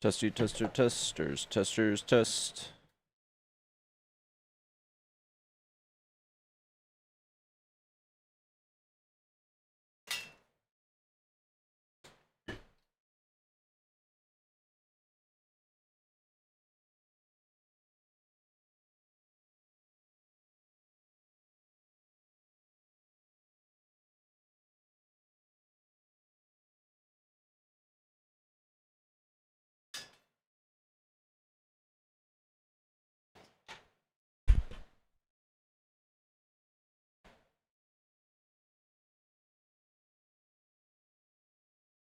Testy, tester, testers, testers, test.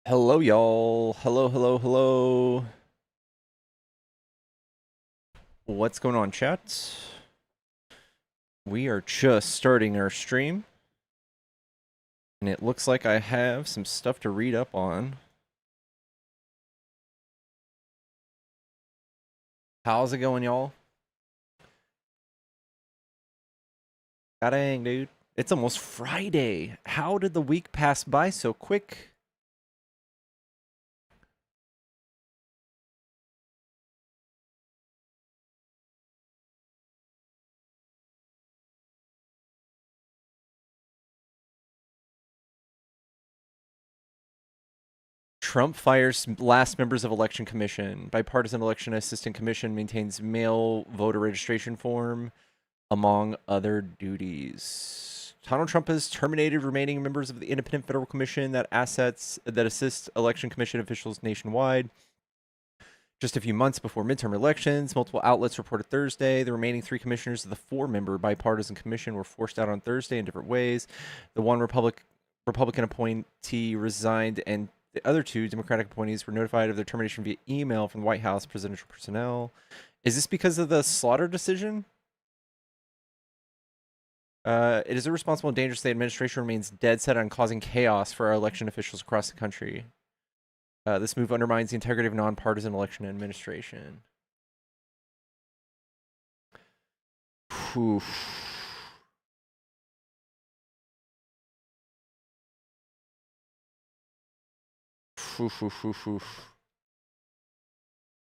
Hello, y'all. Hello, hello, hello. What's going on, chat? We are just starting our stream. And it looks like I have some stuff to read up on. How's it going, y'all? God dang, dude. It's almost Friday. How did the week pass by so quick? Trump fires last members of election commission. Bipartisan election assistant commission maintains mail voter registration form, among other duties. Donald Trump has terminated remaining members of the independent federal commission that assist election commission officials nationwide. Just a few months before midterm elections, multiple outlets reported Thursday the remaining 3 commissioners of the 4-member bipartisan commission were forced out on Thursday in different ways. The one Republican appointee resigned, and the other 2 Democratic appointees were notified of their termination via email from the White House presidential personnel. Is this because of the Slaughter decision? It is irresponsible and dangerous. The administration remains dead set on causing chaos for our election officials across the country. This move undermines the integrity of nonpartisan election administration. Oof.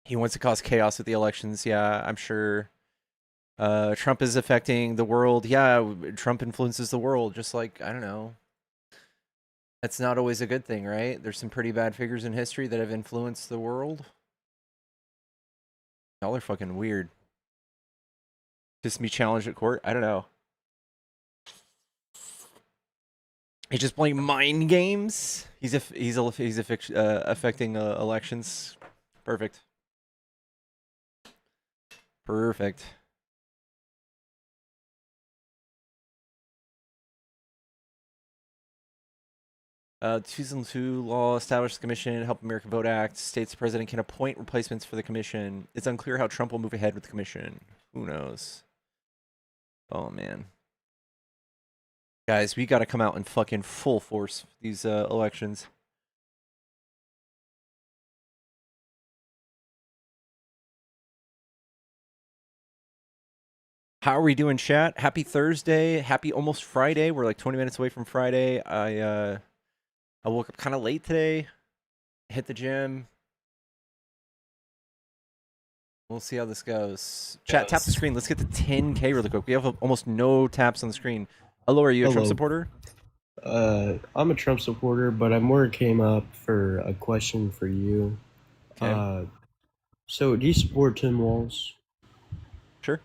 He wants to cause chaos with the elections. Yeah, I'm sure. Trump is affecting the world. Yeah, Trump influences the world. Just like, I don't know. That's not always a good thing, right? There's some pretty bad figures in history that have influenced the world. Y'all are fucking weird. Just be challenged at court? I don't know. He's just playing mind games. He's affecting elections. Perfect. Perfect. 2002 law established the commission, Help America Vote Act, states the president can appoint replacements for the commission. It's unclear how Trump will move ahead with the commission. Who knows? Oh, man. Guys, we got to come out in fucking full force these elections. How are we doing, chat? Happy Thursday. Happy almost Friday. We're like 20 minutes away from Friday. I woke up kind of late today. Hit the gym. We'll see how this goes. Chat, tap the screen. Let's get to 10K really quick. We have almost no taps on the screen. Hello, are you a Trump supporter? I'm a Trump supporter, but I more came up for a question for you. Okay. So do you support Tim Walz? Sure.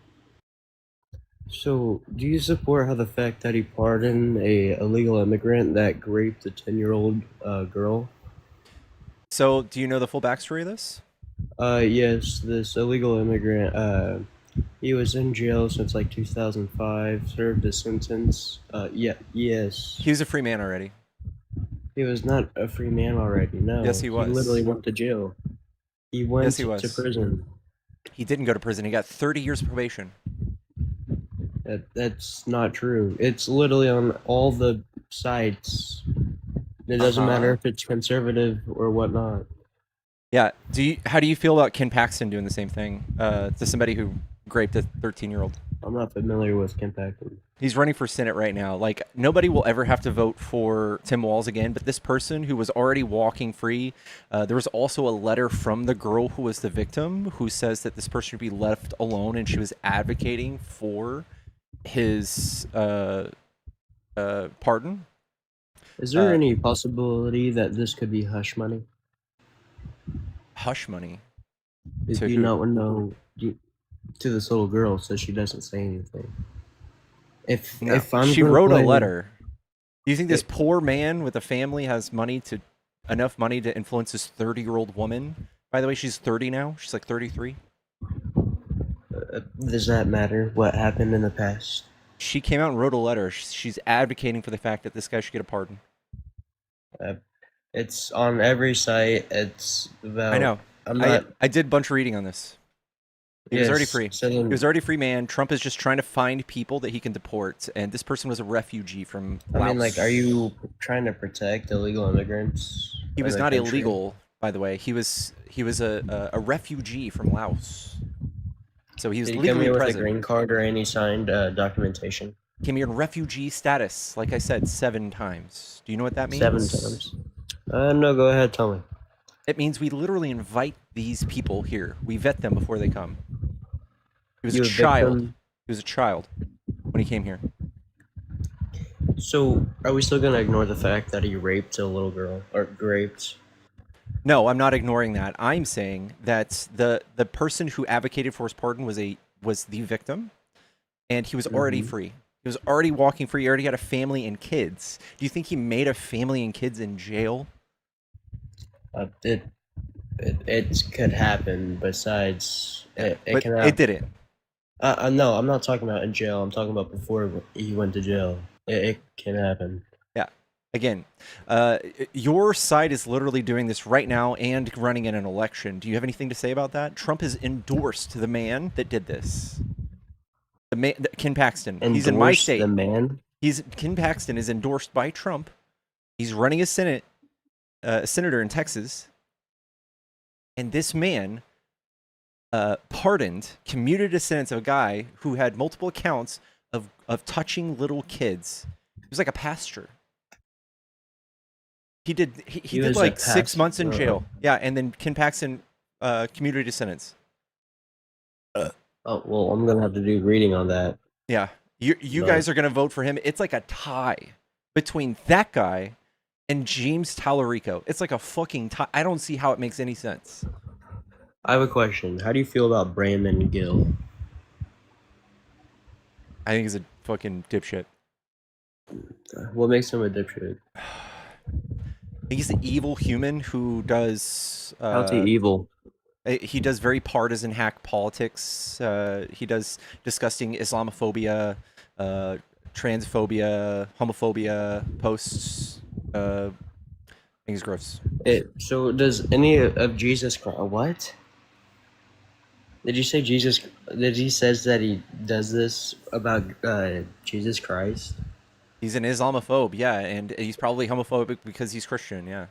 So do you support how the fact that he pardoned a illegal immigrant that raped a 10-year-old girl? So, do you know the full backstory of this? Yes, this illegal immigrant, he was in jail since like 2005, served a sentence. Yes. He was a free man already. He was not a free man already, no. Yes, he was. He literally went to jail. He went to prison. He didn't go to prison. He got 30 years of probation. That's not true. It's literally on all the sites. It doesn't matter if it's conservative or whatnot. Yeah. How do you feel about Ken Paxton doing the same thing to somebody who raped a 13-year-old? I'm not familiar with Ken Paxton. He's running for Senate right now. Like, nobody will ever have to vote for Tim Walz again, but this person who was already walking free, there was also a letter from the girl who was the victim who says that this person should be left alone, and she was advocating for his pardon. Is there any possibility that this could be hush money? Hush money. Do To you who? not know to this little girl so she doesn't say anything? No, If I'm she gonna wrote a play, letter. Do you think this it, poor man with a family has enough money to influence this 30-year-old woman? By the way, she's 30 now. She's like 33. does that matter what happened in the past? She came out and wrote a letter. She's advocating for the fact that this guy should get a pardon. Uh, it's on every site. It's I about. know. I'm I not. I did a bunch of reading on this. He was already Yes. free. So He then, was already free man. Trump is just trying to find people that he can deport, and this person was a refugee from I mean, Laos. like, are you trying to protect illegal immigrants He in was the not country? illegal, by the way. He was a refugee from Laos. So he was Did he come legally here with a present. green card or any signed documentation? Came here in refugee status, like I said, 7 times. Do you know what that 7 times. means? No, go ahead, tell me. It means we literally invite these people here. We vet them before they come. He was a You evict child. them. He was a child when he came here. So, are we still gonna ignore the fact that he raped a little girl or raped? No, I'm not ignoring that. I'm saying that the person who advocated for his pardon was the victim, and he was already free. He was already walking free. He already had a family and kids. Do you think he made a family and kids in jail? It could happen. Besides, it But can it happen. didn't. No, I'm not talking about in jail. I'm talking about before he went to jail. It can happen. Yeah. Again, your side is literally doing this right now and running in an election. Do you have anything to say about that? Trump has endorsed the man that did this. The man, Ken Paxton. He's in my Endorse state. the man. Ken Paxton is endorsed by Trump. He's running a senator in Texas, and this man commuted a sentence of a guy who had multiple accounts of touching little kids. He was like a pastor. He did like 6 months in jail. Yeah, and then Ken Paxton commuted his sentence. Oh well, I'm gonna have to do reading on that. Yeah, you guys are gonna vote for him. It's like a tie between that guy and James Tallarico. It's like a fucking tie. I don't see how it makes any sense. I have a question. How do you feel about Brandon Gill? I think he's a fucking dipshit. What makes him a dipshit? He's an evil human who does. How's he evil? He does very partisan hack politics. He does disgusting Islamophobia, transphobia, homophobia posts. I think he's gross. So does any of Jesus Christ? What? Did you say Jesus? Did he says that he does this about Jesus Christ? He's an Islamophobe, yeah, and he's probably homophobic because he's Christian, yeah.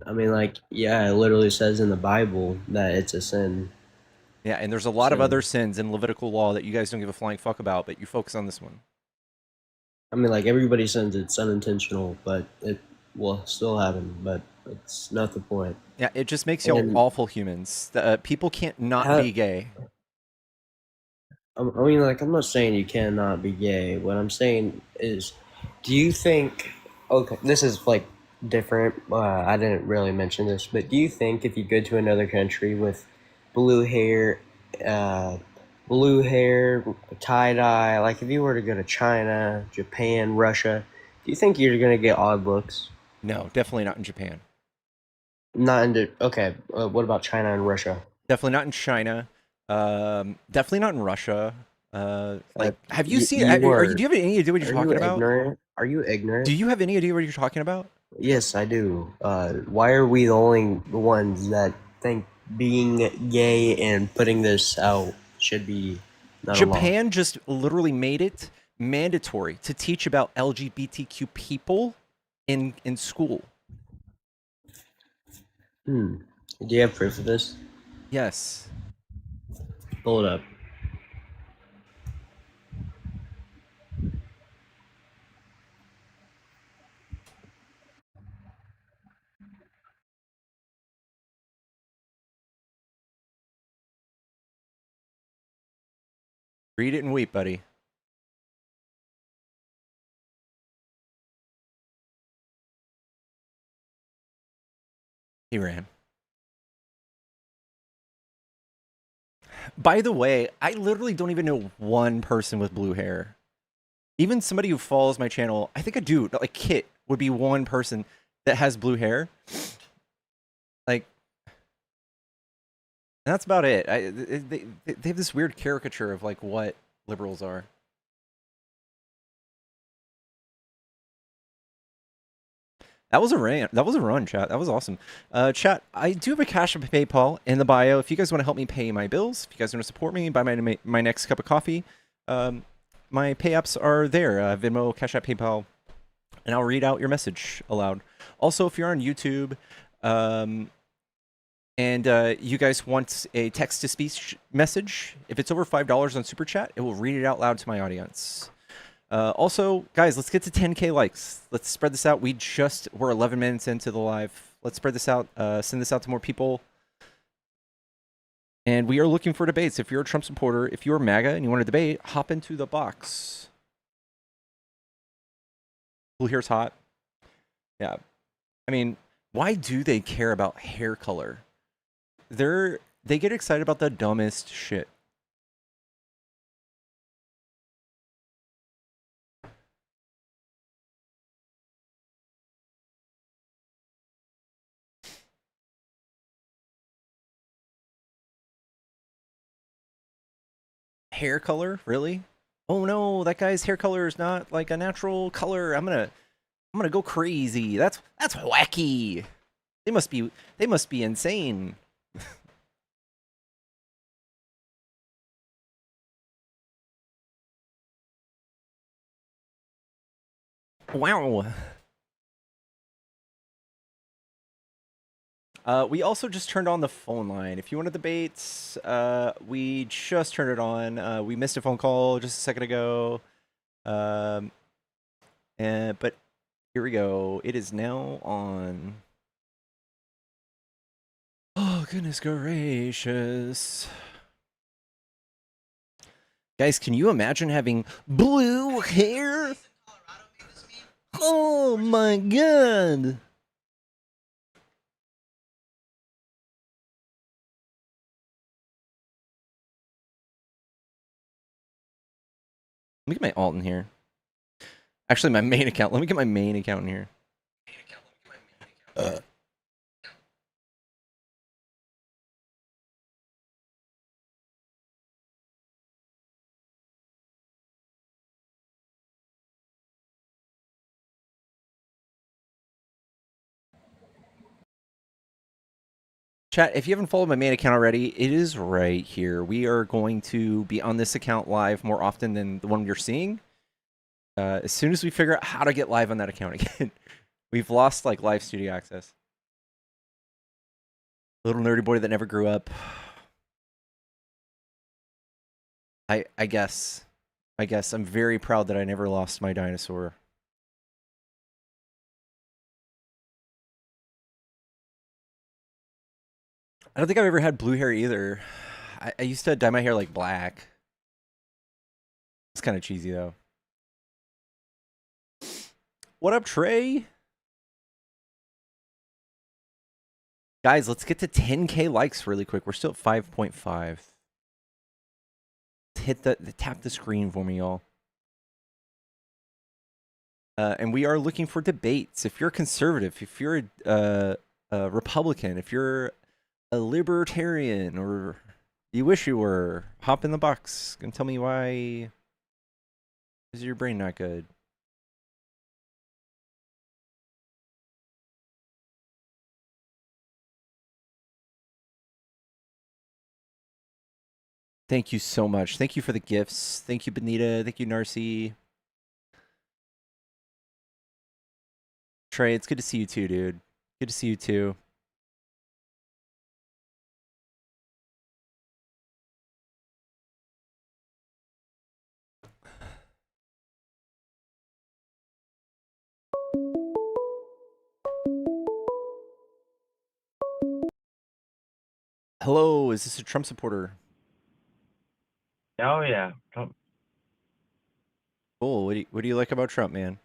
I mean, like, yeah, it literally says in the Bible that it's a sin. Yeah, and there's a lot of other sins in Levitical law that you guys don't give a flying fuck about, but you focus on this one. I mean, like, everybody sins it's unintentional, but it will still happen, but it's not the point. Yeah, it just makes y'all awful humans. People can't not be gay. I mean, like, I'm not saying you cannot be gay. What I'm saying is, do you think, okay, this is, like, different. I didn't really mention this, but do you think if you go to another country with blue hair, tie-dye, like if you were to go to China, Japan, Russia, do you think you're going to get odd looks? No, definitely not in Japan. Okay, what about China and Russia? Definitely not in China. Definitely not in Russia. Have you seen? Do you have any idea what you're talking about? Are you ignorant? Do you have any idea what you're talking about? Yes, I do. Why are we the only ones that think being gay and putting this out should be not a law? Japan just literally made it mandatory to teach about LGBTQ people in school. Do you have proof of this? Yes. Pull it up. Read it and weep, buddy. He ran. By the way, I literally don't even know one person with blue hair. Even somebody who follows my channel, I think a dude, like Kit, would be one person that has blue hair. Like, that's about it. They have this weird caricature of like what liberals are. That was a rant. That was a run, chat. That was awesome. Chat, I do have a Cash App PayPal in the bio. If you guys want to help me pay my bills, if you guys want to support me, buy my next cup of coffee, my pay apps are there. Venmo, Cash App, PayPal, and I'll read out your message aloud. Also, if you're on YouTube, and you guys want a text-to-speech message, if it's over $5 on Super Chat, it will read it out loud to my audience. Also, guys, let's get to 10K likes. Let's spread this out. We're 11 minutes into the live. Let's spread this out, send this out to more people. And we are looking for debates. If you're a Trump supporter, if you're MAGA and you want to debate, hop into the box. Blue hair's hot. Yeah. I mean, why do they care about hair color? They get excited about the dumbest shit. Hair color? Really? Oh no, that guy's hair color is not like a natural color. I'm gonna go crazy. That's wacky. They must be insane. Wow. We also just turned on the phone line. If you want to debate, we just turned it on. We missed a phone call just a second ago. But here we go. It is now on. Oh, goodness gracious. Guys, can you imagine having blue hair? Oh my god. Let me get my alt in here. Actually, my main account. Let me get my main account in here. Chat, if you haven't followed my main account already, it is right here. We are going to be on this account live more often than the one you're seeing. As soon as we figure out how to get live on that account again. We've lost like live studio access. Little nerdy boy that never grew up. I guess I'm very proud that I never lost my dinosaur. I don't think I've ever had blue hair either. I used to dye my hair like black. It's kind of cheesy though. What up, Trey? Guys, let's get to 10K likes really quick. We're still at 5.5. Tap the screen for me, y'all. And we are looking for debates. If you're a conservative, if you're a Republican, if you're a libertarian, or you wish you were, hop in the box and tell me why is your brain not good. Thank you so much. Thank you for the gifts. Thank you, Benita. Thank you, Narcy. Trey, it's good to see you too, dude. Good to see you too. Hello, is this a Trump supporter? Oh yeah. Cool. What do you like about Trump, man?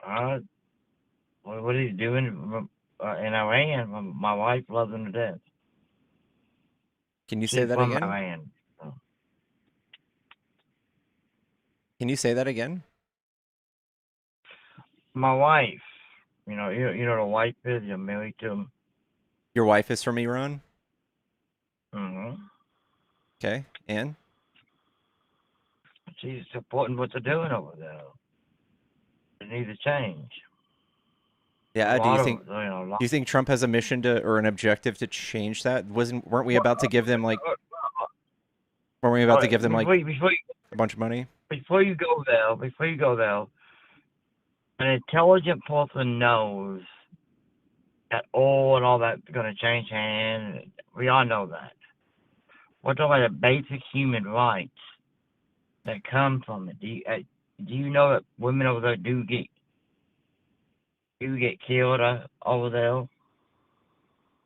Uh, what he's doing in Iran, my wife loves him to death. Can you say She's that from again? Iran. So. Can you say that again? My wife, you know the wife is you're married to him. Your wife is from Iran? Hmm. Okay. And She's supporting what they're doing over there. It needs to change. A yeah, do you lot of think a lot. do you think Trump has a mission to or an objective to change that? Weren't we about to give them like weren't we about to give them like a bunch of money? Before you go there, an intelligent person knows that oil and all that's going to change hands. We all know that. We're talking about the basic human rights that come from it. Do you know that women over there do get killed over there?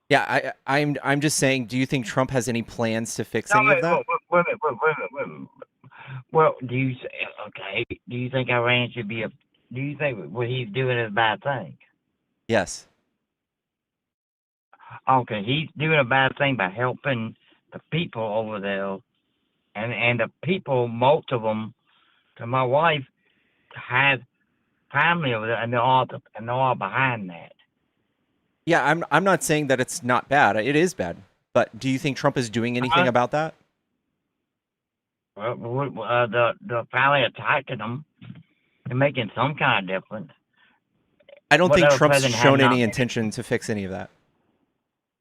Yeah, I'm just saying, do you think Trump has any plans to fix No, any of that? wait. Well, okay? Do you think Iran should be a? Do you think what he's doing is a bad thing? Yes. Okay, he's doing a bad thing by helping the people over there, and the people, most of them, to my wife, have family over there, and they're all behind that. Yeah, I'm not saying that it's not bad. It is bad. But do you think Trump is doing anything Uh, about that? the family attacking them and making some kind of difference. I don't What think other Trump's president has shown not any made it? intention to fix any of that.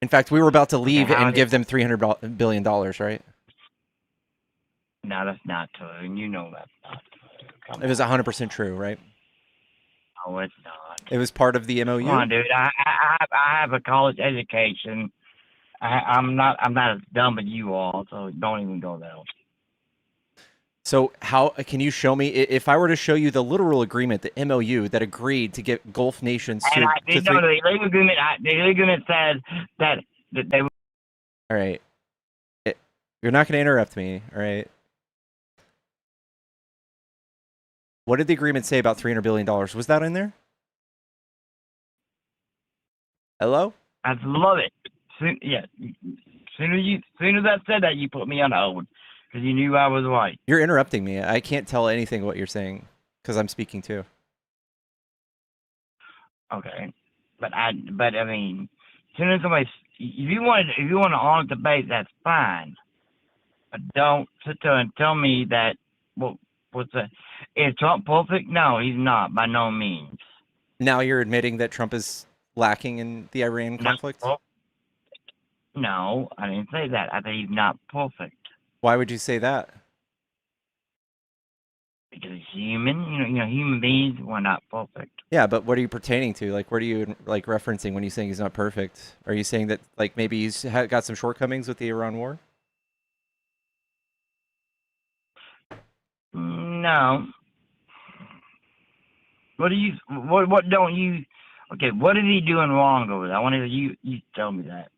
In fact, we were about to Okay, leave how and did? give them $300 billion, right? No, that's not true, and you know that's not true. Come It was on, 100% true, right? no, it's not. It was part of the Come MOU. on, dude. I have a college education. I'm not as dumb as you are, so don't even go there. So how can you show me if I were to show you the literal agreement, the MOU that agreed to get Gulf nations And I to did know three? the legal agreement. The legal agreement says that they. All right, you're not going to interrupt me, all right? What did the agreement say about $300 billion? Was that in there? Hello? I love it. Yeah. Soon as I said that, you put me on hold because you knew I was right. You're interrupting me. I can't tell anything what you're saying because I'm speaking too. Okay, but I mean, soon as somebody, if you want an honest debate, that's fine. But don't sit there and tell me that. What what's the? Is Trump perfect? No, he's not by no means. Now you're admitting that Trump is lacking in the Iran No, conflict? no, I didn't say that. I said he's not perfect Why would you say that? because he's human. Human beings were not perfect. Yeah, but what are you pertaining to? Like, what are you like referencing when you're saying he's not perfect? Are you saying that like maybe he's got some shortcomings with the Iran war? No. What don't you? Okay, what is he doing wrong over there? I want to you tell me that.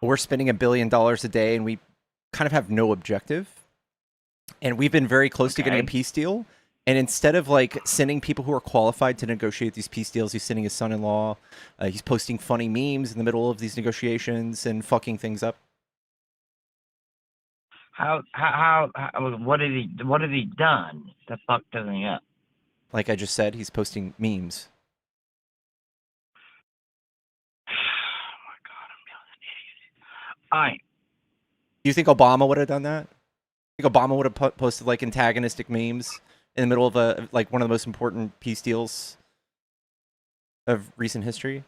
We're spending $1 billion a day, and we kind of have no objective. And we've been very close to getting a Okay. peace deal. And instead of like sending people who are qualified to negotiate these peace deals, he's sending his son-in-law. He's posting funny memes in the middle of these negotiations and fucking things up. What has he done to fuck everything up? Like I just said, he's posting memes. Oh my god, I'm feeling an idiot. All right. Do you think Obama would have done that? Think Obama would have posted like antagonistic memes in the middle of a like one of the most important peace deals of recent history?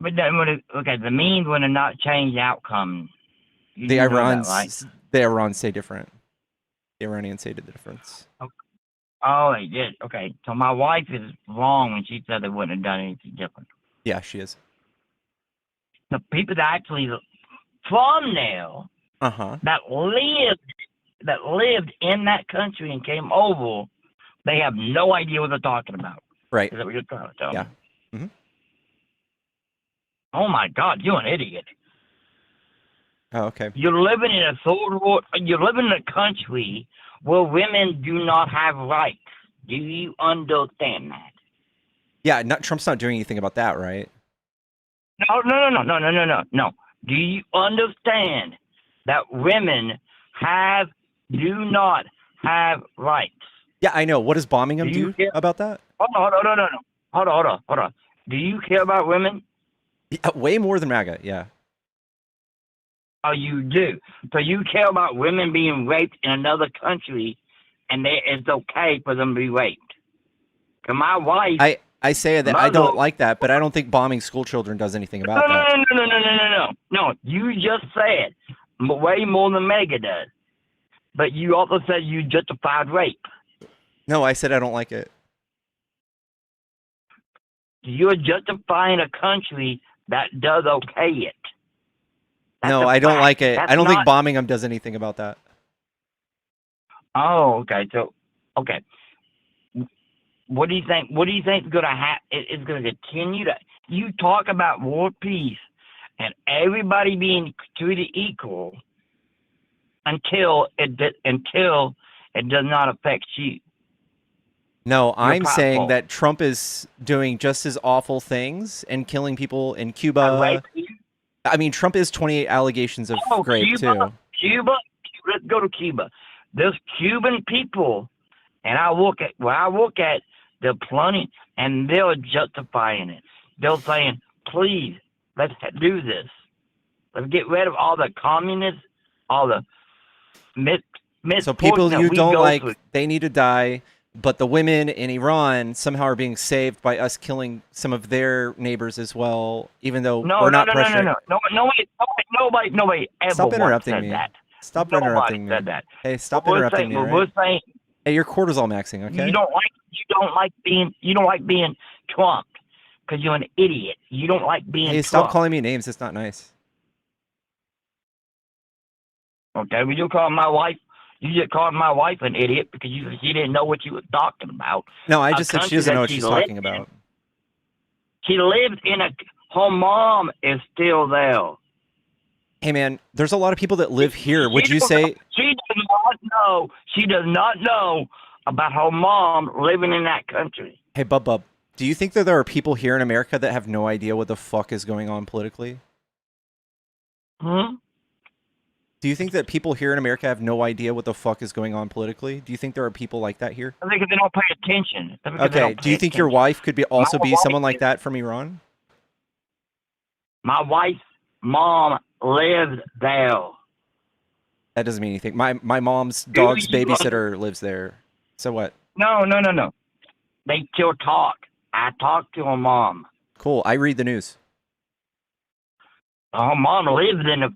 But then okay, the means would have not changed the outcome. You The do know that, right? Iranians say different. The Iranians say the difference. Oh, they did. Okay, so my wife is wrong when she said they wouldn't have done anything different. Yeah, she is. The people that actually from there Uh huh. that lived in that country and came over, they have no idea what they're talking about. Right. Is that what you're trying to tell Yeah. me? Hmm. Oh my God, you're an idiot. Oh, okay. You're living in a third world. You're living in a country where women do not have rights. Do you understand that? Yeah, Trump's not doing anything about that, right? No. Do you understand that women do not have rights? Yeah, I know. What does bombing Do them you do care? about that? Hold on, no. Hold on. Do you care about women? Yeah, way more than MAGA. Yeah. Oh, you do. So you care about women being raped in another country, and it's okay for them to be raped. And my wife, I say that I don't like that, but I don't think bombing school children does anything about that. No. You just said way more than MAGA does. But you also said you justified rape. No, I said I don't like it. You're justifying a country that does okay it. No, I don't like it. I don't think bombing them does anything about that. Oh, okay. So, okay. What do you think? What do you think is going to happen? Is going to continue to? You talk about world peace and everybody being treated equal until it does not affect you. No, I'm saying that Trump is doing just as awful things and killing people in Cuba. I mean, Trump is 28 allegations of rape too. Cuba. Let's go to Cuba. There's Cuban people, and I look at, they're plenty, and they're justifying it. They're saying, please, let's do this. Let's get rid of all the communists, all the so people you don't like, they need to die, but the women in Iran somehow are being saved by us killing some of their neighbors as well, even though we're not pressuring. Nobody ever Stop interrupting said me. that. Stop Nobody interrupting me. said that. Hey, stop interrupting me. Right? We're saying, hey, your cortisol maxing, okay? You don't like being Trump because you're an idiot. You don't like being Hey, Trump. stop calling me names. It's not nice. Okay, well, you just called my wife an idiot because she didn't know what you were talking about. No, I just said she doesn't know what she's talking about. She lives her mom is still there. Hey, man, there's a lot of people that live here. Would you say... She does not know about her mom living in that country. Hey, Bub, do you think that there are people here in America that have no idea what the fuck is going on politically? Hmm? Do you think that people here in America have no idea what the fuck is going on politically? Do you think there are people like that here? I think they don't pay attention. Okay, do you think your wife could also be someone like that from Iran? My wife's mom lives there. That doesn't mean anything. My mom's dog's babysitter lives there. So what? No. They still talk. I talk to her mom. Cool. I read the news. Her mom lives in the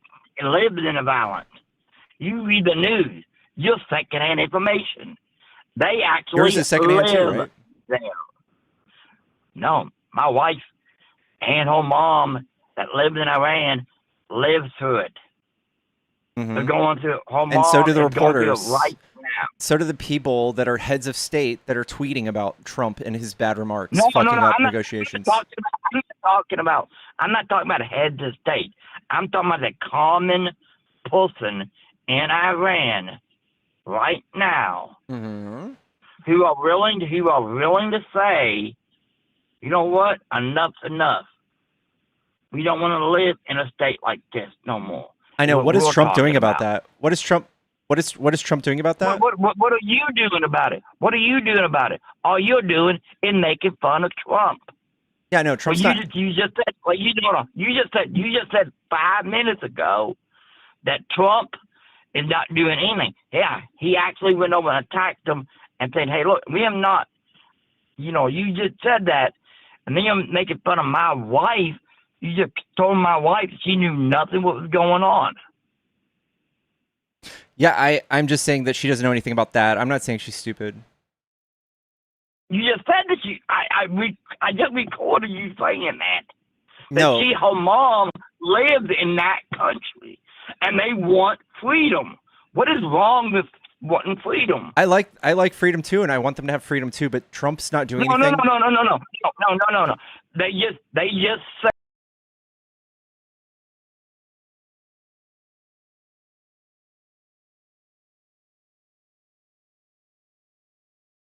violence. You read the news. You're secondhand information. They actually Yours is secondhand too, right? There. No, my wife and her mom that lives in Iran lives through it. Mm-hmm. They're going through her mom. And so do the reporters. Right now. So do the people that are heads of state that are tweeting about Trump and his bad remarks, fucking up negotiations. I'm not talking about heads of state. I'm talking about the common person in Iran right now who are willing to say, you know what, enough's enough. We don't want to live in a state like this no more. I know. What is Trump doing about that? What is Trump doing about that? What are you doing about it? What are you doing about it? All you're doing is making fun of Trump. Yeah, no, Trump's not. You just said 5 minutes ago that Trump is not doing anything. Yeah, he actually went over and attacked them and said, "Hey, look, we have not." You just said that, and then you're making fun of my wife. You just told my wife she knew nothing what was going on. Yeah, I'm just saying that she doesn't know anything about that. I'm not saying she's stupid. You just said that I just recorded you saying that. No. Her mom lived in that country, and they want freedom. What is wrong with wanting freedom? I like freedom too, and I want them to have freedom too. But Trump's not doing anything. No. They just say.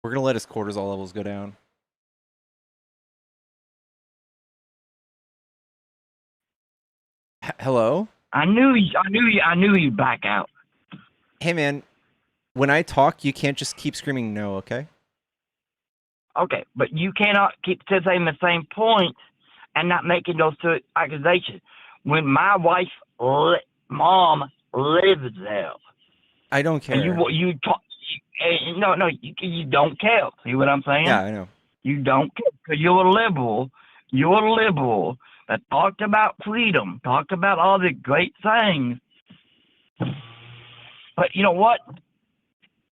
We're gonna let his cortisol levels go down. Hello? I knew you'd back out. Hey, man. When I talk, you can't just keep screaming no, okay? Okay, but you cannot keep saying the same point and not making those two accusations. When my wife's mom lives there, I don't care. and you talk, no, you don't care. See what I'm saying? Yeah, I know. You don't care because you're a liberal. You're a liberal that talked about freedom, talked about all the great things. But you know what?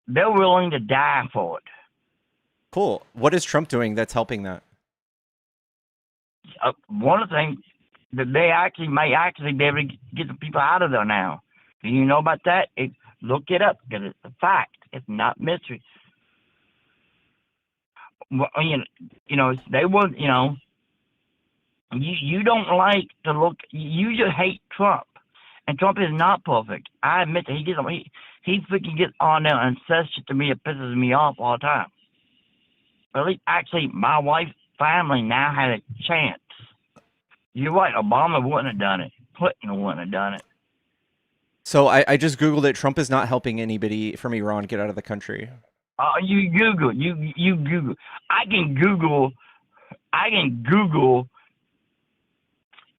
They're willing to die for it. Cool. What is Trump doing that's helping that? One of the things that they may actually be able to get the people out of there now. Do you know about that? Look it up because it's a fact. It's not mystery. Well, you know, they would, you know, you don't like to look. You just hate Trump, and Trump is not perfect. I admit that he freaking gets on there and says shit to me. It pisses me off all the time. But at least, actually, my wife's family now had a chance. You're right. Obama wouldn't have done it. Clinton wouldn't have done it. So I just Googled it. Trump is not helping anybody from Iran get out of the country. You Google. You Google. I can Google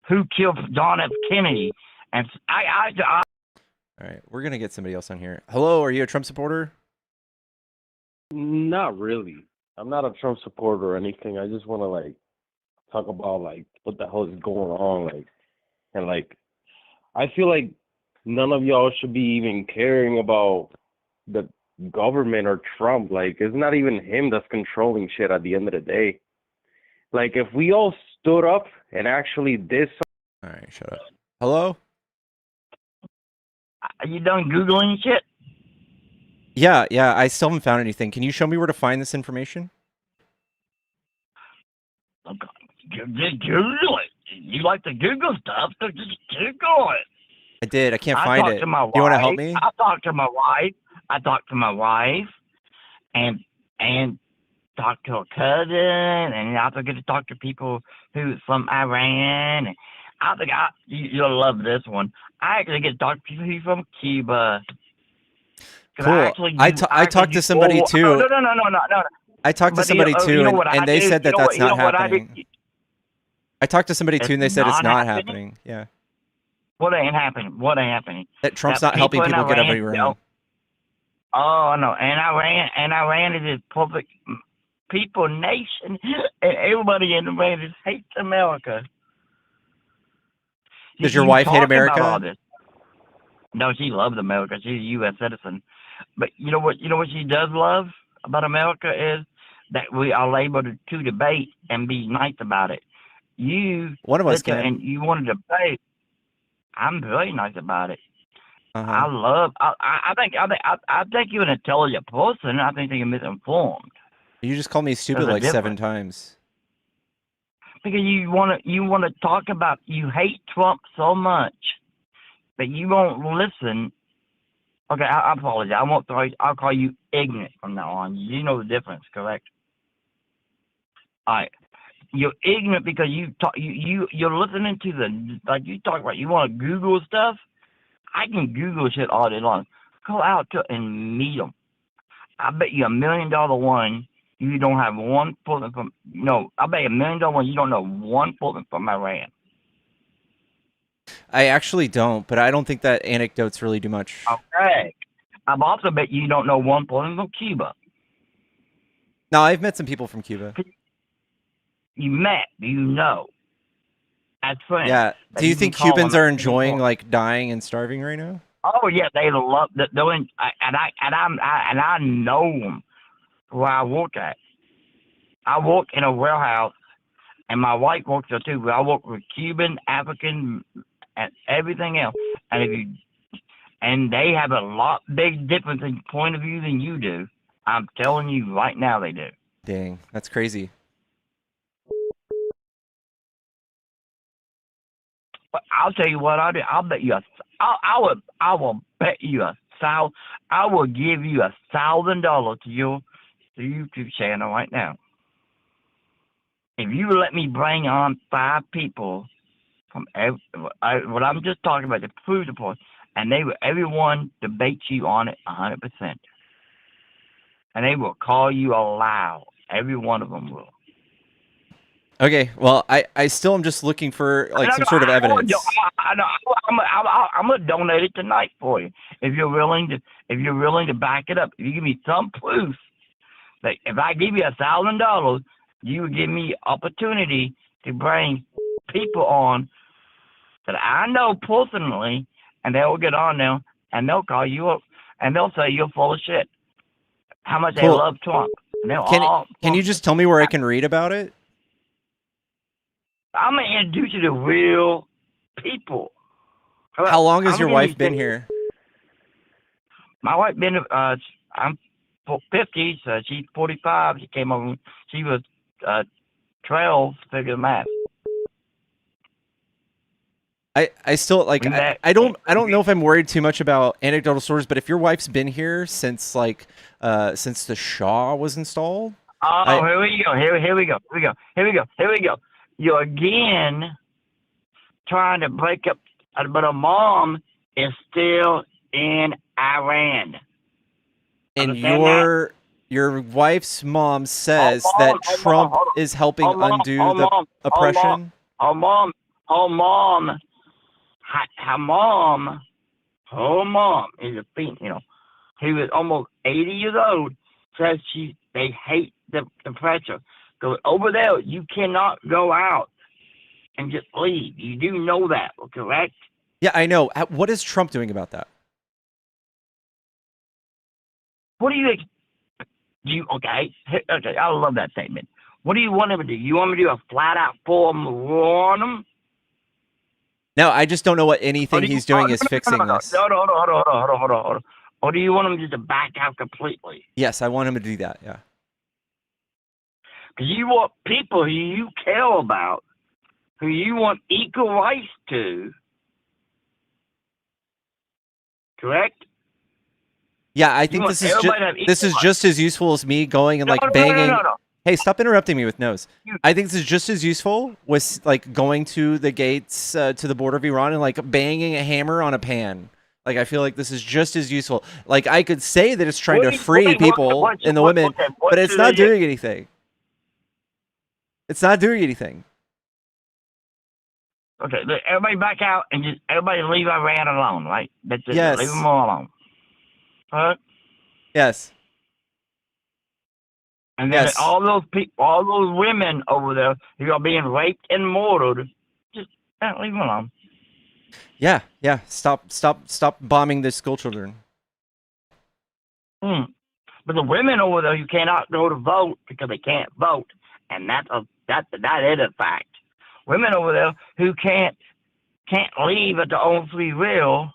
who killed John F. Kennedy, and All right, we're gonna get somebody else on here. Hello, are you a Trump supporter? Not really. I'm not a Trump supporter or anything. I just want to like talk about like what the hell is going on, like, and like I feel like none of y'all should be even caring about the government or Trump. Like, it's not even him that's controlling shit at the end of the day. Like, if we all stood up and actually did something. All right, shut up. Hello? are you done Googling shit? Yeah, I still haven't found anything. Can you show me where to find this information? Okay. Just Google it. You like to Google stuff, so just Google it. I did. I can't find it. To my wife. You want to help me? I talked to my wife. and talked to her cousin, and I also get to talk to people who's from Iran. And I think you'll love this one. I actually get to talk to people who's from Cuba. Cool. I talked to somebody too. No. I talked to somebody too, and they said that that's not happening. I talked to somebody too, and they said it's not happening. Yeah. What ain't happening? That Trump's not helping people get out of Iran. Oh no, and Iran is a perfect people nation, and everybody in Iran just hates America. Does your wife hate America? No, she loves America. She's a U.S. citizen. But you know what she does love about America is that we are able to debate and be nice about it. One of us can. And you want to debate. I'm very nice about it. Uh-huh. I think you're an intelligent person. I think you're misinformed. You just called me stupid like 7 times. Because you want to talk about, you hate Trump so much that you won't listen. Okay, I apologize. I'll call you ignorant from now on. You know the difference, correct? All right. You're ignorant because you're listening to like you talk about. You want to Google stuff. I can Google shit all day long. Go out and meet them. I bet you $1 million one. You don't have one person from. No, I bet you $1 million one. You don't know one person from Iran. I actually don't, but I don't think that anecdotes really do much. Okay. I've also bet you don't know one person from Cuba. No, I've met some people from Cuba. You know. As friends. Yeah. Do you think Cubans are enjoying like dying and starving right now? Oh yeah, they love that. I know them where I work at. I work in a warehouse, and my wife works there too. I work with Cuban, African, and everything else. And they have a big difference in point of view than you do. I'm telling you right now, they do. Dang, that's crazy. But I'll tell you what I'll do. I'll bet you I will bet you I will give you $1,000 to the YouTube channel right now. If you let me bring on 5 people from what I'm just talking about, the food report, and everyone debate you on it 100%. And they will call you a liar. Every one of them will. Okay, well, I still am just looking for like some sort of evidence. I'm gonna donate it tonight for you if you're willing to back it up. If you give me some proof that if I give you $1,000, you would give me opportunity to bring people on that I know personally, and they will get on there and they'll call you up and they'll say you're full of shit. How much they Cool. love Trump. Can you just tell me where I can read about it? I'm gonna introduce you to real people. How long has your wife been here? My wife been. I'm 50, so she's 45. She came over. She was 12. Figure the math. I still like I don't know if I'm worried too much about anecdotal stories, but if your wife's been here since like since the Shah was installed. Here we go. You're again trying to break up, but her mom is still in Iran. And your wife's mom says that Trump is helping undo the oppression. Her mom is a female, who is almost 80 years old, says they hate the pressure. Because over there, you cannot go out and just leave. You do know that, correct? Yeah, I know. What is Trump doing about that? What do you okay, I love that statement. What do you want him to do? You want him to do a flat-out form on them? No, I just don't know what anything he's doing is fixing this. Hold on. Or do you want him just to back out completely? Yes, I want him to do that, yeah. Because you want people who you care about, who you want equal rights to, correct? Yeah, I think this is just as useful as me going and like banging. No. Hey, stop interrupting me with no's. I think this is just as useful with like going to the gates to the border of Iran and like banging a hammer on a pan. Like I feel like this is just as useful. Like I could say that it's trying to free people and the women, but it's not doing anything. It's not doing anything. Okay, everybody back out and just everybody leave Iran alone, right? That's it. Yes. Leave them all alone. Huh? Yes. And then all those people, all those women over there who are being raped and murdered, just leave them alone. Yeah. Stop bombing the school children. But the women over there who cannot go to vote because they can't vote, and that is a fact. Women over there who can't leave at their own free will,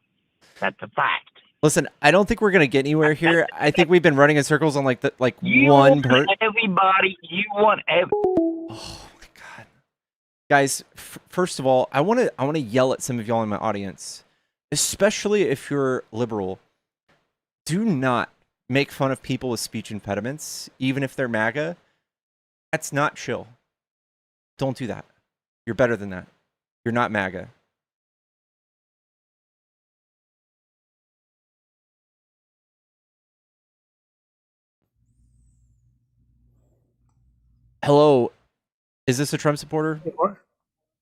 that's a fact. Listen, I don't think we're gonna get anywhere here. I think we've been running in circles on like one person. Everybody, you want Oh my god, guys! First of all, I want to yell at some of y'all in my audience, especially if you're liberal. Do not make fun of people with speech impediments, even if they're MAGA. That's not chill. Don't do that. You're better than that. You're not MAGA. Hello, is this a Trump supporter?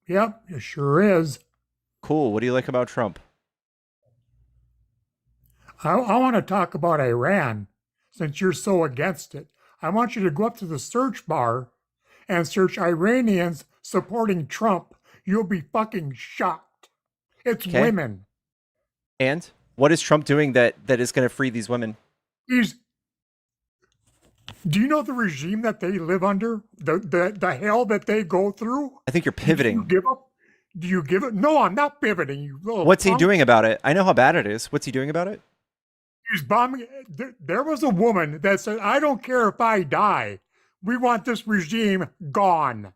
Yep, it sure is. Cool. What do you like about Trump? I want to talk about Iran, since you're so against it. I want you to go up to the search bar and search Iranians supporting Trump. You'll be fucking shocked. It's women. And what is Trump doing that is going to free these women? Do you know the regime that they live under? The hell that they go through? I think you're pivoting. Do you give up? Do you give it? No, I'm not pivoting. You little What's he punk. doing about it? I know how bad it is. What's he doing about it? He's bombing. There was a woman that said, I don't care if I die. We want this regime gone.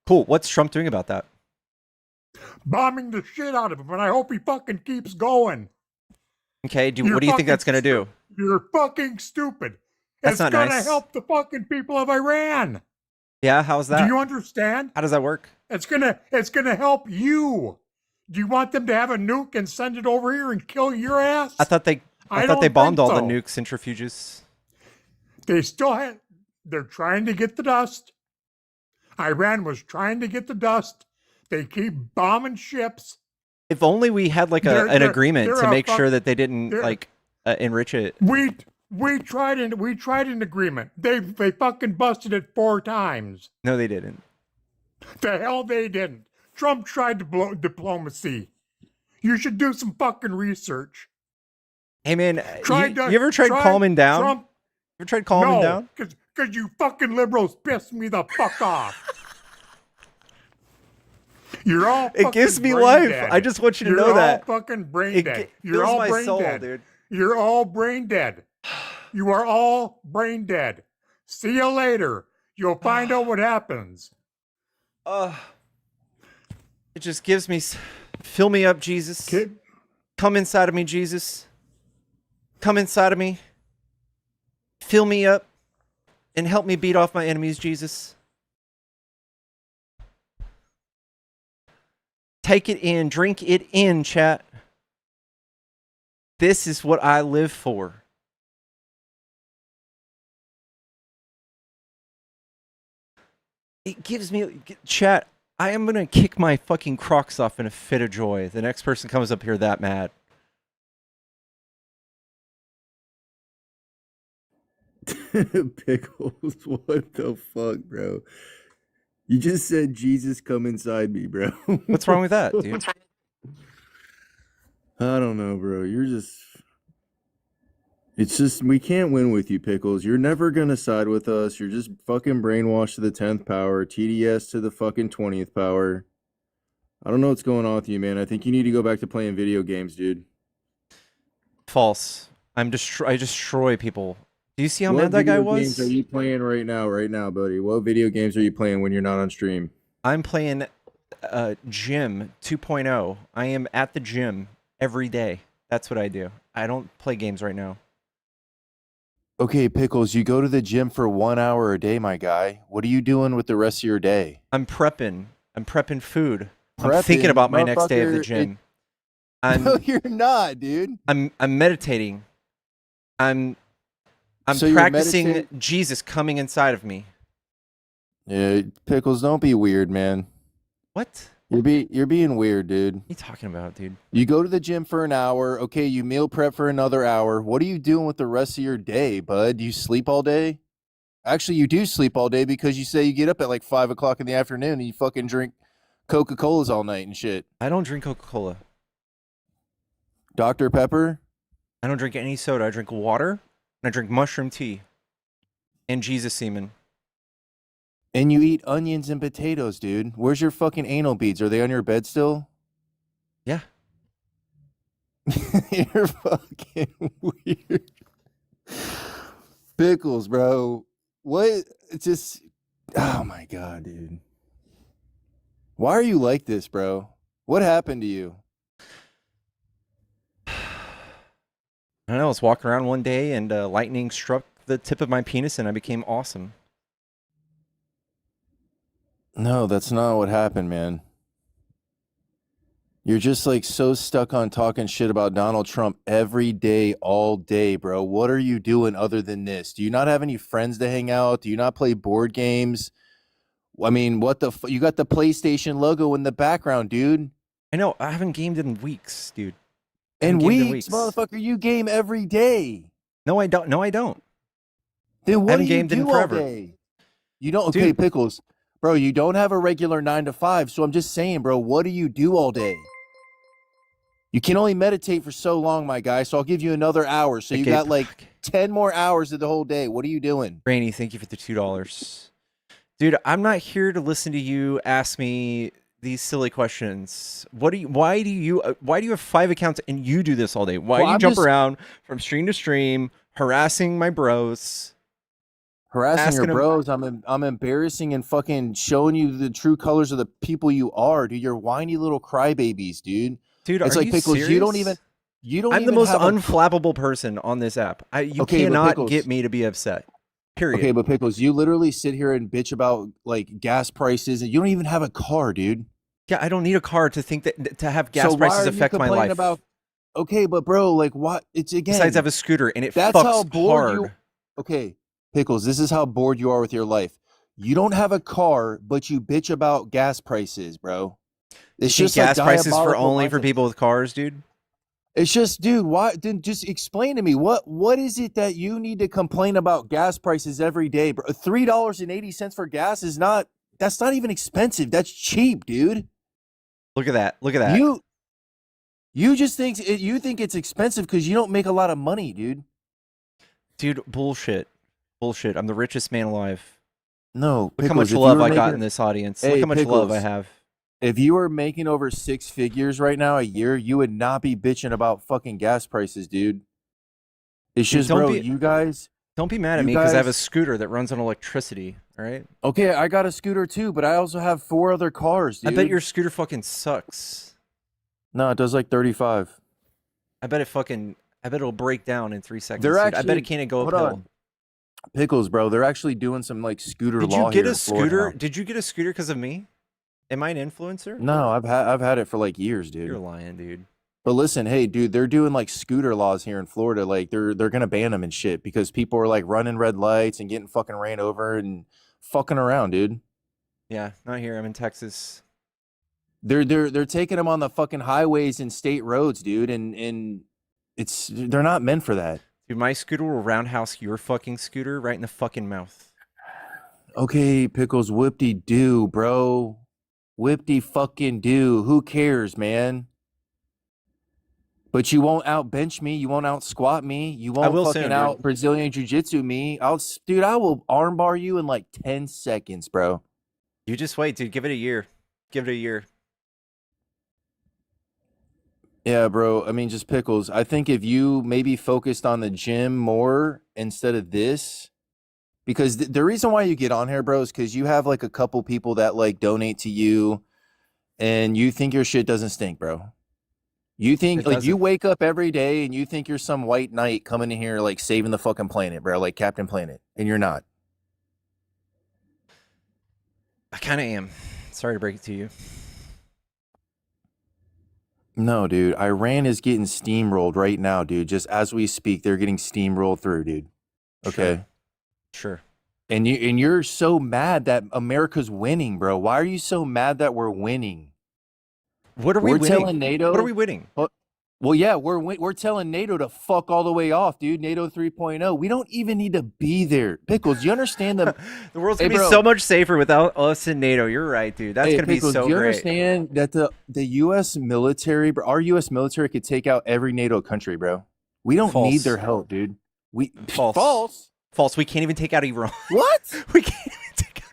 Cool. What's Trump doing about that? Bombing the shit out of him, and I hope he fucking keeps going. Okay, what do you think that's going to do? You're fucking stupid. That's It's not gonna nice. help the fucking people of Iran. Yeah, how's that? Do you understand? How does that work? It's gonna help you. Do you want them to have a nuke and send it over here and kill your ass? I thought they don't bombed think all the so. nuke centrifuges. They still have. They're trying to get the dust. Iran was trying to get the dust. They keep bombing ships. If only we had like an agreement to make sure that they didn't like enrich it. We tried an agreement. They fucking busted it 4 times. No, they didn't. The hell they didn't. Trump tried to blow diplomacy. You should do some fucking research. Hey man, you ever tried calming down? Trump, you ever tried calming down? Because you fucking liberals piss me the fuck off. You're all it gives me life. Dead. I just want you to know You're that. all fucking brain dead. You're fills all my brain soul, dead. Dude. You're all brain dead. You are all brain dead. See you later. You'll find out what happens. It just gives me... Fill me up, Jesus. Come inside of me, Jesus. Come inside of me. Fill me up. And help me beat off my enemies, Jesus. Take it in. Drink it in, chat. This is what I live for. It gives me... Chat, I am going to kick my fucking Crocs off in a fit of joy. The next person comes up here that mad. Pickles, what the fuck, bro? You just said, Jesus, come inside me, bro. What's wrong with that, dude? I don't know, bro. You're just... It's just, we can't win with you, Pickles. You're never gonna side with us. You're just fucking brainwashed to the 10th power, TDS to the fucking 20th power. I don't know what's going on with you, man. I think you need to go back to playing video games, dude. False. I destroy people. Do you see how mad that guy was? What video games are you playing right now, buddy? What video games are you playing when you're not on stream? I'm playing Gym 2.0. I am at the gym every day. That's what I do. I don't play games right now. Okay, Pickles, you go to the gym for 1 hour a day, my guy. What are you doing with the rest of your day? I'm prepping. I'm prepping food. I'm thinking about my next day of the gym. No, you're not, dude. I'm meditating. I'm So practicing Jesus coming inside of me. Yeah, Pickles, don't be weird, man. What? You're being weird, dude. What are you talking about, dude? You go to the gym for an hour. Okay, you meal prep for another hour. What are you doing with the rest of your day, bud? Do you sleep all day? Actually, you do sleep all day because you say you get up at like 5 o'clock in the afternoon and you fucking drink Coca-Colas all night and shit. I don't drink Coca-Cola. Dr. Pepper? I don't drink any soda. I drink water and I drink mushroom tea and Jesus semen. And you eat onions and potatoes, dude. Where's your fucking anal beads? Are they on your bed still? Yeah. You're fucking weird. Pickles, bro. What? It's just... Oh, my God, dude. Why are you like this, bro? What happened to you? I don't know. I was walking around one day and lightning struck the tip of my penis and I became awesome. No, that's not what happened, man. You're just like so stuck on talking shit about Donald Trump every day, all day, bro. What are you doing other than this? Do you not have any friends to hang out? Do you not play board games? I mean, what the you got the PlayStation logo in the background, dude. I know. I haven't gamed in weeks, dude. In weeks, motherfucker, you game every day. No, I don't. No, I don't. Then what do you gamed in do all forever. day? You don't. Okay, Dude. Pickles, bro. You don't have a regular 9 to 5. So I'm just saying, bro. What do you do all day? You can only meditate for so long, my guy. So I'll give you another hour. So you Okay, got like 10 more hours of the whole day. What are you doing? Rainy, thank you for the $2. Dude, I'm not here to listen to you ask me these silly questions. Why do you have 5 accounts and you do this all day? Why do you jump around from stream to stream harassing my bros? Harassing your bros. I'm embarrassing and fucking showing you the true colors of the people you are, dude. You're whiny little crybabies, dude. Dude, it's are like you Pickles. serious? You don't even. You don't I'm the even most have a unflappable person on this app. You Okay, but cannot Pickles- get me to be upset. Period. Okay, but Pickles, you literally sit here and bitch about like gas prices, and you don't even have a car, dude. Yeah, I don't need a car to think that to have gas So why prices are you affect my complaining life. about? Okay, but bro, like what? It's again. Besides, I have a scooter and it That's how fucks bored hard. you. Okay, Pickles, this is how bored you are with your life. You don't have a car, but you bitch about gas prices, bro. It's You think just gas like prices for diabolical only for mindset. people with cars, dude? It's just, dude, why? Then just explain to me what is it that you need to complain about gas prices every day, bro? $3.80 for gas is not. That's not even expensive. That's cheap, dude. Look at that. Look at that. You just think you think it's expensive because you don't make a lot of money, dude. Dude, bullshit. Bullshit. I'm the richest man alive. No, Look how much Pickles, if you love were I got making- in this audience. Hey, Look how much love I Pickles. have. If you were making over 6 figures right now a year, you would not be bitching about fucking gas prices, dude. It's Dude, just, don't bro, be- you guys. Don't be mad at You me because I have a guys- scooter that runs on electricity, all right? Okay, I got a scooter too, but I also have 4 other cars, dude. I bet your scooter fucking sucks. No, it does like 35. I bet it'll break down in 3 seconds. They're dude. I bet actually- it can't go hold uphill. on. Pickles, bro, they're actually doing some like scooter Did law you get here a in Florida scooter? now. Did you get a scooter because of me? Am I an influencer? No, I've had it for like years, dude. You're lying, dude. But listen, hey, dude, they're doing like scooter laws here in Florida. Like they're gonna ban them and shit because people are like running red lights and getting fucking ran over and fucking around, dude. Yeah, not here. I'm in Texas. They're taking them on the fucking highways and state roads, dude, and they're not meant for that. Dude, my scooter will roundhouse your fucking scooter right in the fucking mouth. Okay, Pickles, whoop-de-doo, bro. Whip-de-fucking-do. Who cares, man? But you won't out-bench me. You won't out-squat me. You won't will fucking soon, dude. out-Brazilian Jiu-Jitsu me. Dude, I will armbar you in like 10 seconds, bro. You just wait, dude. Give it a year. Give it a year. Yeah, bro. I mean, just Pickles. I think if you maybe focused on the gym more instead of this, because the reason why you get on here, bro, is because you have like a couple people that like donate to you and you think your shit doesn't stink, bro. You think It like you doesn't. wake up every day and you think you're some white knight coming in here like saving the fucking planet, bro, like Captain Planet, and you're not. I kind of am. Sorry to break it to you. No, dude. Iran is getting steamrolled right now, dude. Just as we speak, they're getting steamrolled through, dude. Okay. Sure. And you're so mad that America's winning, bro. Why are you so mad that we're winning? What are we We're winning? telling NATO. What are we winning? Well, yeah, we're telling NATO to fuck all the way off, dude. NATO 3.0. We don't even need to be there. Pickles, you understand the The world's Hey, gonna be bro. so much safer without us in NATO. You're right, dude. That's Hey, gonna be Pickles, so do you great. understand that the U.S. military, bro, our U.S. military could take out every NATO country, bro. We don't False. need their help, dude. False. False. False. We can't even take out Iran. What? We can't even take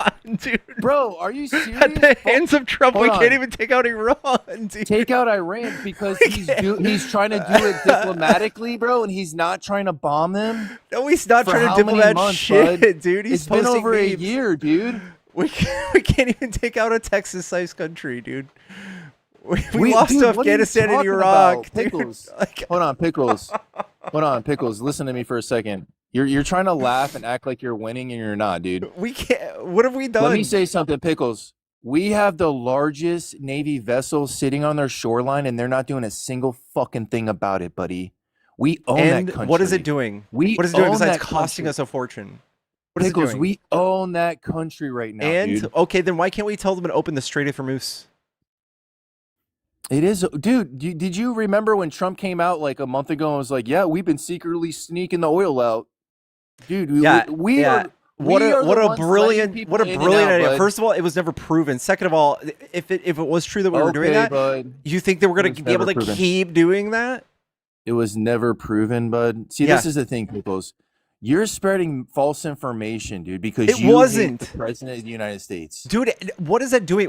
out Iran, dude. Bro, are you serious? At the hands of Trump, we Hold can't on. even take out Iran, dude. Take out Iran because he's trying to do it diplomatically, bro, and he's not trying to bomb them. No, he's not For trying to how many diplomat months, shit, bud? dude. He's It's been posting over a memes. year, dude. We can't even take out a Texas-sized country, dude. We lost dude, to what are you Afghanistan and talking Iraq, about? dude. Pickles. Like, Hold on, Pickles. Hold on, Pickles. Listen to me for a second. You're trying to laugh and act like you're winning, and you're not, dude. we can't. What have we done? Let me say something, Pickles. We have the largest Navy vessel sitting on their shoreline, and they're not doing a single fucking thing about it, buddy. We own and that country. what is it doing? We What is it doing own besides that costing country. us a fortune? What is Pickles, it doing? we own that country right now, and dude. okay, then why can't we tell them to open the Strait of Hormuz? It is, dude. Did you remember when Trump came out like a month ago and was like, "Yeah, we've been secretly sneaking the oil out," dude? Yeah, we yeah. are. What we a are the what a ones letting brilliant people what a in and brilliant out, idea. bud. First of all, it was never proven. Second of all, if it was true that we were doing Okay, that, bud. you think that we're It going was to be able never to proven. keep doing that? It was never proven, bud. See, Yeah. this is the thing, Pickles. You're spreading false information, dude, because It you hate wasn't. the president of the United States. Dude, what is that doing?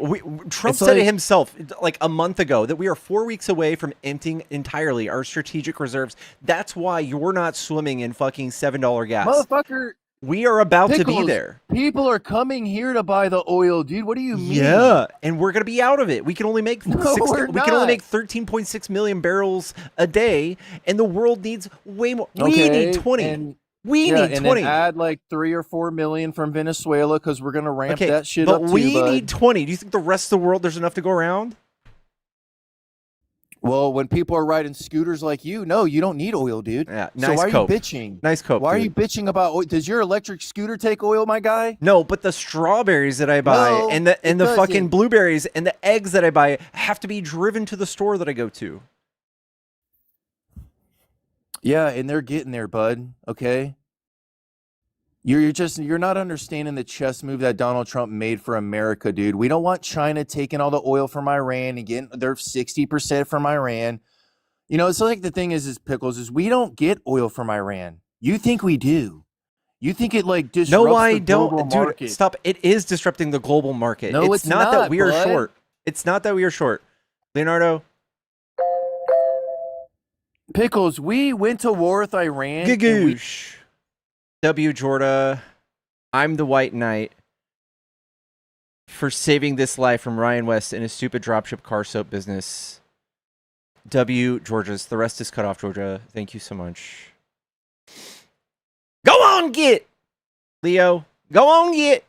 Trump It's said it like- himself like a month ago that we are 4 weeks away from emptying entirely our strategic reserves. That's why you're not swimming in fucking $7 gas. Motherfucker, We are about to be Pickles, there. People are coming here to buy the oil, dude. What do you mean? Yeah, and we're gonna be out of it. We can only make No, we're we can only not. make 13.6 million barrels a day, and the world needs way more. We Okay, need 20. and We yeah, need and 20. then add like 3 or 4 million from Venezuela because we're gonna ramp Okay, that shit but up we too, need bud. 20. Do you think the rest of the world there's enough to go around? Well, when people are riding scooters like you, no, you don't need oil, dude. Yeah, So nice why cope. are you bitching? Nice cope. Why are dude. you bitching about oil? Does your electric scooter take oil, my guy? No, but the strawberries that I buy No, and the it fucking doesn't. blueberries and the eggs that I buy have to be driven to the store that I go to. Yeah, and they're getting there, bud. Okay. You're not understanding the chess move that Donald Trump made for America, dude. We don't want China taking all the oil from Iran and getting their 60% from Iran. You know, it's like the thing is Pickles, is we don't get oil from Iran. You think we do. You think it like disrupts No, I the global don't. Dude, market. stop. It is disrupting the global market. No, it's it's not that not, we are bud. short. It's not that we are short. Leonardo, Pickles, we went to war with Iran. and we- Gagoosh. W. Jorda, I'm the White Knight for saving this life from Ryan West in his stupid dropship car soap business. W. Georgia's. The rest is cut off, Georgia. Thank you so much. Go on, get! Leo, go on, get!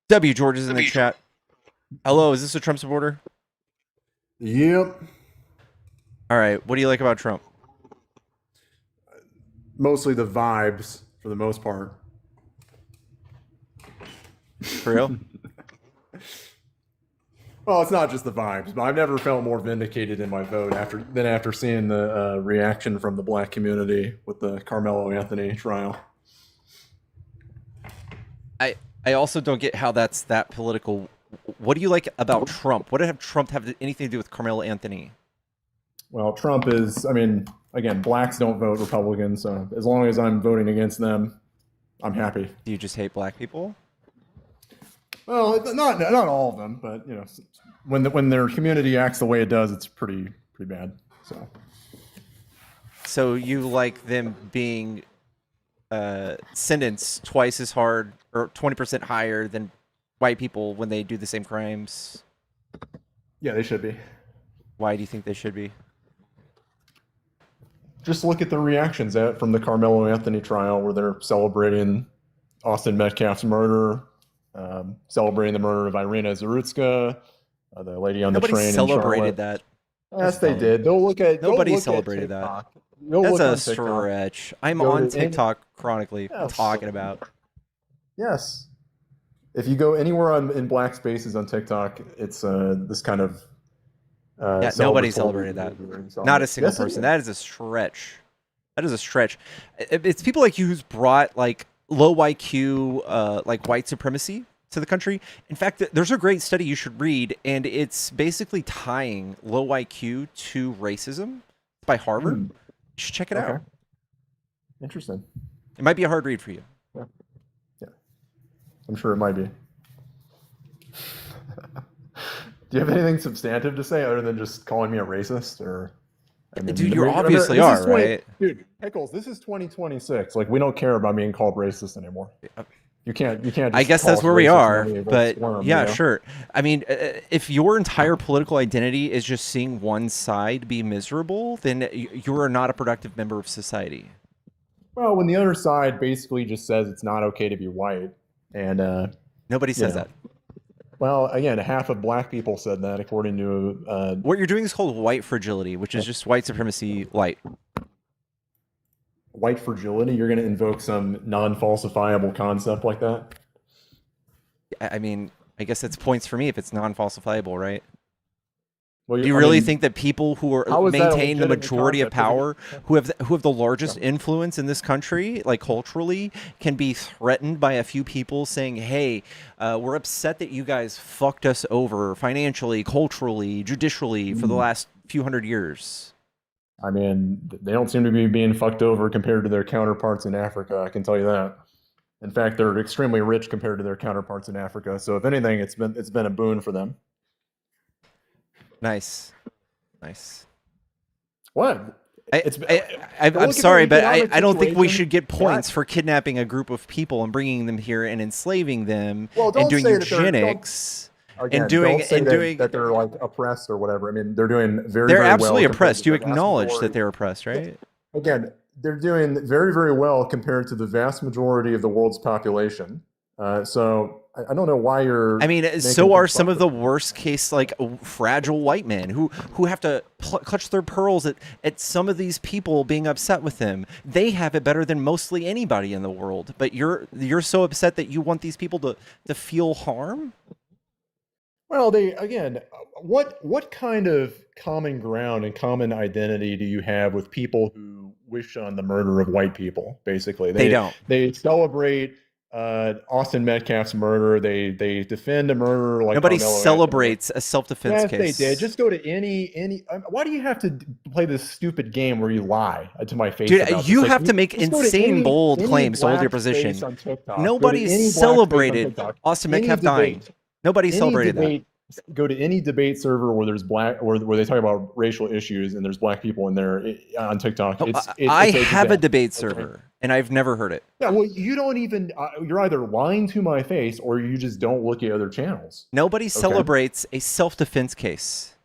W. Georgia's in the chat. Hello, is this a Trump supporter? Yep. All right, what do you like about Trump? Mostly the vibes for the most part. For real? Well, it's not just the vibes, but I've never felt more vindicated in my vote after seeing the reaction from the black community with the Carmelo Anthony trial. I also don't get how that's that political. What do you like about Trump? What did Trump have anything to do with Carmelo Anthony? Well, Trump is, I mean, again, blacks don't vote Republican, so as long as I'm voting against them, I'm happy. Do you just hate black people? Well, not all of them, but you know, when their community acts the way it does, it's pretty bad. So you like them being sentenced twice as hard or 20% higher than white people when they do the same crimes? Yeah, they should be. Why do you think they should be? Just look at the reactions from the Carmelo Anthony trial, where they're celebrating Austin Metcalf's murder, celebrating the murder of Irina Zarutska, the lady on Nobody the train. celebrated that. Yes, they did. They'll look at. Nobody celebrated that. That's a stretch. I'm Go on to TikTok chronically Yes. talking about. Yes. If you go anywhere in black spaces on TikTok, it's this kind of. Yeah, nobody celebratory celebrated that. behavior and so Not on. a single Yes, it person. is. That is a stretch. That is a stretch. It's people like you who's brought like low IQ, like white supremacy to the country. In fact, there's a great study you should read, and it's basically tying low IQ to racism by Harvard. Hmm. You should check it out. Okay. Interesting. It might be a hard read for you. Yeah, I'm sure it might be. Do you have anything substantive to say other than just calling me a racist? Or, I mean, Dude, you I mean, obviously this are, is 20 right? Dude, Pickles, this is 2026. Like, we don't care about being called racist anymore. You can't. Just I guess call that's us where we racist are, and then we but squirm, yeah, you know? sure. I mean, if your entire political identity is just seeing one side be miserable, then you are not a productive member of society. Well, when the other side basically just says it's not okay to be white, and Nobody says know. that. well, again, half of black people said that, according to What you're doing is called white fragility, which is just white supremacy light. white fragility. You're going to invoke some non-falsifiable concept like that. I mean, I guess it's points for me if it's non-falsifiable, right? Well, Do you I really mean, think that people who are how is that a maintain the legitimate majority of concept? power, who have the largest influence in this country, like culturally, can be threatened by a few people saying, "Hey, we're upset that you guys fucked us over financially, culturally, judicially for the last few hundred years"? I mean, they don't seem to be being fucked over compared to their counterparts in Africa. I can tell you that. In fact, they're extremely rich compared to their counterparts in Africa. So, if anything, it's been a boon for them. Nice. What? I'm sorry, but I don't think we should get points for kidnapping a group of people and bringing them here and enslaving them and doing eugenics and doing that they're like oppressed or whatever. I mean, they're doing very they're very absolutely well oppressed. You compared to the vast acknowledge majority. that they're oppressed, right? Again, they're doing very very well compared to the vast majority of the world's population. So I don't know why you're. I mean, so are some of the worst case, like fragile white men who have to clutch their pearls at some of these people being upset with them. They have it better than mostly anybody in the world, but you're so upset that you want these people to feel harm. Well, what kind of common ground and common identity do you have with people who wish on the murder of white people? Basically, They don't. They celebrate Austin Metcalf's murder. They defend a murderer like Nobody Carmelo celebrates a self-defense Anthony. Yes, case. they did. Just go to any. Why do you have to play this stupid game where you lie to my face? Dude, about you this? have to make insane bold claims to hold your position. Nobody celebrated Austin Metcalf dying. Nobody celebrated that. Go to any debate server where there's where they talk about racial issues and there's black people in there on TikTok. I have a debate server and I've never heard it. Yeah, well, you don't even. You're either lying to my face or you just don't look at other channels. Nobody celebrates a self-defense case.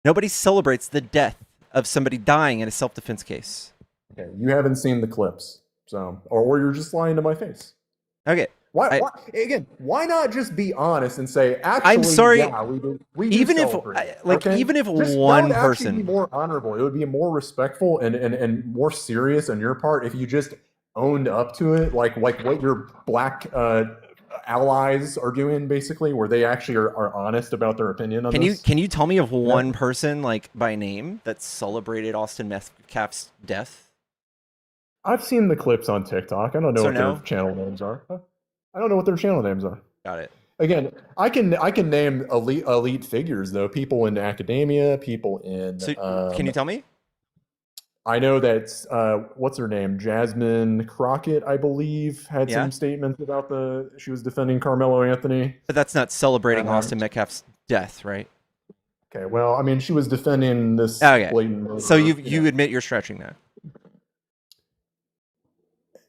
Nobody celebrates the death of somebody dying in a self-defense case. Okay, you haven't seen the clips, so or you're just lying to my face. Okay. Why not just be honest and say, actually, I'm sorry. Yeah, we do even if just one that would person actually be more honorable, it would be more respectful and more serious on your part if you just owned up to it, like what your black allies are doing, basically, where they actually are honest about their opinion on this. Can you tell me of one person, like by name, that celebrated Austin Metcalf's death? I've seen the clips on TikTok. I don't know what their channel names are. I don't know what their channel names are. Got it. Again, I can name elite figures though. People in academia, people in. So, can you tell me? I know that what's her name, Jasmine Crockett, I believe, had some statements about she was defending Carmelo Anthony. But that's not celebrating Austin Metcalf's death, right? Okay, well, I mean, she was defending this blatant murder. So you admit you're stretching that.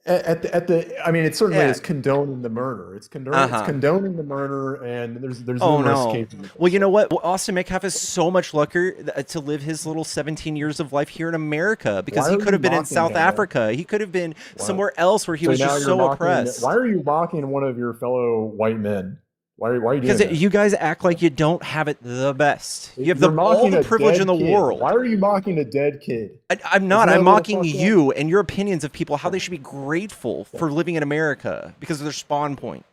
I mean, it certainly is condoning the murder. It's condoning the murder, and there's numerous cases. Well, you know what? Austin Metcalf is so much luckier to live his little 17 years of life here in America, because he could have been in South Africa. He could have been somewhere else where he was just so oppressed. Why are you mocking one of your fellow white men? Why are you doing that? Because you guys act like you don't have it the best. You have all the privilege in the world. Why are you mocking a dead kid? I'm not. I'm mocking you and your opinions of people, how they should be grateful for living in America because of their spawn point.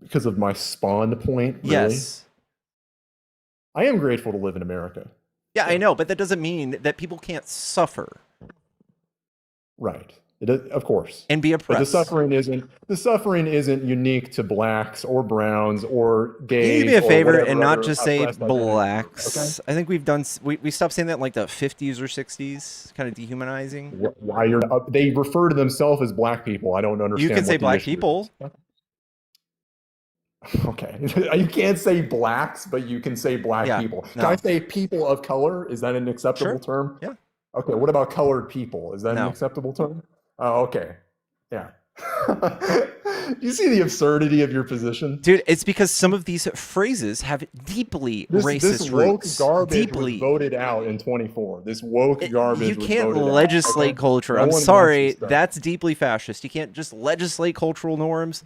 Because of my spawn point? Really? Yes. I am grateful to live in America. Yeah, I know, but that doesn't mean that people can't suffer. Right. Of course, and be oppressed. But the suffering isn't unique to blacks or browns or gays. Can you do me a favor and not just say blacks? Okay? I think we stopped saying that in like the 50s or 60s, kind of dehumanizing. Why they refer to themselves as black people? I don't understand. You can say black people. Okay, you can't say blacks, but you can say black people. Can I say people of color? Is that an acceptable term? Yeah. Okay. What about colored people? Is that an acceptable term? Oh, okay. Yeah. You see the absurdity of your position? Dude, it's because some of these phrases have deeply racist this woke roots. Garbage was voted out in 24. This woke garbage You can't legislate culture. I'm sorry. That's deeply fascist. You can't just legislate cultural norms.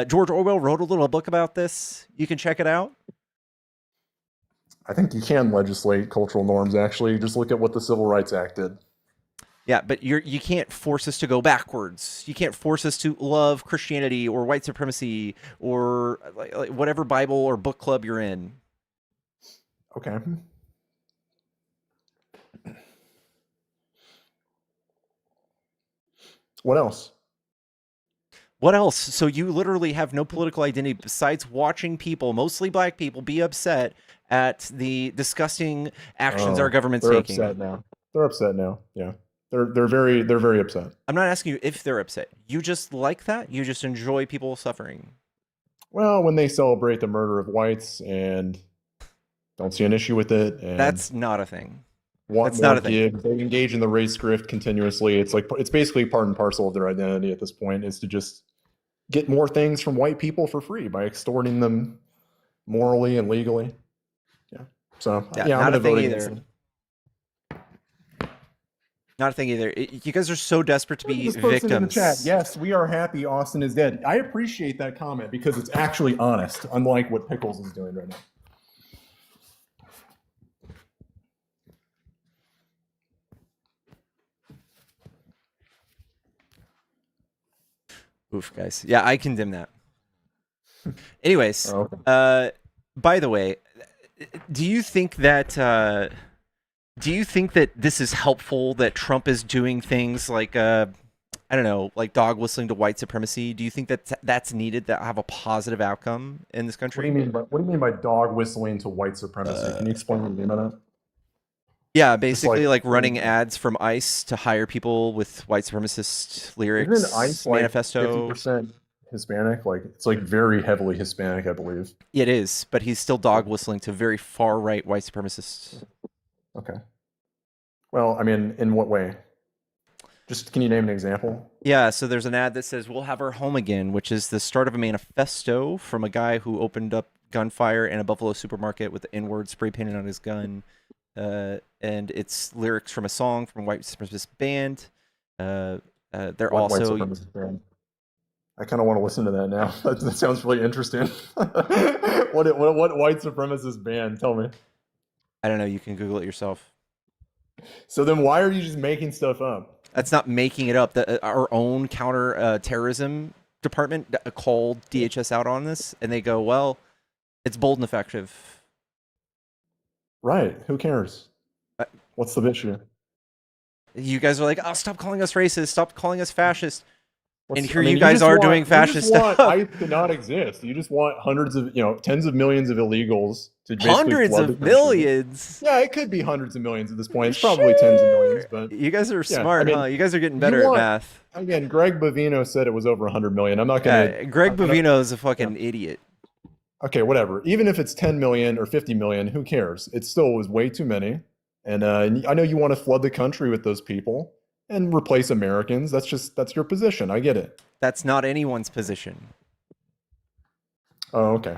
George Orwell wrote a little book about this. You can check it out. I think you can legislate cultural norms, actually. Just look at what the Civil Rights Act did. Yeah, but you can't force us to go backwards. You can't force us to love Christianity or white supremacy or like whatever Bible or book club you're in. Okay. What else? What else? So you literally have no political identity besides watching people, mostly black people, be upset at the disgusting actions our government's taking. They're upset now. They're upset now. Yeah. They're very upset. I'm not asking you if they're upset. You just like that? You just enjoy people suffering? Well, when they celebrate the murder of whites and don't see an issue with it. And that's not a thing. want That's not more a thing. gigs. They engage in the race grift continuously. It's like it's basically part and parcel of their identity at this point is to just get more things from white people for free by extorting them morally and legally. Yeah. So Yeah, yeah, I'm not gonna a thing vote against either. them. Not a thing either. You guys are so desperate to Look at be this person in the chat. victims. Yes, we are happy Austin is dead. I appreciate that comment because it's actually honest, unlike what Pickles is doing right now. Oof, guys. Yeah, I condemn that. Anyways, Oh, okay. by the way, do you think that this is helpful that Trump is doing things like I don't know, like dog whistling to white supremacy? Do you think that that's needed to have a positive outcome in this What do country? you mean by dog whistling to white supremacy? Can you explain what you mean by that? Yeah, Just basically like running ads from ICE to hire people with white supremacist lyrics, Isn't ICE like manifesto. 50% Hispanic? Like it's like very heavily Hispanic, I believe. It is, but he's still dog whistling to very far right white supremacists. Okay. Well, I mean, in what way? Just can you name an example? Yeah, so there's an ad that says "We'll have our home again," which is the start of a manifesto from a guy who opened up gunfire in a Buffalo supermarket with the N-word spray painted on his gun, and it's lyrics from a song from a white supremacist band. They're What also white supremacist band? I kind of want to listen to that now. That sounds really interesting. What white supremacist band? Tell me. I don't know. You can Google it yourself. So then, why are you just making stuff up? That's not making it up. Our own counter terrorism department called DHS out on this, and they go, "Well, it's bold and effective." Right? Who cares? What's the issue? You guys are like, "Oh, stop calling us racist. Stop calling us fascist." And here I mean, you guys just are want- doing fascist you just want stuff. ICE to not exist. You just want hundreds of, tens of millions of illegals to basically Hundreds flood the of country. millions. Yeah, it could be hundreds of millions at this point. It's probably tens of millions, but You guys are yeah, smart, I mean, huh? You guys are getting you better at want- math. Again, Greg Bovino said it was over 100 million. I'm not gonna. Yeah, Greg I'm gonna- Bovino is a fucking idiot. Okay, whatever. Even if it's 10 million or 50 million, who cares? It still was way too many. And I know you want to flood the country with those people and replace Americans. That's your position. I get it. That's not anyone's position. Oh, okay.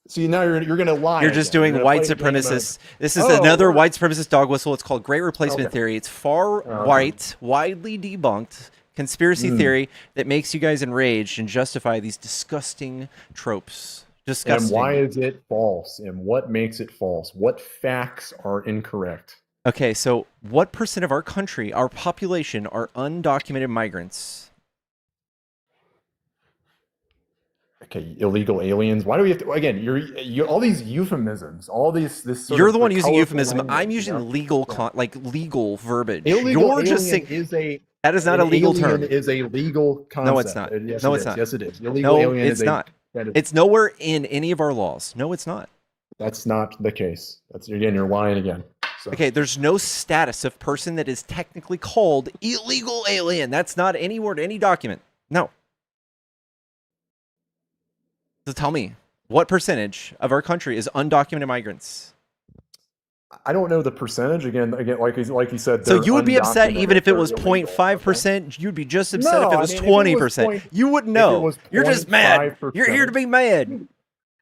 See, now you're gonna lie. You're just again. doing You're gonna white play a game of- supremacists. This is Oh, another we're- white supremacist dog whistle. It's called Great Replacement Okay. Theory. It's far okay. white, widely debunked conspiracy theory that makes you guys enraged and justify these disgusting tropes. Disgusting. And why is it false? And what makes it false? What facts are incorrect? Okay, so what percent of our country, our population, are undocumented migrants? Okay, illegal aliens. Why do we have to? Again, you're all these euphemisms, all these this. Sort You're of the one using colorful euphemism. language, I'm using you know? legal, Yeah. legal verbiage. Illegal You're alien just saying is a that is not a an legal alien term. is a legal concept. No, it's not. Yes, No, it it's is. not. Yes, it is. Illegal No, alien it's is not. that is, It's nowhere in any of our laws. No, it's not. that's not the case. That's again, you're lying again. So. Okay, there's no status of person that is technically called illegal alien. That's not any word, any document. No. So tell me, what percentage of our country is undocumented migrants? I don't know the percentage. Again, like you said. So they're you would be upset undocumented, even if it they're was illegal, 0.5%. You'd be just upset No, if it I was mean, if it was 20%. point- You wouldn't if it know. was You're just mad. 0.5%. You're here to be mad.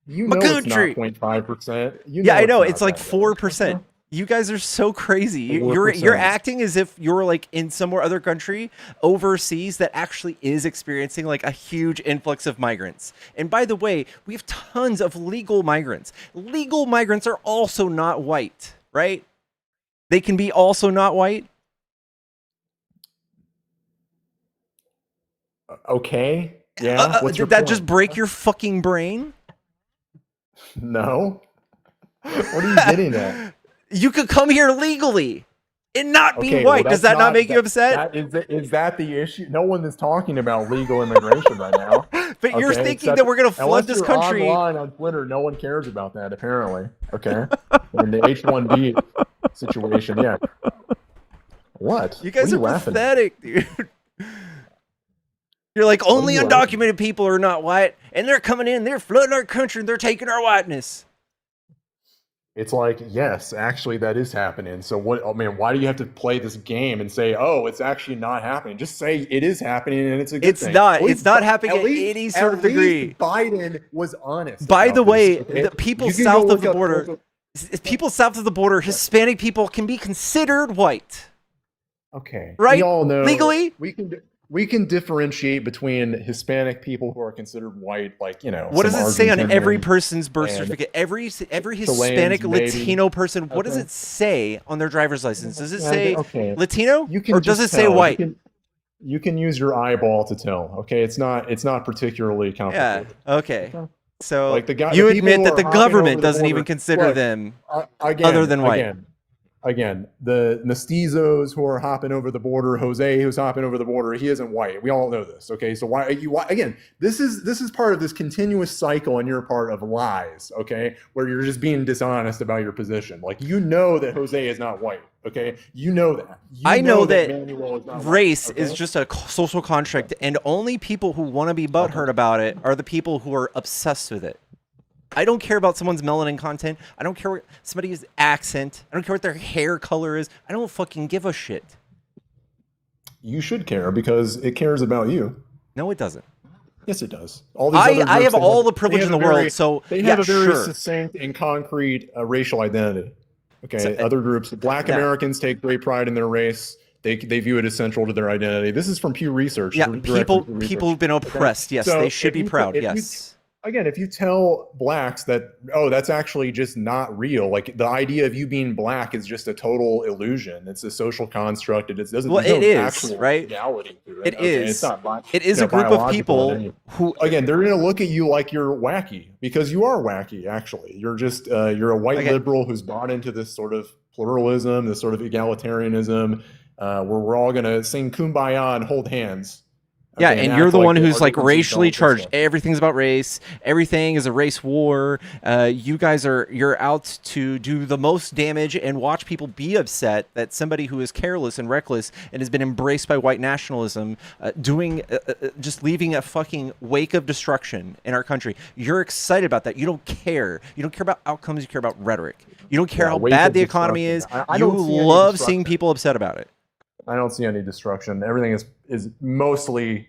You My know it's not country. 0.5%. Yeah, I know. not It's like that bad. 4%. You guys are so crazy. You're 4%. acting as if you're like in somewhere other country overseas that actually is experiencing like a huge influx of migrants. And by the way, we have tons of legal migrants. Legal migrants are also not white, right? They can be also not white. Okay. Yeah. What's your Did that point? just break your fucking brain? No. What are you getting at? You could come here legally and not be Okay, white. well, Does that's that not make you upset? Is that the issue? No one is talking about legal immigration right now. But you're Okay, thinking that we're going to flood unless this you're country. Online on Twitter, no one cares about that. Apparently, okay. In the H-1B situation, yeah. What? You guys what are laughing at? pathetic, dude. You're like, only you undocumented people are not white, and they're coming in, they're flooding our country, and they're taking our whiteness. It's like, yes, actually, that is happening. So what? I mean, why do you have to play this game and say, "Oh, it's actually not happening"? Just say it is happening and it's a good thing. It's not happening at any sort of degree. Biden was honest. By about the way, this, okay? the people You can south go of the look up- border, people south of the border, Hispanic people can be considered white. Okay. Right? We all know Legally? we can differentiate between Hispanic people who are considered white, like, you know. What does some it say on every Argentinian person's birth and certificate? Every Chileans, Hispanic maybe. Latino person, what does Okay. it say on their driver's license? Does it Yeah, say okay. Latino, You can or does it just say tell. white? You can use your eyeball to tell. Okay, it's not particularly Yeah. complicated. Okay. So Like the guy, you the people admit who that are the hopping over government the doesn't border- even consider Look, them again, other than white. Again, the mestizos who are hopping over the border, Jose who's hopping over the border, he isn't white. We all know this. Okay, so why again? This is part of this continuous cycle on your part of lies. Okay, where you're just being dishonest about your position. Like, you know that Jose is not white. Okay, you know that. I know that Manuel is not white, race okay? is just a social construct, and only people who want to be butthurt about it are the people who are obsessed with it. I don't care about someone's melanin content. I don't care what somebody's accent. I don't care what their hair color is. I don't fucking give a shit. You should care because it cares about you. No, it doesn't. Yes, it does. All these I other have groups, all they the privilege have in the a very- world, so they yeah, have a very sure. succinct and concrete racial identity. Okay, So, other groups, Black yeah. Americans take great pride in their race. They view it as central to their identity. This is from Pew Research. Yeah, direct people from Pew people who've Research. been oppressed. Yes, So they should if be you- proud. if you- Yes. Again, if you tell blacks that, oh, that's actually just not real, like the idea of you being black is just a total illusion. It's a social construct. It doesn't. Well, there's it no is, actual right? reality to it. It Okay? is. It's not. It is you a know, group of biological in people any- who Again, they're going to look at you like you're wacky because you are wacky. Actually, you're just you're a white Okay. liberal who's bought into this sort of pluralism, this sort of egalitarianism, where we're all going to sing "Kumbaya" and hold hands. Yeah, Okay, and act you're the like one the who's like arguments racially don't charged. exist. Everything's about race. Everything is a race war. You guys you're out to do the most damage and watch people be upset that somebody who is careless and reckless and has been embraced by white nationalism, just leaving a fucking wake of destruction in our country. You're excited about that. You don't care. You don't care about outcomes. You care about rhetoric. You don't care Yeah, how wake bad of the economy is. destruction. I You don't see any love seeing destruction. people upset about it. I don't see any destruction. Everything is mostly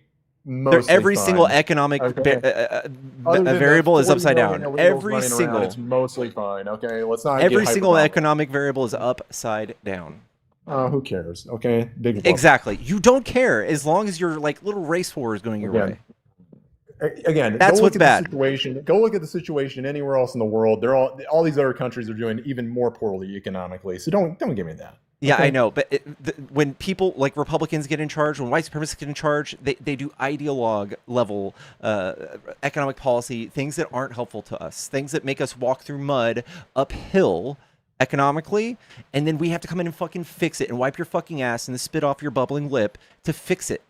Every fine. single economic Okay. Other than the variable is 40 upside million down. illegals Every running around, single. it's mostly fine. Okay, let's not. Every get single hyperbolic. economic variable is upside down. Who cares? Okay, big whoop. Exactly. You don't care as long as your like little race war is going your Again, way. Again, That's go what's look at bad. the situation. Go look at the situation anywhere else in the world. They're all these other countries are doing even more poorly economically. So don't give me that. Yeah, Okay? I know. But when people like Republicans get in charge, when white supremacists get in charge, they do ideologue level economic policy, things that aren't helpful to us, things that make us walk through mud uphill economically, and then we have to come in and fucking fix it and wipe your fucking ass and spit off your bubbling lip to fix it.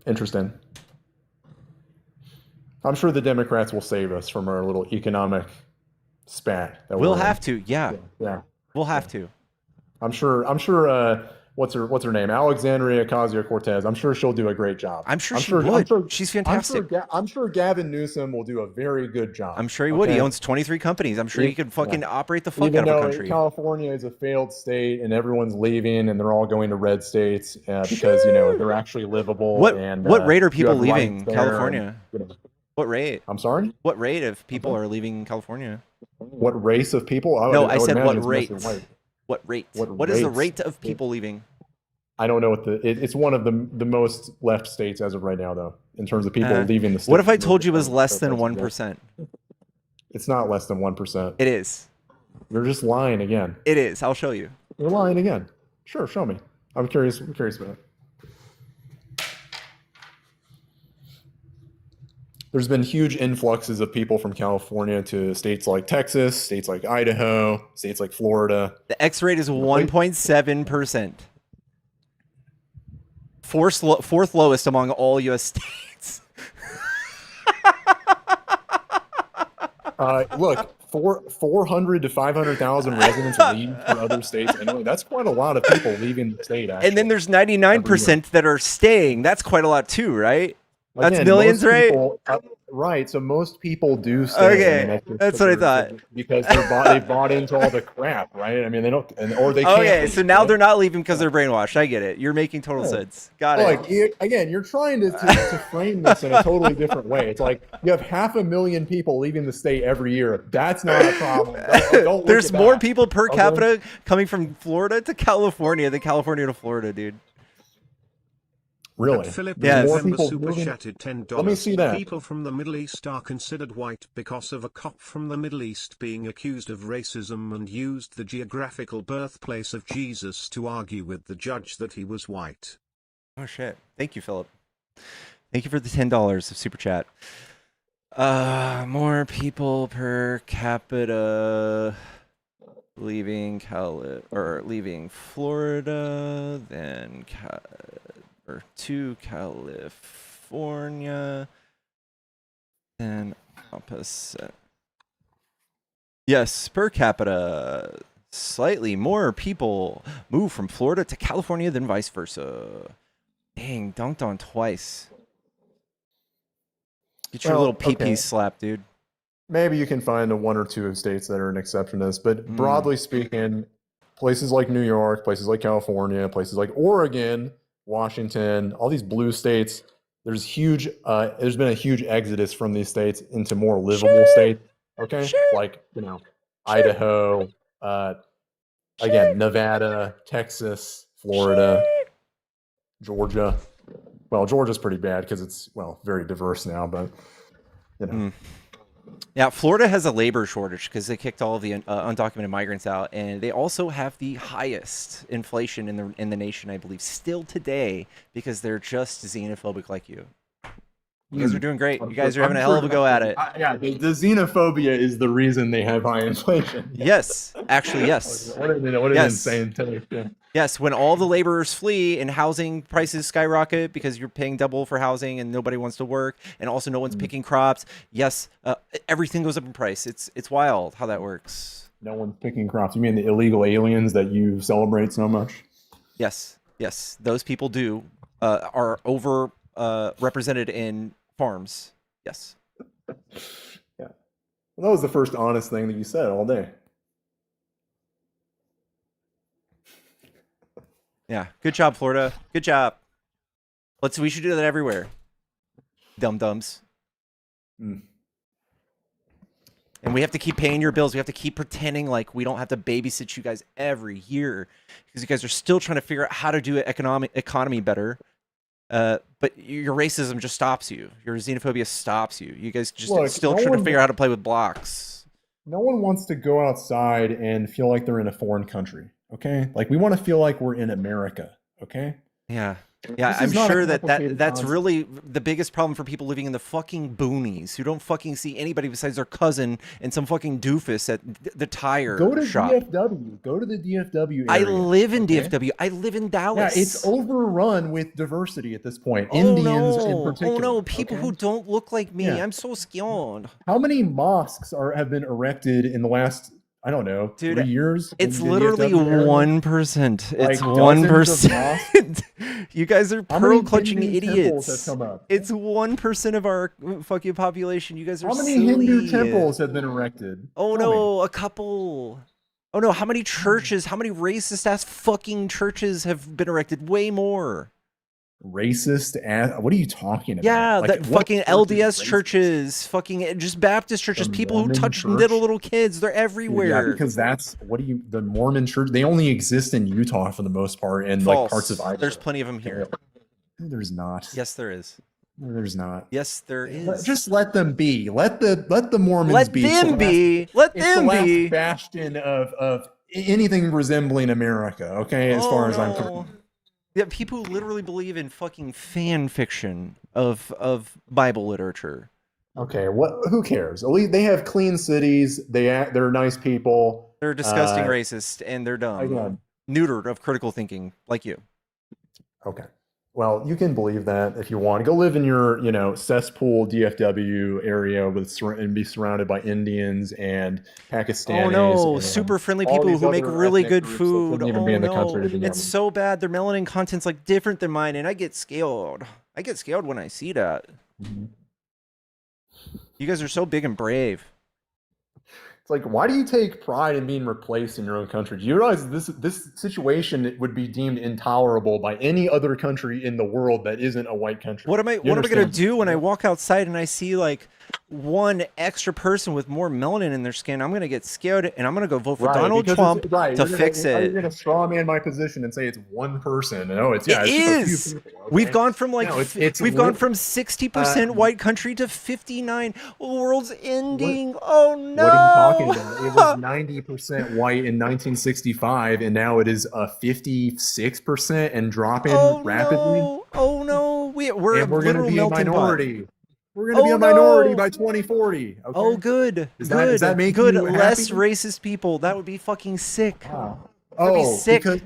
Interesting. I'm sure the Democrats will save us from our little economic spat. That We'll we're in. have to. Yeah, Yeah. we'll have to. I'm sure. What's her name? Alexandria Ocasio-Cortez. I'm sure she'll do a great job. I'm sure she would. She's fantastic. I'm sure Gavin Newsom will do a very good job. I'm sure he would. He Okay? owns 23 companies. I'm sure he could fucking operate the fuck Even out of a though country. California is a failed state and everyone's leaving and they're all going to red states because they're actually livable. What rate are you people have leaving rights there California? and- What rate? I'm sorry. What rate of people are leaving California? What race of people? No, I would said imagine what it's rate? mostly white. What rate? What What is the rates? rate of people leaving? I don't know what it's one of the most left states as of right now, though, in terms of people leaving the state. What if I told you it was less than 1%? It's not less than 1%. It is. You're just lying again. It is. I'll show you. You're lying again. Sure, show me. I'm curious about it. There's been huge influxes of people from California to states like Texas, states like Idaho, states like Florida. The X rate is 1.7%. Fourth lowest among all U.S. states. Look, 400 to 500,000 residents leave for other states. Anyway, that's quite a lot of people leaving the state. Actually. And then there's 99% that are staying. That's quite a lot too, right? That's Again, millions, most right? people- Right, so most people do stay. Okay, that's what I thought. because they bought into all the crap, right? I mean, they don't, or they can't. Okay, leave, so now right? they're not leaving because they're brainwashed. I get it. You're making total Yeah. sense. Got Like it. again, you're trying to frame this in a totally different way. It's like you have 500,000 people leaving the state every year. That's not a problem. Don't look There's at more that. people per Okay. capita coming from Florida to California than California to Florida, dude. Really? Philip Yes. More member people super moving- chatted $10. Let me see that. People from the Middle East are considered white because of a cop from the Middle East being accused of racism and used the geographical birthplace of Jesus to argue with the judge that he was white. Oh shit. Thank you, Philip. Thank you for the $10 of super chat. More people per capita leaving leaving Florida than to California than opposite. Yes, per capita, slightly more people move from Florida to California than vice versa. Dang, dunked on twice. Get your Well, little pee-pee okay. slap, dude. Maybe you can find one or two states that are an exception to this, but broadly speaking, places like New York, places like California, places like Oregon, Washington, all these blue states, there's been a huge exodus from these states into more livable states. Okay, like Idaho, again, Nevada, Texas, Florida, Georgia. Well, Georgia's pretty bad because it's very diverse now, but Yeah, Florida has a labor shortage because they kicked all of the undocumented migrants out, and they also have the highest inflation in the nation, I believe, still today, because they're just xenophobic like you. You guys are doing great. You guys are having a hell of a go at it. Yeah, the xenophobia is the reason they have high inflation. Yes, actually, yes. What an Yes. insane take. Yeah. Yes, when all the laborers flee and housing prices skyrocket because you're paying double for housing and nobody wants to work, and also no one's picking crops. Yes, everything goes up in price. It's wild how that works. No one's picking crops. You mean the illegal aliens that you celebrate so much? Yes, those people are over represented in farms. Yes. Yeah. Well, that was the first honest thing that you said all day. Yeah. Good job, Florida. Good job. We should do that everywhere. Dum-dums. Mm. And we have to keep paying your bills. We have to keep pretending like we don't have to babysit you guys every year because you guys are still trying to figure out how to do economy better. But your racism just stops you. Your xenophobia stops you. You guys just still trying to figure out how to play with blocks. No one wants to go outside and feel like they're in a foreign country. Okay, like we want to feel like we're in America. Okay. Yeah. This I'm is not a sure complicated that's concept. really the biggest problem for people living in the fucking boonies who don't fucking see anybody besides their cousin and some fucking doofus at the tire Go to shop. DFW. Go to the DFW I area. live in okay? DFW. I live in Yeah, Dallas. it's overrun with diversity at this point. Oh Indians in no! particular. Oh no! People okay? who don't look like me. Yeah. I'm so scared. How many mosques have been erected in the last, I don't know, Dude, 3 years? It's in the literally DFW area? 1%. It's Like 1%. You guys are How many pearl clutching Hindu temples idiots. have come up? It's 1% of our fucking population. You guys are How many silly. Hindu temples have been erected? Oh Tell me. no, a couple. Oh no, how many churches? How many racist ass fucking churches have been erected? Way more. Racist ass? What are you talking about? Yeah, Like, that what fucking church is LDS racist? churches, fucking just Baptist churches, The people who Mormon touch church? little kids. They're Yeah, everywhere. because the Mormon church, they only exist in Utah for the most part and False. like parts of Idaho. There's plenty of them here. There's not. Yes, there is. There's not. Yes, there is. Just let them be. Let the Mormons let be. them be. Let It's the them last be. bastion of anything resembling America. Okay, as far as I'm concerned. Yeah, people who literally believe in fucking fan fiction of Bible literature. Okay, who cares? At least they have clean cities. They're nice people. They're disgusting racist and they're dumb. Again. Neutered of critical thinking, like you. Okay. Well, you can believe that if you want. Go live in your, cesspool DFW area and be surrounded by Indians and Pakistanis. Oh no, and super friendly all people these who make other really ethnic good groups that food. shouldn't even Oh be in the no, country to begin it's with. so bad. Their melanin content's like different than mine, and I get scared. I get scared when I see that. Mhm. You guys are so big and brave. It's like, why do you take pride in being replaced in your own country? Do you realize this situation would be deemed intolerable by any other country in the world that isn't a white country? What am I You gonna understand? do when I walk outside and I see like one extra person with more melanin in their skin? I'm gonna get scared and I'm gonna go vote for Donald because Trump right, to you're fix You're it. gonna straw man my position and say it's one person. No, it's yeah, It it's just a is. few people. We've okay? gone from like No, it's we've gone from 60% white country to 59. World's ending. Oh no! What are you talking about? It was 90% white in 1965, and now it is 56% and dropping Oh rapidly. no! Oh no! We're And a we're going to literal be a melting pot. minority. We're going to be Oh a minority no! by 2040. Okay? Oh good, Does good, that make good. you Less happy? racist people. That would be fucking sick. Wow. That'd be Oh, sick. because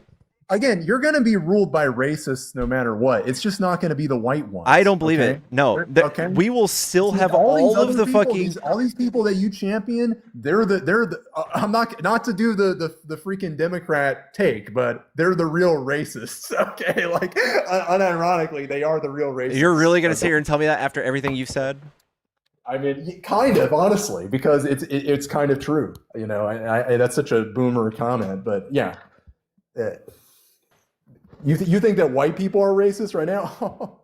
again, you're going to be ruled by racists no matter what. It's just not going to be the white ones. I don't believe okay? it. No, Okay. we will still See, have these all other of the people, fucking. all these people that you champion, they're the I'm not to do the freaking Democrat take, but they're the real racists. Okay, like unironically, they are the real racists. You're really gonna Okay? sit here and tell me that after everything you've said? I mean, kind of honestly, because it's kind of true. You know, I that's such a boomer comment, but yeah. You think that white people are racist right now?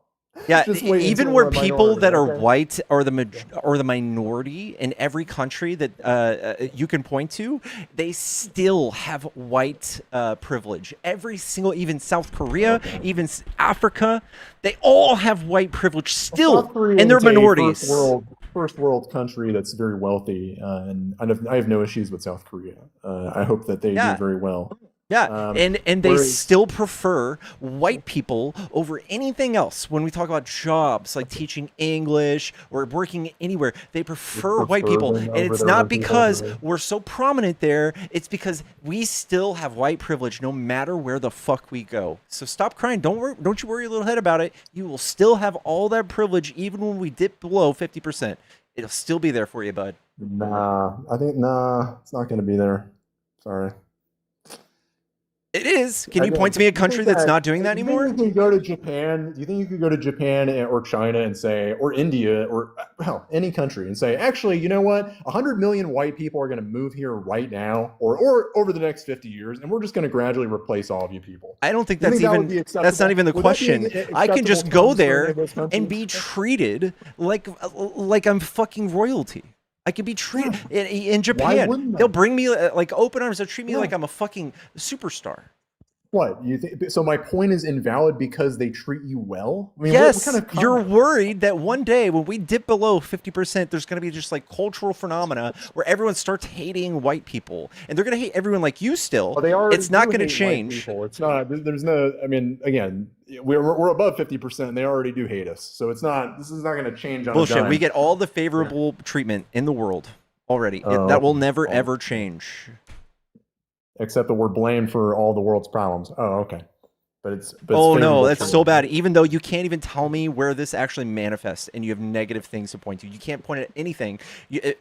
Yeah, Just wait even until where we're a people minority, that are okay? white are the minority in every country that you can point to, they still have white privilege. Every single, even South Korea, even Africa, they all have white privilege still, South Korea and they're is a minorities. first world country that's very wealthy, and I have no issues with South Korea. I hope that they Yeah. do very well. Yeah, and they whereas- still prefer white people over anything else. When we talk about jobs like teaching English or working anywhere, they prefer white people. them And over it's their not own people, because really. we're so prominent there. It's because we still have white privilege no matter where the fuck we go. So stop crying. Don't you worry your little head about it. You will still have all that privilege even when we dip below 50%. It'll still be there for you, bud. Nah, it's not going to be there. Sorry. It is. Can you point to me a country that's not doing that anymore? You can go to Japan. Do you think you could go to Japan or China and say, or India, or hell, any country and say, actually, you know what? 100 million white people are going to move here right now, or over the next 50 years, and we're just going to gradually replace all of you people. I don't think You that's think that would even be acceptable? that's not even the Would that be question. I can acceptable just go terms for any there of those countries? and be treated like I'm fucking royalty. I could be treated in Japan. wouldn't They'll they? bring me like open arms. They'll treat me Yeah. like I'm a fucking superstar. What you think? So my point is invalid because they treat you well. I mean, Yes, what kind of you're comment? worried that one day when we dip below 50%, there's going to be just like cultural phenomena where everyone starts hating white people, and they're going to hate everyone like you still. Well, they already It's not do going to hate white change. people. It's not. There's no. I mean, again, we're above 50%. And they already do hate us. So it's not. This is not going to change on a Bullshit. dime. We get all the favorable treatment in the world already. Oh, That will never oh. ever change. Except that we're blamed for all the world's problems. Oh, okay. But it's Oh no, favorable that's treatment. so bad. Even though you can't even tell me where this actually manifests, and you have negative things to point to. You can't point at anything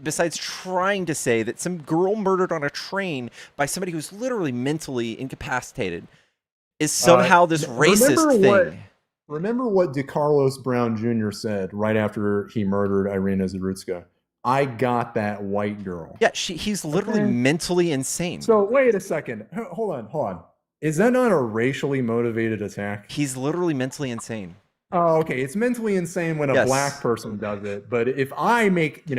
besides trying to say that some girl murdered on a train by somebody who's literally mentally incapacitated is somehow this racist thing. Remember what DeCarlos Brown Jr. said right after he murdered Irina Zarutska? I got that white girl. Yeah, he's literally Okay. mentally insane. So wait a second. Hold on. Is that not a racially motivated attack? He's literally mentally insane. Oh, okay. It's mentally insane when a Yes. black person does it, but if I make, It's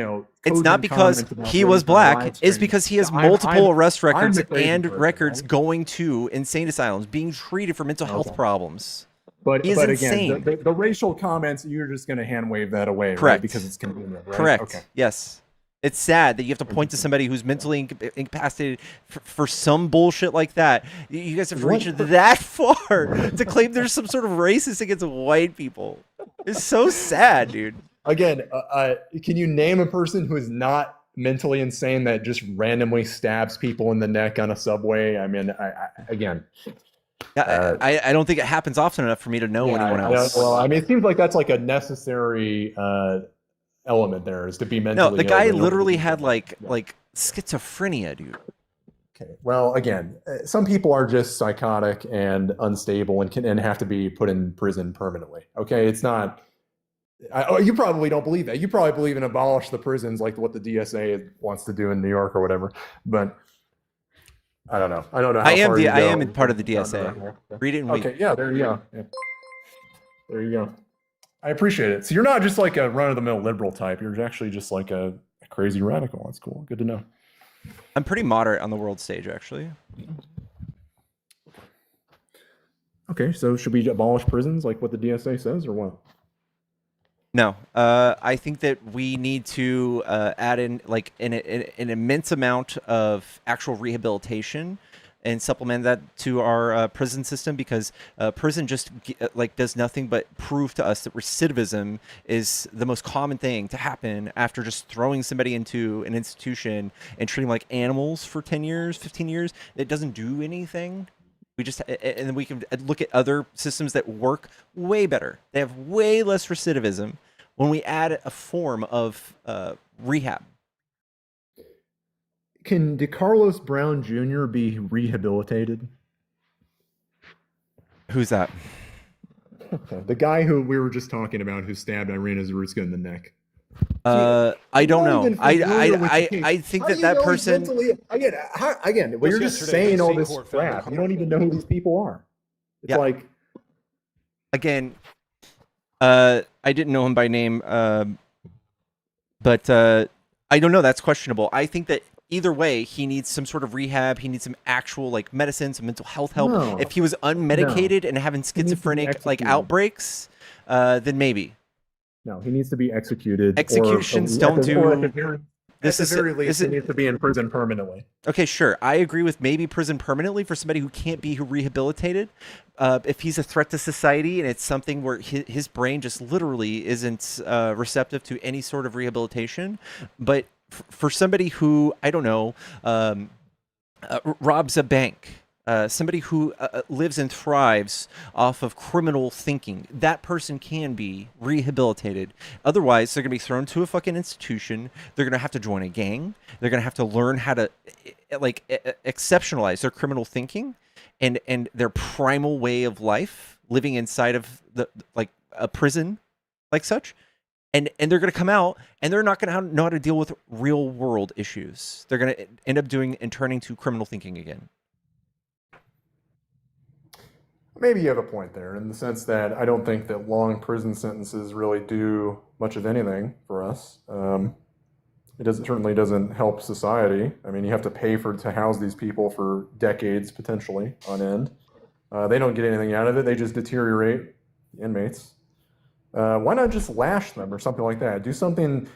cogent not because comments about he was race on a live black. It's stream, because he has I'm- multiple I'm- arrest I'm records the crazy and person, records right? going to insane asylums, being treated for mental health Okay. problems. But He is again, insane. the racial comments, you're just going to hand wave that away, right? Correct. Because it's convenient, right? Correct. Okay. Yes. It's sad that you have to point to somebody who's mentally incapacitated for some bullshit like that. You guys have reached that far to claim there's some sort of racist against white people. It's so sad, dude. Again, can you name a person who is not mentally insane that just randomly stabs people in the neck on a subway? I mean, again. I don't think it happens often enough for me to know anyone else. Well, I mean, it seems like that's like a necessary element there is to be mentally No, the ill, guy but nobody literally can- had like Yeah. schizophrenia, dude. Okay. Well, again, some people are just psychotic and unstable and have to be put in prison permanently. Okay, it's not. You probably don't believe that. You probably believe in abolish the prisons, like what the DSA wants to do in New York or whatever. But I don't know. I don't know how far you go. I am part of the DSA. Read it and Okay, yeah, there you go. Yeah. There you go. I appreciate it. So you're not just like a run-of-the-mill liberal type. You're actually just like a crazy radical. That's cool. Good to know. I'm pretty moderate on the world stage, actually. Okay, so should we abolish prisons like what the DSA says, or what? No, I think that we need to add in like an immense amount of actual rehabilitation and supplement that to our prison system, because prison just like does nothing but prove to us that recidivism is the most common thing to happen after just throwing somebody into an institution and treating them like animals for 10 years, 15 years. It doesn't do anything. We just, and then we can look at other systems that work way better. They have way less recidivism when we add a form of rehab. Can DeCarlos Brown Jr. be rehabilitated? Who's that? The guy who we were just talking about who stabbed Irina Zarutska in the neck. I don't know. I think that person. Again, well, you're just saying all this crap. You don't even know who these people are. It's like, again, I didn't know him by name, but I don't know. That's questionable. I think that either way, he needs some sort of rehab. He needs some actual like medicine, some mental health help. No. If he was unmedicated and having schizophrenic like outbreaks, then maybe. No, he needs to be executed. Executions don't do. This is very least, he needs to be in prison permanently. Okay, sure. I agree with maybe prison permanently for somebody who can't be rehabilitated. If he's a threat to society and it's something where his brain just literally isn't receptive to any sort of rehabilitation. But for somebody who, I don't know, robs a bank, somebody who lives and thrives off of criminal thinking, that person can be rehabilitated. Otherwise, they're going to be thrown to a fucking institution. They're going to have to join a gang. They're going to have to learn how to like exceptionalize their criminal thinking and their primal way of life, living inside of the like a prison, like such. And they're going to come out and they're not going to know how to deal with real world issues. They're going to end up doing and turning to criminal thinking again. Maybe you have a point there in the sense that I don't think that long prison sentences really do much of anything for us. It certainly doesn't help society. I mean, you have to pay to house these people for decades potentially on end. They don't get anything out of it. They just deteriorate, the inmates. Why not just lash them or something like that? Do something,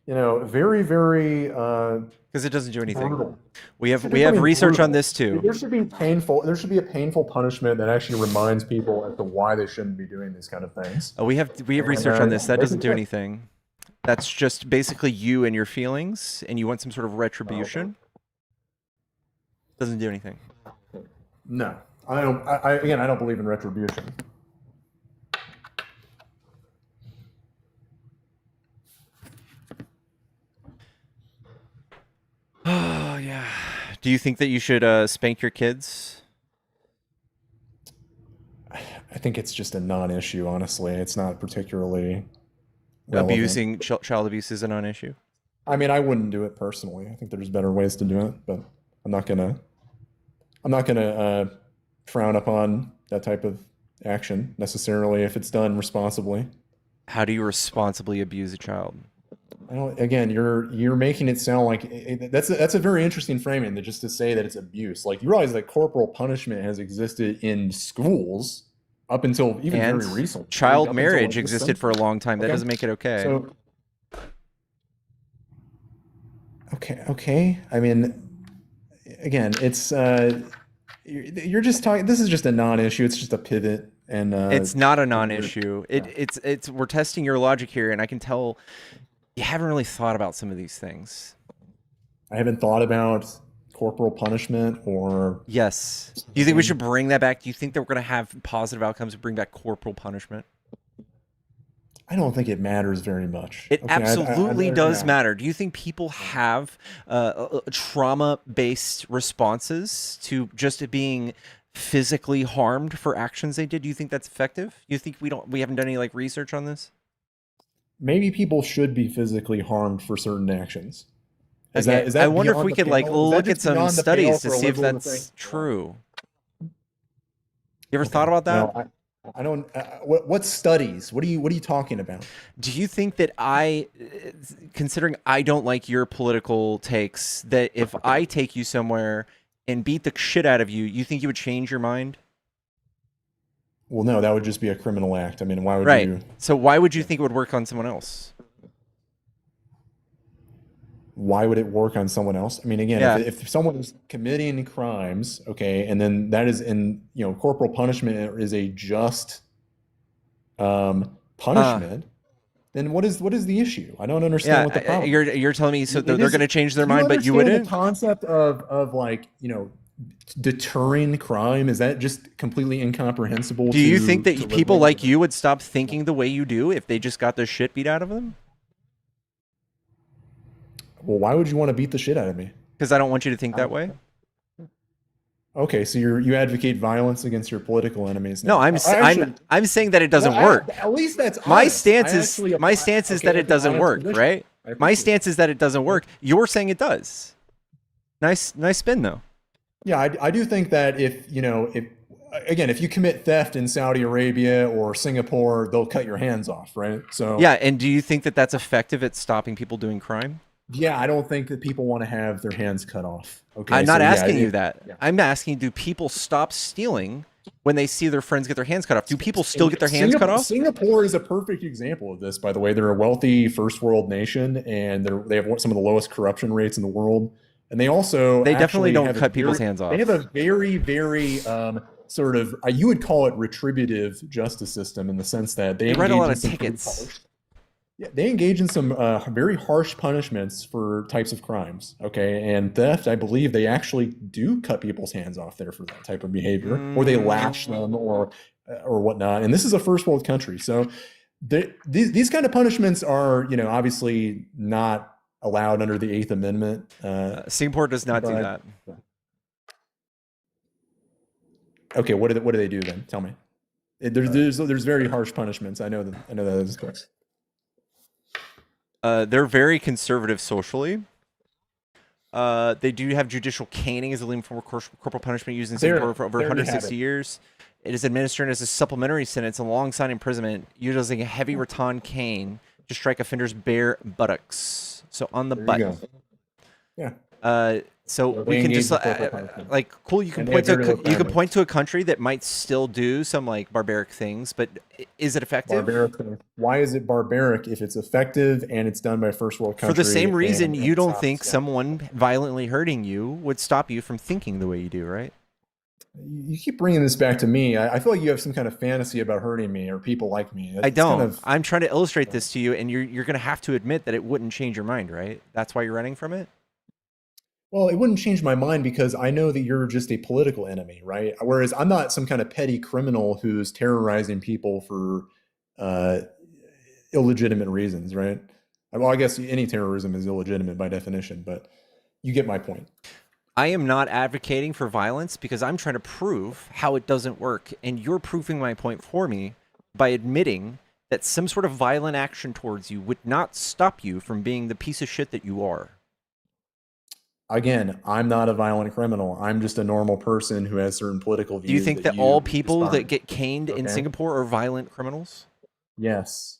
very, very. Because it doesn't do anything. Brutal. We have research brutal on this too. There should be painful. There should be a painful punishment that actually reminds people as to why they shouldn't be doing these kind of things. We have research on this. That doesn't do anything. That's just basically you and your feelings, and you want some sort of retribution. Doesn't do anything. No, I don't. I don't believe in retribution. Oh, yeah. Do you think that you should spank your kids? I think it's just a non-issue, honestly. It's not particularly relevant. Abusing child abuse is a non-issue? I mean, I wouldn't do it personally. I think there's better ways to do it, but I'm not gonna frown upon that type of action necessarily if it's done responsibly. How do you responsibly abuse a child? Again, you're making it sound like that's a very interesting framing just to say that it's abuse. Like, you realize that corporal punishment has existed in schools up until even very recently. Child marriage existed for a long time. That doesn't make it okay. So, okay. I mean, again, it's you're just talking. This is just a non-issue. It's just a pivot, and it's not a non-issue. It's we're testing your logic here, and I can tell. You haven't really thought about some of these things. I haven't thought about corporal punishment or... Yes. Do you think we should bring that back? Do you think that we're going to have positive outcomes to bring back corporal punishment? I don't think it matters very much. It absolutely does matter. Do you think people have trauma-based responses to just being physically harmed for actions they did? Do you think that's effective? You think we haven't done any like research on this? maybe people should be physically harmed for certain actions. Okay, Is that I wonder if beyond we the could like pale? Is that look at just some beyond the pale studies to for a see if liberal to that's think? true. You ever Okay. thought about that? Well, I don't. What studies? What are you talking about? Do you think that considering I don't like your political takes, that if I take you somewhere and beat the shit out of you, you think you would change your mind? Well, no, that would just be a criminal act. I mean, why would Right. you? So why would you think it would work on someone else? Why would it work on someone else? I mean, again, Yeah. if someone is committing crimes, okay, and then that is corporal punishment is a just punishment, then what is the issue? I don't understand what the problem. You're telling me so It they're is- going to change their do you mind, but you understand wouldn't? the concept of like deterring crime? Is that just completely incomprehensible? Do you think that to people liberals? like you would stop thinking the way you do if they just got the shit beat out of them? Well, why would you want to beat the shit out of me? Because I don't want you to think that way. Okay, so you advocate violence against your political enemies. No, now. I'm saying that it doesn't Well, work. At least that's My honest. stance I is actually- my stance is okay, that that's it an doesn't honest work, position. right? I My appreciate stance is that it doesn't work. You're saying it does. Nice spin though. Yeah, I do think that if you commit theft in Saudi Arabia or Singapore, they'll cut your hands off, right? So Yeah, and do you think that that's effective at stopping people doing crime? yeah, I don't think that people want to have their hands cut off. Okay, I'm not so, yeah, asking you that. yeah. I'm asking, do people stop stealing when they see their friends get their hands cut off? Do people still get their hands cut off? Singapore is a perfect example of this, by the way. They're a wealthy first world nation, and they have some of the lowest corruption rates in the world. And they They definitely actually don't have a cut people's very- hands off. They have a very, very sort of you would call it retributive justice system in the sense that They write a engage lot in of some pretty tickets. harsh- Yeah, they engage in some very harsh punishments for types of crimes. Okay, and theft, I believe they actually do cut people's hands off there for that type of behavior, or they lash them, or whatnot. And this is a first world country, so these kind of punishments are obviously not allowed under the Eighth Amendment. Singapore does not do but- that. Okay, what do they do then? Tell me. There's very harsh punishments. I know that. I know that is correct. They're very conservative socially. They do have judicial caning as a leading form of corporal punishment used in Singapore for over there you have 160 it. years. It is administered as a supplementary sentence alongside imprisonment, utilizing a heavy rattan cane to strike offenders' bare buttocks. So on the There butt. you go. Yeah. So So we they can engage just in corporal punishment. like cool. You can And they point to have very low you crime can rates. point to a country that might still do some like barbaric things, but is it effective? Barbaric. Why is it barbaric if it's effective and it's done by a first world country? For the same reason, and you don't stops- think yeah. someone violently hurting you would stop you from thinking the way you do, right? You keep bringing this back to me. I feel like you have some kind of fantasy about hurting me or people like me. I It's don't. kind of- I'm trying to illustrate this to you, and you're going to have to admit that it wouldn't change your mind, right? That's why you're running from it? Well, it wouldn't change my mind because I know that you're just a political enemy, right? Whereas I'm not some kind of petty criminal who's terrorizing people for illegitimate reasons, right? Well, I guess any terrorism is illegitimate by definition, but you get my point. I am not advocating for violence because I'm trying to prove how it doesn't work, and you're proving my point for me by admitting that some sort of violent action towards you would not stop you from being the piece of shit that you are. Again, I'm not a violent criminal. I'm just a normal person who has certain political views. Do you think that you all people despise. that get caned in Okay. Singapore are violent criminals? Yes.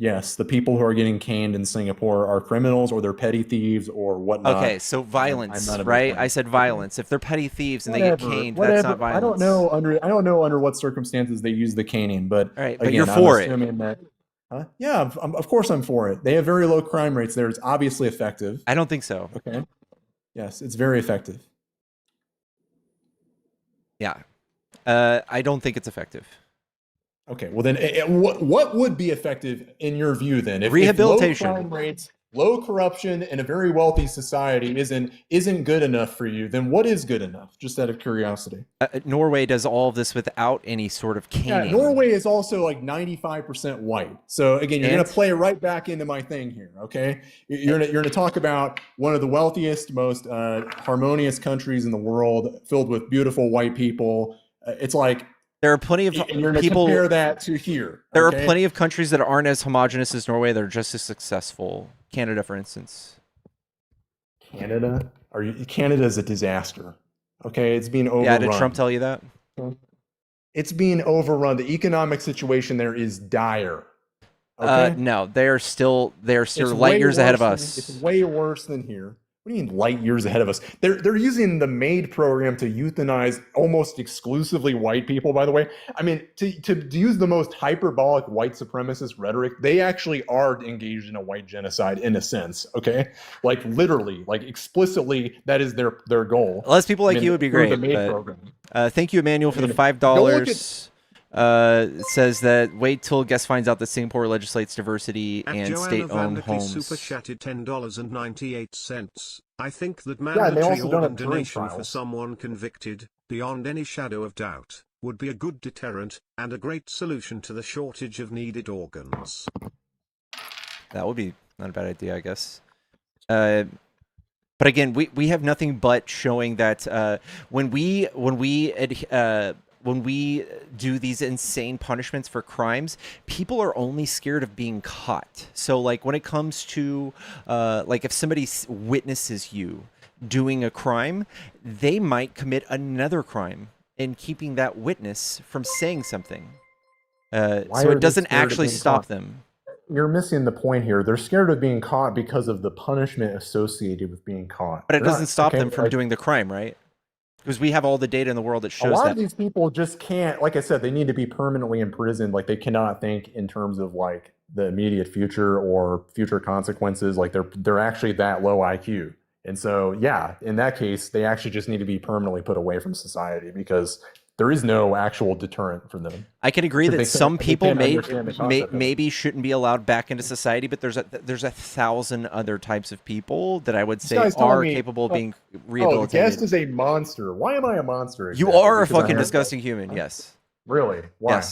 Yes, the people who are getting caned in Singapore are criminals or they're petty thieves or whatnot. Okay, so violence, not a big right? fan. I said violence. If they're petty thieves and they get caned, that's not violence. I don't know under what circumstances they use the caning, but All right, but again, you're I'm for it. assuming that. Huh? Yeah, of course I'm for it. They have very low crime rates there. It's obviously effective. I don't think so. Okay. Yes, it's very effective. Yeah. I don't think it's effective. Okay, well then, what would be effective in your view then? If Rehabilitation. low crime rates, low corruption, and a very wealthy society isn't good enough for you, then what is good enough? Just out of curiosity. Norway does all of this without any sort of Yeah, caning. Norway is also like 95% white. So again, you're And- going to play right back into my thing here, okay? You're going to talk about one of the wealthiest, most harmonious countries in the world, filled with beautiful white people. It's like There are plenty of And you're going to people. compare that to here. There are okay? plenty of countries that aren't as homogenous as Norway that are just as successful. Canada, for instance. Canada? Canada is a disaster. Okay, it's being overrun. Yeah, did Trump tell you that? It's being overrun. The economic situation there is dire. Okay? No, they're still It's light way years ahead of worse us. It's way worse than here. What do you mean light years ahead of us? They're using the MAID program to euthanize almost exclusively white people, by the way. I mean, to use the most hyperbolic white supremacist rhetoric, they actually are engaged in a white genocide in a sense, okay? Like literally, like explicitly, that is their goal. Less people like you would be through great. The MAID But, program. thank you, Emmanuel, for the $5. It says that wait till guest finds out that Singapore legislates diversity At and Joanna state-owned Vanderkey homes. super chatted $10.98. I think that they mandatory also done organ it during donation for trials. someone convicted, beyond any shadow of doubt, would be a good deterrent, and a great solution to the shortage of needed organs. That would be not a bad idea, I guess. But again, we have nothing but showing that when we do these insane punishments for crimes, people are only scared of being caught. So like when it comes to like if somebody witnesses you doing a crime, they might commit another crime in keeping that witness from saying something. So it doesn't actually stop them. You're missing the point here. They're scared of being caught because of the punishment associated with being caught. But it doesn't stop them from doing the crime, right? Because we have all the data in the world that shows a lot that. of these people just can't, like I said, they need to be permanently imprisoned. Like they cannot think in terms of like the immediate future or future consequences. Like they're actually that low IQ. And so, yeah, in that case, they actually just need to be permanently put away from society because there is no actual deterrent for them. I can agree that some people maybe shouldn't be allowed back into society, but there's 1,000 other types of people that I would say are capable of being rehabilitated. Oh, the guest is a monster. Why am I a monster? You are a fucking disgusting human. Yes. Really? Why?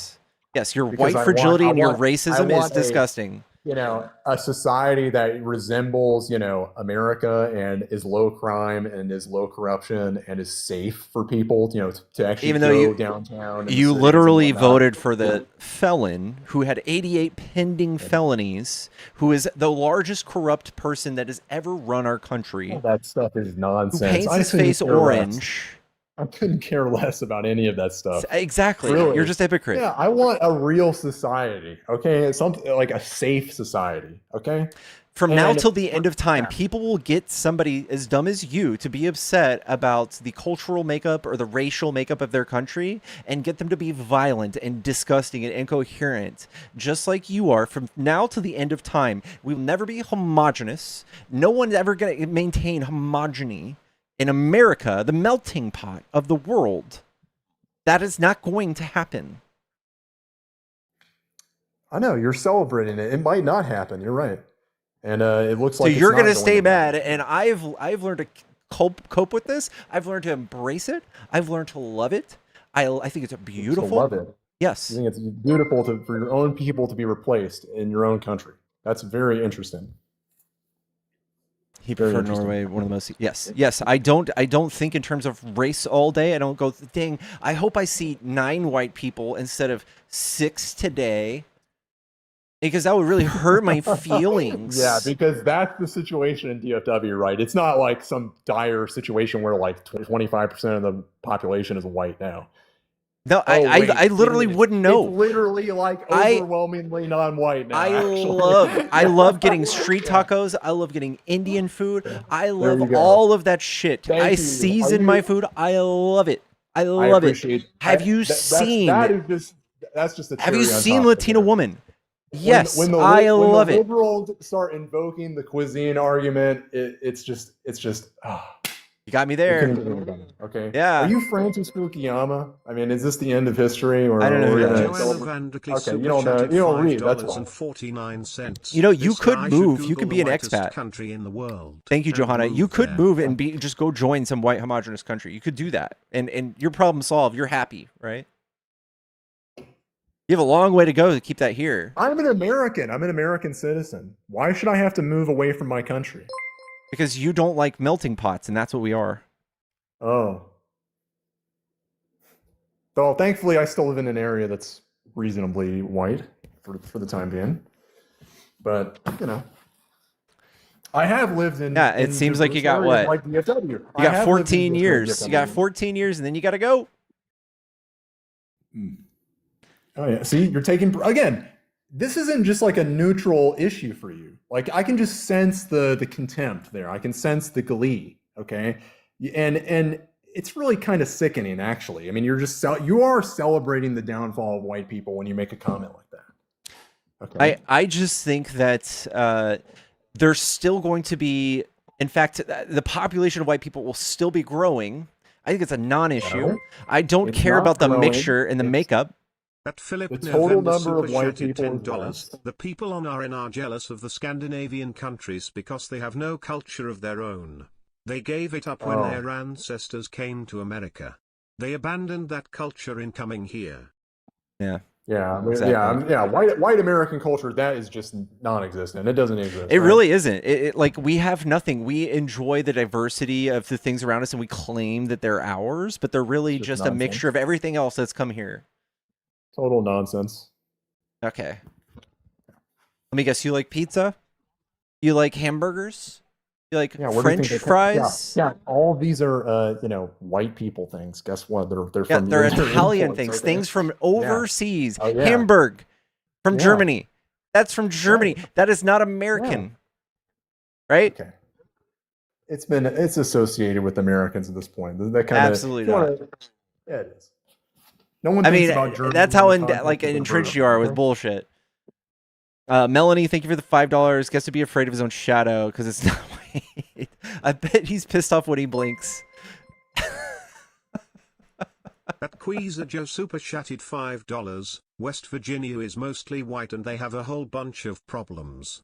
Yes. Your white fragility and your racism is disgusting. A society that resembles, America and is low crime and is low corruption and is safe for people, to actually go downtown. You literally voted for the felon who had 88 pending felonies, who is the largest corrupt person that has ever run our country. All that stuff is nonsense. Who paints his face orange. I couldn't care less about any of that stuff. Exactly. Really. You're just a hypocrite. Yeah, I want a real society, okay? Something like a safe society, okay? From now till the end of time, people will get somebody as dumb as you to be upset about the cultural makeup or the racial makeup of their country and get them to be violent and disgusting and incoherent, just like you are. From now to the end of time, we will never be homogenous. No one's ever going to maintain homogeny. In America, the melting pot of the world, that is not going to happen. I know, you're celebrating it. It might not happen. You're right. And it looks like so you're going to stay mad. And I've learned to cope with this. I've learned to embrace it. I've learned to love it. I think it's beautiful. To love it. Yes. I think it's beautiful for your own people to be replaced in your own country. That's very interesting. He preferred Norway, one of the most. Yes. I don't think in terms of race all day. I don't go, dang, I hope I see 9 white people instead of 6 today, because that would really hurt my feelings. Yeah, because that's the situation in DFW, right? It's not like some dire situation where like 25% of the population is white now. No, I literally wouldn't know. It's literally like overwhelmingly non-white now. I love getting street tacos. I love getting Indian food. I love all of that shit. I season my food. I love it. I love it. Have you seen? That's just a. Have you seen Latina Woman? Yes, I love it. When the liberals start invoking the cuisine argument, it's just. You got me there. Okay. Yeah. Are you Francis Fukuyama? I mean, is this the end of history? Or I don't know. Okay, you don't know. You don't read. That's why. You could move. You could be an expat. Country in the world. Thank you, Johanna. You could move and just go join some white homogenous country. You could do that, and your problem solved. You're happy, right? You have a long way to go to keep that here. I'm an American. I'm an American citizen. Why should I have to move away from my country? Because you don't like melting pots, and that's what we are. Oh. Though thankfully, I still live in an area that's reasonably white for the time being. But I have lived in. Yeah, it seems like you got what? Like DFW. You got 14 years. You got 14 years, and then you got to go. Oh yeah. See, you're taking again. This isn't just like a neutral issue for you. Like I can just sense the contempt there. I can sense the glee. Okay, and it's really kind of sickening, actually. I mean, you are celebrating the downfall of white people when you make a comment like that. Okay. I just think that there's still going to be, in fact, the population of white people will still be growing. I think it's a non-issue. No, I don't it's care not about the growing. mixture and the makeup. At Philip The total November number of super white chatted people is $10. less. The people on RN are jealous of the Scandinavian countries because they have no culture of their own. They gave it up when their ancestors came to America. They abandoned that culture in coming here. Yeah. Yeah, Exactly. yeah. White American culture, that is just non-existent. It doesn't exist. It right? really isn't. Like we have nothing. We enjoy the diversity of the things around us, and we claim that they're ours, but they're really Just just a nonsense. mixture of everything else that's come here. Total nonsense. Okay. Let me guess. You like pizza? You like hamburgers? You like Yeah, where do you French think they come- fries? Yeah, all these are white people things. Guess what? They're Yeah, from they're they're Italian imports, things. okay? Things from overseas. Oh, yeah. Hamburg from Yeah. Germany. That's from Germany. Right. That is not American. Right? Okay. It's associated with Americans at this point. That kind Absolutely not. Yeah, it is. No one I thinks mean, about Germany that's how in the context of entrenched Alberta, you are with okay? bullshit. Melanie, thank you for the $5. Gets to be afraid of his own shadow because it's not white. I bet he's pissed off when he blinks. At Queezer Joe super chatted $5. West Virginia is mostly white and they have a whole bunch of problems.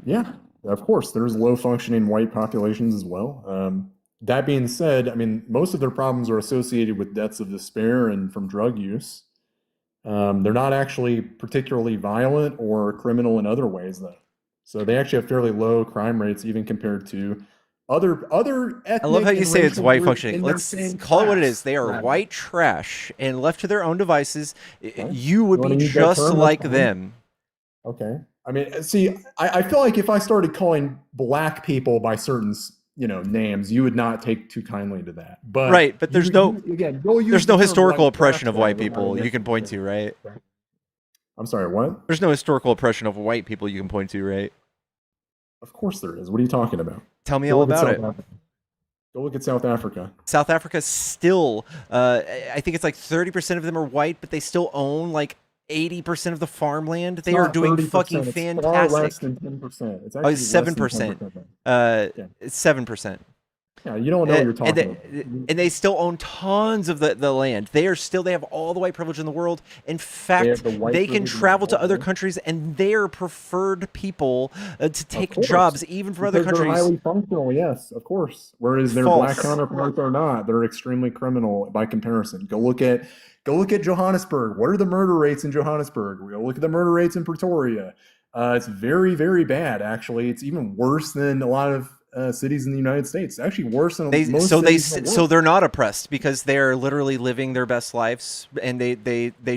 Yeah, of course. There's low functioning white populations as well. That being said, I mean, most of their problems are associated with deaths of despair and from drug use. They're not actually particularly violent or criminal in other ways, though. So they actually have fairly low crime rates, even compared to other ethnic. I love how you and say it's racial white groups functioning. in their Let's same call it what it class. is. They are Right. white trash, and left to their own devices, Okay. you would You wanna be use that just term? That's like fine. them. Okay. I mean, see, I feel like if I started calling black people by certain, names, you would not take too kindly to that. But Right, but there's no there's no historical oppression of white people you can point to, right? I'm sorry, what? There's no historical oppression of white people you can point to, right? Of course there is. What are you talking about? Tell me Go all look at about South it. Africa. Go look at South Africa. South Africa still, I think it's like 30% of them are white, but they still own like 80% of the farmland. They It's are not doing 30%, fucking it's fantastic. far less than 10%. It's actually Oh, it's less than 7%. 10%. It's 7%. Yeah, you don't know what you're talking about. And they still own tons of the land. They have all the white privilege in the world. In fact, have the white they can privilege in the travel to world, other yeah. countries, and they're preferred people to take course. jobs, even from other Because countries. They're highly functional, yes, of course. Whereas their False. black counterparts are not. They're extremely criminal by comparison. Go look at Johannesburg. What are the murder rates in Johannesburg? Go look at the murder rates in Pretoria. It's very, very bad. Actually, it's even worse than a lot of cities in the United States. It's actually worse than most cities in the So world. they're not oppressed because they're literally living their best lives, and they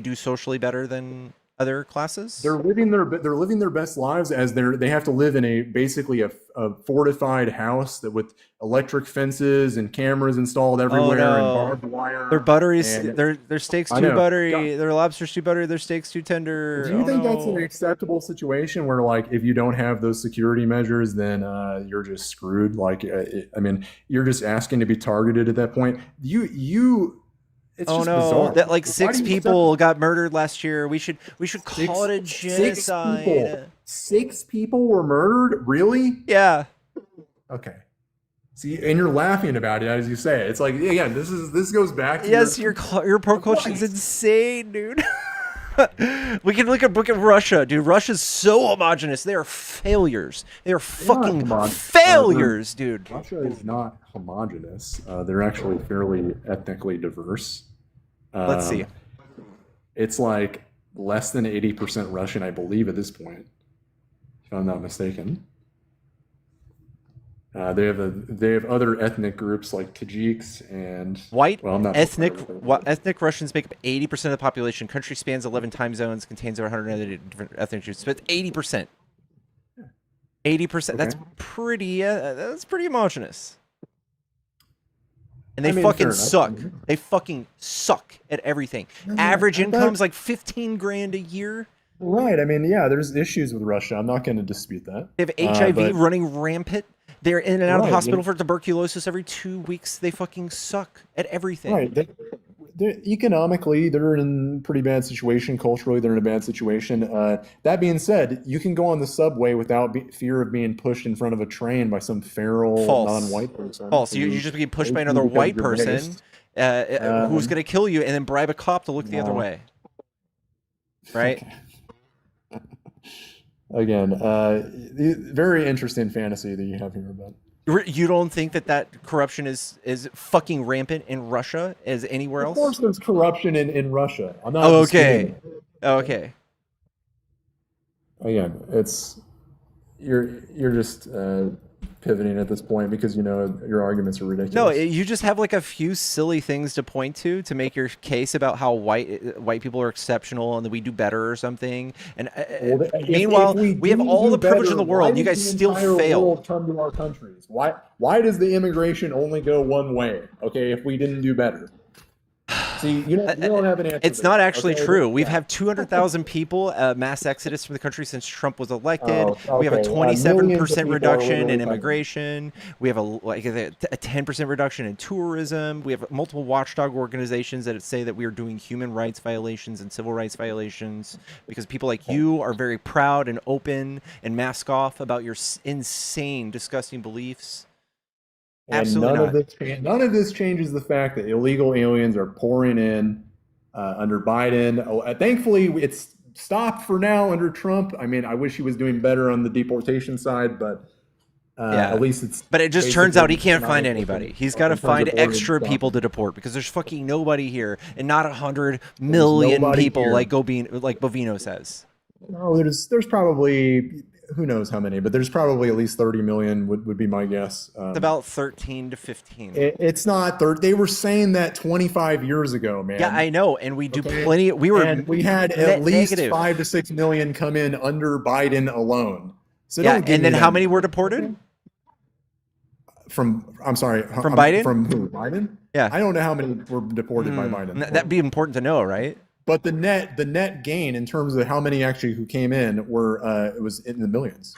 do socially better than other classes. They're living their best lives as they have to live in basically a fortified house that with electric fences and cameras installed everywhere no. and barbed wire. Their butteries, and- their steaks I too know. buttery, their lobsters too buttery, their steaks too tender. Do you think that's no. an acceptable situation where, like, if you don't have those security measures, then you're just screwed? Like, I mean, you're just asking to be targeted at that point. It's Oh just no! bizarre. That like Why 6 do you accept people it? got murdered last year. We should call it a genocide. 6 people were murdered? Really? Yeah. Okay. See, and you're laughing about it as you say it. It's like, again, this goes back to Yes, your pro culture's insane, dude. we can look at Russia, dude. Russia's so homogenous. They are failures. They are fucking failures, dude. Russia is not homogenous. They're actually fairly ethnically diverse. Let's see. It's like less than 80% Russian, I believe, at this point, if I'm not mistaken. They have other ethnic groups like Tajiks and White well, I'm not ethnic Russians make up 80% of the population. Country spans 11 time zones, contains over 100 different ethnic groups, but 80%. 80%. Okay. That's pretty homogenous. And they I mean, fucking fair enough. suck. They fucking suck at everything. Average income's like 15 grand a year. Right. I mean, yeah, there's issues with Russia. I'm not going to dispute that. They have HIV but- running rampant. They're in and out of the Right, hospital yeah. for tuberculosis every 2 weeks. They fucking suck at everything. Right. Economically, they're in a pretty bad situation. Culturally, they're in a bad situation. That being said, you can go on the subway without fear of being pushed in front of a train by some feral False. non-white person. False. You just get pushed by another white person who's going to kill you and then bribe a cop to look the other way. Right? Again, very interesting fantasy that you have here about. You don't think that corruption is fucking rampant in Russia as anywhere else? Of course, there's corruption in Russia. I'm not. Okay. disputing it. Okay. Again, you're just pivoting at this point because you know your arguments are ridiculous. No, you just have like a few silly things to point to make your case about how white people are exceptional and that we do better or something. And meanwhile, we have all the privilege in the world. And you guys still fail. World come to our countries. Why does the immigration only go one way? Okay, if we didn't do better. See, you don't have an answer. It's not actually true. We've had 200,000 people mass exodus from the country since Trump was elected. We have a 27% reduction in immigration. We have a 10% reduction in tourism. We have multiple watchdog organizations that say that we are doing human rights violations and civil rights violations because people like you are very proud and open and mask off about your insane, disgusting beliefs. And none of this changes the fact that illegal aliens are pouring in under Biden. Thankfully, it's stopped for now under Trump. I mean, I wish he was doing better on the deportation side, but at least it's. But it just turns out he can't find anybody. He's got to find extra people to deport because there's fucking nobody here, and not 100 million people here. like Bovino says. No, there's probably. Who knows how many, but there's probably at least 30 million would be my guess. It's about 13 to 15. It's not 30. They were saying that 25 years ago, man. Yeah, I know, and we do plenty. We had at least negative. 5 to 6 million come in under Biden alone. So yeah, and then how many were deported? From Biden? From who? Biden? Yeah, I don't know how many were deported by Biden. That'd be important to know, right? But the net gain in terms of how many actually who came in were it was in the millions.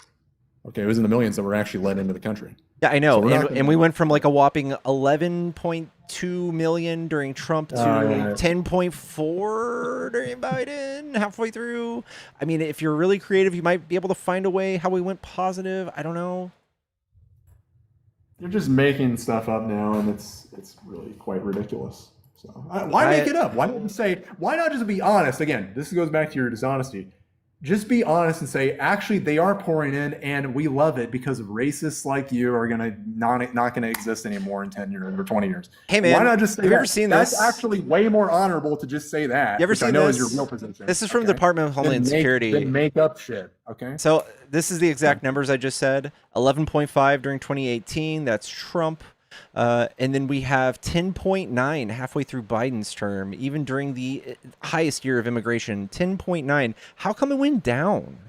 Okay, it was in the millions that were actually let into the country. Yeah, I know. So and we went from like a whopping 11.2 million during Trump to 10.4 during Biden halfway through. I mean, if you're really creative, you might be able to find a way how we went positive. I don't know. You're just making stuff up now, and it's really quite ridiculous. So why make it up? Why not just be honest? Again, this goes back to your dishonesty. Just be honest and say, actually, they are pouring in, and we love it because racists like you are gonna not gonna exist anymore in 10 years or 20 years. Hey man, why not just say have you that? ever seen That's this? actually way more honorable to just say that. You ever seen I know this? is your real position. This is from the Department of Homeland Security. Then make up shit. Okay. So this is the exact numbers I just said. 11.5 during 2018. That's Trump. And then we have 10.9 halfway through Biden's term, even during the highest year of immigration. 10.9. How come it went down?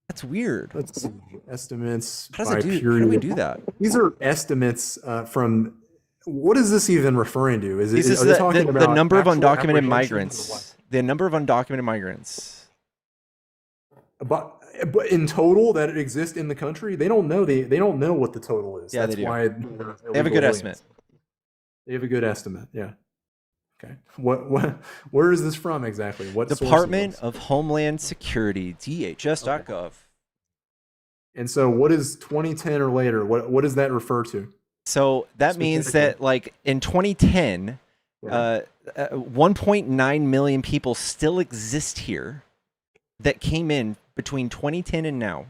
That's weird. Let's see. Estimates. How do we do that? These are estimates from. What is this even referring to? Is this they talking about the number of actual undocumented apprehensions migrants? The number of undocumented migrants. But in total that exist in the country, they don't know they don't know what the total is. Yeah, That's they do. why They have a good estimate. They have a good estimate. Yeah. Okay. Where is this from exactly? What Department of Homeland Security, DHS.gov. And so, what is 2010 or later? What does that refer to? So that means that, like in 2010, 1.9 million people still exist here that came in between 2010 and now.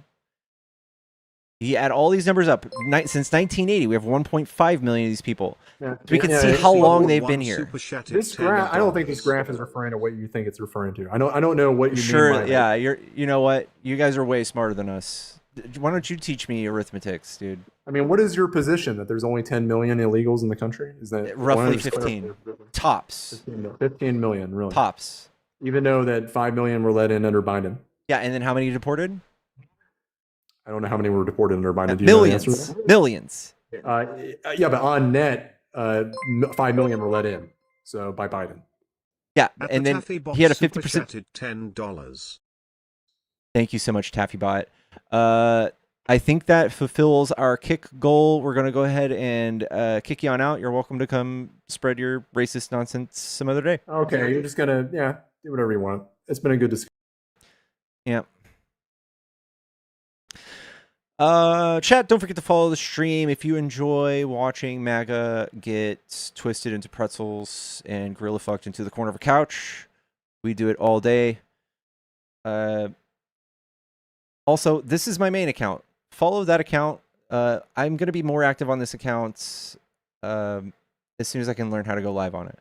You add all these numbers up. Since 1980, we have 1.5 million of these people. Yeah. So we can see how long they've been here. This graph, I don't think this graph is referring to what you think it's referring to. I don't know what you mean by yeah, you know what? You guys are way smarter than us. Why don't you teach me arithmetics, dude? I mean, what is your position that there's only 10 million illegals in the country? Is that Roughly 15 tops. 15 million, really? Tops. Even though that 5 million were let in under Biden. Yeah, and then how many deported? I don't know how many were deported under Biden. Do you know the answer to Millions. that? Millions. Yeah, but on net, 5 million were let in. So by Biden. Yeah, At and the then Taffy Bot he had a super 50%. chatted $10. Thank you so much, TaffyBot. I think that fulfills our kick goal. We're going to go ahead and kick you on out. You're welcome to come spread your racist nonsense some other day. Okay, you're just gonna do whatever you want. It's been a good discussion. Yeah. Chat, don't forget to follow the stream. If you enjoy watching MAGA get twisted into pretzels and gorilla fucked into the corner of a couch, we do it all day. Also, this is my main account. Follow that account. I'm going to be more active on this account as soon as I can learn how to go live on it.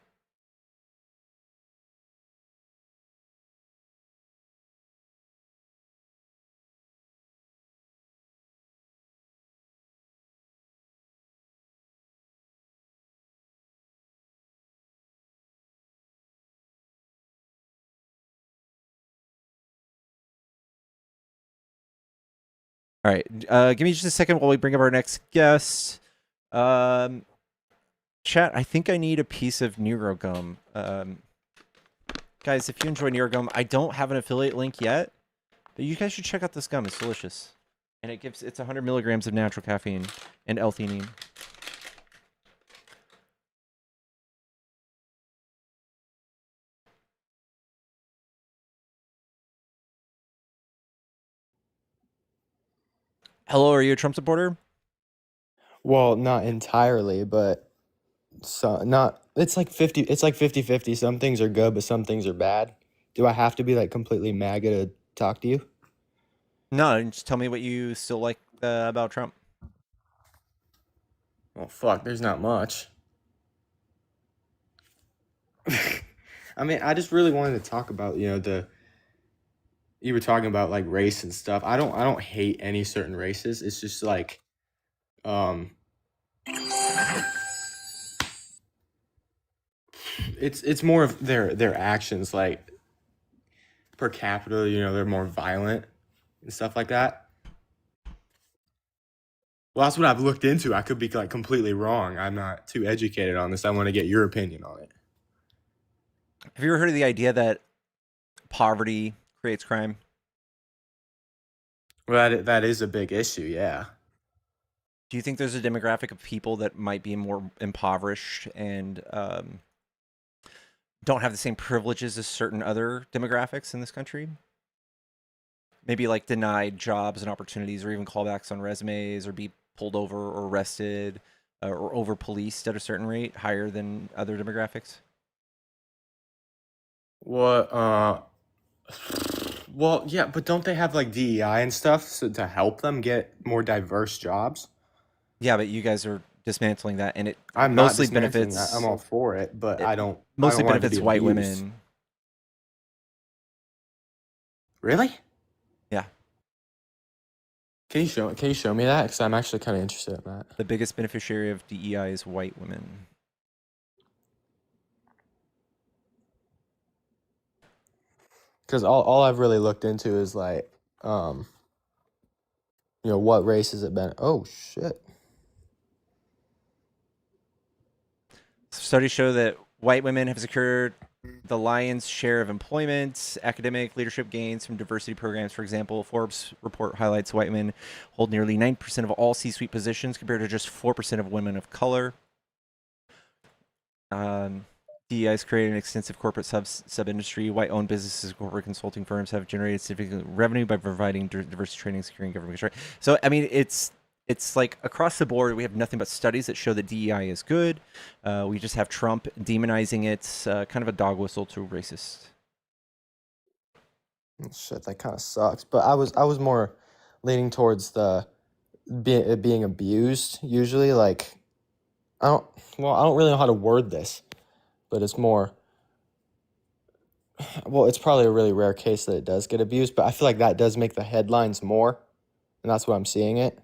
All right, give me just a second while we bring up our next guest. Chat, I think I need a piece of Nero gum. Guys, if you enjoy Nero gum, I don't have an affiliate link yet, but you guys should check out this gum. It's delicious, and it's 100 milligrams of natural caffeine and L-theanine. Hello, are you a Trump supporter? Well, not entirely, but not it's like 50-50. Some things are good, but some things are bad. Do I have to be like completely MAGA to talk to you? No, just tell me what you still like about Trump. Well, fuck, there's not much. I mean, I just really wanted to talk about, you were talking about like race and stuff. I don't hate any certain races. It's just like it's more of their actions, like per capita, they're more violent and stuff like that. Well, that's what I've looked into. I could be like completely wrong. I'm not too educated on this. I want to get your opinion on it. Have you ever heard of the idea that poverty creates crime? Well, that is a big issue, yeah. Do you think there's a demographic of people that might be more impoverished and don't have the same privileges as certain other demographics in this country? Maybe like denied jobs and opportunities, or even callbacks on resumes, or be pulled over or arrested or over policed at a certain rate higher than other demographics? What? Well, yeah, but don't they have like DEI and stuff to help them get more diverse jobs? Yeah, but you guys are dismantling that, and it I'm mostly not dismantling benefits. that. I'm all for it, but I don't. Mostly I don't want it to benefits be white abused. women. Really? Yeah. Can you show me that? Because I'm actually kind of interested in that. The biggest beneficiary of DEI is white women. Because all I've really looked into is like, what race has it been? Oh shit. Studies show that white women have secured the lion's share of employment, academic leadership gains from diversity programs. For example, Forbes report highlights white women hold nearly 9% of all C-suite positions compared to just 4% of women of color. DEI has created an extensive corporate sub-industry. White-owned businesses and corporate consulting firms have generated significant revenue by providing diversity training, securing government control. So, I mean, it's like across the board, we have nothing but studies that show that DEI is good. We just have Trump demonizing it, kind of a dog whistle to racist. Shit, that kind of sucks. But I was more leaning towards it being abused. Usually, like, I don't really know how to word this, but it's more. Well, it's probably a really rare case that it does get abused, but I feel like that does make the headlines more, and that's what I'm seeing it.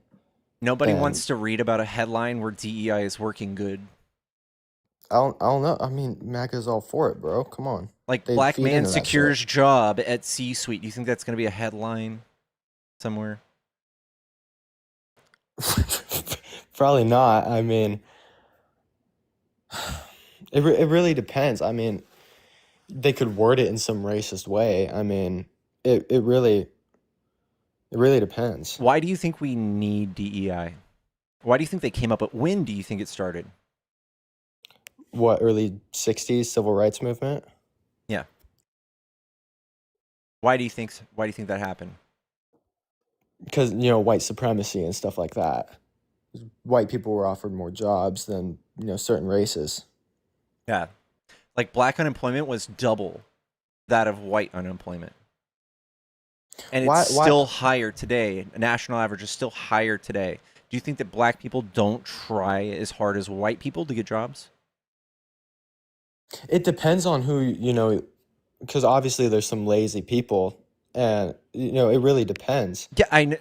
Nobody And wants to read about a headline where DEI is working good. I don't know. I mean, MAGA's all for it, bro. Come on. Like, They black feed man into that secures job at C-suite. Do you think that's going to be a headline somewhere? shit. Probably not. I mean, it really depends. I mean, they could word it in some racist way. I mean, it really depends. Why do you think we need DEI? Why do you think they came up with? When do you think it started? What, early 60s civil rights movement? Yeah. Why do you think that happened? Because, white supremacy and stuff like that. White people were offered more jobs than, certain races. Yeah. Like, black unemployment was double that of white unemployment. And it's still higher today. The national average is still higher today. Do you think that black people don't try as hard as white people to get jobs? It depends on who, because obviously there's some lazy people, and, it really depends. Yeah,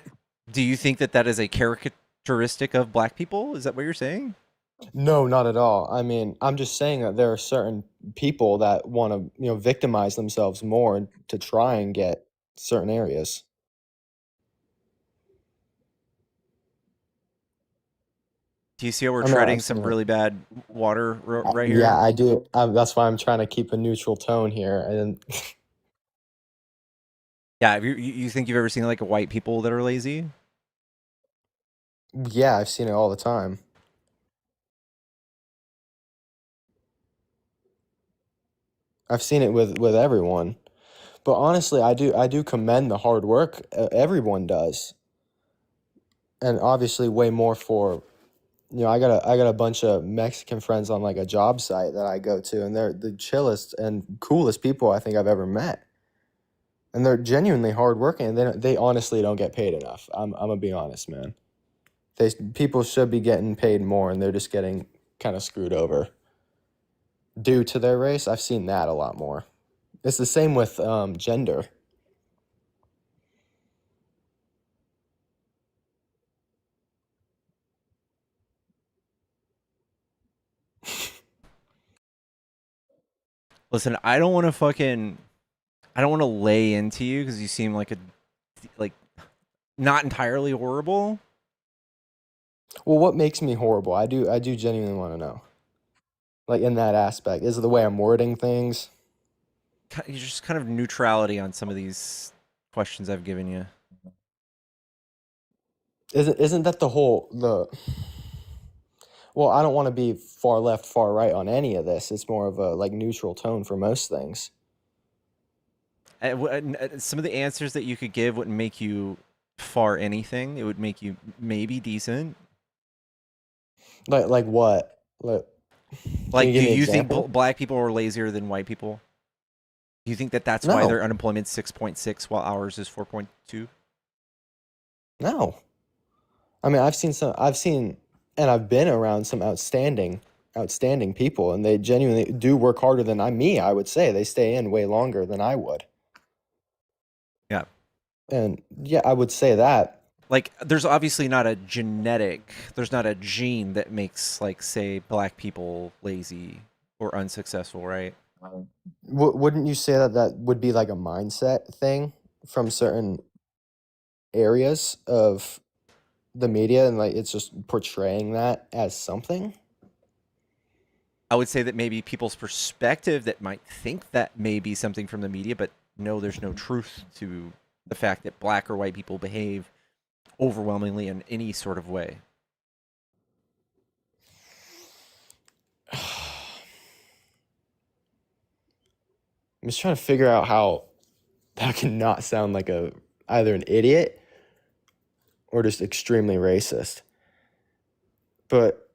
do you think that is a characteristic of black people? Is that what you're saying? No, not at all. I mean, I'm just saying that there are certain people that want to, victimize themselves more to try and get certain areas. Do you see how we're I mean, treading I've some seen it. really bad water right here? Yeah, I do. That's why I'm trying to keep a neutral tone here. And Yeah, you think you've ever seen like white people that are lazy? yeah, I've seen it all the time. I've seen it with everyone. But honestly, I do commend the hard work everyone does. And obviously way more for I got a bunch of Mexican friends on like a job site that I go to, and they're the chillest and coolest people I think I've ever met. And they're genuinely hardworking, and they honestly don't get paid enough. I'm gonna be honest, man. People should be getting paid more, and they're just getting kind of screwed over due to their race. I've seen that a lot more. It's the same with gender. Listen, I don't want to lay into you because you seem like not entirely horrible. Well, what makes me horrible? I do genuinely want to know. Like in that aspect, is it the way I'm wording things? Just kind of neutrality on some of these questions I've given you. Isn't that the well, I don't want to be far left, far right on any of this. It's more of a like neutral tone for most things. Some of the answers that you could give wouldn't make you far anything. It would make you maybe decent. Like what? Like, you give do me an you think example? black people are lazier than white people? Do you think that's why No. their unemployment's 6.6 while ours is 4.2? No. I mean, I've seen and I've been around some outstanding people, and they genuinely do work harder than I would say. They stay in way longer than I would. Yeah. And yeah, I would say that. Like, there's obviously not a there's not a gene that makes, like, say, black people lazy or unsuccessful, right? Wouldn't you say that would be like a mindset thing from certain areas of the media, and like it's just portraying that as something? I would say that maybe people's perspective that might think that may be something from the media, but no, there's no truth to the fact that black or white people behave overwhelmingly in any sort of way. I'm just trying to figure out how that can not sound like either an idiot or just extremely racist. But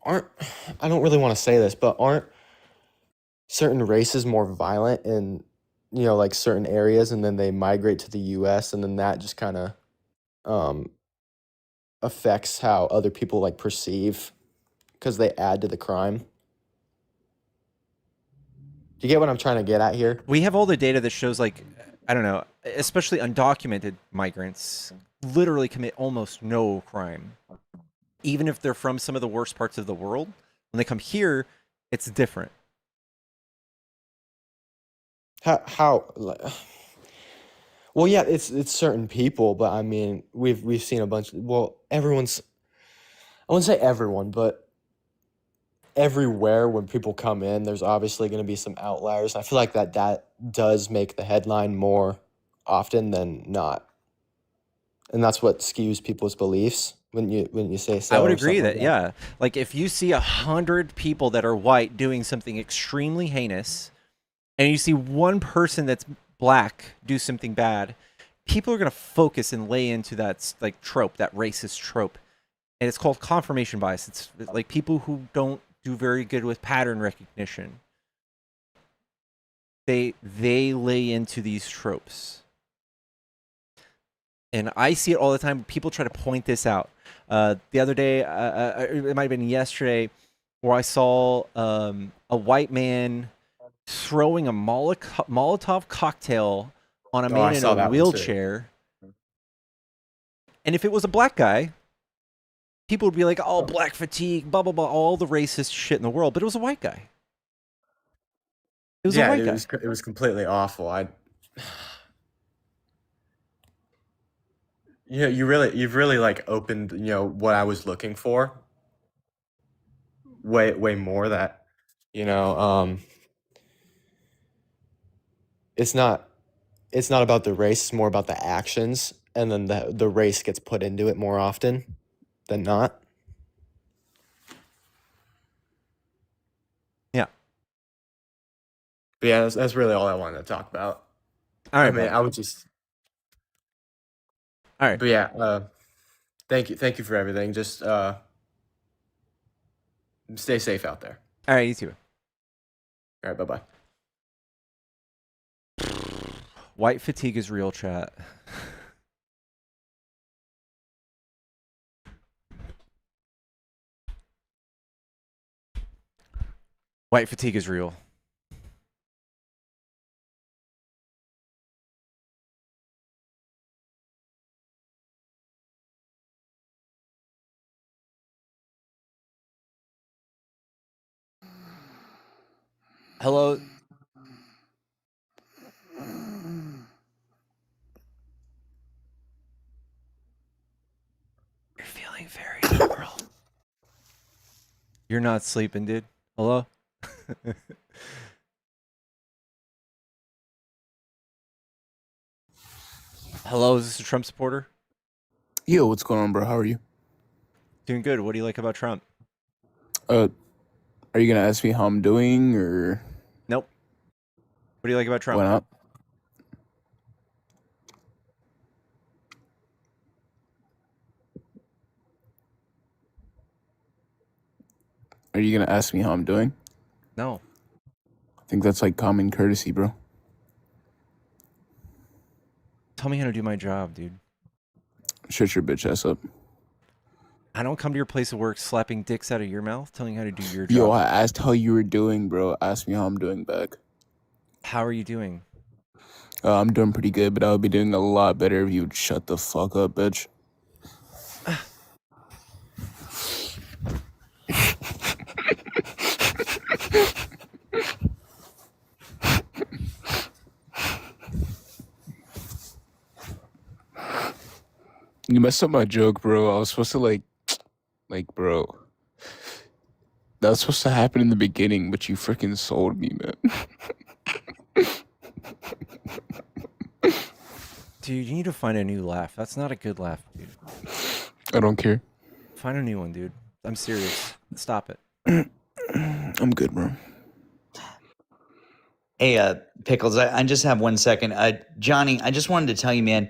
I don't really want to say this, but aren't certain races more violent in, like certain areas, and then they migrate to the US, and then that just kind of affects how other people like perceive because they add to the crime? Do you get what I'm trying to get at here? We have all the data that shows, like, I don't know, especially undocumented migrants literally commit almost no crime. Even if they're from some of the worst parts of the world, when they come here, it's different. How well, yeah, it's certain people, but I mean, we've seen a bunch. Well, everyone's. I wouldn't say everyone, but everywhere when people come in, there's obviously going to be some outliers. I feel like that does make the headline more often than not, and that's what skews people's beliefs when you say so. I would or agree something like that, yeah. Like if you see 100 people that are white doing something extremely heinous, and you see one person that's black do something bad, people are going to focus and lay into that like trope, that racist trope. And it's called confirmation bias. It's like people who don't do very good with pattern recognition. They lay into these tropes. And I see it all the time. People try to point this out. The other day, it might have been yesterday, where I saw a white man throwing a Molotov cocktail on a man in a wheelchair. And if it was a black guy, people would be like, oh, black fatigue, blah, blah, blah, all the racist shit in the world. But it was a white guy. It was a white guy. It was completely awful. You've really like opened, what I was looking for. Way more that, it's not about the race, it's more about the actions, and then the race gets put into it more often than not. Yeah. But yeah, that's really all I wanted to talk about. All right, I mean, I would just. All right. But yeah, thank you for everything. Just stay safe out there. All right, you too. All right, bye-bye. White fatigue is real, chat. White fatigue is real. Hello. You're feeling very liberal. You're not sleeping, dude. Hello? Hello, is this a Trump supporter? Yo, what's going on, bro? How are you? Doing good. What do you like about Trump? Are you gonna ask me how I'm doing, or Nope. What do you like about Trump? why not? Are you gonna ask me how I'm doing? No. I think that's like common courtesy, bro. Tell me how to do my job, dude. Shut your bitch ass up. I don't come to your place of work slapping dicks out of your mouth, telling you how to do your job. Yo, I asked how you were doing, bro. Ask me how I'm doing back. How are you doing? I'm doing pretty good, but I would be doing a lot better if you would shut the fuck up, bitch. You messed up my joke, bro. I was supposed to like, bro. That was supposed to happen in the beginning, but you freaking sold me, man. Dude, you need to find a new laugh. That's not a good laugh, dude. I don't care. Find a new one, dude. I'm serious. Stop it. I'm good, bro. Hey, Pickles, I just have 1 second. Johnny, I just wanted to tell you, man,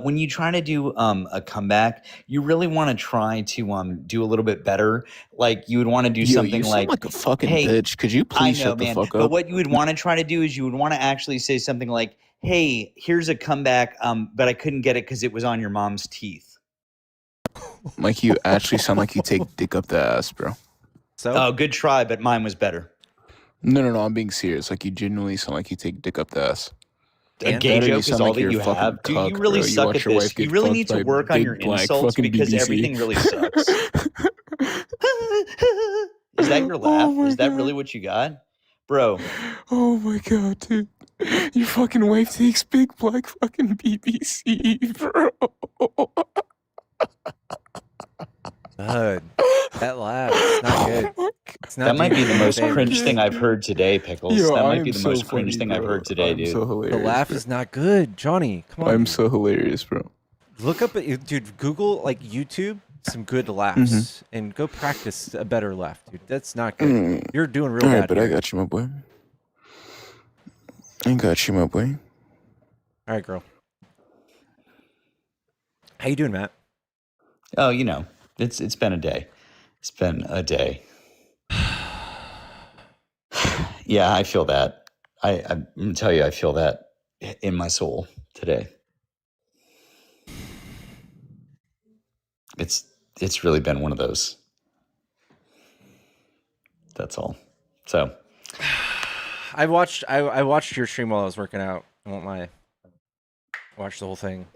when you try to do a comeback, you really want to try to do a little bit better. Like you would want to do something you sound like a fucking hey, bitch. Could you I please know, shut the man, fuck but up? what you would want to try to do is you would want to actually say something like, hey, here's a comeback, but I couldn't get it because it was on your mom's teeth. Like you actually sound like you take dick up the ass, bro. So? Oh, good try, but mine was better. No, I'm being serious. Like you genuinely sound like you take dick up the ass. A And gay Better you joke is sound all like that you're you a fucking have? Dude, you cuck, really bro. You suck watch at your wife this. You get really fucked need to by work on your big black insults fucking because BBC. everything really sucks. Is that your Oh laugh? my Is that god. really what you got? Bro, Oh my god, dude. Your fucking wife takes big black fucking BBC, bro. That laugh, it's not good. Oh my It's that not might doing be you the any most cringe favors. thing I've heard today, Pickles. Yo, That I might be am the so most cringe funny, thing I've bro. heard today, I'm dude. so The hilarious, laugh bro. is not good, Johnny. Come on, I'm dude. so hilarious, bro. Look up, dude. Google like YouTube some good laughs Mm-hmm. and go practice a better laugh, dude. That's not good. You're doing real All right, bad but here. I got you, my boy. I got you, my boy. All right, girl. How you doing, Matt? Oh, you know, it's been a day. It's been a day. Yeah, I feel that. I'm gonna tell you, I feel that in my soul today. It's really been one of those. That's all. So I watched your stream while I was working out. I won't lie. Watched the whole thing.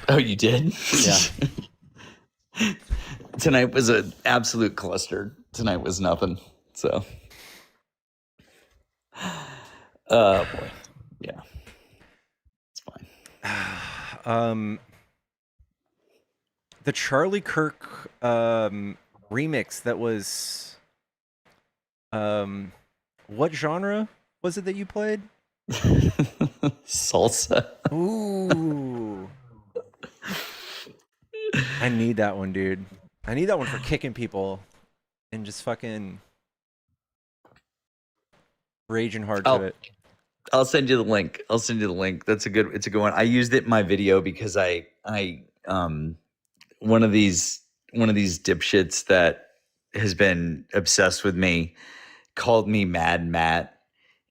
oh, you did? Yeah. Tonight was an absolute cluster. Tonight was nothing. So boy. Yeah. It's fine. The Charlie Kirk remix that was what genre was it that you played? Salsa. Ooh. I need that one, dude. I need that one for kicking people and just fucking raging hard to it. I'll send you the link. It's a good one. I used it in my video because I one of these dipshits that has been obsessed with me called me Mad Matt,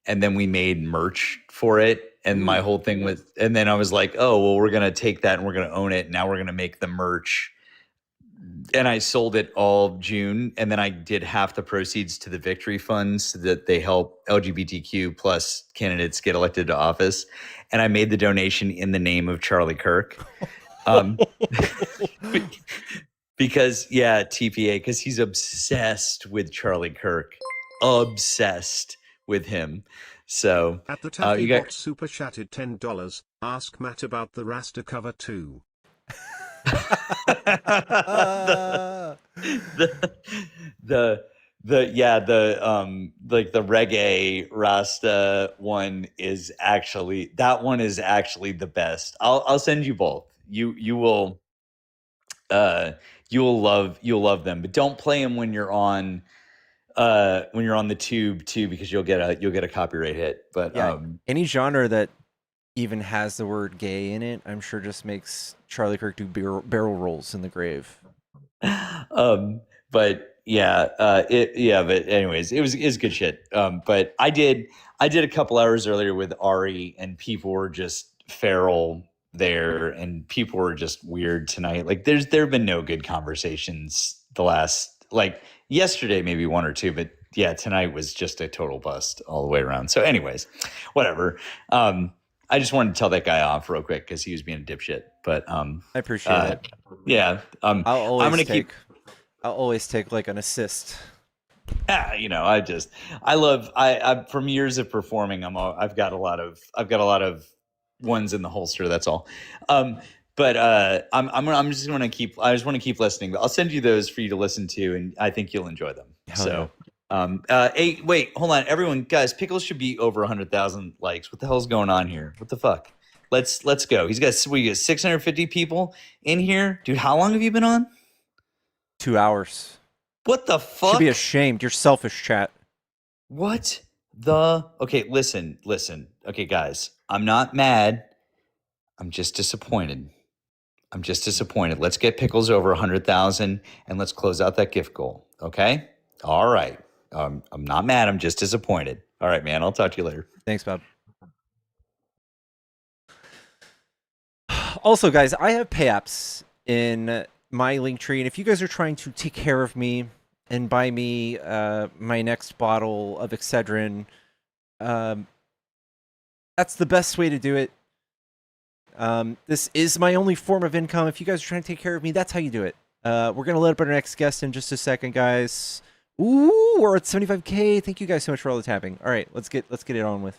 and then we made merch for it. And my whole thing was, and then I was like, oh, well, we're going to take that and we're going to own it. Now we're going to make the merch. And I sold it all June. And then I did half the proceeds to the Victory Funds so that they help LGBTQ plus candidates get elected to office. And I made the donation in the name of Charlie Kirk. Because, yeah, TPA, because he's obsessed with Charlie Kirk. Obsessed with him. So At the Taffy Bot super chatted $10. Ask Matt about the Rasta cover too. the reggae Rasta one is actually the best. I'll send you both. You will love them, but don't play them when you're on the tube too, because you'll get a copyright hit. But yeah, any genre that even has the word gay in it, I'm sure just makes Charlie Kirk do barrel rolls in the grave. But yeah, but anyways, it was good shit. But I did a couple hours earlier with Ari, and people were just feral there, and people were just weird tonight. Like there have been no good conversations the last, like yesterday, maybe one or two, but yeah, tonight was just a total bust all the way around. So anyways, whatever. I just wanted to tell that guy off real quick because he was being a dipshit. But I appreciate it. Yeah. I'll always take like an assist. You know, I from years of performing, I've got a lot of ones in the holster. That's all. But I just want to keep listening. But I'll send you those for you to listen to, and I think you'll enjoy them. Hell hey, wait, hold on, everyone, guys, Pickles should be over 100,000 likes. What the hell's going on here? What the fuck? Let's go. He's got 650 people in here, dude. How long have you been on? 2 hours. What the fuck? Should be ashamed. You're selfish, chat. What the? Okay, listen. Okay, guys, I'm not mad. I'm just disappointed. Let's get Pickles over 100,000 and let's close out that gift goal. Okay? All right. I'm not mad. I'm just disappointed. All right, man. I'll talk to you later. Thanks, Bob. Also, guys, I have pay apps in my link tree, and if you guys are trying to take care of me and buy me my next bottle of Excedrin, That's the best way to do it. This is my only form of income. If you guys are trying to take care of me, that's how you do it. We're going to let up our next guest in just a second, guys. Ooh, we're at 75K. Thank you guys so much for all the tapping. All right, let's get it on with.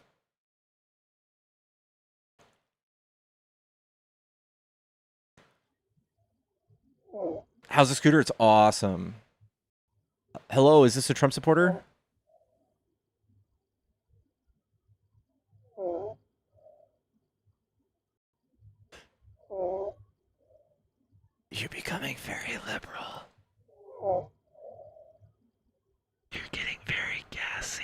How's the scooter? It's awesome. Hello, is this a Trump supporter? You're becoming very liberal. You're getting very gassy.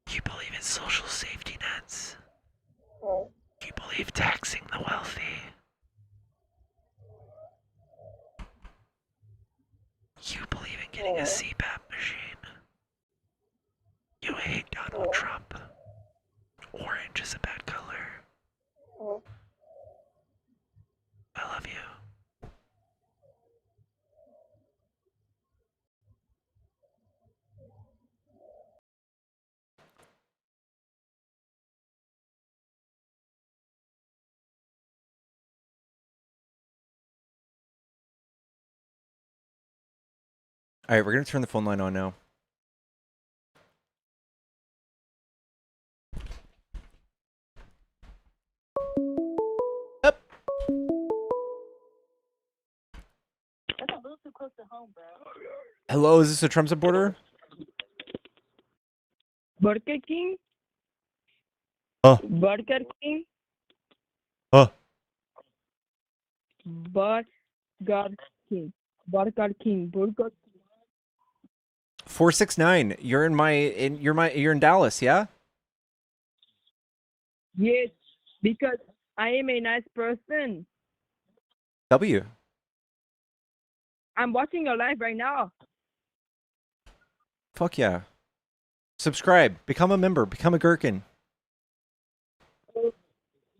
You believe in social safety nets. You believe taxing the wealthy. You believe in getting a CPAP machine. You hate Donald Trump. Orange is a bad color. I love you. All right, we're going to turn the phone line on now. Up. That's a little too close to home, bro. Hello, is this a Trump supporter? Burger King? Burger King? Burger King. Burger King. Burger 469. You're in Dallas, yeah? Yes, because I am a nice person. W. I'm watching your live right now. Fuck yeah. Subscribe. Become a member. Become a gherkin.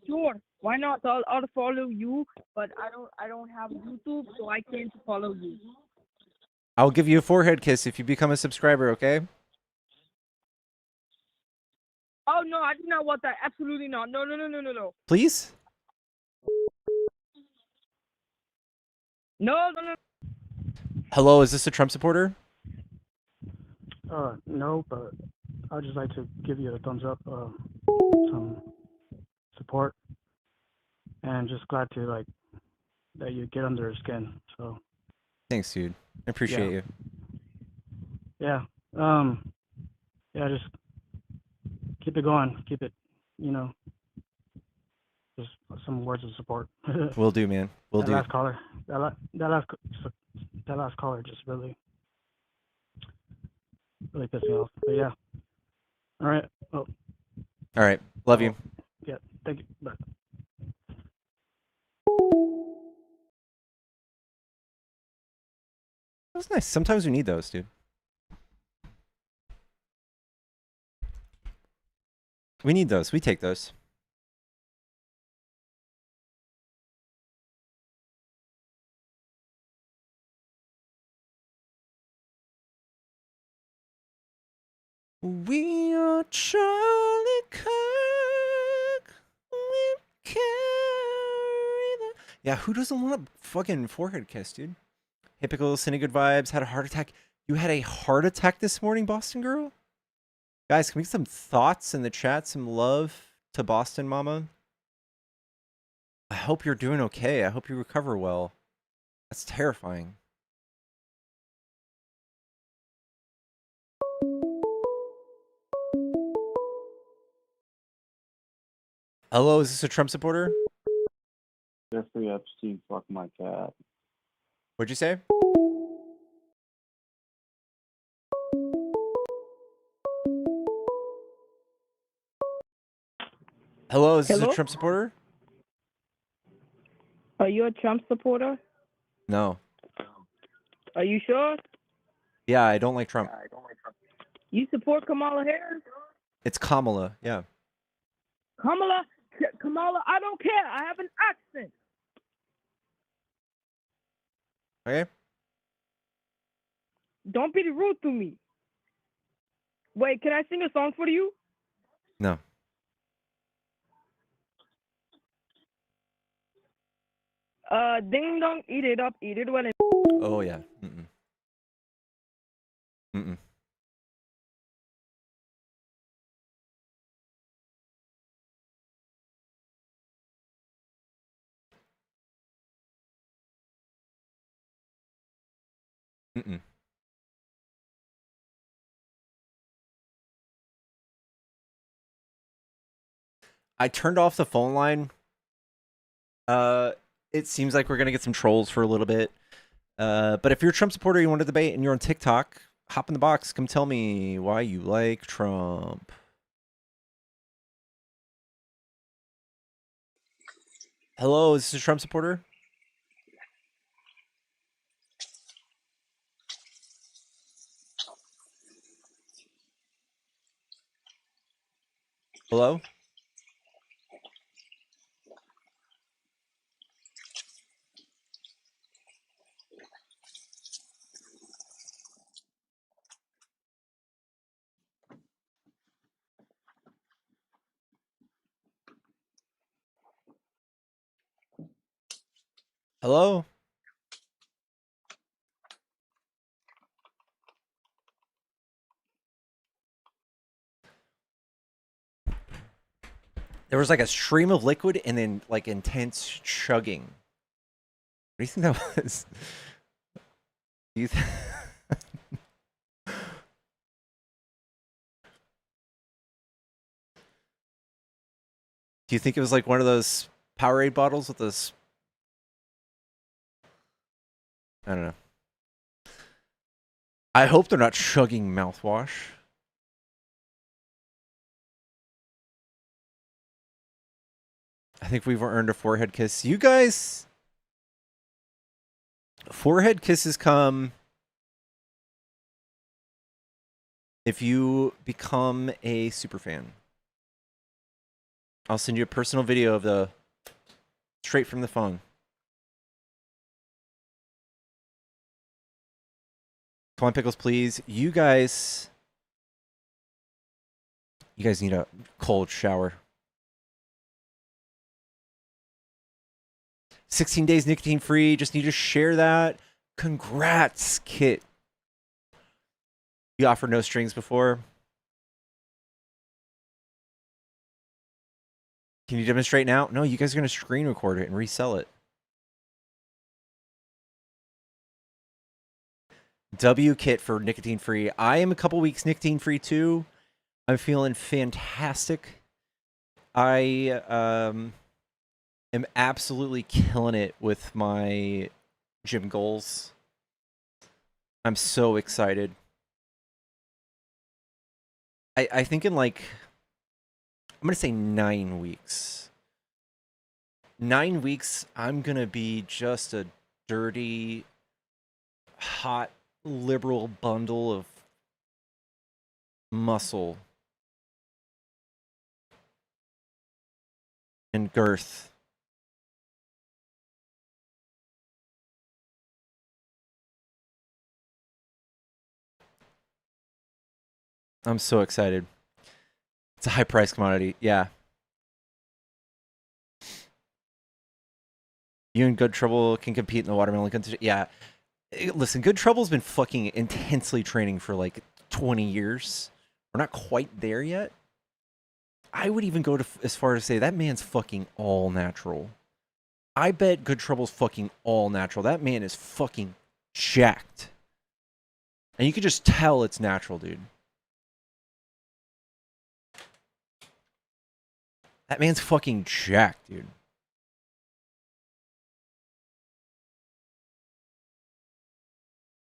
Sure. Why not? I'll follow you, but I don't have YouTube, so I can't follow you. I'll give you a forehead kiss if you become a subscriber, okay? Oh no, I do not want that. Absolutely not. No. Please? No. Hello, is this a Trump supporter? No, but I'd just like to give you a thumbs up, some support, and just glad to that you get under his skin. So Thanks, dude. I appreciate you. yeah, just keep it going. Keep it, just some words of support. Will do, man. Will do. Last caller, that last caller just really pissed me off. But yeah, all right. Oh, All right. Love you. yeah. Thank you. Bye. That was nice. Sometimes we need those, dude. We need those. We take those. We are Charlie Kirk. We carry the... Yeah, who doesn't want a fucking forehead kiss, dude? Typical, sending good vibes. Had a heart attack. You had a heart attack this morning, Boston girl? Guys, can we get some thoughts in the chat? Some love to Boston Mama? I hope you're doing okay. I hope you recover well. That's terrifying. Hello, is this a Trump supporter? Jeffrey Epstein, fuck my cat. What'd you say? Hello, is this a Trump supporter? Are you a Trump supporter? No. Are you sure? Yeah, I don't like Trump. You support Kamala Harris? It's Kamala, yeah. Kamala, I don't care. I have an accent. Okay. Don't be rude to me. Wait, can I sing a song for you? No. Ding dong, eat it up, eat it well. Oh yeah. Mm-mm. Mm-mm. Mm-mm. I turned off the phone line. It seems like we're gonna get some trolls for a little bit. But if you're a Trump supporter, you want to debate, and you're on TikTok, hop in the box. Come tell me why you like Trump. Hello, is this a Trump supporter? Hello? Hello? There was like a stream of liquid and then like intense chugging. What do you think that was? Do you Do you think it was like one of those Powerade bottles with this? I don't know. I hope they're not chugging mouthwash. I think we've earned a forehead kiss. You guys, forehead kisses come if you become a super fan. I'll send you a personal video of the straight from the phone. Come on, Pickles, please. You guys need a cold shower. 16 days nicotine free. Just need to share that. Congrats, Kit. You offered no strings before. Can you demonstrate now? No, you guys are going to screen record it and resell it. W Kit for nicotine free. I am a couple weeks nicotine free too. I'm feeling fantastic. I am absolutely killing it with my gym goals. I'm so excited. I think in like, I'm going to say 9 weeks. 9 weeks, I'm going to be just a dirty, hot, liberal bundle of muscle and girth. I'm so excited. It's a high price commodity. Yeah. You and Good Trouble can compete in the watermelon contest. Yeah. Listen, Good Trouble's been fucking intensely training for like 20 years. We're not quite there yet. I would even go as far as to say that man's fucking all natural. I bet Good Trouble's fucking all natural. That man is fucking jacked. And you can just tell it's natural, dude. That man's fucking jacked, dude.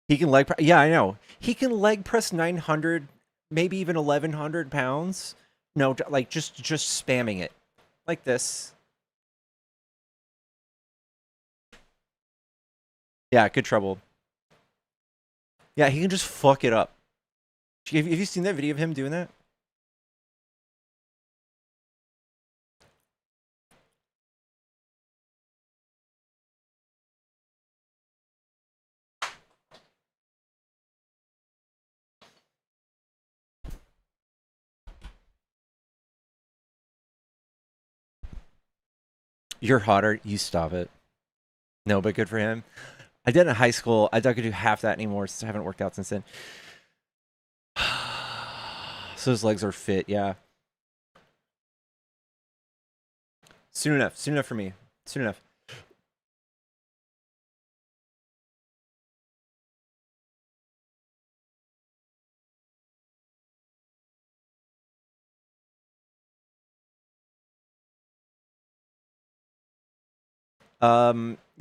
He can leg press. Yeah, I know. He can leg press 900, maybe even 1,100 pounds. No, like just spamming it. Like this. Yeah, Good Trouble. Yeah, he can just fuck it up. Have you seen that video of him doing that? You're hotter. You stop it. No, but good for him. I did in high school. I don't get to do half that anymore since I haven't worked out since then. So his legs are fit, yeah. Soon enough. Soon enough for me. Soon enough.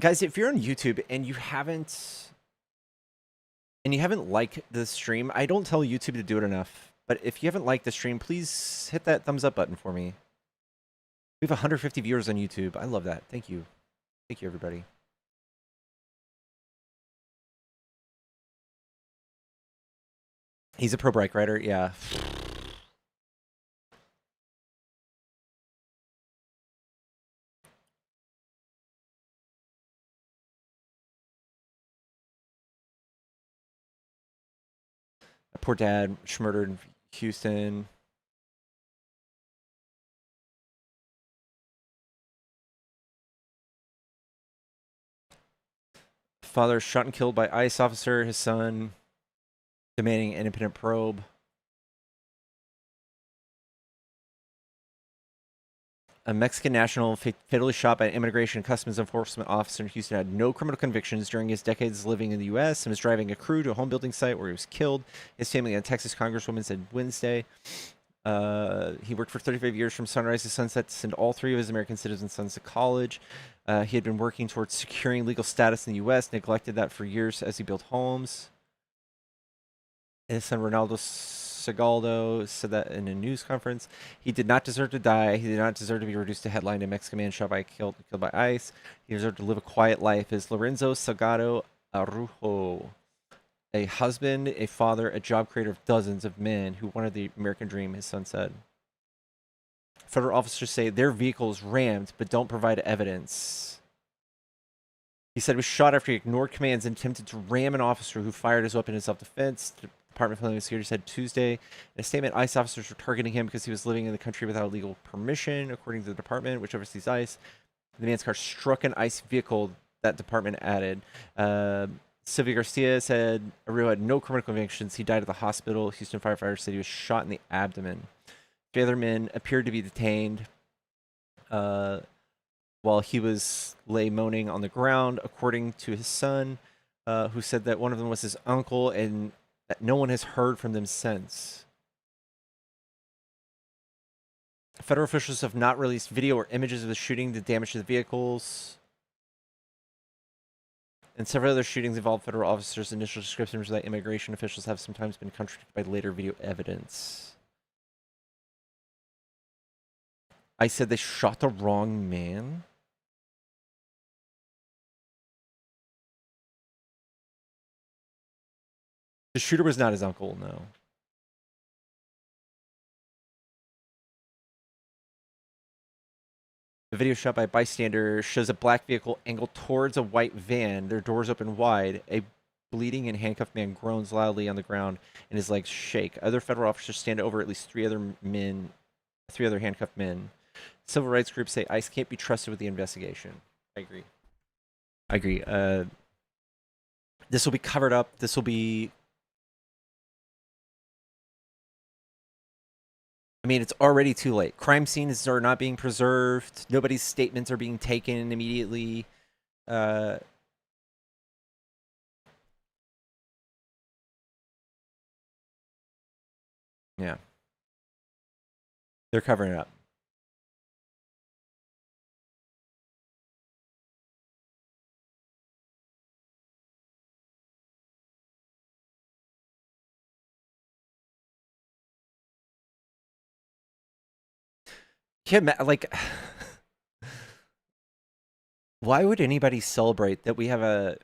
Guys, if you're on YouTube and you haven't liked the stream, I don't tell YouTube to do it enough. But if you haven't liked the stream, please hit that thumbs up button for me. We have 150 viewers on YouTube. I love that. Thank you. Thank you, everybody. He's a pro bike rider, yeah. Poor dad, murdered in Houston. Father shot and killed by ICE officer. His son demanding an independent probe. A Mexican national fatally shot by an immigration and customs enforcement officer in Houston had no criminal convictions during his decades living in the U.S. and was driving a crew to a home building site where he was killed. His family and a Texas congresswoman said Wednesday. He worked for 35 years from sunrise to sunset to send all three of his American citizen sons to college. He had been working towards securing legal status in the U.S., neglected that for years as he built homes. His son, Ronaldo Segaldo, said that in a news conference. He did not deserve to die. He did not deserve to be reduced to headline. A Mexican man shot by killed by ICE. He deserved to live a quiet life. Is Lorenzo Salgado Arujo, a husband, a father, a job creator of dozens of men who wanted the American dream, his son said. Federal officers say their vehicle was rammed, but don't provide evidence. He said he was shot after he ignored commands and attempted to ram an officer who fired his weapon in self-defense. The Department of Homeland Security said Tuesday in a statement, ICE officers were targeting him because he was living in the country without legal permission, according to the department, which oversees ICE. The man's car struck an ICE vehicle, that department added. Sylvia Garcia said Arujo had no criminal convictions. He died at the hospital. Houston firefighters said he was shot in the abdomen. The other men appeared to be detained while he lay moaning on the ground, according to his son, who said that one of them was his uncle and that no one has heard from them since. Federal officials have not released video or images of the shooting, the damage to the vehicles. And several other shootings involved federal officers. Initial descriptions that immigration officials have sometimes been contradicted by later video evidence. I said they shot the wrong man. The shooter was not his uncle, no. The video shot by a bystander shows a black vehicle angled towards a white van. Their doors open wide. A bleeding and handcuffed man groans loudly on the ground and his legs shake. Other federal officers stand over at least three other handcuffed men. Civil rights groups say ICE can't be trusted with the investigation. I agree. This will be covered up. This will be... I mean, it's already too late. Crime scenes are not being preserved. Nobody's statements are being taken immediately. Yeah. They're covering it up. Yeah, like, why would anybody celebrate that we have an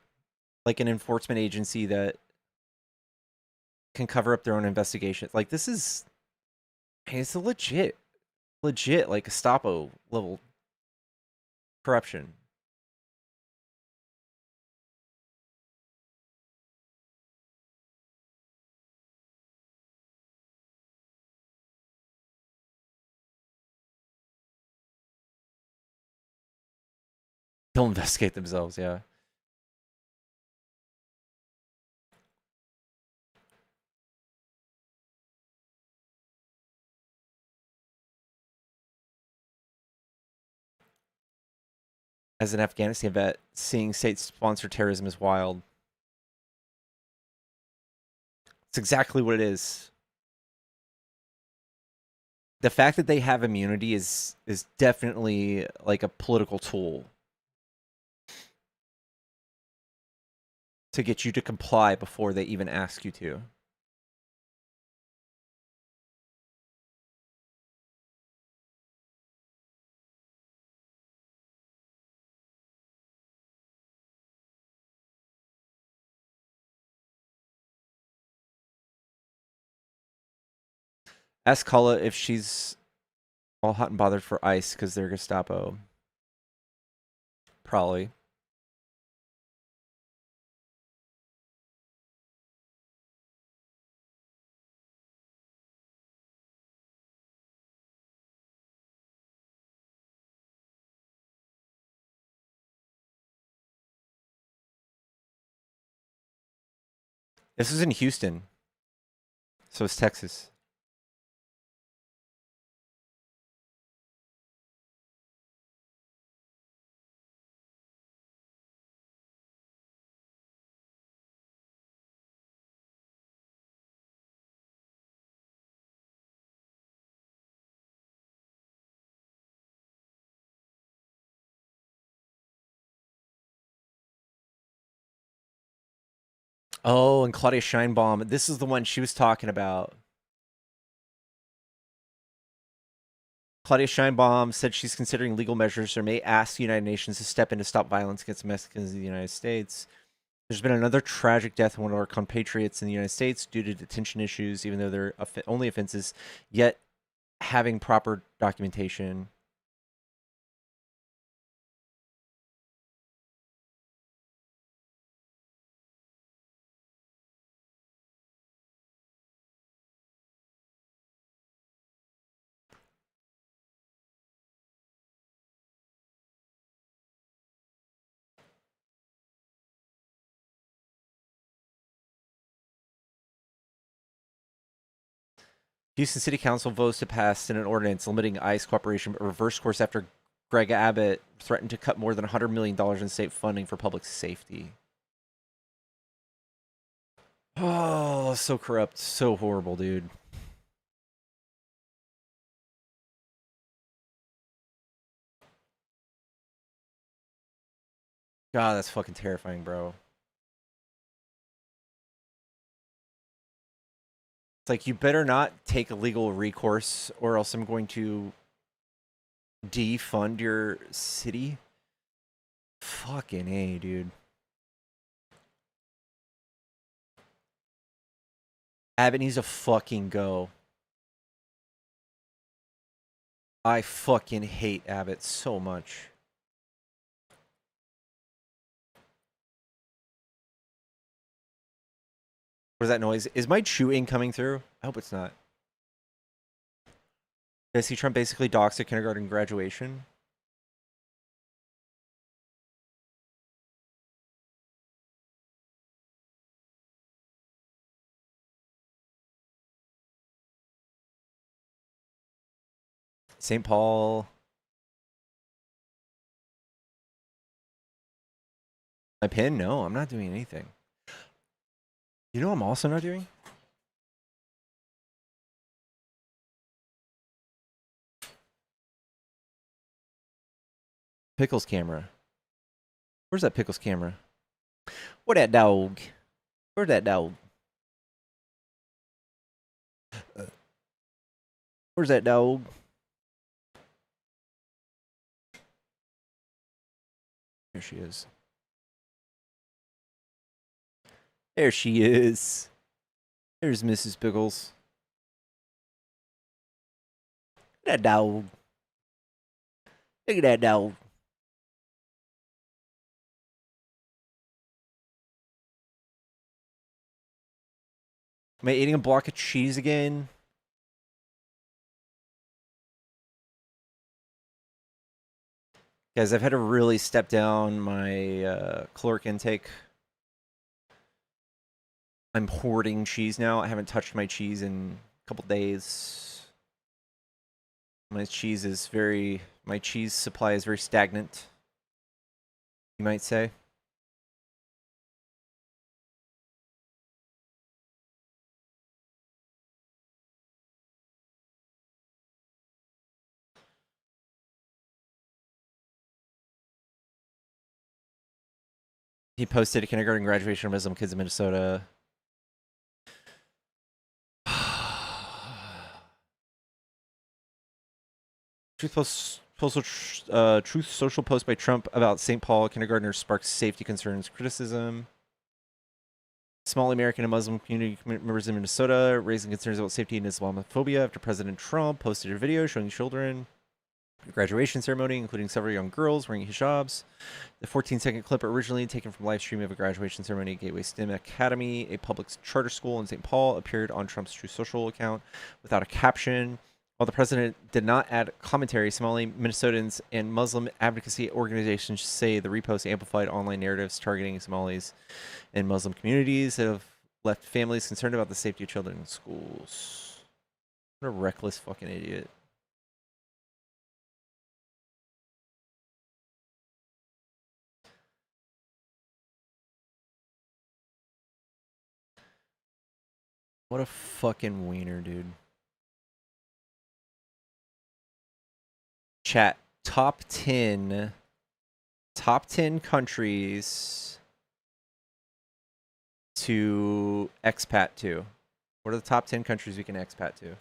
enforcement agency that can cover up their own investigation? Like, this is, it's a legit like Gestapo level corruption. They'll investigate themselves, yeah. As an Afghanistan vet, seeing state-sponsored terrorism is wild. It's exactly what it is. The fact that they have immunity is definitely like a political tool to get you to comply before they even ask you to. Ask Kala if she's all hot and bothered for ICE because they're Gestapo. Probably. This is in Houston. So it's Texas. Oh, and Claudia Scheinbaum. This is the one she was talking about. Claudia Scheinbaum said she's considering legal measures or may ask the United Nations to step in to stop violence against Mexicans in the United States. There's been another tragic death of one of our compatriots in the United States due to detention issues, even though they're only offenses, yet having proper documentation. Houston City Council votes to pass an ordinance limiting ICE cooperation, but reverse course after Greg Abbott threatened to cut more than $100 million in state funding for public safety. Oh, so corrupt. So horrible, dude. God, that's fucking terrifying, bro. It's like, you better not take a legal recourse or else I'm going to defund your city. Fucking A, dude. Abbott needs to fucking go. I fucking hate Abbott so much. What is that noise? Is my chewing coming through? I hope it's not. Did I see Trump basically doxed a kindergarten graduation? St. Paul. My pin? No, I'm not doing anything. You know what I'm also not doing? Pickles camera. Where's that Pickles camera? Where that dog? Where's that dog? Where's that dog? There she is. There she is. There's Mrs. Pickles. That dog. Look at that dog. Am I eating a block of cheese again? Guys, I've had to really step down my caloric intake. I'm hoarding cheese now. I haven't touched my cheese in a couple days. My cheese supply is very stagnant. you might say. He posted a kindergarten graduation of Muslim kids in Minnesota. Truth Social post by Trump about St. Paul kindergartners sparks safety concerns, criticism. Small American and Muslim community members in Minnesota raising concerns about safety and Islamophobia after President Trump posted a video showing children at a graduation ceremony, including several young girls wearing hijabs. The 14-second clip originally taken from live stream of a graduation ceremony at Gateway STEM Academy, a public charter school in St. Paul, appeared on Trump's Truth Social account without a caption. While the president did not add commentary, Somali Minnesotans and Muslim advocacy organizations say the repost amplified online narratives targeting Somalis and Muslim communities that have left families concerned about the safety of children in schools. What a reckless fucking idiot. What a fucking wiener, dude. Chat, top 10 countries to expat to. What are the top 10 countries we can expat to?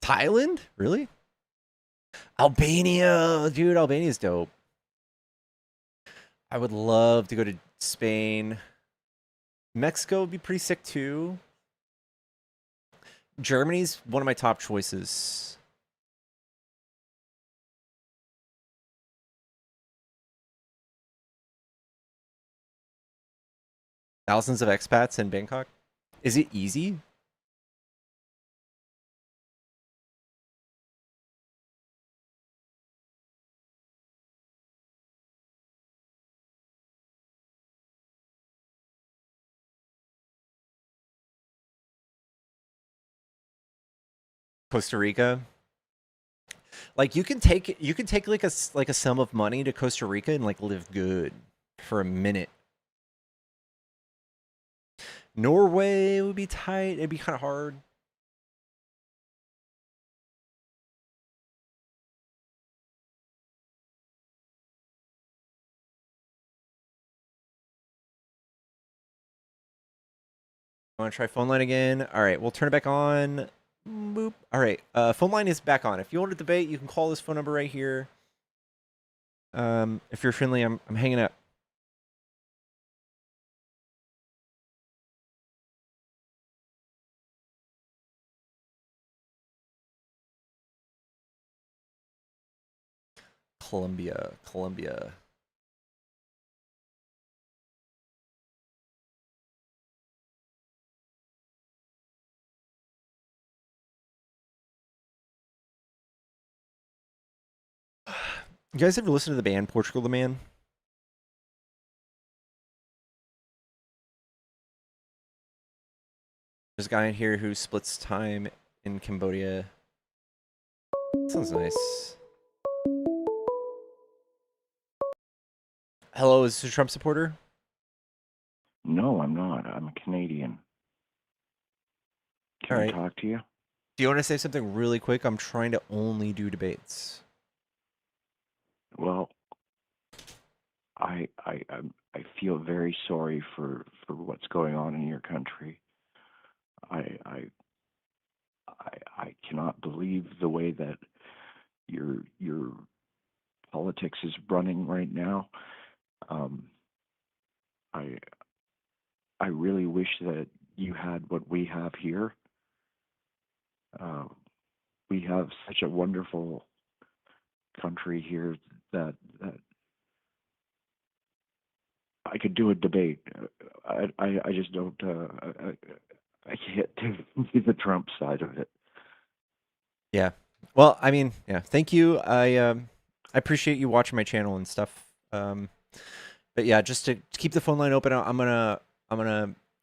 Thailand? Really? Albania, dude, Albania's dope. I would love to go to Spain. Mexico would be pretty sick too. Germany's one of my top choices. Thousands of expats in Bangkok. Is it easy? Costa Rica. Like you can take like a sum of money to Costa Rica and like live good for a minute. Norway would be tight. It'd be kind of hard. Want to try phone line again? All right, we'll turn it back on. Boop. All right, phone line is back on. If you want to debate, you can call this phone number right here. If you're friendly, I'm hanging up. Colombia. You guys ever listen to the band Portugal the Man? There's a guy in here who splits time in Cambodia. Sounds nice. Hello, is this a Trump supporter? No, I'm not. I'm a Canadian. Can All I right. talk to you? Do you want to say something really quick? I'm trying to only do debates. Well, I feel very sorry for what's going on in your country. I cannot believe the way that your politics is running right now. I really wish that you had what we have here. We have such a wonderful country here that I could do a debate. I just don't. I can't do the Trump side of it. Yeah. Well, I mean, yeah. Thank you. I appreciate you watching my channel and stuff. But yeah, just to keep the phone line open, I'm gonna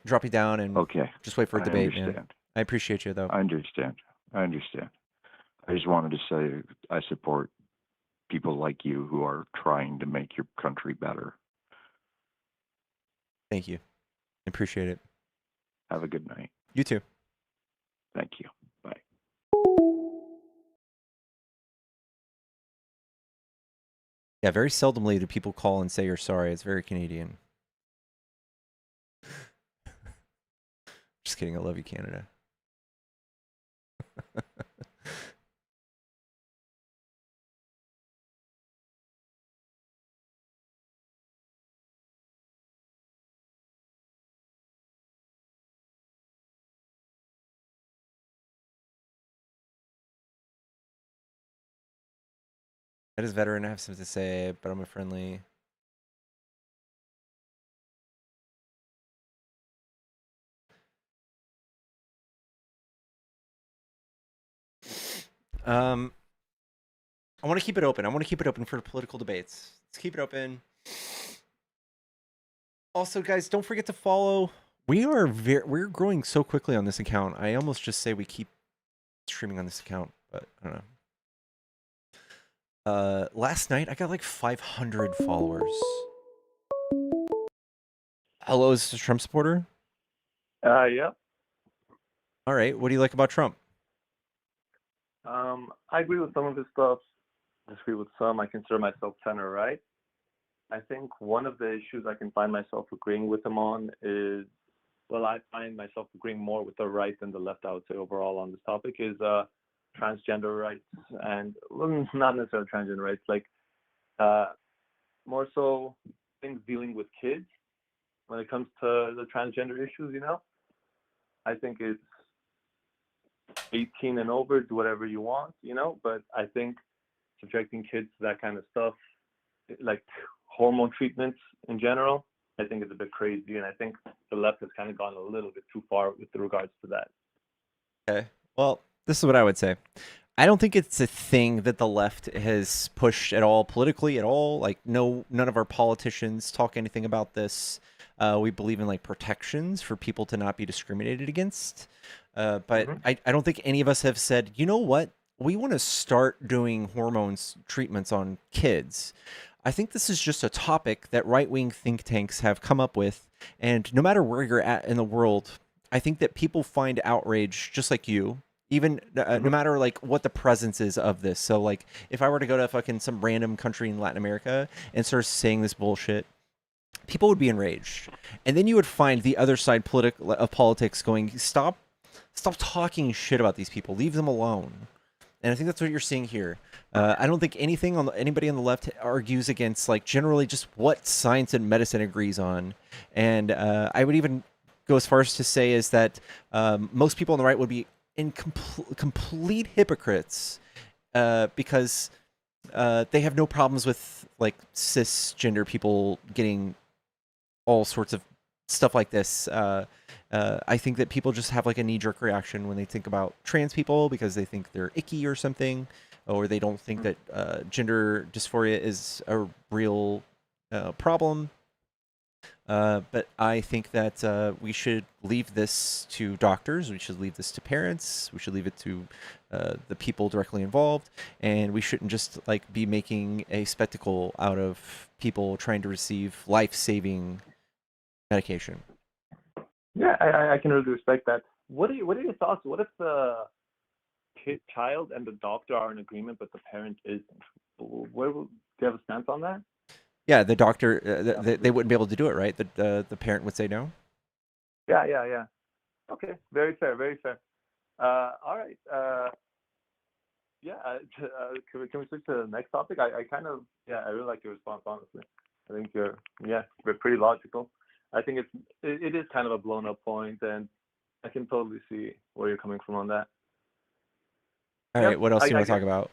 drop you down and Okay. just wait for a I debate, man. understand. I appreciate you though. I understand. I understand. I just wanted to say I support people like you who are trying to make your country better. Thank you. I appreciate it. Have a good night. You too. Thank you. Bye. Yeah, very seldomly do people call and say you're sorry. It's very Canadian. Just kidding. I love you, Canada. That is veteran. I have something to say, but I'm a friendly. I want to keep it open. I want to keep it open for political debates. Let's keep it open. Also, guys, don't forget to follow. We're growing so quickly on this account. I almost just say we keep streaming on this account, but I don't know. Last night I got like 500 followers. Hello, is this a Trump supporter? Yeah. All right. What do you like about Trump? I agree with some of his stuff. Disagree with some. I consider myself center right. I think one of the issues I can find myself agreeing with him on is, well, I find myself agreeing more with the right than the left, I would say, overall on this topic, is transgender rights. And, well, not necessarily transgender rights, like more so things dealing with kids when it comes to the transgender issues, you know? I think it's 18 and over, do whatever you want, you know? But I think subjecting kids to that kind of stuff, like hormone treatments in general, I think is a bit crazy. And I think the left has kind of gone a little bit too far with regards to that. Okay. Well, this is what I would say. I don't think it's a thing that the left has pushed at all politically at all. Like, none of our politicians talk anything about this. We believe in like protections for people to not be discriminated against. But I don't think any of us have said, you know what? We want to start doing hormones treatments on kids. I think this is just a topic that right-wing think tanks have come up with. And no matter where you're at in the world, I think that people find outrage just like you. Even no matter like what the presence is of this. So like if I were to go to fucking some random country in Latin America and start saying this bullshit, people would be enraged. And then you would find the other side of politics going, stop talking shit about these people. Leave them alone. And I think that's what you're seeing here. I don't think anybody on the left argues against like generally just what science and medicine agrees on. And I would even go as far as to say is that most people on the right would be in complete hypocrites because they have no problems with like cisgender people getting all sorts of stuff like this. I think that people just have like a knee-jerk reaction when they think about trans people because they think they're icky or something, or they don't think that gender dysphoria is a real problem. But I think that we should leave this to doctors. We should leave this to parents. We should leave it to the people directly involved, and we shouldn't just like be making a spectacle out of people trying to receive life-saving medication. Yeah, I can really respect that. What are your thoughts? What if the child and the doctor are in agreement, but the parent isn't? Do you have a stance on that? Yeah, the doctor, they wouldn't be able to do it, right? The parent would say no? Yeah. Okay, very fair, very fair. All right. Can we switch to the next topic? I really like your response, honestly. I think you're pretty logical. I think it is kind of a blown up point, and I can totally see where you're coming from on that. All right, what else do you want to talk about?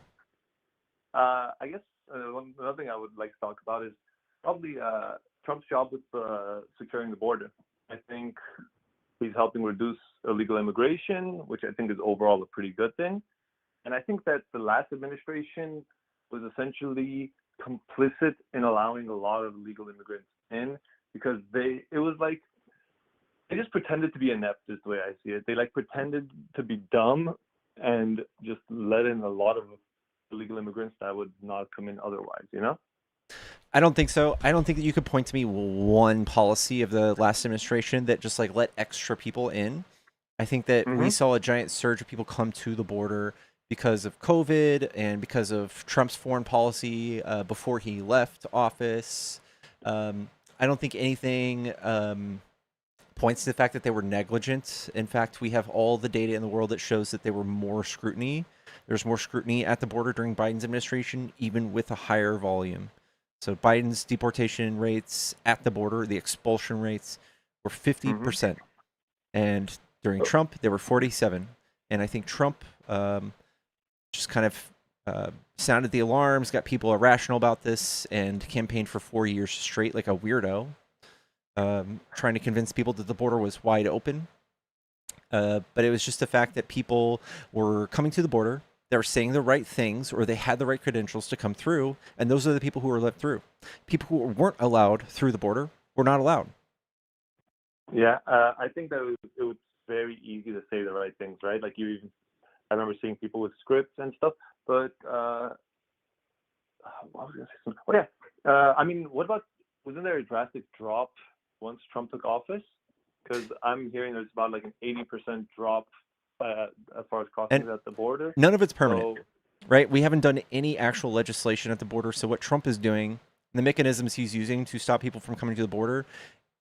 I guess another thing I would like to talk about is probably Trump's job with securing the border. I think he's helping reduce illegal immigration, which I think is overall a pretty good thing. And I think that the last administration was essentially complicit in allowing a lot of illegal immigrants in because it was like they just pretended to be inept is the way I see it. They like pretended to be dumb and just let in a lot of illegal immigrants that would not come in otherwise, you know? I don't think so. I don't think that you could point to me one policy of the last administration that just like let extra people in. I think that we saw a giant surge of people come to the border because of COVID and because of Trump's foreign policy before he left office. I don't think anything points to the fact that they were negligent. In fact, we have all the data in the world that shows that they were more scrutiny. There's more scrutiny at the border during Biden's administration, even with a higher volume. So Biden's deportation rates at the border, the expulsion rates, were 50%. And during Trump, they were 47. And I think Trump just kind of sounded the alarms, got people irrational about this, and campaigned for 4 years straight like a weirdo, trying to convince people that the border was wide open. But it was just the fact that people were coming to the border, they were saying the right things, or they had the right credentials to come through, and those are the people who were let through. People who weren't allowed through the border were not allowed. Yeah, I think that it was very easy to say the right things, right? Like I remember seeing people with scripts and stuff, but what was I going to say? Oh yeah, I mean, wasn't there a drastic drop once Trump took office? Because I'm hearing there's about like an 80% drop as far as crossings at the border. None of it's permanent, right? We haven't done any actual legislation at the border. So what Trump is doing, the mechanisms he's using to stop people from coming to the border,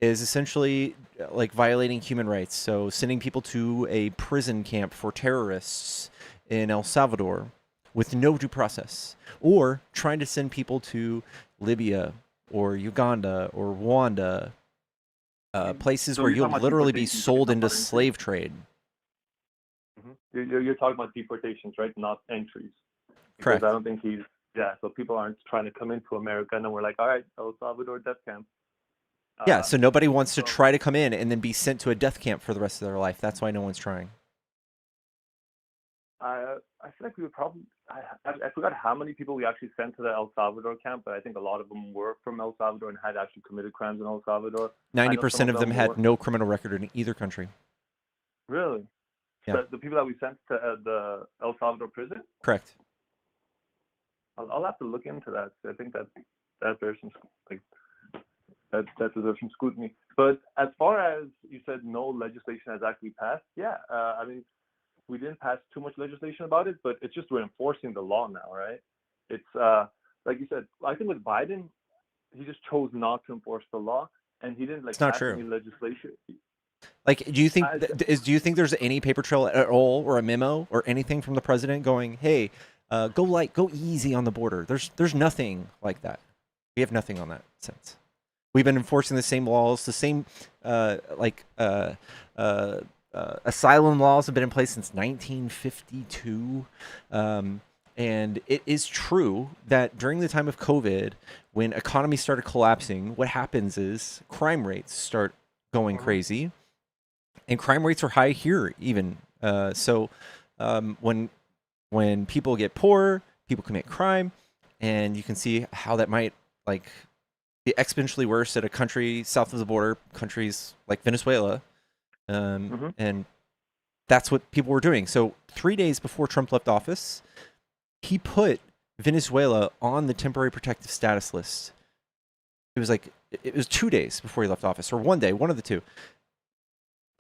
is essentially like violating human rights. So sending people to a prison camp for terrorists in El Salvador with no due process, or trying to send people to Libya or Uganda or Rwanda, places where you'll literally be sold into slave trade. You're talking about deportations, right? Not entries. Correct. Because I don't think so people aren't trying to come into America and then we're like, all right, El Salvador death camp. Yeah, so nobody wants to try to come in and then be sent to a death camp for the rest of their life. That's why no one's trying. I feel like we would probably, I forgot how many people we actually sent to the El Salvador camp, but I think a lot of them were from El Salvador and had actually committed crimes in El Salvador. 90% of them had no criminal record in either country. Really? Yeah. The people that we sent to the El Salvador prison? Correct. I'll have to look into that. I think that bears some that deserves some scrutiny. But as far as you said, no legislation has actually passed. Yeah, I mean, we didn't pass too much legislation about it, but it's just we're enforcing the law now, right? It's like you said. I think with Biden, he just chose not to enforce the law, and he didn't pass any legislation. Like, do you think there's any paper trail at all, or a memo, or anything from the president going, "Hey, go easy on the border"? There's nothing like that. We have nothing on that sense. We've been enforcing the same laws, the same asylum laws have been in place since 1952. And it is true that during the time of COVID, when economies started collapsing, what happens is crime rates start going crazy. And crime rates are high here even. So when people get poor, people commit crime. And you can see how that might be exponentially worse at a country south of the border, countries like Venezuela. And that's what people were doing. So 3 days before Trump left office, he put Venezuela on the temporary protective status list. It was 2 days before he left office, or 1 day, one of the two,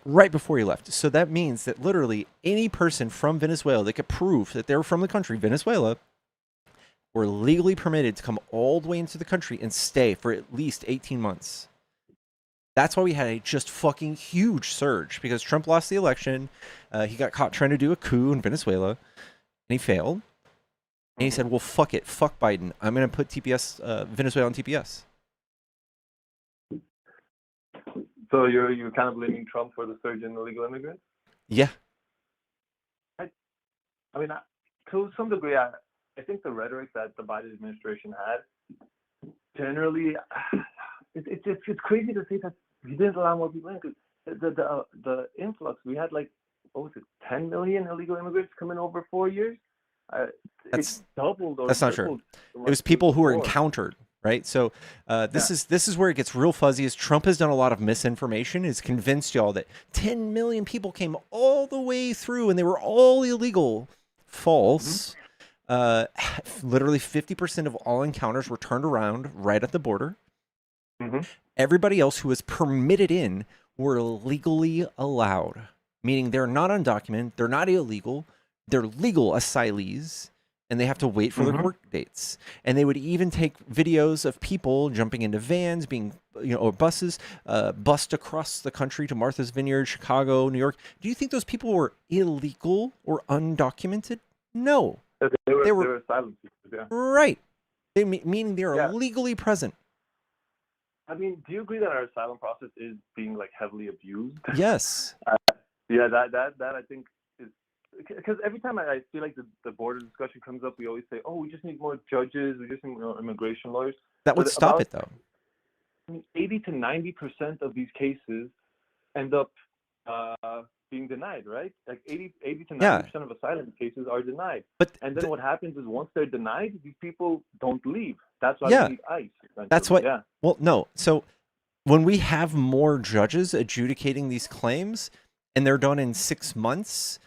right before he left. So that means that literally any person from Venezuela that could prove that they were from the country, Venezuela, were legally permitted to come all the way into the country and stay for at least 18 months. That's why we had a just fucking huge surge, because Trump lost the election. He got caught trying to do a coup in Venezuela, and he failed. And he said, well, fuck it. Fuck Biden. I'm going to put Venezuela on TPS. So you're kind of blaming Trump for the surge in illegal immigrants? Yeah. I mean, to some degree, I think the rhetoric that the Biden administration had, generally, it's crazy to say that he didn't allow more people in, because the influx, we had 10 million illegal immigrants coming over 4 years? It's doubled. That's not true. It was people who were encountered, right? So this is where it gets real fuzzy. Is Trump has done a lot of misinformation. Has convinced y'all that 10 million people came all the way through and they were all illegal. False. Literally 50% of all encounters were turned around right at the border. Everybody else who was permitted in were legally allowed, meaning they're not undocumented, they're not illegal, they're legal asylees, and they have to wait for their court dates. And they would even take videos of people jumping into vans, being, or buses, bussed across the country to Martha's Vineyard, Chicago, New York. Do you think those people were illegal or undocumented? No. They were asylum seekers, yeah. Right. Meaning they are legally present. I mean, do you agree that our asylum process is being like heavily abused? Yes. Yeah, that I think is because every time I feel like the border discussion comes up, we always say, "Oh, we just need more judges. We just need more immigration lawyers." That would stop it, though. 80 to 90% of these cases end up being denied, right? Like 80 to 90% of asylum cases are denied. And then what happens is once they're denied, these people don't leave. That's why we need ICE. That's what. Yeah. Well, no. So when we have more judges adjudicating these claims and they're done in 6 months,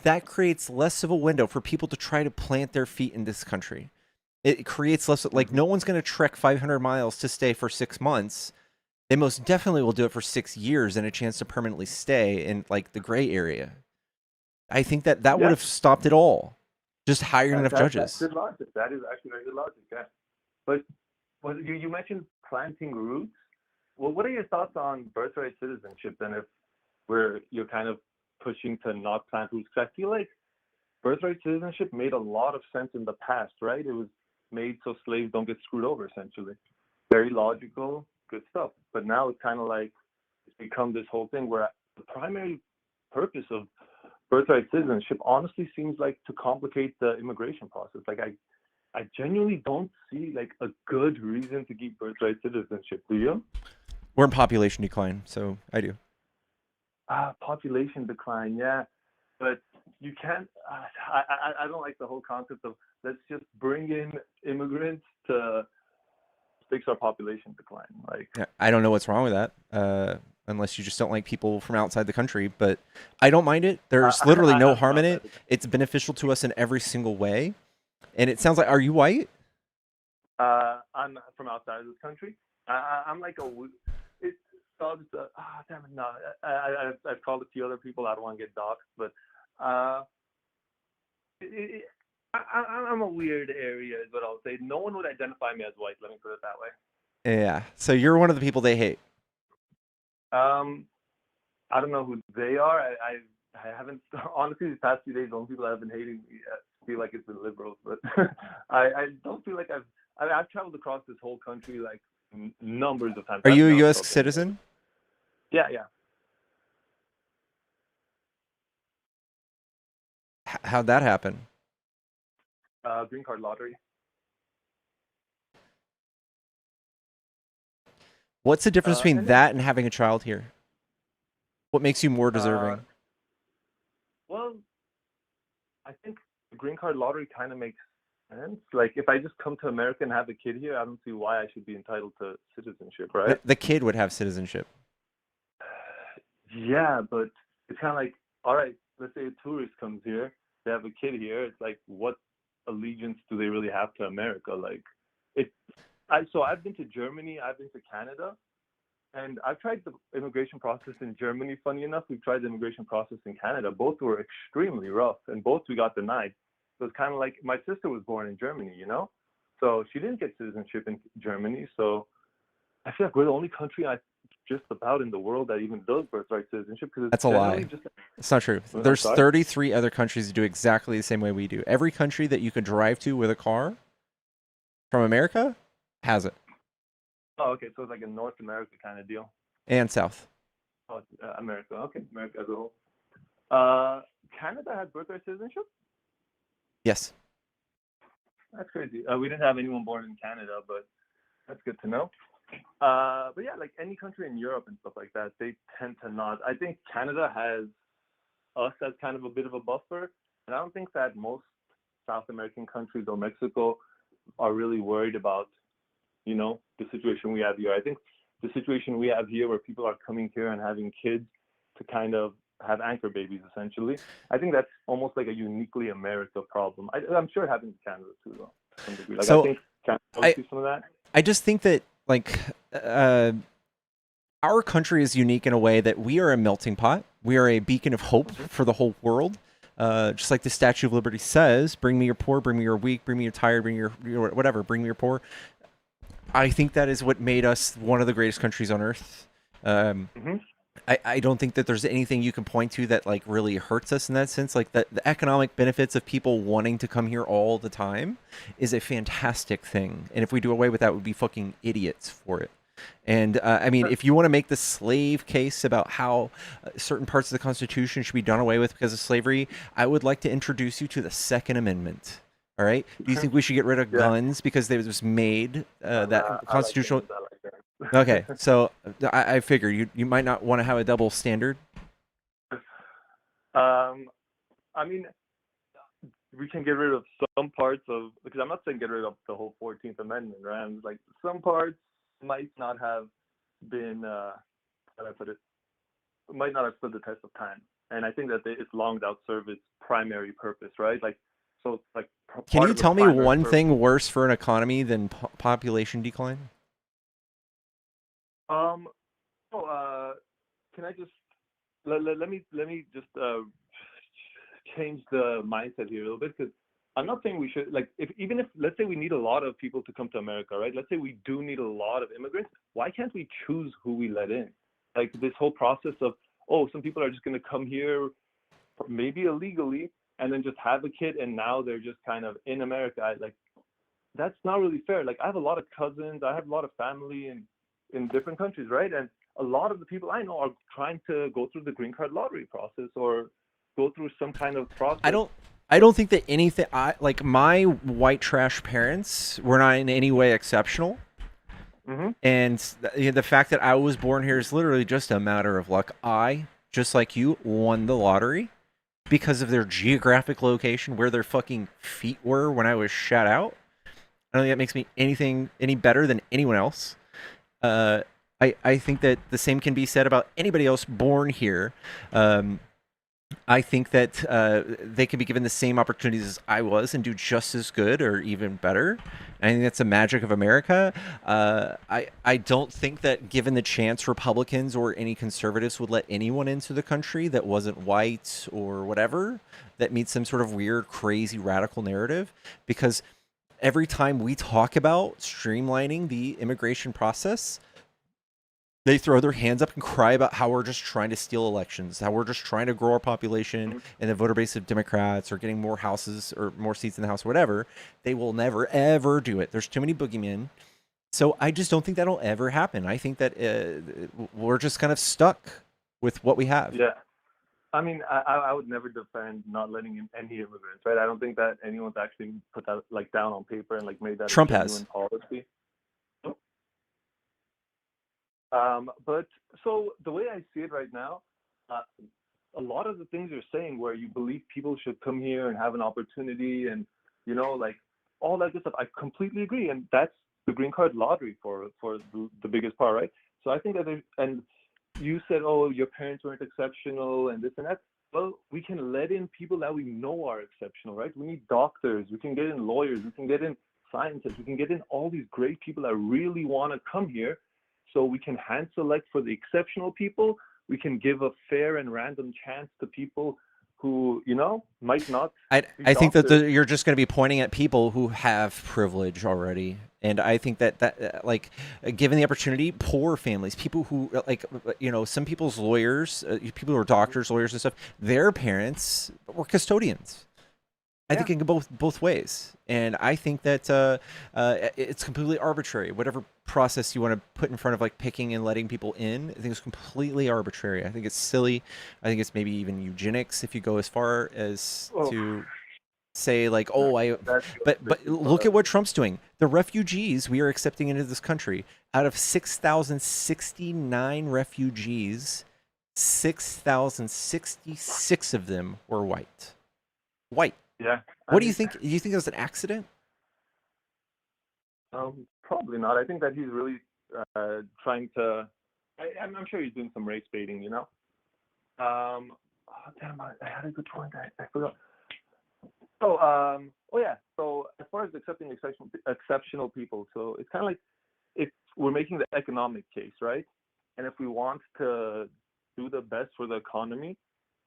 that creates less of a window for people to try to plant their feet in this country. It creates less, like no one's going to trek 500 miles to stay for 6 months. They most definitely will do it for 6 years and a chance to permanently stay in like the gray area. I think that would have stopped it all. Just hiring enough judges. That's good logic. That is actually very good logic. Yeah. But you mentioned planting roots. Well, what are your thoughts on birthright citizenship then, if you're kind of pushing to not plant roots? Because I feel like birthright citizenship made a lot of sense in the past, right? It was made so slaves don't get screwed over, essentially. Very logical, good stuff. But now it's kind of like it's become this whole thing where the primary purpose of birthright citizenship honestly seems like to complicate the immigration process. Like I genuinely don't see like a good reason to keep birthright citizenship. Do you? We're in population decline, so I do. Population decline, yeah. But you can't, I don't like the whole concept of let's just bring in immigrants to fix our population decline. Like, I don't know what's wrong with that, unless you just don't like people from outside the country. But I don't mind it. There's literally no harm in it. It's beneficial to us in every single way. And it sounds like, are you white? I'm from outside of this country. I'm like damn it, no. I've called a few other people. I don't want to get doxxed, but I'm a weird area, is what I'll say. No one would identify me as white. Let me put it that way. Yeah. So you're one of the people they hate. I don't know who they are. I haven't, honestly, these past few days, the only people that have been hating me feel like it's been liberals, but I don't feel like I've traveled across this whole country like numbers of times. Are you a U.S. citizen? Yeah. How'd that happen? Green card lottery. What's the difference between that and having a child here? What makes you more deserving? Well, I think the green card lottery kind of makes sense. Like, if I just come to America and have a kid here, I don't see why I should be entitled to citizenship, right? The kid would have citizenship. Yeah, but it's kind of like, all right, let's say a tourist comes here, they have a kid here. It's like, what allegiance do they really have to America? Like, so I've been to Germany, I've been to Canada, and I've tried the immigration process in Germany. Funny enough, we've tried the immigration process in Canada. Both were extremely rough, and both we got denied. So it's kind of like my sister was born in Germany, so she didn't get citizenship in Germany. So I feel like we're the only country just about in the world that even does birthright citizenship. That's a lie. It's not true. There's 33 other countries that do exactly the same way we do. Every country that you could drive to with a car from America has it. Oh, okay. So it's like a North America kind of deal. And South. Oh, America. Okay, America as a whole. Canada has birthright citizenship? Yes. That's crazy. We didn't have anyone born in Canada, but that's good to know. But yeah, like any country in Europe and stuff like that, they tend to not. I think Canada has us as kind of a bit of a buffer, and I don't think that most South American countries or Mexico are really worried about you know, the situation we have here. I think the situation we have here where people are coming here and having kids to kind of have anchor babies, essentially, I think that's almost like a uniquely America problem. I'm sure it happens in Canada too, though, to some degree. Like, I think Canada sees some of that. I just think that, like, our country is unique in a way that we are a melting pot. We are a beacon of hope for the whole world. Just like the Statue of Liberty says, bring me your poor, bring me your weak, bring me your tired, bring your whatever, bring me your poor. I think that is what made us one of the greatest countries on earth. I don't think that there's anything you can point to that like really hurts us in that sense. Like the economic benefits of people wanting to come here all the time is a fantastic thing. And if we do away with that, we'd be fucking idiots for it. And I mean, if you want to make the slave case about how certain parts of the Constitution should be done away with because of slavery, I would like to introduce you to the Second Amendment. All right? Do you think we should get rid of guns because they was made that constitutional? Okay, so I figure you might not want to have a double standard. I mean, we can get rid of some parts of, because I'm not saying get rid of the whole 14th Amendment, right? I'm like, some parts might not have been, how do I put it, might not have stood the test of time. And I think that it's long outserved its primary purpose, right? Like, so it's like. Can you tell me one thing worse for an economy than population decline? Can I just let me just change the mindset here a little bit, because I'm not saying we should, like, even if let's say we need a lot of people to come to America, right? Let's say we do need a lot of immigrants. Why can't we choose who we let in? Like this whole process of, oh, some people are just going to come here, maybe illegally, and then just have a kid, and now they're just kind of in America. Like, that's not really fair. Like, I have a lot of cousins, I have a lot of family in different countries, right? And a lot of the people I know are trying to go through the green card lottery process or go through some kind of process. I don't think that anything, like my white trash parents were not in any way exceptional. And the fact that I was born here is literally just a matter of luck. I, just like you, won the lottery because of their geographic location, where their fucking feet were when I was shot out. I don't think that makes me any better than anyone else. I think that the same can be said about anybody else born here. I think that they can be given the same opportunities as I was and do just as good or even better. I think that's the magic of America. I don't think that given the chance, Republicans or any conservatives would let anyone into the country that wasn't white or whatever, that meets some sort of weird, crazy, radical narrative. Because every time we talk about streamlining the immigration process, they throw their hands up and cry about how we're just trying to steal elections, how we're just trying to grow our population and the voter base of Democrats, or getting more houses or more seats in the House or whatever. They will never, ever do it. There's too many boogeymen. So I just don't think that'll ever happen. I think that we're just kind of stuck with what we have. Yeah. I mean, I would never defend not letting in any immigrants, right? I don't think that anyone's actually put that like down on paper and like made that Trump a genuine has. policy. But so the way I see it right now, a lot of the things you're saying, where you believe people should come here and have an opportunity, and you know, like all that good stuff, I completely agree, and that's the green card lottery for the biggest part, right? So I think that and you said, oh, your parents weren't exceptional and this and that. Well, we can let in people that we know are exceptional, right? We need doctors, we can get in lawyers, we can get in scientists, we can get in all these great people that really want to come here. So we can hand select for the exceptional people. We can give a fair and random chance to people who, you know, might not. I think that you're just going to be pointing at people who have privilege already. And I think that like, given the opportunity, poor families, people who, like, you know, some people's lawyers, people who are doctors, lawyers and stuff, their parents were custodians. I think it can go both ways. And I think that it's completely arbitrary. Whatever process you want to put in front of like picking and letting people in, I think it's completely arbitrary. I think it's silly. I think it's maybe even eugenics if you go as far as to say like, oh, but look at what Trump's doing. The refugees we are accepting into this country, out of 6,069 refugees, 6,066 of them were white. White. Yeah. What do you think? Do you think it was an accident? Probably not. I think that he's really trying to. I'm sure he's doing some race baiting, you know. Oh damn! I had a good point. I forgot. Oh yeah. So as far as accepting exceptional people, so it's kind of like if we're making the economic case, right? And if we want to do the best for the economy,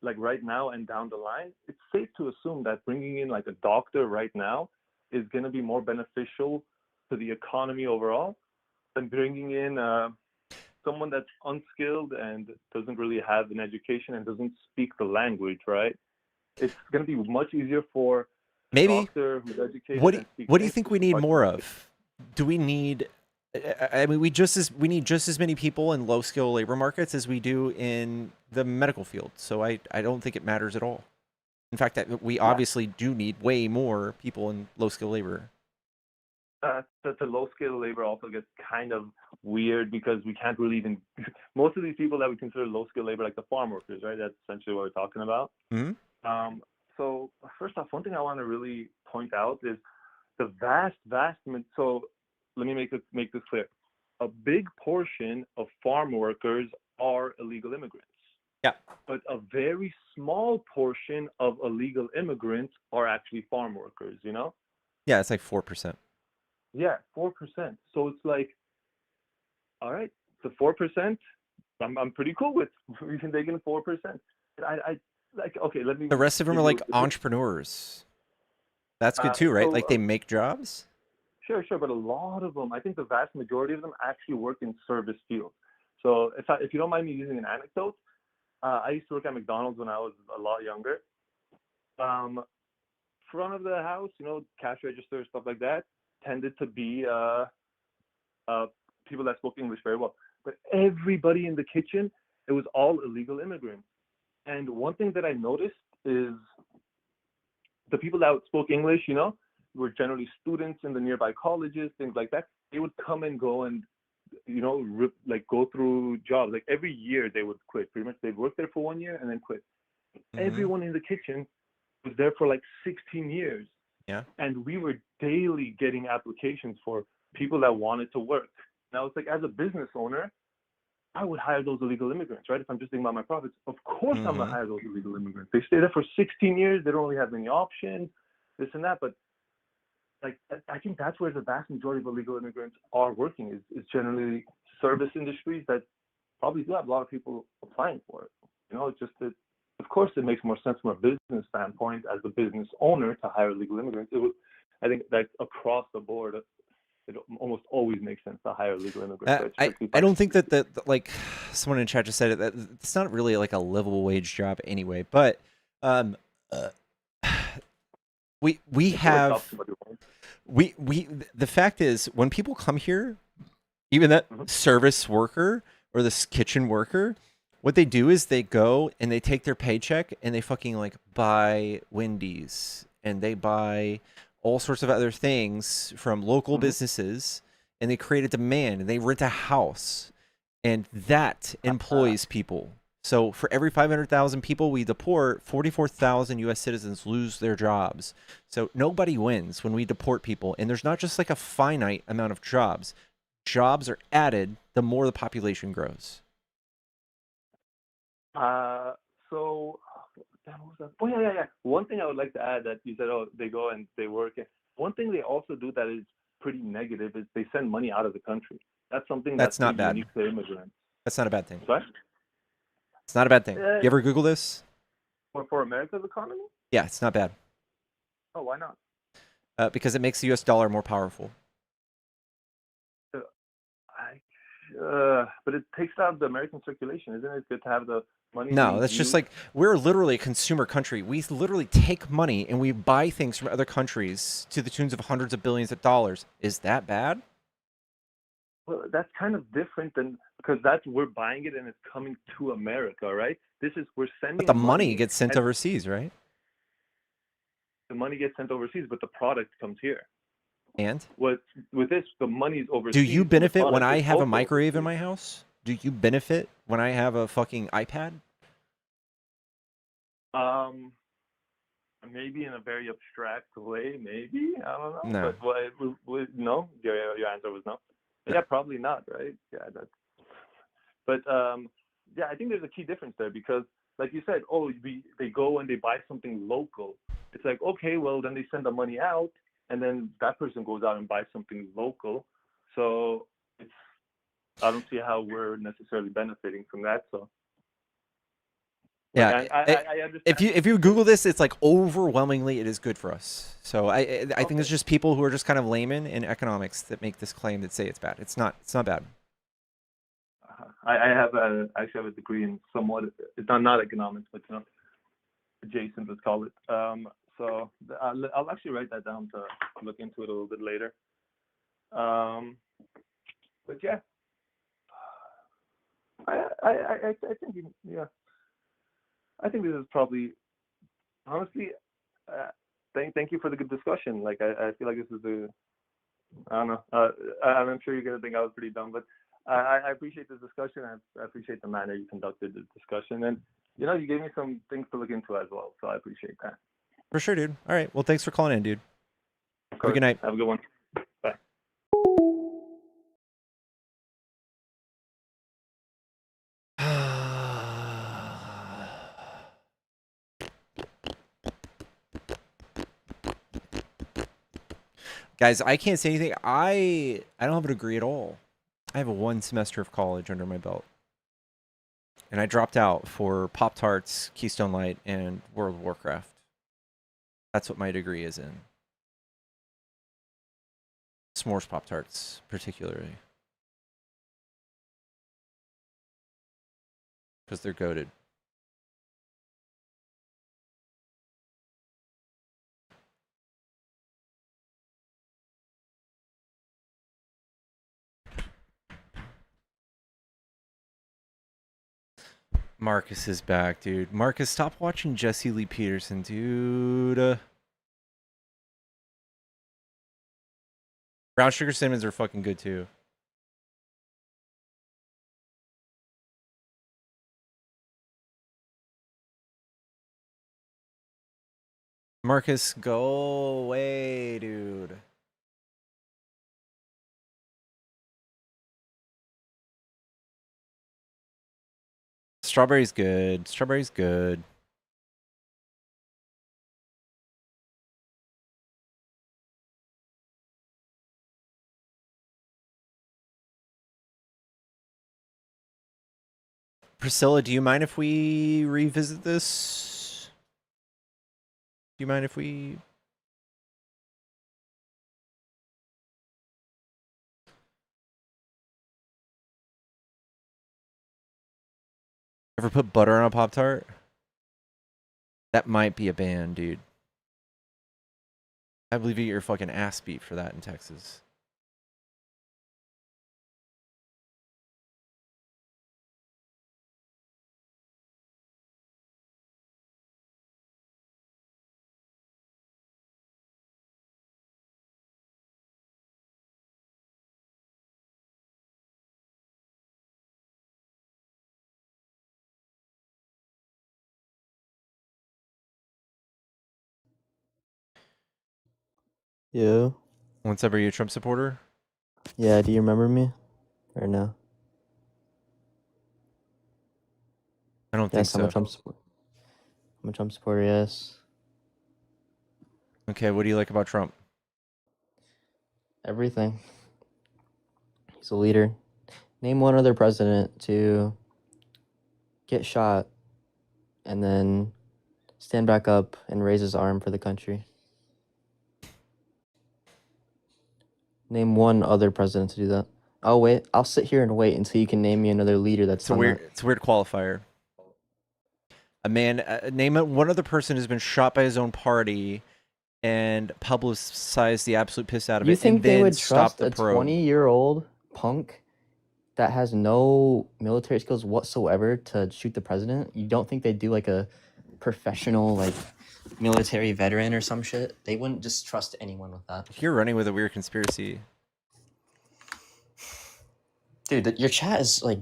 like right now and down the line, it's safe to assume that bringing in like a doctor right now is going to be more beneficial to the economy overall than bringing in someone that's unskilled and doesn't really have an education and doesn't speak the language, right? It's going to be much easier for a doctor who's educated and speaks What do you English think we to need more participate. of? Do we need? I mean, we need just as many people in low skill labor markets as we do in the medical field. So I don't think it matters at all. In fact, that we obviously do need way more people in low skill labor. The low skill labor also gets kind of weird because we can't really even most of these people that we consider low skill labor, like the farm workers, right? That's essentially what we're talking about. Mm-hmm. So first off, one thing I want to really point out is the vast so let me make this clear. A big portion of farm workers are illegal immigrants. Yeah. But a very small portion of illegal immigrants are actually farm workers, you know? Yeah, it's like 4%. Yeah, 4%. So it's like, all right, the 4%, I'm pretty cool with. We can take in 4%. I like, okay, let me. The rest of them give are you like a- entrepreneurs. That's good too, right? so, Like they make jobs. Sure, but a lot of them, I think the vast majority of them actually work in service fields. So if you don't mind me using an anecdote, I used to work at McDonald's when I was a lot younger. Front of the house, you know, cash register, stuff like that, tended to be people that spoke English very well. But everybody in the kitchen, it was all illegal immigrants. And one thing that I noticed is the people that spoke English, you know, were generally students in the nearby colleges, things like that. They would come and go and, you know, go through jobs. Like every year they would quit. Pretty much they'd work there for 1 year and then quit. Mm-hmm. Everyone in the kitchen was there for like 16 years. Yeah. And we were daily getting applications for people that wanted to work. Now it's like, as a business owner, I would hire those illegal immigrants, right? If I'm just thinking about my profits, of course I'm gonna hire those illegal immigrants. They stay there for 16 years. They don't really have many options, this and that. But like, I think that's where the vast majority of illegal immigrants are working is generally service industries that probably do have a lot of people applying for it. You know, it's just that, of course, it makes more sense from a business standpoint as a business owner to hire illegal immigrants. I think that across the board, it almost always makes sense to hire illegal immigrants. I don't think that like someone in chat just said it, that it's not really like a livable wage job anyway. But we have the fact is, when people come here, even that service worker or this kitchen worker, what they do is they go and they take their paycheck and they fucking like buy Wendy's and they buy all sorts of other things from local businesses, and they create a demand and they rent a house, and that employs people. So for every 500,000 people we deport, 44,000 U.S. citizens lose their jobs. So nobody wins when we deport people. And there's not just like a finite amount of jobs. Jobs are added the more the population grows. So, oh yeah. One thing I would like to add that you said, oh, they go and they work. One thing they also do that is pretty negative is they send money out of the country. That's something that's not bad. unique to immigrants. That's not a bad thing. What? It's not a bad thing. You ever Google this? For America's economy? Yeah, it's not bad. Oh, why not? Because it makes the U.S. dollar more powerful. But it takes out the American circulation. Isn't it good to have the money? No, that's just like, we're literally a consumer country. We literally take money and we buy things from other countries to the tunes of hundreds of billions of dollars. Is that bad? Well, that's kind of different than, because we're buying it and it's coming to America, right? We're sending. But the money gets sent overseas, right? The money gets sent overseas, but the product comes here. And with this, the money's overseas. Do you benefit when I have a microwave in my house? Do you benefit when I have a fucking iPad? maybe in a very abstract way, maybe, I don't know. No. But no, your answer was no. Yeah, probably not, right? Yeah, that's. But yeah, I think there's a key difference there because, like you said, they go and they buy something local. It's like, okay, well then they send the money out, and then that person goes out and buys something local. So I don't see how we're necessarily benefiting from that. So. Yeah, I understand. if you Google this, it's like overwhelmingly it is good for us. So I think it's just people who are just kind of laymen in economics that make this claim that say it's bad. It's not bad. I actually have a degree in somewhat. It's not economics, but adjacent, let's call it. So I'll actually write that down to look into it a little bit later. But yeah, I think yeah. I think this is probably, honestly, thank you for the good discussion. Like, I feel like this is I don't know. I'm sure you're going to think I was pretty dumb, but I appreciate this discussion. I appreciate the manner you conducted the discussion. And, you gave me some things to look into as well. So I appreciate that. For sure, dude. All right. Well, thanks for calling in, dude. Have a good night. Have a good one. Bye. Guys, I can't say anything. I don't have a degree at all. I have 1 semester of college under my belt. And I dropped out for Pop-Tarts, Keystone Light, and World of Warcraft. That's what my degree is in. S'mores Pop-Tarts, particularly. Because they're goated. Marcus is back, dude. Marcus, stop watching Jesse Lee Peterson, dude. Brown sugar cinnamons are fucking good, too. Marcus, go away, dude. Strawberry's good. Strawberry's good. Priscilla, do you mind if we revisit this? Do you mind if we... Ever put butter on a Pop-Tart? That might be a ban, dude. I believe you get your fucking ass beat for that in Texas. Yeah. Once ever you a Trump supporter? Yeah, do you remember me? Or no? I don't think Yes, I'm so. a Trump supporter. I'm a Trump supporter, yes. Okay, what do you like about Trump? Everything. He's a leader. Name one other president to get shot and then stand back up and raise his arm for the country. Name one other president to do that. Oh wait, I'll sit here and wait until you can name me another leader that's done that. It's a weird qualifier. A man, name one other person who's been shot by his own party and publicized the absolute piss out of You it, think and they then would stop trust the a probe. 20-year-old punk that has no military skills whatsoever to shoot the president? You don't think they'd do like a professional like military veteran or some shit? They wouldn't just trust anyone with that. You're running with a weird conspiracy. Dude, your chat is like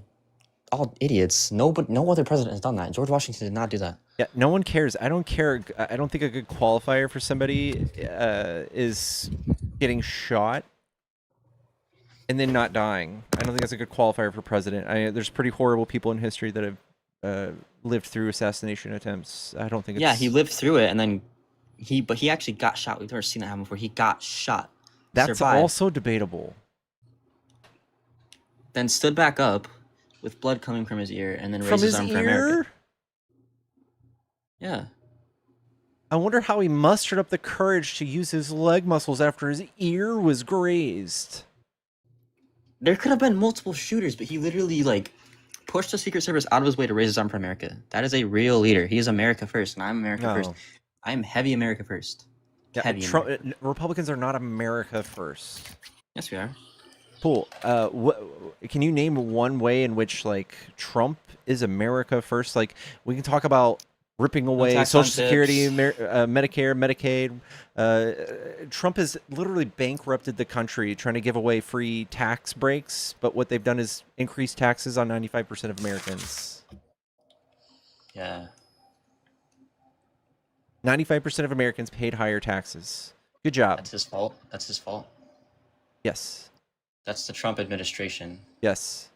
all idiots. No other president has done that. George Washington did not do that. Yeah, no one cares. I don't care. I don't think a good qualifier for somebody is getting shot and then not dying. I don't think that's a good qualifier for president. There's pretty horrible people in history that have lived through assassination attempts. I don't think it's... Yeah, he lived through it, and then but he actually got shot. We've never seen that happen before. He got shot. That's survived, also debatable. then stood back up with blood coming from his ear, and then raised his arm for America. Yeah. I wonder how he mustered up the courage to use his leg muscles after his ear was grazed. There could have been multiple shooters, but he literally, like, pushed the Secret Service out of his way to raise his arm for America. That is a real leader. He is America first, and I'm America first. I am heavy America first. Yeah, Heavy Republicans are not America first. Yes, we are. Cool. Can you name one way in which, like, Trump is America first? Like, we can talk about ripping away Social Security, Medicare, Medicaid. Trump has literally bankrupted the country trying to give away free tax breaks, but what they've done is increase taxes on 95% of Americans. Yeah. 95% of Americans paid higher taxes. Good job. That's his fault. That's his fault. Yes. That's the Trump administration. Yes.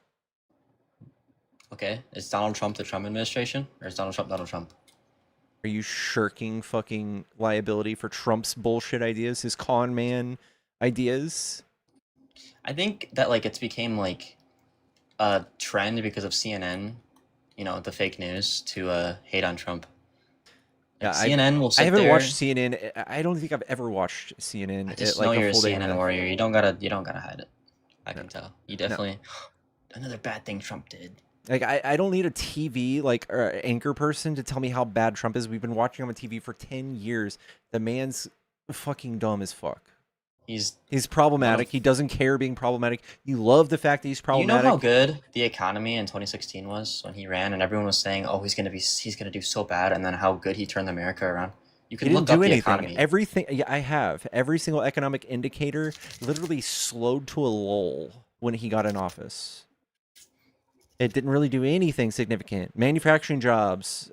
Okay. Is Donald Trump the Trump administration, or is Donald Trump Donald Trump? Are you shirking fucking liability for Trump's bullshit ideas, his con man ideas? I think that, like, it's became, like, a trend because of CNN, you know, the fake news, to hate on Trump. Yeah, CNN will sit I haven't there. watched CNN. I don't think I've ever watched CNN. I just like know you're a full day CNN now. warrior. You don't gotta hide it. I can tell. You definitely. Another bad thing Trump did. Like, I don't need a TV like anchor person to tell me how bad Trump is. We've been watching him on TV for 10 years. The man's fucking dumb as fuck. He's problematic. He doesn't care being problematic. You love the fact that he's problematic. You know how good the economy in 2016 was when he ran, and everyone was saying, "Oh, he's gonna do so bad," and then how good he turned America around. You can look up the economy. Everything. Yeah, I have. Every single economic indicator literally slowed to a lull when he got in office. It didn't really do anything significant. Manufacturing jobs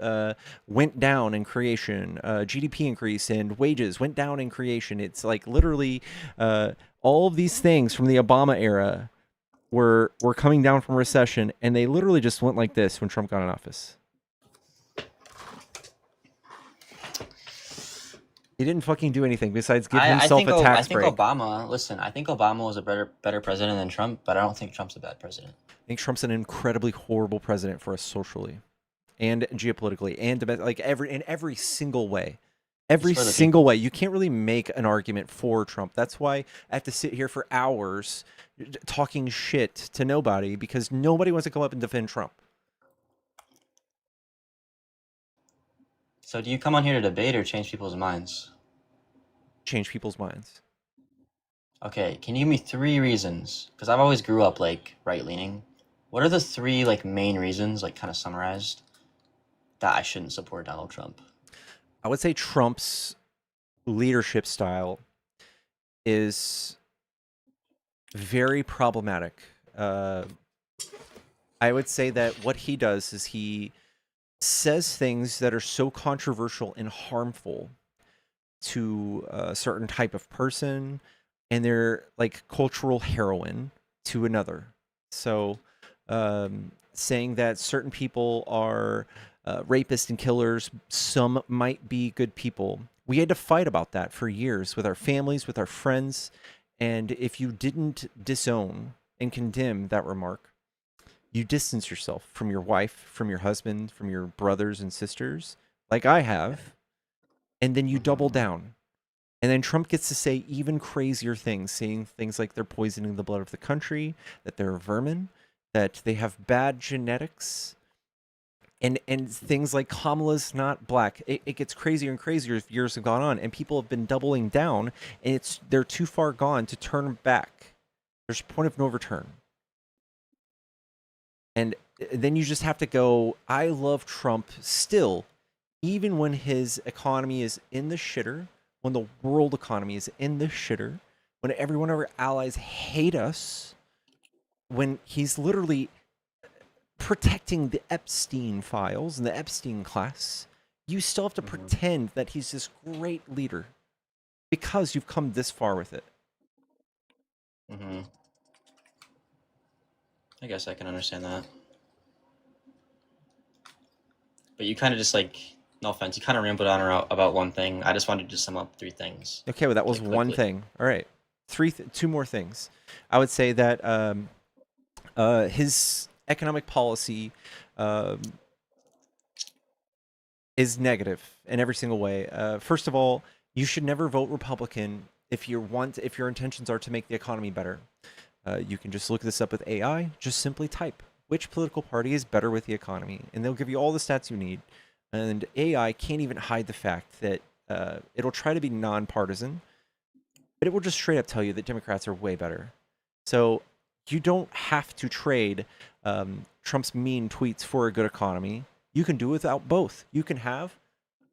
went down in creation. GDP increase and wages went down in creation. It's like literally all of these things from the Obama era were coming down from recession, and they literally just went like this when Trump got in office. He didn't fucking do anything besides give himself a tax break. I think Obama was a better president than Trump, but I don't think Trump's a bad president. I think Trump's an incredibly horrible president for us socially and geopolitically and in every single way. Every single way. You can't really make an argument for Trump. That's why I have to sit here for hours talking shit to nobody, because nobody wants to come up and defend Trump. So do you come on here to debate or change people's minds? Change people's minds. Okay, can you give me 3 reasons? Because I've always grew up, like, right-leaning. What are the 3, like, main reasons, like, kind of summarized, that I shouldn't support Donald Trump? I would say Trump's leadership style is very problematic. I would say that what he does is he says things that are so controversial and harmful to a certain type of person, and they're like cultural heroin to another. So saying that certain people are rapists and killers, some might be good people. We had to fight about that for years with our families, with our friends, and if you didn't disown and condemn that remark, you distance yourself from your wife, from your husband, from your brothers and sisters, like I have, and then you double down. And then Trump gets to say even crazier things, saying things like they're poisoning the blood of the country, that they're vermin, that they have bad genetics, and things like Kamala's not black. It gets crazier and crazier as years have gone on, and people have been doubling down, and they're too far gone to turn back. There's a point of no return. And then you just have to go, I love Trump still, even when his economy is in the shitter, when the world economy is in the shitter, when every one of our allies hate us, when he's literally protecting the Epstein files and the Epstein class, you still have to pretend that he's this great leader because you've come this far with it. Mm-hmm. I guess I can understand that. But you kind of just like, no offense, you kind of rambled on about one thing. I just wanted to sum up 3 things. Okay, well, that was one thing. All right. 2 more things. I would say that his economic policy is negative in every single way. First of all, you should never vote Republican if your intentions are to make the economy better. You can just look this up with AI. Just simply type which political party is better with the economy, and they'll give you all the stats you need. And AI can't even hide the fact that it'll try to be nonpartisan, but it will just straight up tell you that Democrats are way better. So you don't have to trade Trump's mean tweets for a good economy. You can do without both. You can have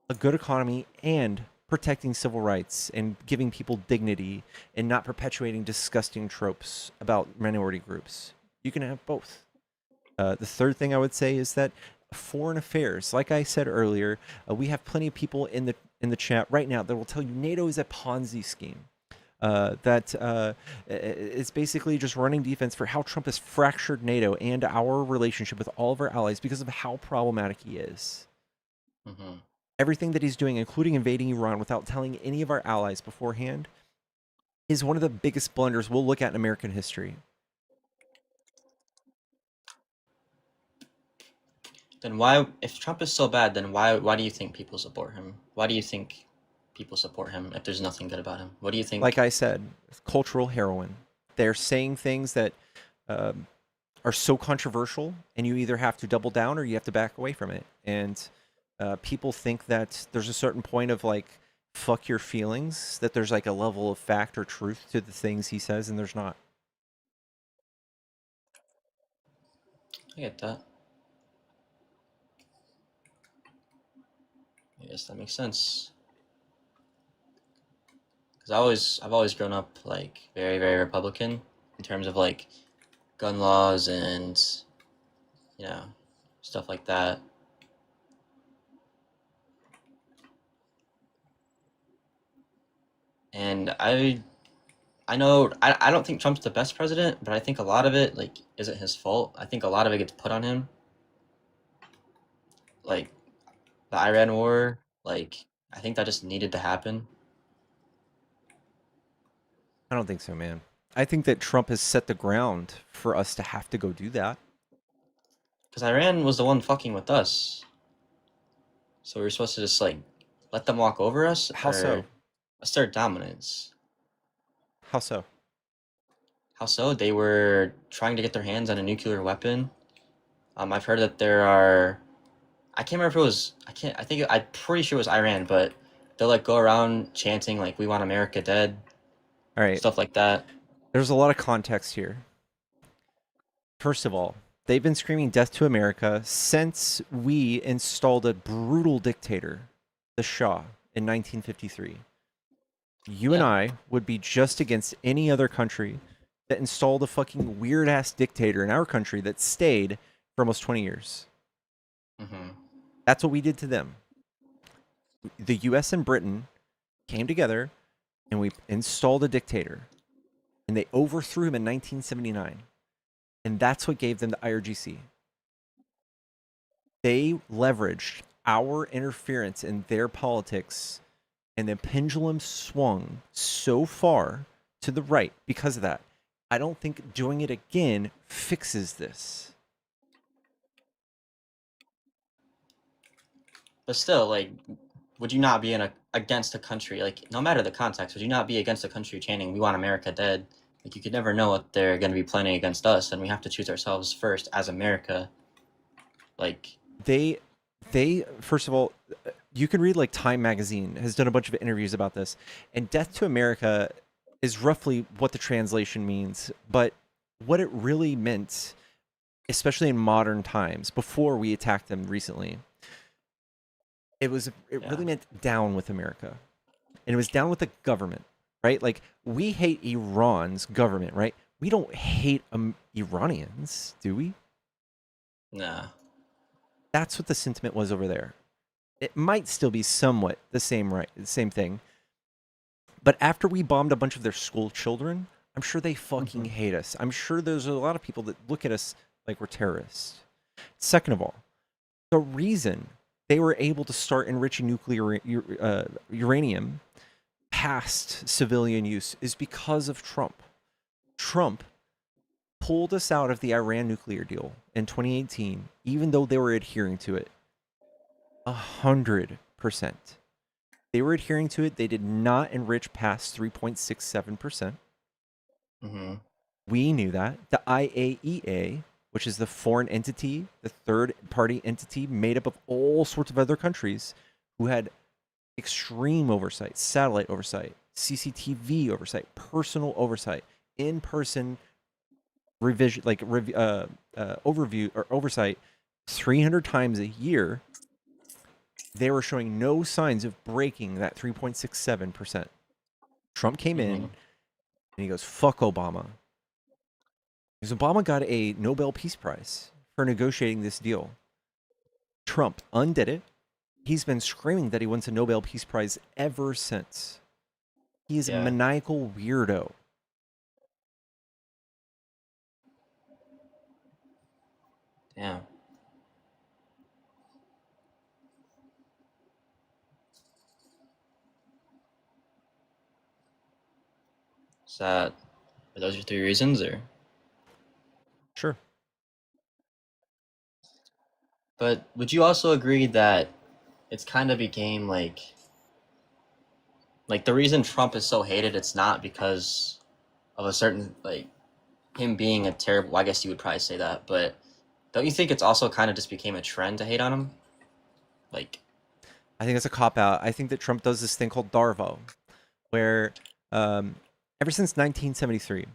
a good economy and protecting civil rights and giving people dignity and not perpetuating disgusting tropes about minority groups. You can have both. The third thing I would say is that foreign affairs, like I said earlier, we have plenty of people in the chat right now that will tell you NATO is a Ponzi scheme. That it's basically just running defense for how Trump has fractured NATO and our relationship with all of our allies because of how problematic he is. Mm-hmm. Everything that he's doing, including invading Iran without telling any of our allies beforehand, is one of the biggest blunders we'll look at in American history. Then why, if Trump is so bad, then why do you think people support him? Why do you think people support him if there's nothing good about him? What do you think? Like I said, cultural heroin. They're saying things that are so controversial, and you either have to double down or you have to back away from it. And people think that there's a certain point of like, fuck your feelings, that there's like a level of fact or truth to the things he says, and there's not. I get that. I guess that makes sense. Because I've always grown up like very, very Republican in terms of like gun laws and, you know, stuff like that. And I know I don't think Trump's the best president, but I think a lot of it like isn't his fault. I think a lot of it gets put on him. Like the Iran war, like I think that just needed to happen. I don't think so, man. I think that Trump has set the ground for us to have to go do that. Because Iran was the one fucking with us. So we were supposed to just like let them walk over us? How so? Assert dominance. How so? How so? They were trying to get their hands on a nuclear weapon. I've heard that there are, I can't remember if it was, I'm pretty sure it was Iran, but they'll like go around chanting like, we want America dead. All right. Stuff like that. There's a lot of context here. First of all, they've been screaming death to America since we installed a brutal dictator, the Shah, in 1953. You and I would be just against any other country that installed a fucking weird-ass dictator in our country that stayed for almost 20 years. Mm-hmm. That's what we did to them. The U.S. and Britain came together, and we installed a dictator, and they overthrew him in 1979. And that's what gave them the IRGC. They leveraged our interference in their politics, and the pendulum swung so far to the right because of that. I don't think doing it again fixes this. But still, like, would you not be against a country, like, no matter the context, would you not be against a country chanting, we want America dead? Like, you could never know what they're going to be planning against us, and we have to choose ourselves first as America. Like, they first of all, you can read like Time magazine has done a bunch of interviews about this, and death to America is roughly what the translation means, but what it really meant, especially in modern times before we attacked them recently, it really meant down with America, and it was down with the government, right? Like, we hate Iran's government, right? We don't hate Iranians, do we? Nah. That's what the sentiment was over there. It might still be somewhat the same thing. But after we bombed a bunch of their school children, I'm sure they fucking hate us. I'm sure there's a lot of people that look at us like we're terrorists. Second of all, the reason they were able to start enriching nuclear uranium past civilian use is because of Trump. Trump pulled us out of the Iran nuclear deal in 2018, even though they were adhering to it 100%. They were adhering to it. They did not enrich past 3.67%. Mm-hmm. We knew that. The IAEA, which is the foreign entity, the third party entity made up of all sorts of other countries who had extreme oversight, satellite oversight, CCTV oversight, personal oversight, in-person revision, overview or oversight 300 times a year. They were showing no signs of breaking that 3.67%. Trump came in and he goes, fuck Obama. Because Obama got a Nobel Peace Prize for negotiating this deal. Trump undid it. He's been screaming that he wants a Nobel Peace Prize ever since. He is a maniacal weirdo. Damn. Are those your 3 reasons, or? Sure. But would you also agree that it's kind of became like the reason Trump is so hated, it's not because of a certain, like, him being a terrible, well, I guess you would probably say that, but don't you think it's also kind of just became a trend to hate on him? Like, I think it's a cop-out. I think that Trump does this thing called Darvo, where ever since 1973,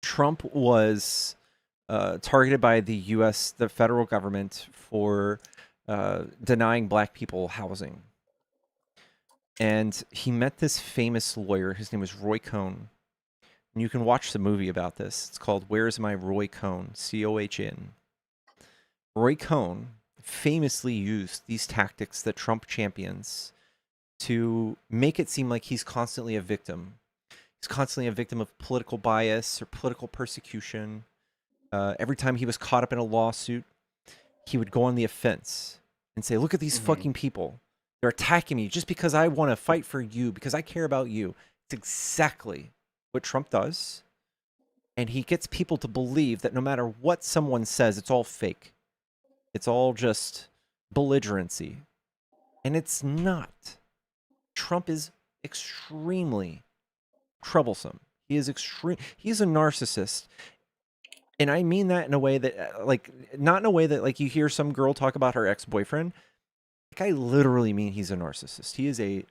Trump was targeted by the U.S., the federal government, for denying black people housing. And he met this famous lawyer. His name was Roy Cohn. And you can watch the movie about this. It's called Where's My Roy Cohn? Cohn. Roy Cohn famously used these tactics that Trump champions to make it seem like he's constantly a victim. He's constantly a victim of political bias or political persecution. Every time he was caught up in a lawsuit, he would go on the offense and say, look at these fucking people. They're attacking me just because I want to fight for you, because I care about you. It's exactly what Trump does. And he gets people to believe that no matter what someone says, it's all fake. It's all just belligerency. And it's not. Trump is extremely troublesome. He's a narcissist. And I mean that in a way that, not in a way that, like, you hear some girl talk about her ex-boyfriend. Like, I literally mean he's a narcissist. He is a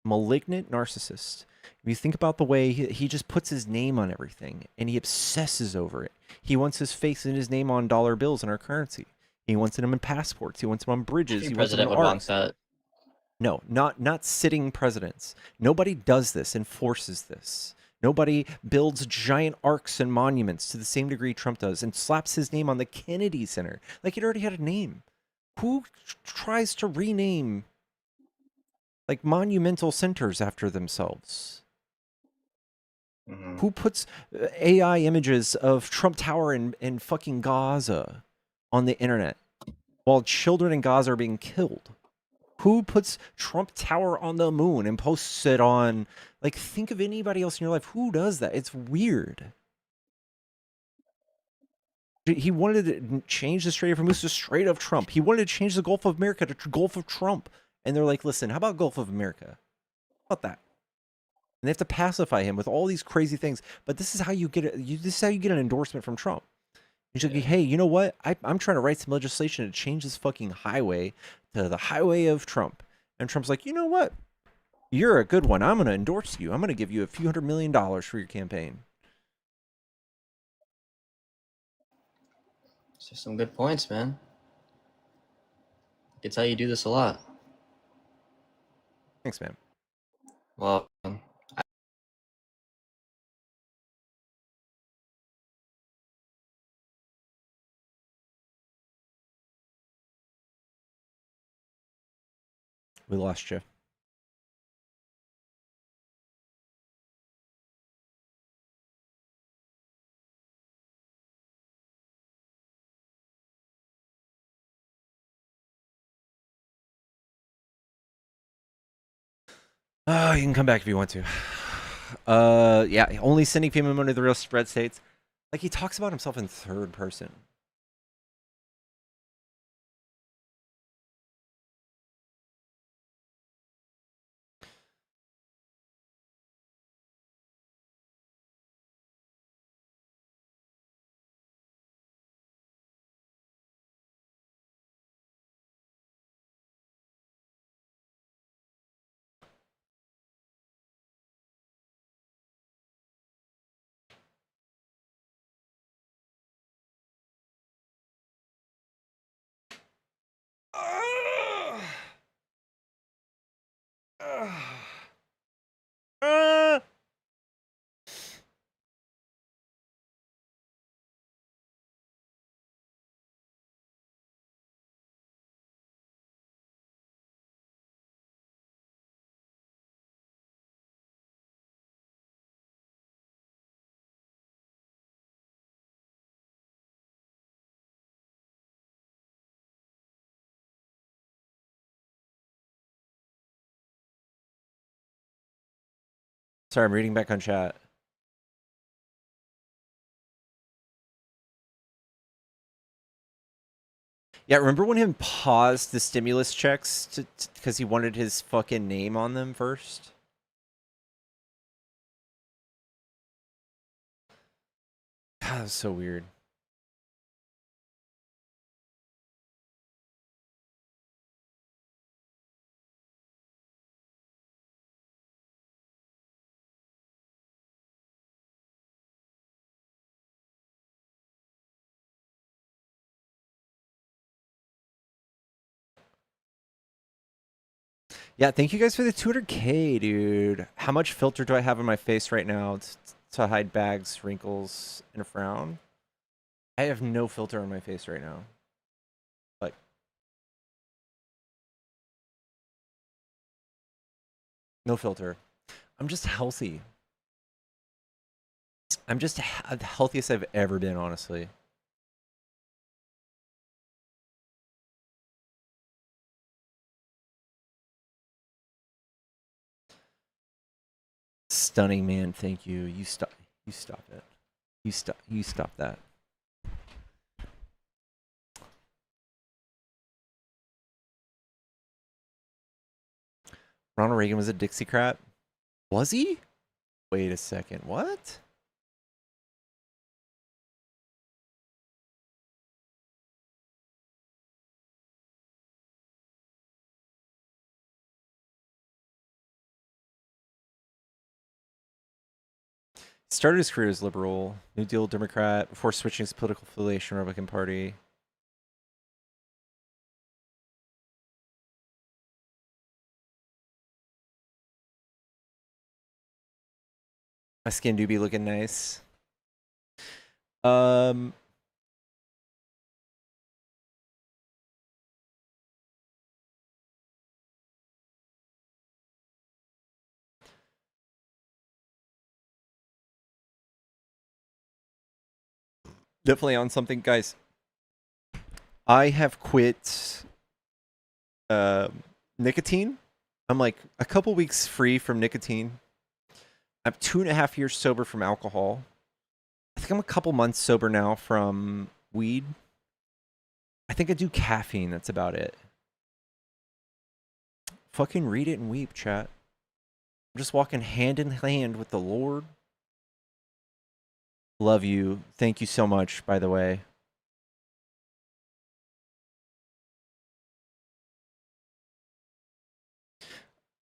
malignant narcissist. If you think about the way he just puts his name on everything and he obsesses over it. He wants his face and his name on dollar bills in our currency. He wants them in passports. He wants them on bridges. He wants them in president would want that. No, not sitting presidents. Nobody does this, enforces this. Nobody builds giant arcs and monuments to the same degree Trump does and slaps his name on the Kennedy Center. Like, it already had a name. Who tries to rename, like, monumental centers after themselves? Who puts AI images of Trump Tower in fucking Gaza on the internet while children in Gaza are being killed? Who puts Trump Tower on the moon and posts it on, like, think of anybody else in your life. Who does that? It's weird. He wanted to change the Strait of Hormuz to Strait of Trump. He wanted to change the Gulf of America to Gulf of Trump. And they're like, listen, how about Gulf of America? How about that? And they have to pacify him with all these crazy things. But this is how you get this is how you get an endorsement from Trump. He's like, hey, you know what? I'm trying to write some legislation to change this fucking highway to the highway of Trump. And Trump's like, you know what? You're a good one. I'm going to endorse you. I'm going to give you a few $100 million for your campaign. Those are some good points, man. I can tell you do this a lot. Thanks, man. Well, We lost you. Oh, you can come back if you want to. Yeah, only sending female money to the real spread states. Like, he talks about himself in third person. Sorry, I'm reading back on chat. Yeah, remember when him paused the stimulus checks because he wanted his fucking name on them first? God, that was so weird. Yeah, thank you guys for the 200K, dude. How much filter do I have on my face right now to hide bags, wrinkles, and a frown? I have no filter on my face right now. Like, no filter. I'm just healthy. I'm just the healthiest I've ever been, honestly. Stunning, man. Thank you. You stop it. You stop that. Ronald Reagan was a Dixiecrat? Was he? Wait a second. What? Started his career as liberal, New Deal Democrat, before switching his political affiliation to Republican Party. My skin do be looking nice. Definitely on something, guys. I have quit nicotine. I'm like a couple weeks free from nicotine. I'm 2.5 years sober from alcohol. I think I'm a couple months sober now from weed. I think I do caffeine. That's about it. Fucking read it and weep, chat. I'm just walking hand in hand with the Lord. Love you. Thank you so much, by the way.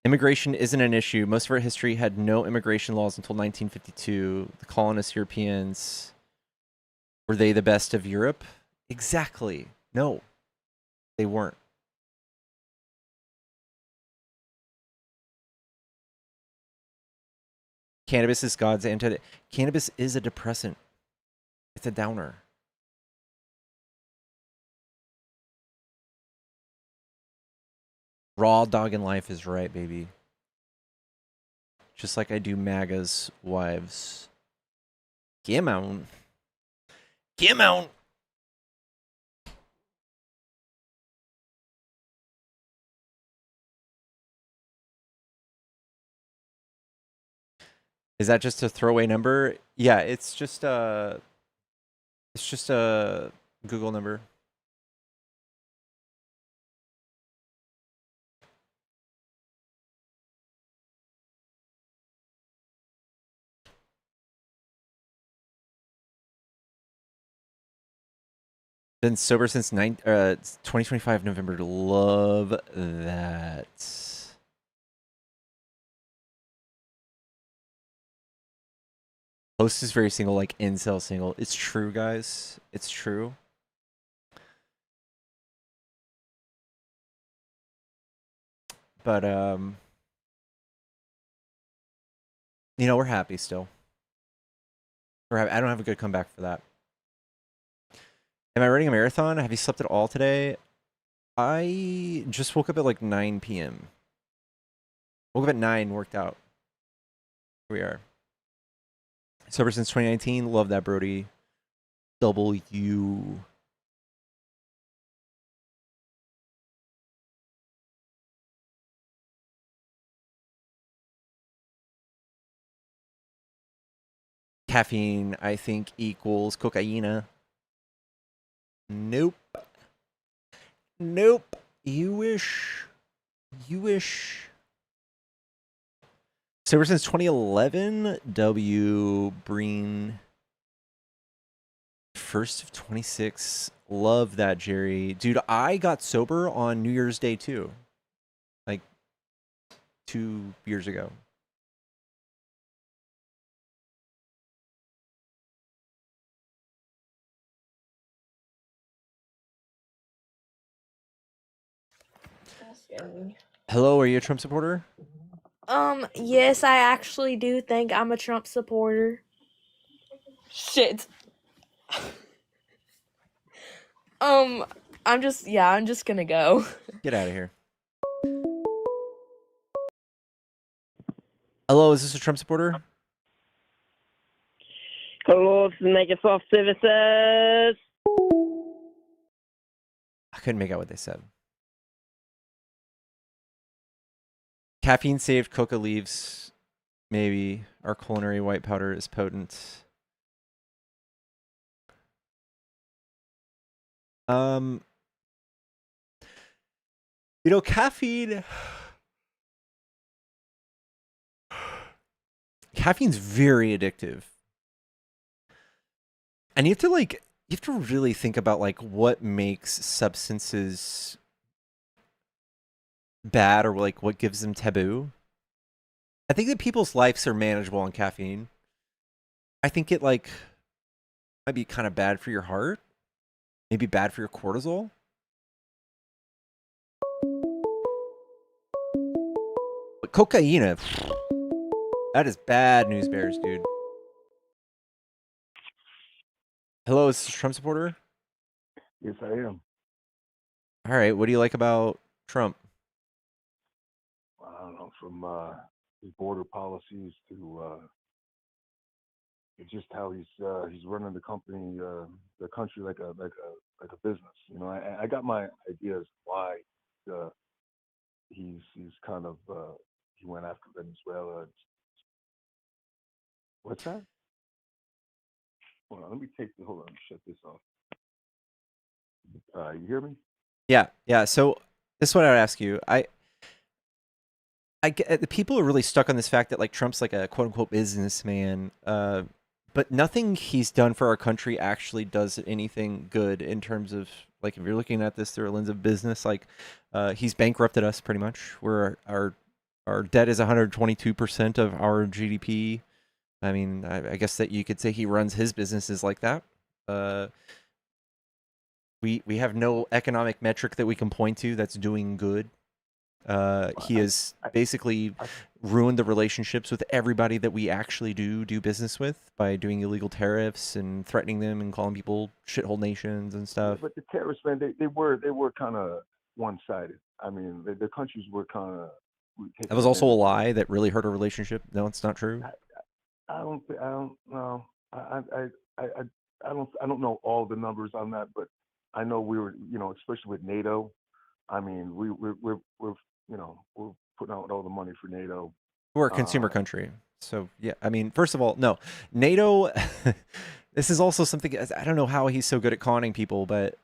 Immigration isn't an issue. Most of our history had no immigration laws until 1952. The colonist Europeans, were they the best of Europe? Exactly. No, they weren't. Cannabis is God's anti. Cannabis is a depressant. It's a downer. Raw dog in life is right, baby. Just like I do MAGA's wives. Get out. Get out. Is that just a throwaway number? Yeah, it's just a Google number. Been sober since 2025 November. Love that. Host is very single, like incel single. It's true, guys. It's true. But you know, we're happy still. We're happy. I don't have a good comeback for that. Am I running a marathon? Have you slept at all today? I just woke up at like 9 p.m. Woke up at 9, worked out. Here we are. Sober since 2019. Love that, Brody. W. Caffeine, I think, equals cocaine. Nope. Nope. You wish. You wish. Sober since 2011. W. Breen. 1st of 26. Love that, Jerry. Dude, I got sober on New Year's Day too. Like 2 years ago. Hello, are you a Trump supporter? Yes, I actually do think I'm a Trump supporter. Shit. I'm just gonna go. Get out of here. Hello, is this a Trump supporter? Hello, Microsoft Services. I couldn't make out what they said. Caffeine saved coca leaves. Maybe. Our culinary white powder is potent. You know, caffeine's very addictive. And you have to really think about like what makes substances bad or like what gives them taboo. I think that people's lives are manageable on caffeine. I think it like might be kind of bad for your heart, maybe bad for your cortisol. But cocaine, that is bad news bears, dude. Hello, is this a Trump supporter? Yes, I am. All right, what do you like about Trump? I don't know, from his border policies to just how he's running the country like a business. You know, I got my ideas why he's kind of he went after Venezuela. What's that? Hold on, let me shut this off. You hear me? Yeah. So this is what I would ask you. I get the people are really stuck on this fact that like Trump's like a quote unquote businessman, but nothing he's done for our country actually does anything good in terms of like if you're looking at this through a lens of business, like he's bankrupted us pretty much. Where our debt is 122% of our GDP. I mean, I guess that you could say he runs his businesses like that. We have no economic metric that we can point to that's doing good. He has basically ruined the relationships with everybody that we actually do business with by doing illegal tariffs and threatening them and calling people shithole nations and stuff. But the terrorists, man, they were kind of one-sided. I mean, the countries were kind of That was also a lie that really hurt our relationship. No, it's not true. I don't know. I don't know all the numbers on that, but I know we were, especially with NATO. I mean, we're putting out all the money for NATO. We're a consumer country. So, yeah, I mean, first of all, no. NATO, this is also something, I don't know how he's so good at conning people, but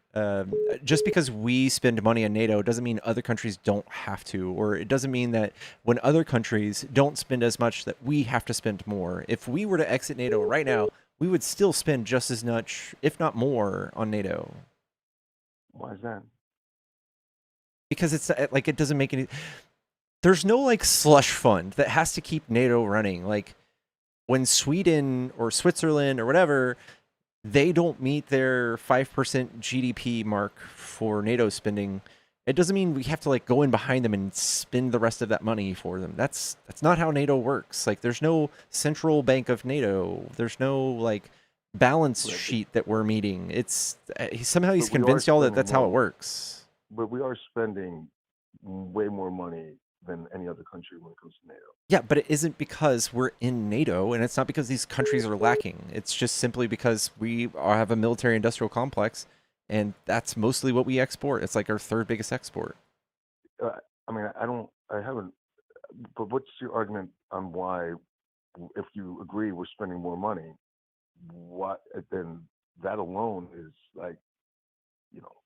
just because we spend money on NATO doesn't mean other countries don't have to, or it doesn't mean that when other countries don't spend as much that we have to spend more. If we were to exit NATO right now, we would still spend just as much, if not more, on NATO. Why is that? Because it's like, it doesn't make any... There's no like slush fund that has to keep NATO running. Like when Sweden or Switzerland or whatever, they don't meet their 5% GDP mark for NATO spending, it doesn't mean we have to like go in behind them and spend the rest of that money for them. That's not how NATO works. Like there's no central bank of NATO. There's no like balance sheet that we're meeting. It's somehow he's convinced y'all that that's how it works. But we are spending way more money than any other country when it comes to NATO. Yeah, but it isn't because we're in NATO, and it's not because these countries are lacking. It's just simply because we have a military-industrial complex, and that's mostly what we export. It's like our third biggest export. I mean, I haven't, but what's your argument on why, if you agree we're spending more money, then that alone is like,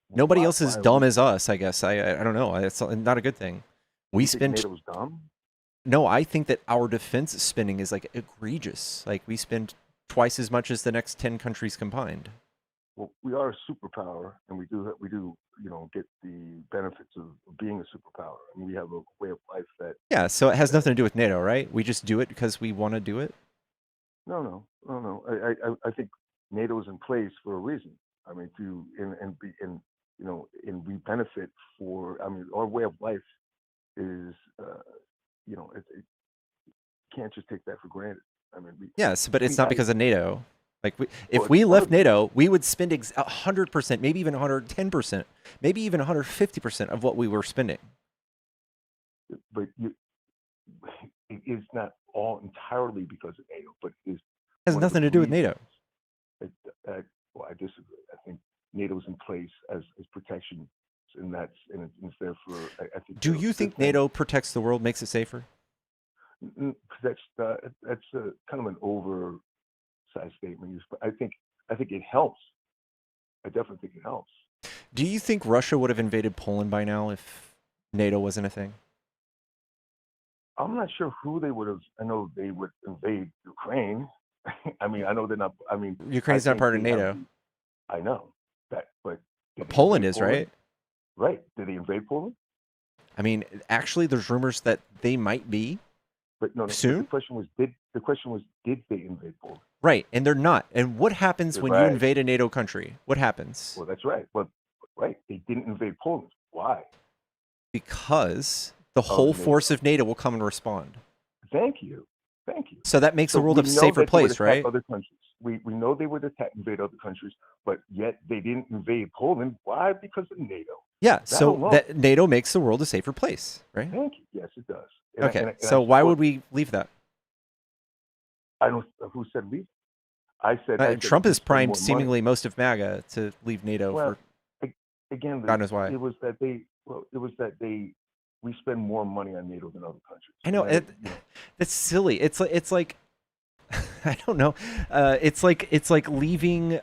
Nobody else is dumb as us, I guess. I don't know. It's not a good thing. We spend. NATO's dumb? No, I think that our defense spending is like egregious. Like we spend twice as much as the next 10 countries combined. Well, we are a superpower, and we do get the benefits of being a superpower, and we have a way of life that. Yeah, so it has nothing to do with NATO, right? We just do it because we want to do it. No. I think NATO is in place for a reason. I mean, and we benefit for. I mean, our way of life is, it can't just take that for granted. I mean, yes, but it's not because of NATO. Like, if we left NATO, we would spend 100%, maybe even 110%, maybe even 150% of what we were spending. But it is not all entirely because of NATO, but it is. It has nothing to do with NATO. Well, I disagree. I think NATO's in place as protection, and it's there for. I think. Do you think NATO protects the world, makes it safer? That's a kind of an oversized statement. I think it helps. I definitely think it helps. Do you think Russia would have invaded Poland by now if NATO wasn't a thing? I'm not sure who they would have. I know they would invade Ukraine. I mean, I know they're not. I mean, Ukraine's not part of NATO. I know that, but Poland is, right? Right. Did they invade Poland? I mean, actually, there's rumors that they might be. But no. Soon. The question was, did they invade Poland? Right, and they're not. And what happens when you invade a NATO country? What happens? Well, that's right. But right, they didn't invade Poland. Why? Because the whole force of NATO will come and respond. Thank you. So that makes the world a safer place, right? Other countries. We know they would invade other countries, but yet they didn't invade Poland. Why? Because of NATO. Yeah, so that NATO makes the world a safer place, right? Thank you. Yes, it does. Okay, so why would we leave that? I don't. Who said leave? I said Trump has primed seemingly most of MAGA to leave NATO for again. God knows why. It was that we spend more money on NATO than other countries. I know that's silly. It's like I don't know. It's like leaving.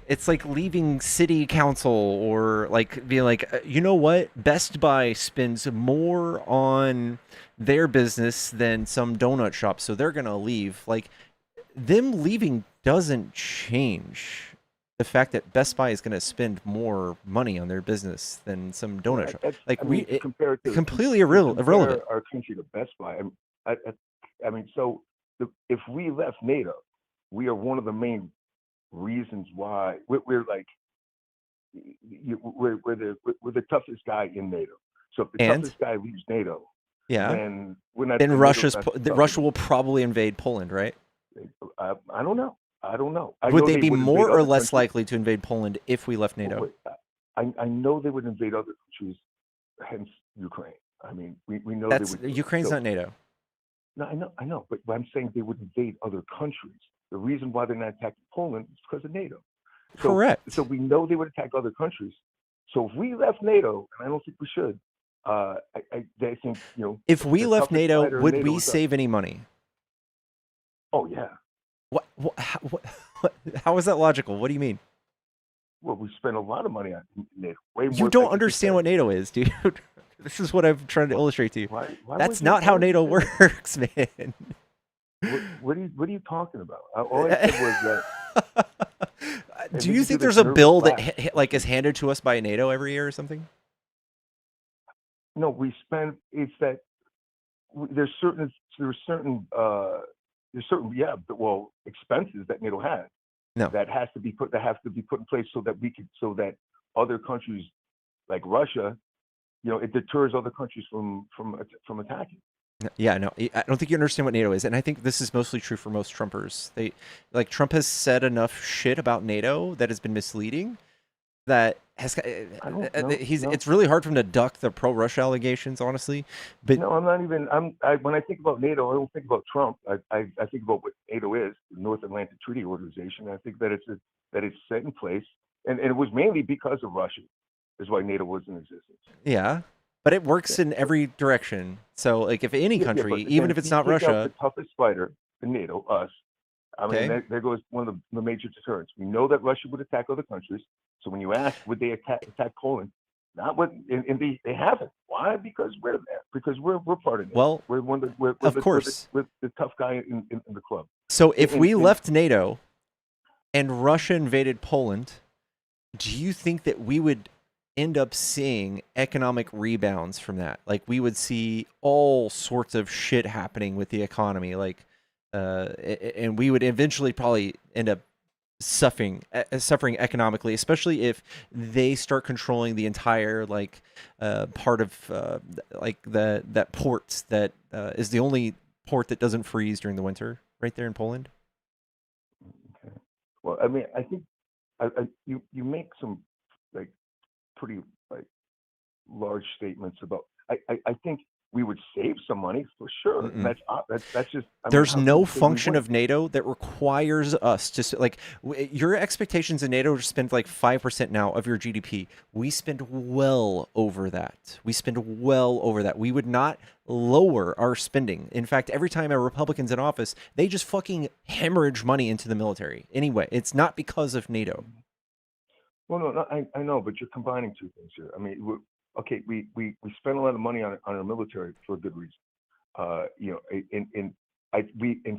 It's like leaving city council or like being like, you know what? Best Buy spends more on their business than some donut shop, so they're gonna leave. Like them leaving doesn't change the fact that Best Buy is gonna spend more money on their business than some donut shop. Like completely irrelevant. Our country to Best Buy. I mean, so if we left NATO, we are one of the main reasons why we're like we're the toughest guy in NATO. So if the toughest guy leaves NATO, then we're not. Then Russia will probably invade Poland, right? I don't know. Would they be more or less likely to invade Poland if we left NATO? I know they would invade other countries, hence Ukraine. I mean, we know That's they would. Ukraine's So, not NATO. no, I know, but I'm saying they would invade other countries. The reason why they're not attacking Poland is because of NATO. So, Correct. So we know they would attack other countries. So if we left NATO, and I don't think we should, they think, you know, If we the left toughest NATO, fighter in would NATO we is us. save any money? Oh yeah. How is that logical? What do you mean? Well, we spend a lot of money on NATO. Way more. You don't like understand what NATO is, dude. This is what I'm trying to illustrate to you. Why That's would not how why would NATO you say works, man. that? What are you talking about? All I said was that. Do you think there's a bill that like is handed to us by NATO every year or something? No, we spend. It's that there's certain expenses that NATO has. No. That has to be put in place so that other countries like Russia, you know, it deters other countries from attacking. Yeah, no, I don't think you understand what NATO is, and I think this is mostly true for most Trumpers. Trump has said enough shit about NATO that has been misleading. That has it's really hard for him to duck the pro-Russia allegations, honestly. But no, I'm not even. When I think about NATO, I don't think about Trump. I think about what NATO is, the North Atlantic Treaty Organization. I think that it's set in place, and it was mainly because of Russia, is why NATO was in existence. Yeah, but it works in every direction. So, like, if any country, even if it's not Russia, the toughest fighter in NATO, us. I mean, there goes one of the major deterrents. We know that Russia would attack other countries. So when you ask, would they attack Poland? Not what, and they haven't. Why? Because we're there. Because we're part of it. Well, we're one of the, of course, we're the tough guy in the club. So if we left NATO and Russia invaded Poland, do you think that we would end up seeing economic rebounds from that? Like, we would see all sorts of shit happening with the economy, like, and we would eventually probably end up suffering economically, especially if they start controlling the entire part of that port that is the only port that doesn't freeze during the winter, right there in Poland. Okay. Well, I mean, I think you make some pretty large statements about. I think we would save some money for sure. That's just. There's no function of NATO that requires us to your expectations in NATO to spend 5% now of your GDP. We spend well over that. We would not lower our spending. In fact, every time a Republican's in office, they just fucking hemorrhage money into the military. Anyway, it's not because of NATO. Well, no, I know, but you're combining two things here. I mean, okay, we spend a lot of money on our military for a good reason. And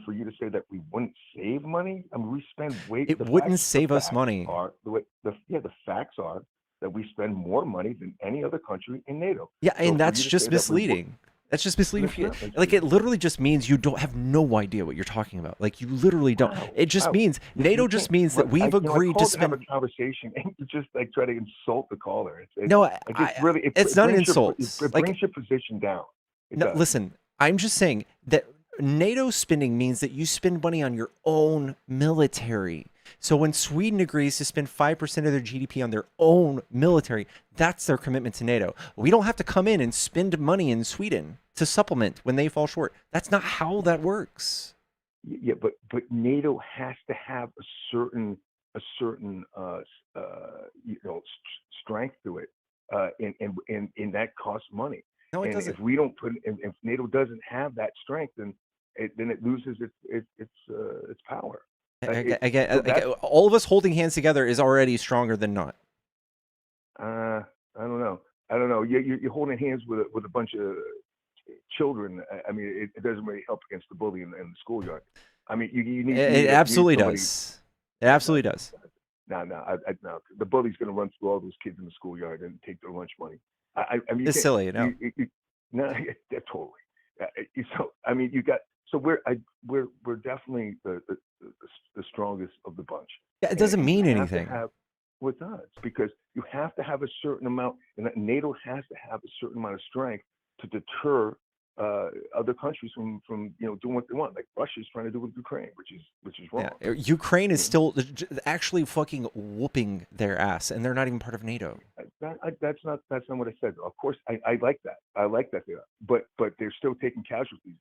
for you to say that we wouldn't save money, I mean, we spend way. It wouldn't save us money. The facts are that we spend more money than any other country in NATO. Yeah, and that's just misleading. That's just misleading. It literally just means you don't have no idea what you're talking about. You literally don't. It just means NATO just means that we've agreed to spend. Have a conversation and you just try to insult the caller. It's not an insult. It brings your position down. No, listen. I'm just saying that NATO spending means that you spend money on your own military. So when Sweden agrees to spend 5% of their GDP on their own military, that's their commitment to NATO. We don't have to come in and spend money in Sweden to supplement when they fall short. That's not how that works. Yeah, but NATO has to have a certain strength to it, and that costs money. No, it and doesn't. If we don't if NATO doesn't have that strength, then it loses its power. All of us holding hands together is already stronger than not. I don't know. You're holding hands with a bunch of children. I mean, it doesn't really help against the bully in the schoolyard. I mean, you need. It absolutely does. It absolutely does. No. The bully's going to run through all those kids in the schoolyard and take their lunch money. I mean, it's silly, you know. No, totally. So I mean, you got. So we're definitely the strongest of the bunch. Yeah, it doesn't mean anything. Well, it does, because you have to have a certain amount, and NATO has to have a certain amount of strength to deter other countries from doing what they want. Like Russia's trying to do with Ukraine, which is wrong. Yeah. Ukraine is still actually fucking whooping their ass, and they're not even part of NATO. That's not what I said. Of course, I like that. I like that they are, but they're still taking casualties,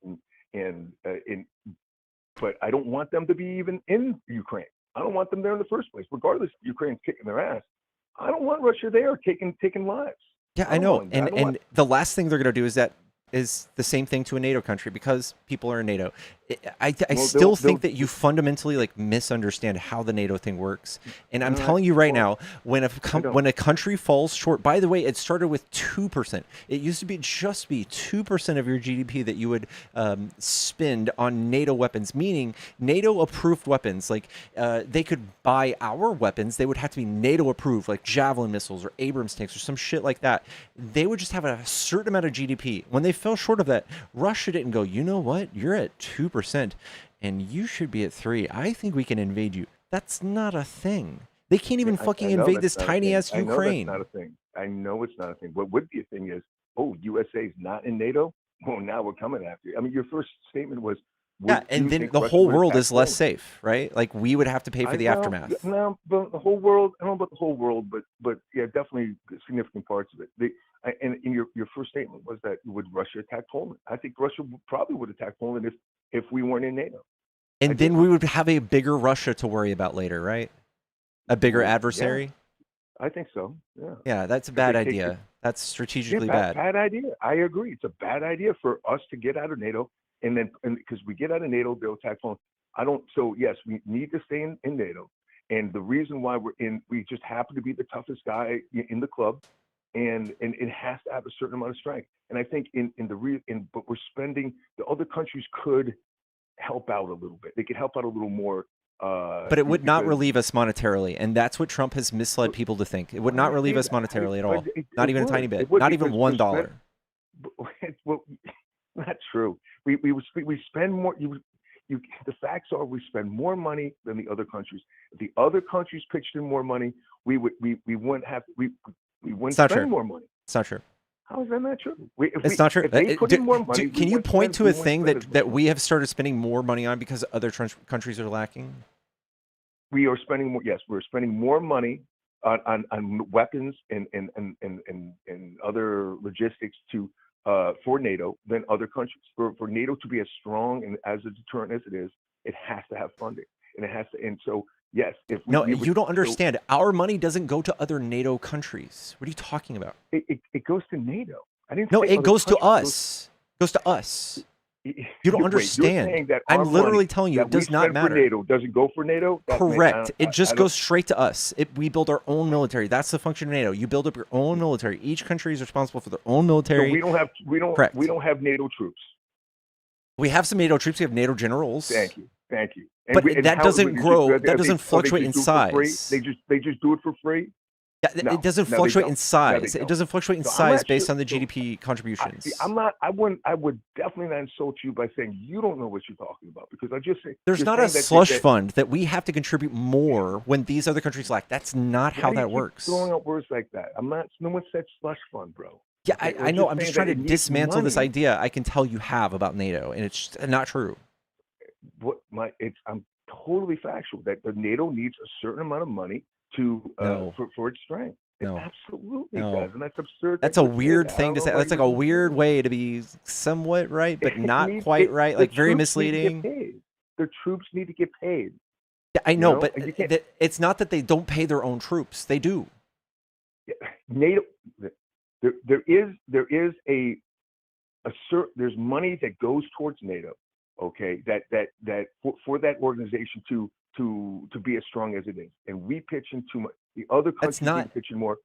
but I don't want them to be even in Ukraine. I don't want them there in the first place, regardless of Ukraine's kicking their ass. I don't want Russia there taking lives. Yeah, I know. And the last thing they're going to do is the same thing to a NATO country because people are in NATO. I still think that you fundamentally like misunderstand how the NATO thing works. And I'm telling you right now, when a country falls short, by the way, it started with 2%. It used to be just be 2% of your GDP that you would spend on NATO weapons, meaning NATO approved weapons. Like they could buy our weapons. They would have to be NATO approved, like Javelin missiles or Abrams tanks or some shit like that. They would just have a certain amount of GDP. When they fell short of that, Russia didn't go, you know what? You're at 2%. And you should be at 3%. I think we can invade you. That's not a thing. They can't even fucking invade this tiny ass Ukraine. I know that's not a thing. I know it's not a thing. What would be a thing is, oh, USA's not in NATO. Well, now we're coming after you. I mean, your first statement was, yeah, and then the whole world is less safe, right? Like we would have to pay for the aftermath. No, but the whole world. I don't know about the whole world, but yeah, definitely significant parts of it. And your first statement was that would Russia attack Poland? I think Russia probably would attack Poland if we weren't in NATO. And then we would have a bigger Russia to worry about later, right? A bigger adversary? Yeah, I think so, yeah. Yeah, that's a bad idea. That's strategically bad. Bad idea. I agree. It's a bad idea for us to get out of NATO, and because we get out of NATO, they'll attack Poland. So yes, we need to stay in NATO. And the reason why we just happen to be the toughest guy in the club, and it has to have a certain amount of strength. And I think but we're spending, the other countries could help out a little bit. They could help out a little more. But it would not relieve us monetarily, and that's what Trump has misled people to think. It would not relieve us monetarily at all. Not even a tiny bit. Not even $1. Well, not true. We spend more. The facts are we spend more money than the other countries. If the other countries pitched in more money, we wouldn't spend more money. It's not true. How is that not true? It's not true. If they put in more money, can you point to a thing that we have started spending more money on because other countries are lacking? We are spending more. Yes, we're spending more money on weapons and other logistics for NATO than other countries. For NATO to be as strong and as a deterrent as it is, it has to have funding, and it has to. And so, yes, you don't understand. Our money doesn't go to other NATO countries. What are you talking about? It goes to NATO. It goes to us. It goes to us. You don't understand. I'm literally telling you, it does not matter. NATO doesn't go for NATO. Correct. It just goes straight to us. We build our own military. That's the function of NATO. You build up your own military. Each country is responsible for their own military. So we don't have NATO troops. We have some NATO troops. We have NATO generals. Thank you. But that doesn't grow. That doesn't fluctuate in size. They just do it for free. Yeah, it doesn't fluctuate in size. It doesn't fluctuate in size based on the GDP contributions. I would definitely not insult you by saying you don't know what you're talking about, because I just say there's not a slush fund that we have to contribute more when these other countries lack. That's not how that works. Throwing out words like that. No one said slush fund, bro. Yeah, I know. I'm just trying to dismantle this idea I can tell you have about NATO, and it's not true. I'm totally factual that the NATO needs a certain amount of money for its strength. It absolutely does, and that's absurd. That's a weird thing to say. That's like a weird way to be somewhat right, but not quite right. Like very misleading. The troops need to get paid. Yeah, I know, but it's not that they don't pay their own troops. They do. NATO. There is there's money that goes towards NATO. Okay, that for that organization to be as strong as it is, and we pitch in too much. The other countries need to pitch in more.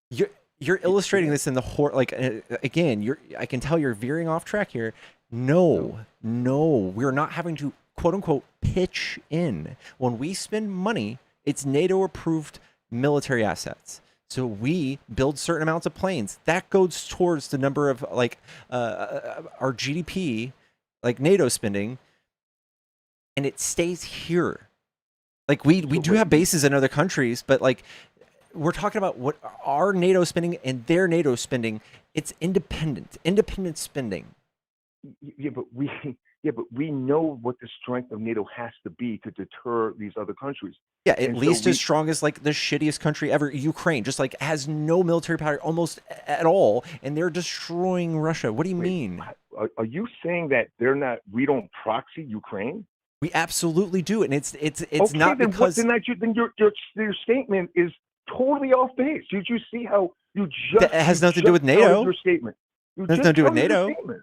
You're illustrating this in the again. I can tell you're veering off track here. No, we're not having to quote unquote pitch in. When we spend money, it's NATO approved military assets. So we build certain amounts of planes that goes towards the number of our GDP, like NATO spending, and it stays here. Like we do have bases in other countries, but like we're talking about what our NATO spending and their NATO spending. It's independent spending. Yeah, but Yeah, but we know what the strength of NATO has to be to deter these other countries. Yeah, at And so least we, as strong as like the shittiest country ever, Ukraine, just like has no military power almost at all, and they're destroying Russia. What do you mean? are you saying that they're not? We don't proxy Ukraine? We absolutely do, and it's Okay, not then because then your statement is totally off base. Did you see how you just that has you nothing to do with just countered NATO. your statement? You It has just nothing to do with countered your NATO. statement.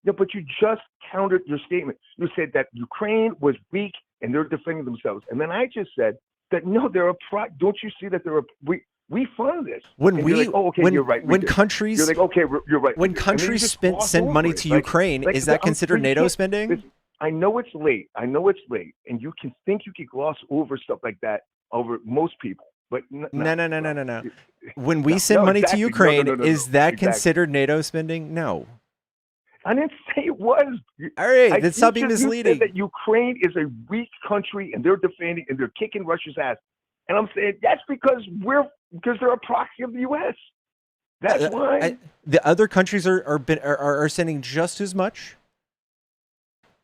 Yeah, but you just countered your statement. You said that Ukraine was weak and they're defending themselves, and then I just said that no, they're a Don't you see that they're a we fund this? When and we you're like, oh, okay, when you're right. when countries you're like, okay, you're right. when And then you countries just gloss send money over it. to Like- Ukraine, like, is that I'm- considered you NATO can't- spending? listen, I know it's late. I know it's late, and you can think you could gloss over stuff like that over most people, but No. When we No, send no, money exactly. to No, Ukraine, no, is that exactly. considered NATO spending? No. I didn't say it was. All right, I then stop think being you misleading. said that Ukraine is a weak country and they're defending and they're kicking Russia's ass, and I'm saying that's because they're a proxy of the U.S. That's why. The other countries are sending just as much.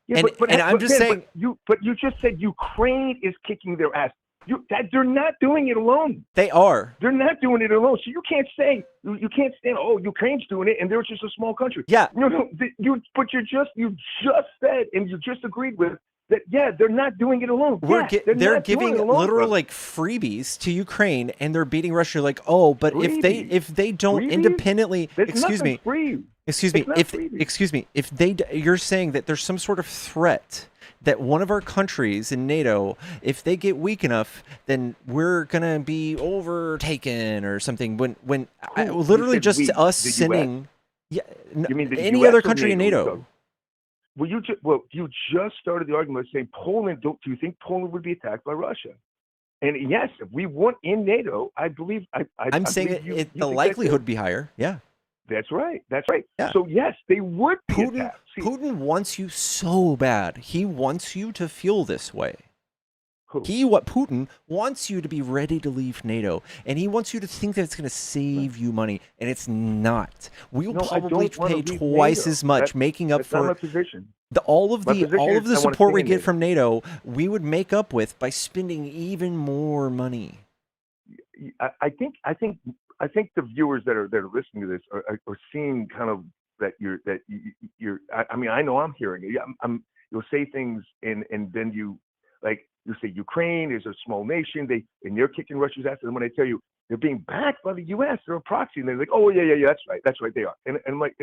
Yeah, And I'm just saying, but you just said Ukraine is kicking their ass. They're not doing it alone. They are. They're not doing it alone. So you can't say oh, Ukraine's doing it and they're just a small country. Yeah. No, you just said and you just agreed with that. Yeah, they're not doing it alone. They're giving literal brother. like freebies to Ukraine, and they're beating Russia. Like, oh, but if they don't Freebies? independently, There's excuse nothing me, free. excuse me, It's not if freebies. excuse me, if you're saying that there's some sort of threat that one of our countries in NATO, if they get weak enough, then we're gonna be overtaken or something. When literally said just we? us The US? sending, yeah, You mean the any US other or country in NATO? NATO. Well, you just started the argument saying Poland. Do you think Poland would be attacked by Russia? And yes, if we weren't in NATO, I believe. I'm saying believe you the think that likelihood would be higher. Yeah. That's right. That's right. Yeah. So yes, they would be attacked. See, Putin wants you so bad. He wants you to feel this way. Putin wants you to be ready to leave NATO, and he wants you to think that it's going to save you money, and it's not. We will No, I probably don't wanna pay leave twice NATO. as much, making up that's not my for position. all of My the position is I wanna support we stay in get NATO. from NATO. We would make up with by spending even more money. I think the viewers that are listening to this are seeing kind of that you're. I mean, I know I'm hearing it. You'll say things and then you say Ukraine is a small nation. And they're kicking Russia's ass. And when I tell you they're being backed by the U.S., they're a proxy, and they're like, oh yeah, that's right, they are. And I'm like,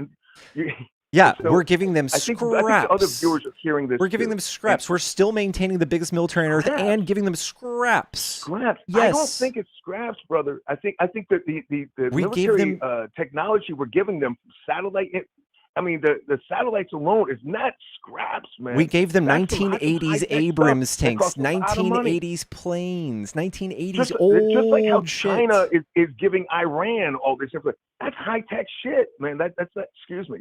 Yeah, so we're giving them I think scraps. the other viewers are hearing this. We're giving too. them scraps. We're still maintaining the biggest military on earth Scraps. and giving them scraps. Scraps. Yes. I don't think it's scraps, brother. I think that the We gave military them- technology we're giving them, satellite. The satellites alone is not scraps, man. We gave them That's some 1980s high-tech Abrams stuff that tanks, costs a lot of money. 1980s planes, 1980s Just old like how shit. China is giving Iran all this information. That's high tech shit, man. That's excuse me.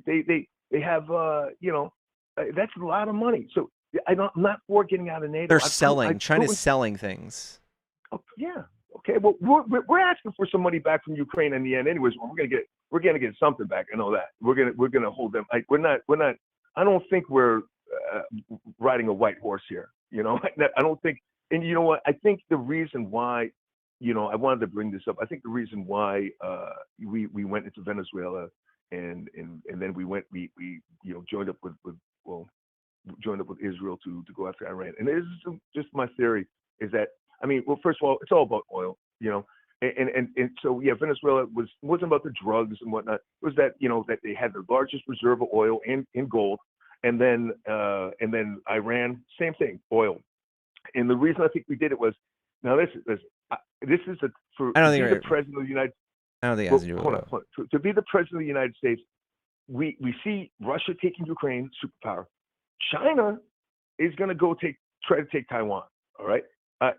They have that's a lot of money. So I'm not for getting out of NATO. They're selling. China's selling things. Oh, yeah. Okay. Well, we're asking for some money back from Ukraine in the end, anyways. Well, we're gonna get something back. I know that. We're gonna hold them. We're not. I don't think we're riding a white horse here. You know. I don't think. And you know what? I think the reason why, I wanted to bring this up. I think the reason why we went into Venezuela and then we joined up with Israel to go after Iran. And this is just my theory is that, first of all, it's all about oil, and so yeah, Venezuela wasn't about the drugs and whatnot. It was that that they had the largest reserve of oil and in gold, and then Iran, same thing, oil. And the reason I think we did it was, now this is for I don't to think be the we're- president of the United. I don't think it has to do with hold on, oil. hold on. To be the president of the United States, we see Russia taking Ukraine, superpower. China is going to try to take Taiwan. All right,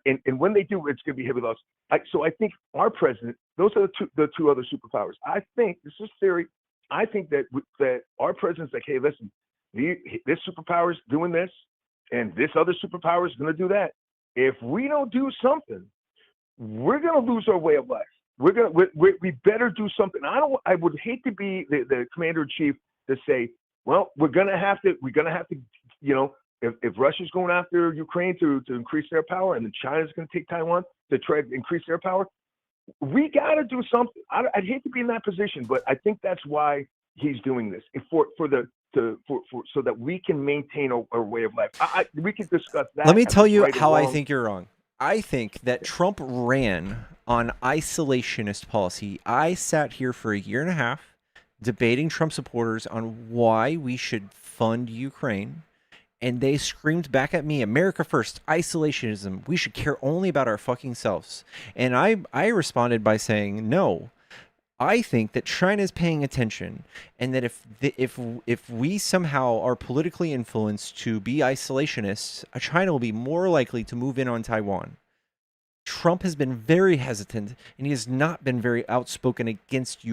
and when they do, it's going to be heavy loss. So I think our president, those are the two other superpowers. I think this is theory. I think that our president's like, hey, listen, this superpower is doing this, and this other superpower is going to do that. If we don't do something, we're going to lose our way of life. We better do something. I would hate to be the commander in chief to say, well, we're gonna have to you know, if Russia's going after Ukraine to increase their power, and then China's going to take Taiwan to try to increase their power, we got to do something. I'd hate to be in that position, but I think that's why he's doing this for so that we can maintain our way of life. We could discuss that. Let me as tell you right or how I wrong. think you're wrong. I think that Trump ran on isolationist policy. I sat here for a year and a half debating Trump supporters on why we should fund Ukraine. And they screamed back at me, America first, isolationism. We should care only about our fucking selves. And I responded by saying, no, I think that China is paying attention, and that if we somehow are politically influenced to be isolationists, China will be more likely to move in on Taiwan. Trump has been very hesitant, and he has not been very outspoken against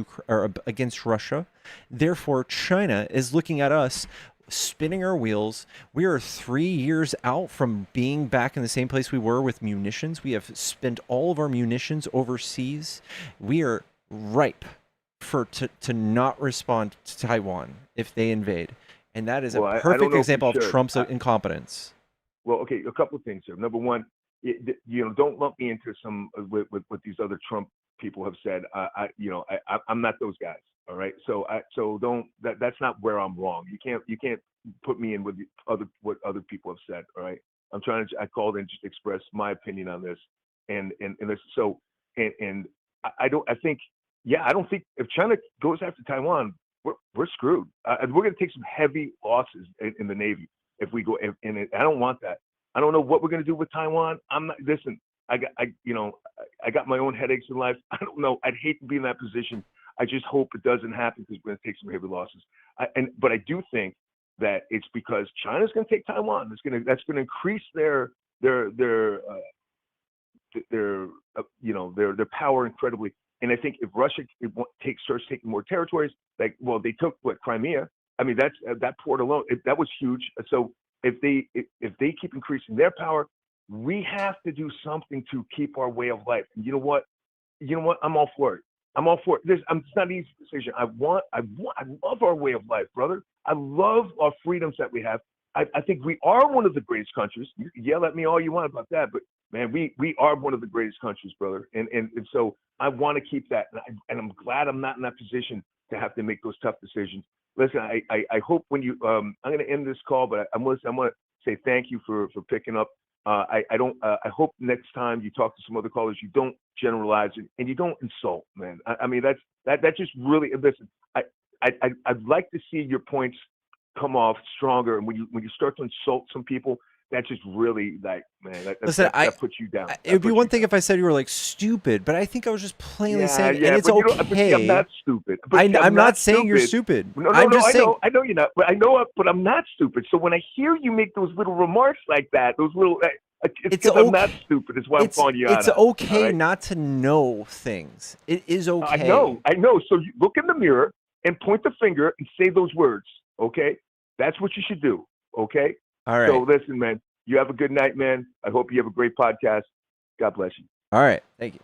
against Russia. Therefore, China is looking at us, spinning our wheels. We are 3 years out from being back in the same place we were with munitions. We have spent all of our munitions overseas. We are ripe to not respond to Taiwan if they invade. And that is a Well, I don't perfect know if example we of should. Trump's incompetence. Well, okay, a couple of things here. Number one, you know, don't lump me into some with what these other Trump people have said. I'm not those guys. All right, so don't that's not where I'm wrong. You can't put me in with what other people have said. All right, I called and just express my opinion on this, and this, so and I don't think if China goes after Taiwan, we're screwed. We're going to take some heavy losses in the Navy if we go, and I don't want that. I don't know what we're going to do with Taiwan. I'm not. Listen, I got my own headaches in life. I don't know. I'd hate to be in that position. I just hope it doesn't happen because we're going to take some heavy losses. But I do think that it's because China's going to take Taiwan. That's going to increase their power incredibly. And I think if Russia starts taking more territories, like, well, they took Crimea. I mean, that port alone, that was huge. So if they keep increasing their power, we have to do something to keep our way of life. And you know what? I'm all for it. I'm all for it. It's not an easy decision. I love our way of life, brother. I love our freedoms that we have. I think we are one of the greatest countries. You can yell at me all you want about that, but man, we are one of the greatest countries, brother. And so I want to keep that. And I'm glad I'm not in that position to have to make those tough decisions. Listen, I hope when you I'm going to end this call, but I'm going to say thank you for picking up. I hope next time you talk to some other callers, you don't generalize and you don't insult, man. I mean, that just really, listen, I'd like to see your points come off stronger. And when you start to insult some people, that just really, like, man, that puts you down. It would be one thing if I said you were like stupid, but I think I was just plainly saying, and it's but okay. I'm not stupid. I'm not saying you're stupid. No, I'm just saying. I know you're not, but but I'm not stupid. So when I hear you make those little remarks like that, those little, it's because I'm not stupid. Is why I'm calling you out. It's okay not to know things. It is okay. I know. So you look in the mirror and point the finger and say those words. Okay, that's what you should do. Okay. All right. So listen, man, you have a good night, man. I hope you have a great podcast. God bless you. All right. Thank you.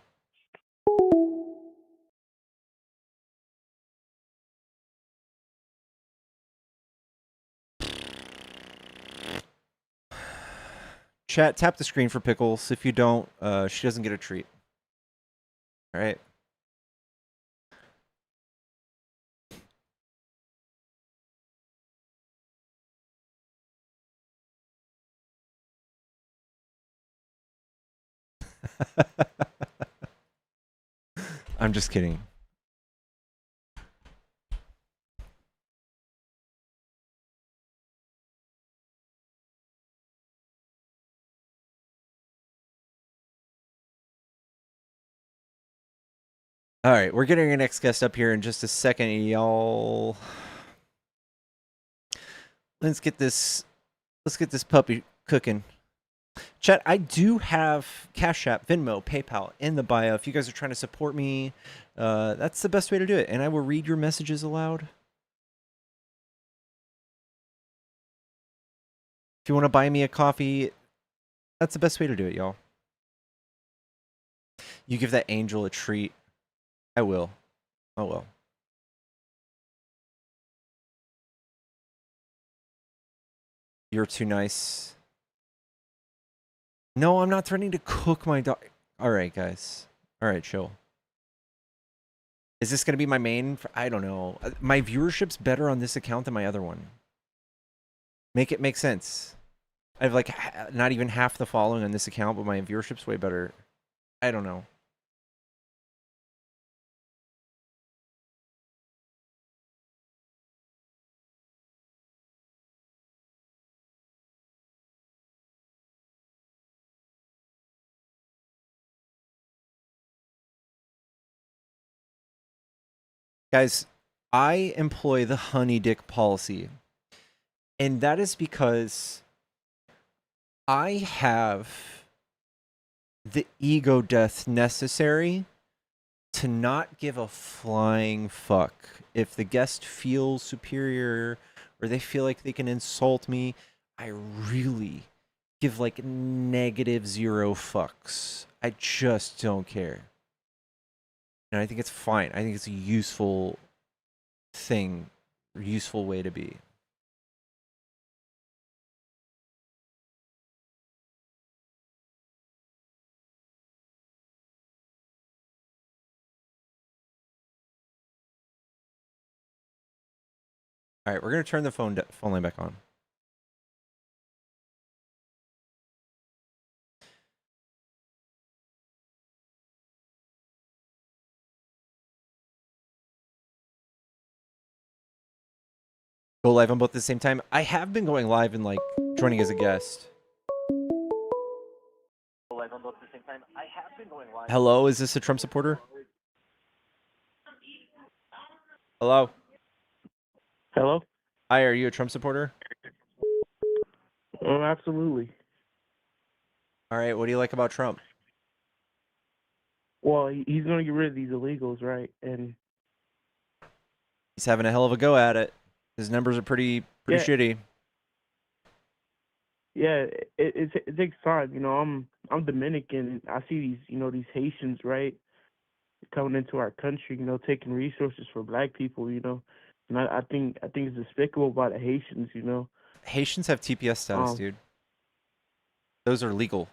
Chat, tap the screen for Pickles. If you don't, she doesn't get a treat. All right. I'm just kidding. All right, we're getting our next guest up here in just a second, y'all. Let's get this puppy cooking. Chat, I do have Cash App, Venmo, PayPal in the bio. If you guys are trying to support me, that's the best way to do it. And I will read your messages aloud. If you want to buy me a coffee, that's the best way to do it, y'all. You give that angel a treat. I will. I will. You're too nice. No, I'm not threatening to cook my dog. All right, guys. All right, chill. Is this going to be my main? I don't know. My viewership's better on this account than my other one. Make it make sense. I have like not even half the following on this account, but my viewership's way better. I don't know. Guys, I employ the honey dick policy. And that is because I have the ego death necessary to not give a flying fuck if the guest feels superior or they feel like they can insult me. I really give like -0 fucks. I just don't care. And I think it's fine. I think it's a useful thing, useful way to be. All right, we're going to turn the phone line back on. Go live on both at the same time. I have been going live and like joining as a guest. Hello, is this a Trump supporter? Hello? Hello? Hi, are you a Trump supporter? Absolutely. All right, what do you like about Trump? Well, he's going to get rid of these illegals, right? And He's having a hell of a go at it. His numbers are pretty Yeah. shitty. yeah, it takes time. You know, I'm Dominican. I see these Haitians, right, coming into our country. You know, taking resources for Black people. You know, and I think it's despicable by the Haitians. You know, Haitians have TPS status, dude. Those are legal.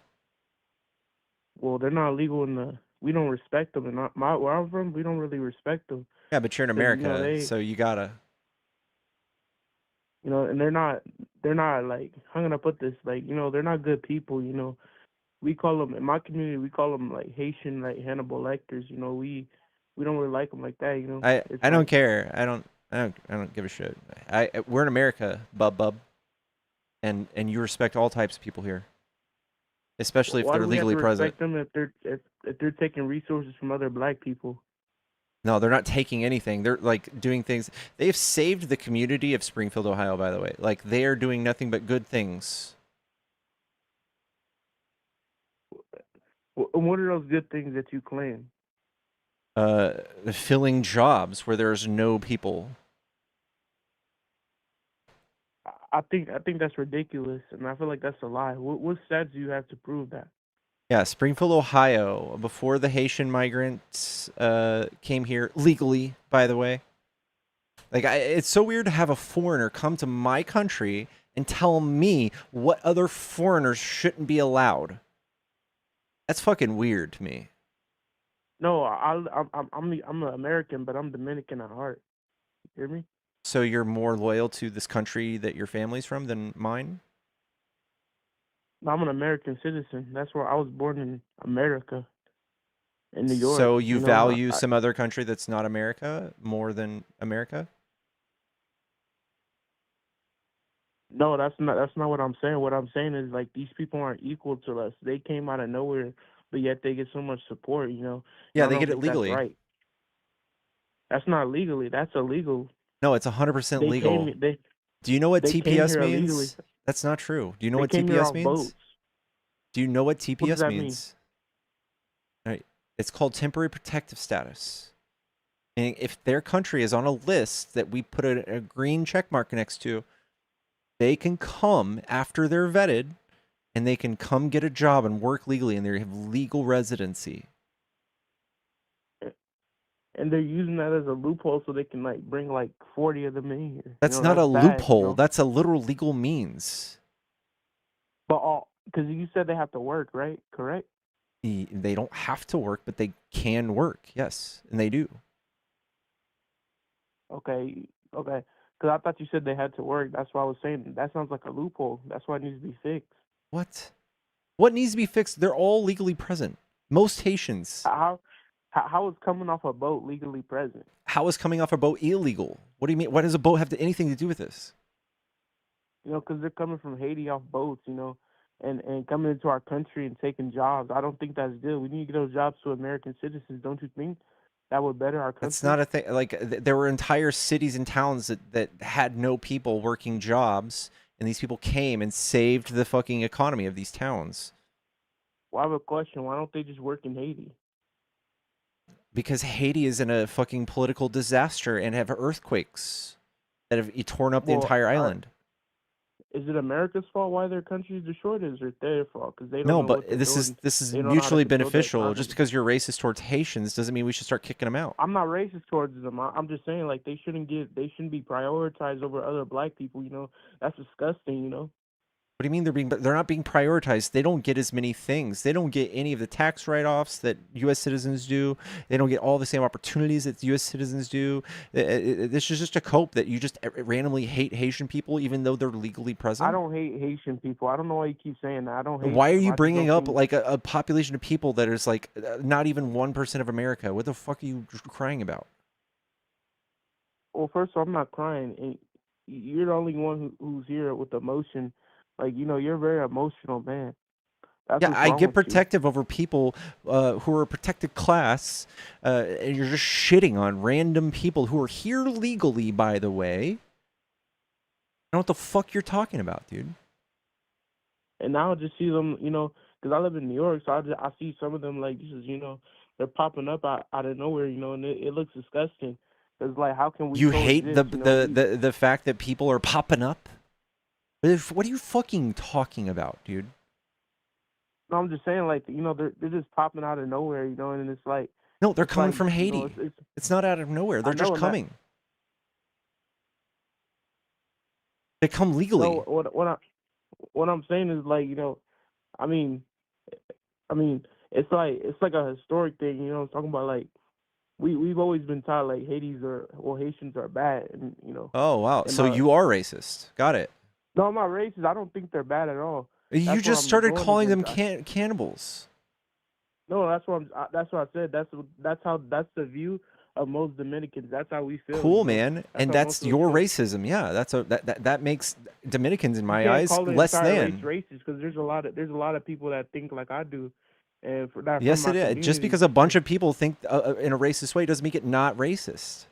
well, they're not legal in the. We don't respect them, and where I'm from, we don't really respect them. Yeah, but you're in So, you know, America, so you gotta. You know, and they're not like hung up with this, like, you know, they're not good people. You know, we call them, in my community, we call them like Haitian, like Hannibal Lecters. You know, we don't really like them like that. You know, I don't care. I don't give a shit. We're in America, bub. And you respect all types of people here. Especially if why they're do we have legally to present. respect them if they're taking resources from other Black people? No, they're not taking anything. They're like doing things. They've saved the community of Springfield, Ohio, by the way. Like they are doing nothing but good things. And what are those good things that you claim? Filling jobs where there's no people. I think that's ridiculous, and I feel like that's a lie. What stats do you have to prove that? Yeah, Springfield, Ohio, before the Haitian migrants came here legally, by the way. Like, it's so weird to have a foreigner come to my country and tell me what other foreigners shouldn't be allowed. That's fucking weird to me. No, I'm an American, but I'm Dominican at heart. You hear me? So you're more loyal to this country that your family's from than mine? I'm an American citizen. That's where I was born, in America, in New York. So you know, value some other country that's not America more than America? No, that's not what I'm saying. What I'm saying is, like, these people aren't equal to us. They came out of nowhere, but yet they get so much support. You know. Yeah, And I they don't get it think that's legally. right. That's not legally. That's illegal. No, it's 100% They legal. came. They Do you know what they came TPS here means? illegally. That's not true. Do you know They what came here TPS off means? boats. Do you know what What does TPS that mean? means? All right. It's called temporary protective status. And if their country is on a list that we put a green check mark next to, they can come after they're vetted and they can come get a job and work legally and they have legal residency. And they're using that as a loophole so they can, like, bring like 40 of them in here. That's You know, not a that's bad. You loophole. know? That's a literal legal means. But all because you said they have to work, right? Correct. They don't have to work, but they can work. Yes, and they do. Okay. Okay. Because I thought you said they had to work. That's why I was saying that sounds like a loophole. That's why it needs to be fixed. What? What needs to be fixed? They're all legally present. Most Haitians. How is coming off a boat legally present? How is coming off a boat illegal? What do you mean? What does a boat have anything to do with this? You know, because they're coming from Haiti off boats, you know, and coming into our country and taking jobs. I don't think that's good. We need to get those jobs to American citizens. Don't you think that would better our country? That's not a thing. Like there were entire cities and towns that had no people working jobs, and these people came and saved the fucking economy of these towns. Well, I have a question. Why don't they just work in Haiti? Because Haiti is in a fucking political disaster and have earthquakes that have torn up the entire island. Is it America's fault why their country is destroyed? Or is it their fault because they don't No, know but what they're this doing? is They don't know how to mutually control the beneficial. economy. Just because you're racist towards Haitians doesn't mean we should start kicking them out. I'm not racist towards them. I'm just saying like they shouldn't be prioritized over other black people. You know, that's disgusting. You know. What do you mean they're not being prioritized? They don't get as many things. They don't get any of the tax write-offs that U.S. citizens do. They don't get all the same opportunities that U.S. citizens do. This is just a cope that you just randomly hate Haitian people even though they're legally present. I don't hate Haitian people. I don't know why you keep saying that. I don't hate. Why are them. you I just bringing don't up think- like a population of people that is like not even 1% of America? What the fuck are you crying about? Well, first of all, I'm not crying. And you're the only one who's here with emotion. Like, you know, you're a very emotional man. That's Yeah, what's I wrong get with you. protective over people who are a protected class, and you're just shitting on random people who are here legally, by the way. I don't know what the fuck you're talking about, dude. And now I just see them, you know, because I live in New York, so I see some of them like this is, you know, they're popping up out of nowhere, you know, and it looks disgusting. Because like, how can we? You hate coexist, you know? the fact that people are popping up? What are you fucking talking about, dude? No, I'm just saying, like, you know, they're just popping out of nowhere, you know, and it's like. No, they're it's coming like, from you Haiti. know, It's not out of nowhere. They're I just know, and coming. They come legally. No, what I'm saying is like, you know, I mean, it's like a historic thing, you know. I'm talking about like we've always been taught like Haitians are bad, and you know. Oh, wow. and, So you are racist. Got it. No, I'm not racist. I don't think they're bad at all. You That's what just I'm started going calling them against. cannibals. No, that's what I said. That's the view of most Dominicans. That's how we feel. Cool, you know? man. And how that's most of us your feel. racism. Yeah, that makes Dominicans in You my can't eyes call the less entire than. race racist because there's a lot of people that think like I do, and for that Yes, from it my is. community. Just because a bunch of people think in a racist way doesn't make it not racist.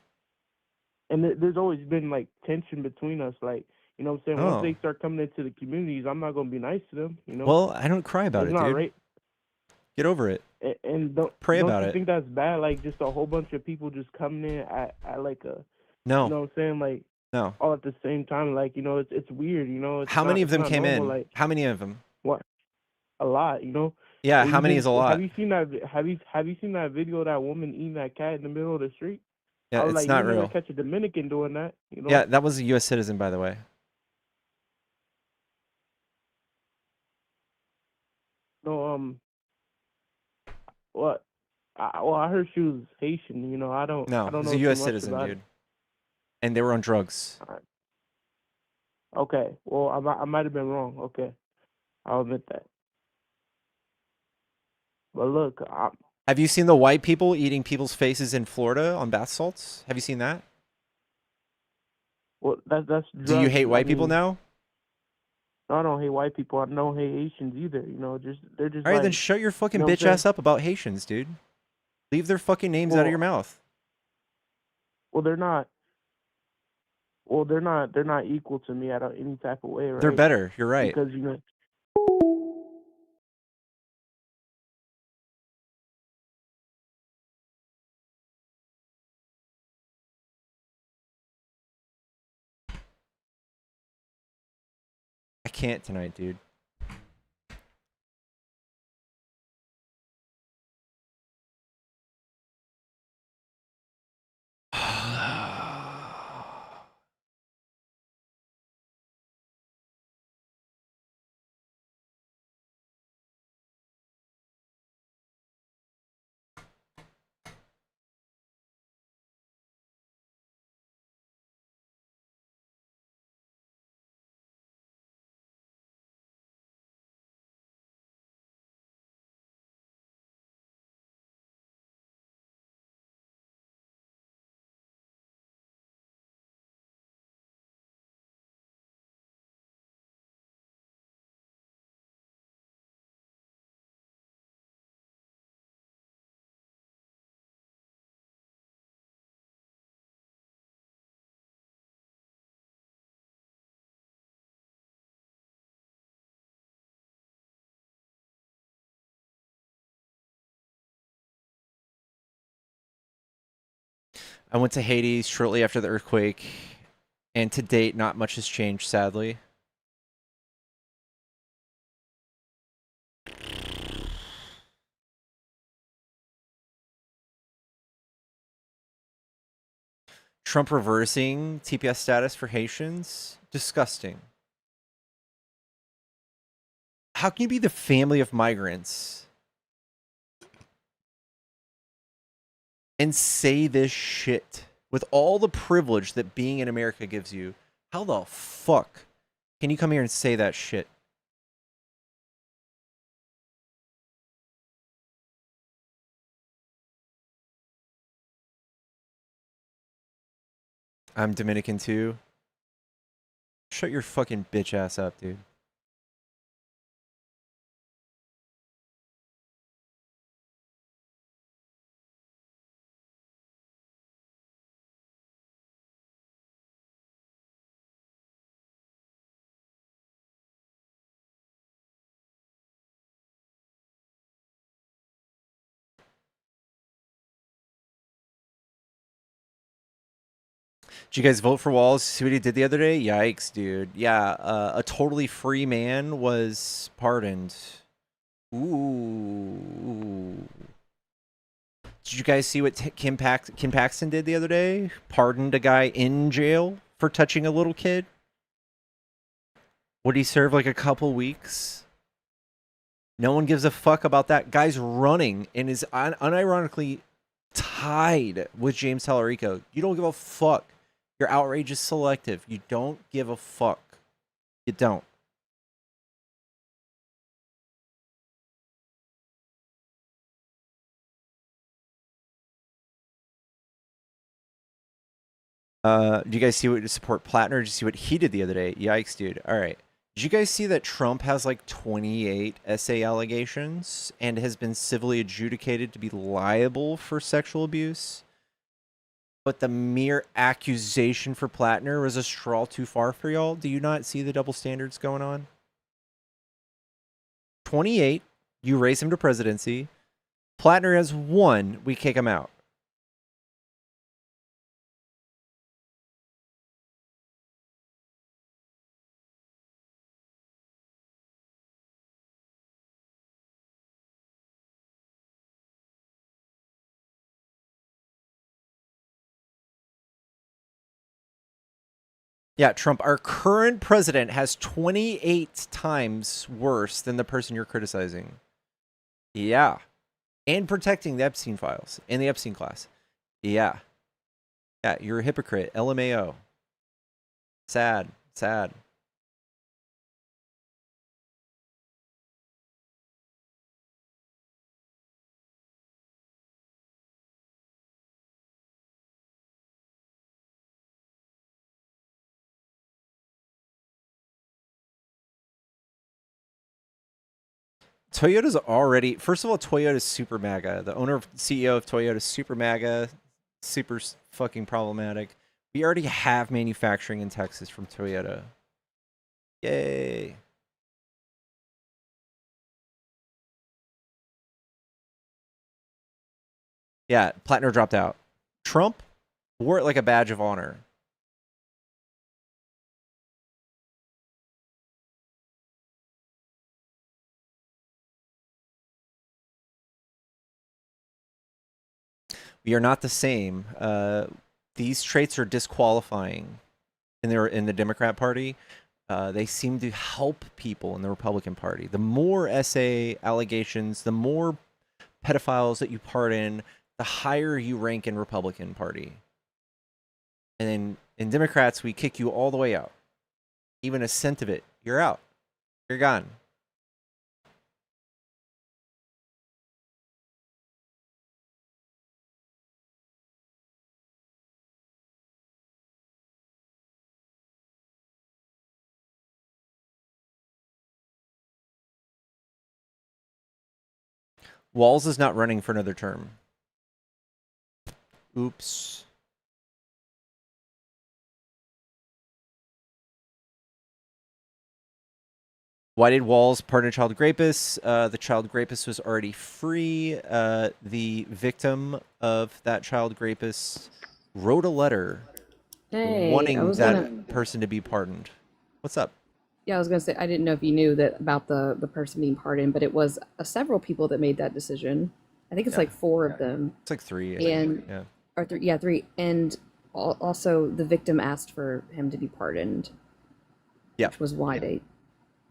And there's always been like tension between us, like, you know what I'm saying. Once Oh. they start coming into the communities, I'm not gonna be nice to them, you know. Well, I don't cry about It's it, not dude. right. Get over it. And Pray don't about you it. think that's bad? Like just a whole bunch of people just coming in at like a No. you know what I'm saying, like No. all at the same time, like, you know, it's weird, you know. It's How many not- of it's them not came normal, in? Like How many of them? what? A lot, you know. Yeah, Or how many is a lot? Have you seen that? Have you seen that video of that woman eating that cat in the middle of the street? Yeah, I was it's like, not you never real. catch a Dominican doing that, you know. Yeah, that was a U.S. citizen, by the way. No, what? I heard she was Haitian. You know, I don't No, it was know a too U.S. much citizen, about dude. And they were on drugs. it. Okay, well, I might have been wrong. Okay, I'll admit that. But look, Have you seen the white people eating people's faces in Florida on bath salts? Have you seen that? well, that's drugs. Do you hate I white people mean, now? No, I don't hate white people. I don't hate Haitians either. You know, they're just All right, like, then shut your fucking you know what I'm bitch ass saying? up about Haitians, dude. Leave their fucking names out of your mouth. Well, they're not. Well, they're not. They're not equal to me at any type of way, right? They're better. You're right. Because you know. I can't tonight, dude. I went to Haiti shortly after the earthquake, and to date, not much has changed, sadly. Trump reversing TPS status for Haitians? Disgusting. How can you be the family of migrants and say this shit with all the privilege that being in America gives you? How the fuck can you come here and say that shit? I'm Dominican too. Shut your fucking bitch ass up, dude. Did you guys vote for Walls? See what he did the other day? Yikes, dude. Yeah, a totally free man was pardoned. Ooh. Did you guys see what Kim Paxton did the other day? Pardoned a guy in jail for touching a little kid. Would he serve like a couple weeks? No one gives a fuck about that. Guy's running and is unironically tied with James Tallarico. You don't give a fuck. Your outrage is selective. You don't give a fuck. You don't. Do you guys see what support Plattner? Did you see what he did the other day? Yikes, dude. All right. Did you guys see that Trump has like 28 SA allegations and has been civilly adjudicated to be liable for sexual abuse? But the mere accusation for Plattner was a straw too far for y'all? Do you not see the double standards going on? 28, you raise him to presidency. Plattner has 1, we kick him out. Yeah, Trump, our current president has 28 times worse than the person you're criticizing. Yeah. And protecting the Epstein files and the Epstein class. Yeah. Yeah, you're a hypocrite. LMAO. Sad. Sad. Toyota's already, first of all, Toyota's super MAGA. The owner, CEO of Toyota is super MAGA, super fucking problematic. We already have manufacturing in Texas from Toyota. Yay. Yeah, Plattner dropped out. Trump wore it like a badge of honor. We are not the same. These traits are disqualifying in the Democrat Party. They seem to help people in the Republican Party. The more SA allegations, the more pedophiles that you pardon, the higher you rank in Republican Party. And then in Democrats, we kick you all the way out. Even a cent of it, you're out. You're gone. Walls is not running for another term. Oops. Why did Walls pardon a child rapist? The child rapist was already free. The victim of that child rapist wrote a letter Hey, I wanting was that gonna. person to be pardoned. What's up? Yeah, I was gonna say I didn't know if you knew that about the person being pardoned, but it was several people that made that decision. I think it's Yeah. like 4 of them, It's like 3. I think. and Yeah. or 3, yeah, 3, and also the victim asked for him to be pardoned, Yeah. which was why they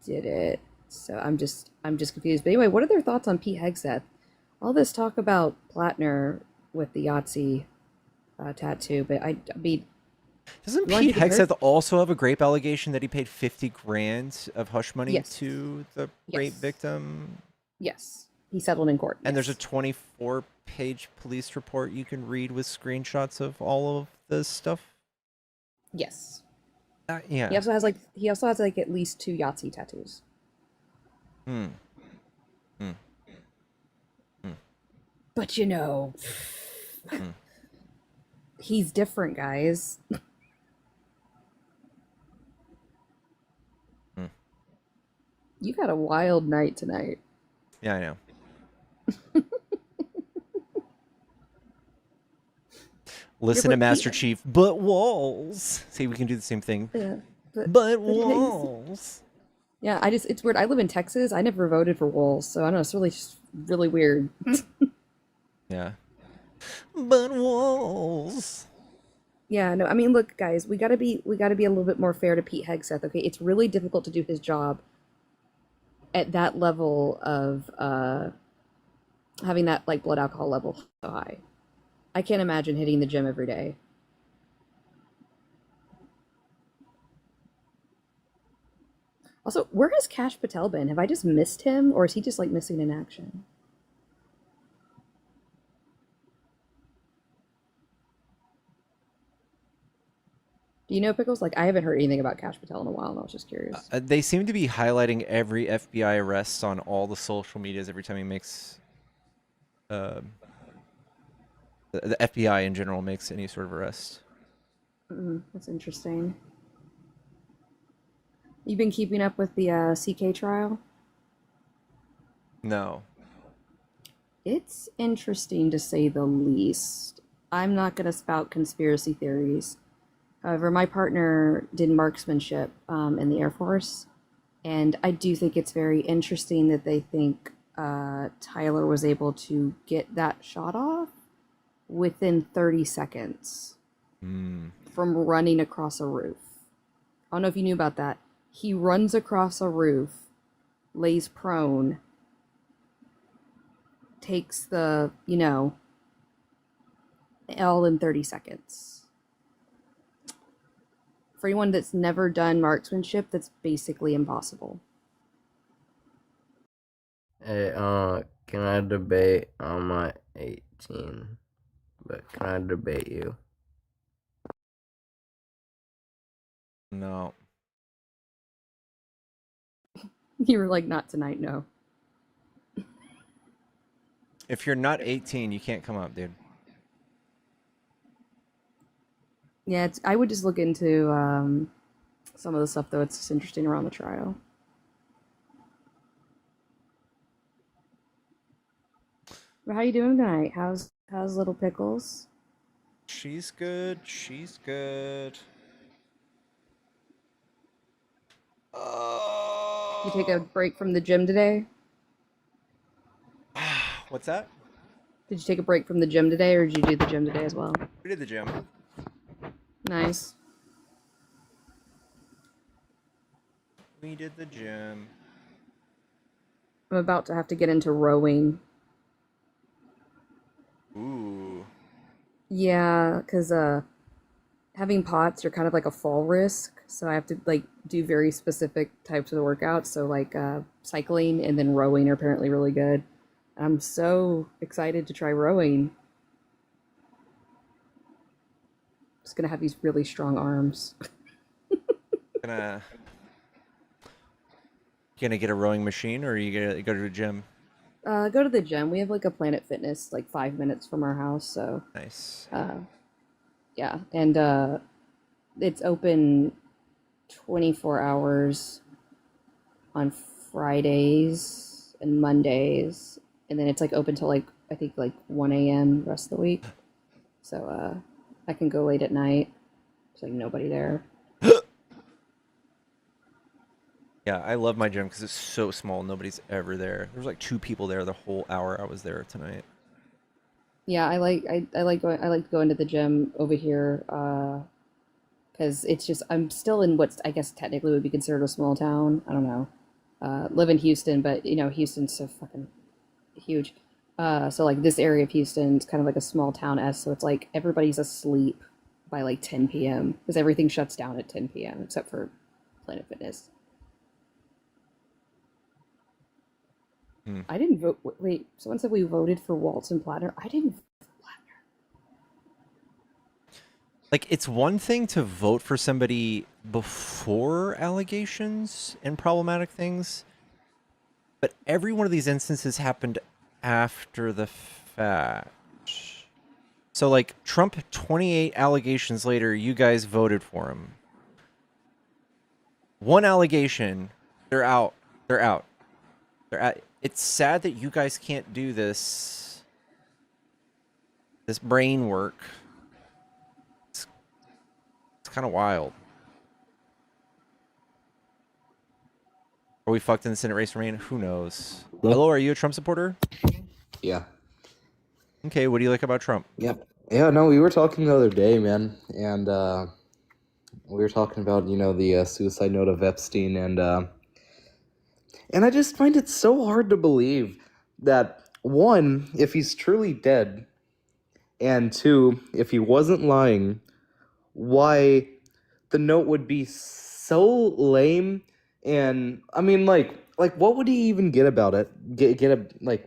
did it. So I'm just confused. But anyway, what are their thoughts on Pete Hegseth? All this talk about Plattner with the Yahtzee tattoo, but I mean, Doesn't you wanna Pete do the Hegseth person? also have a grape allegation that he paid 50 grand of hush money Yes. to the rape Yes. victim? Yes. He settled in court. And there's a Yes. 24-page police report you can read with screenshots of all of this stuff. Yes. Yeah. He also has like at least 2 Yahtzee tattoos. Hmm. Hmm. Hmm. But you know, Hmm. he's different, guys. Hmm. You've had a wild night tonight. Yeah, I know. Listen to Master Chief, but walls. See, we can do the same thing. Yeah, but he's- walls. Yeah, it's weird. I live in Texas. I never voted for Wolves, so I don't know. It's really weird. Yeah. But walls. Yeah, no. I mean, look, guys, we gotta be a little bit more fair to Pete Hegseth. Okay, it's really difficult to do his job at that level of having that like blood alcohol level so high. I can't imagine hitting the gym every day. Also, where has Cash Patel been? Have I just missed him, or is he just like missing in action? Do you know, Pickles? Like, I haven't heard anything about Cash Patel in a while, and I was just curious. They seem to be highlighting every FBI arrest on all the social medias every time he makes. The FBI in general makes any sort of arrest. That's interesting. You've been keeping up with the CK trial? No. It's interesting to say the least. I'm not going to spout conspiracy theories. However, my partner did marksmanship in the Air Force, and I do think it's very interesting that they think Tyler was able to get that shot off within 30 seconds from running across a roof. I don't know if you knew about that. He runs across a roof, lays prone, takes the, all in 30 seconds. For anyone that's never done marksmanship, that's basically impossible. Hey, can I debate? I'm not 18, but can I debate you? No. You were like, not tonight, no. If you're not 18, you can't come up, dude. Yeah, I would just look into some of the stuff, though. It's just interesting around the trial. But how you doing tonight? How's little Pickles? She's good. She's good. You take a break from the gym today? What's that? Did you take a break from the gym today, or did you do the gym today as well? We did the gym. Nice. We did the gym. I'm about to have to get into rowing. Ooh. Yeah, because having POTS, you're kind of like a fall risk. So I have to like do very specific types of workouts. So like cycling and then rowing are apparently really good. I'm so excited to try rowing. Just gonna have these really strong arms. Gonna get a rowing machine, or are you gonna go to the gym? Go to the gym. We have like a Planet Fitness like 5 minutes from our house, so nice. Yeah, and it's open 24 hours on Fridays and Mondays, and then it's like open till like I think like 1 a.m. the rest of the week. So I can go late at night. There's like nobody there. Yeah, I love my gym because it's so small. Nobody's ever there. There was like 2 people there the whole hour I was there tonight. Yeah, I like going to the gym over here because it's just I'm still in what's I guess technically would be considered a small town. I don't know. Live in Houston, but you know Houston's so fucking huge. So like this area of Houston is kind of like a small town so it's like everybody's asleep by like 10 p.m. because everything shuts down at 10 p.m. except for Planet Fitness. I didn't vote. Wait, someone said we voted for Waltz and Platter. I didn't. Like, it's one thing to vote for somebody before allegations and problematic things, but every one of these instances happened after the fact. So, like, Trump, 28 allegations later, you guys voted for him. One allegation, they're out. They're out. They're out. It's sad that you guys can't do this brain work. It's kind of wild. Are we fucked in the Senate race, Rain? Who knows? Hello, are you a Trump supporter? Yeah. Okay, what do you like about Trump? Yep. Yeah, no, we were talking the other day, man, and we were talking about, you know, the suicide note of Epstein, and I just find it so hard to believe that, one, if he's truly dead, and two, if he wasn't lying, why the note would be so lame. And I mean, like what would he even get about it?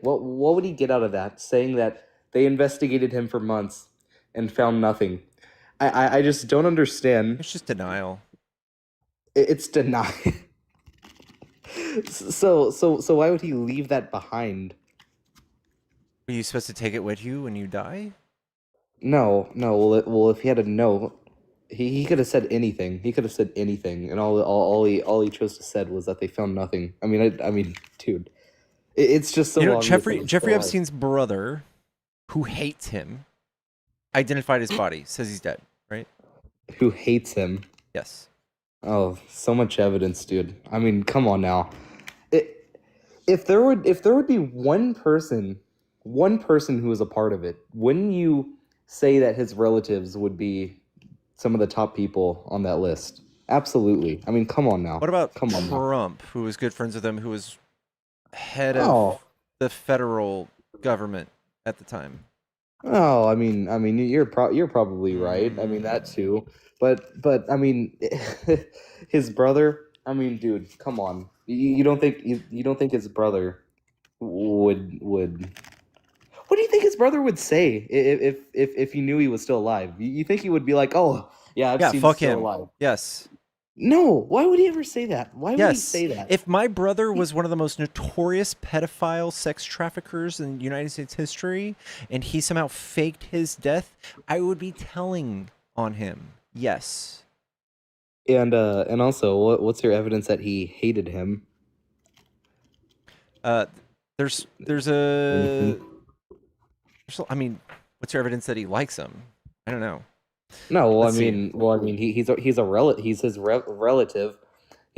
What would he get out of that? Saying that they investigated him for months and found nothing. I just don't understand. It's just denial. It's denial. So why would he leave that behind? Are you supposed to take it with you when you die? No. Well, if he had a note, he could have said anything. He could have said anything, and all he chose to said was that they found nothing. I mean, dude, it's just so. You know, obvious Jeffrey that it's still alive. Epstein's brother, who hates him, identified his body. Says he's dead. Right? Who hates him? Yes. Oh, so much evidence, dude. I mean, come on now. If there would be one person who was a part of it, wouldn't you say that his relatives would be some of the top people on that list? Absolutely. I mean, come on now. What about Trump, who was good friends with him, who was head of the federal government at the time? Oh, I mean, you're probably right. I mean that too, but I mean, his brother. I mean, dude, come on. You don't think you don't think his brother would? What do you think his brother would say if he knew he was still alive? You think he would be like, oh yeah, Epstein's fuck still him. alive? Yes. No. Why would he ever say that? Why would he Yes. say that? If my brother was one of the most notorious pedophile sex traffickers in United States history, and he somehow faked his death, I would be telling on him. Yes. And also, what's your evidence that he hated him? There's a. I mean, what's your evidence that he likes him? I don't know. No, well, Let's I see. mean, he's his relative, he's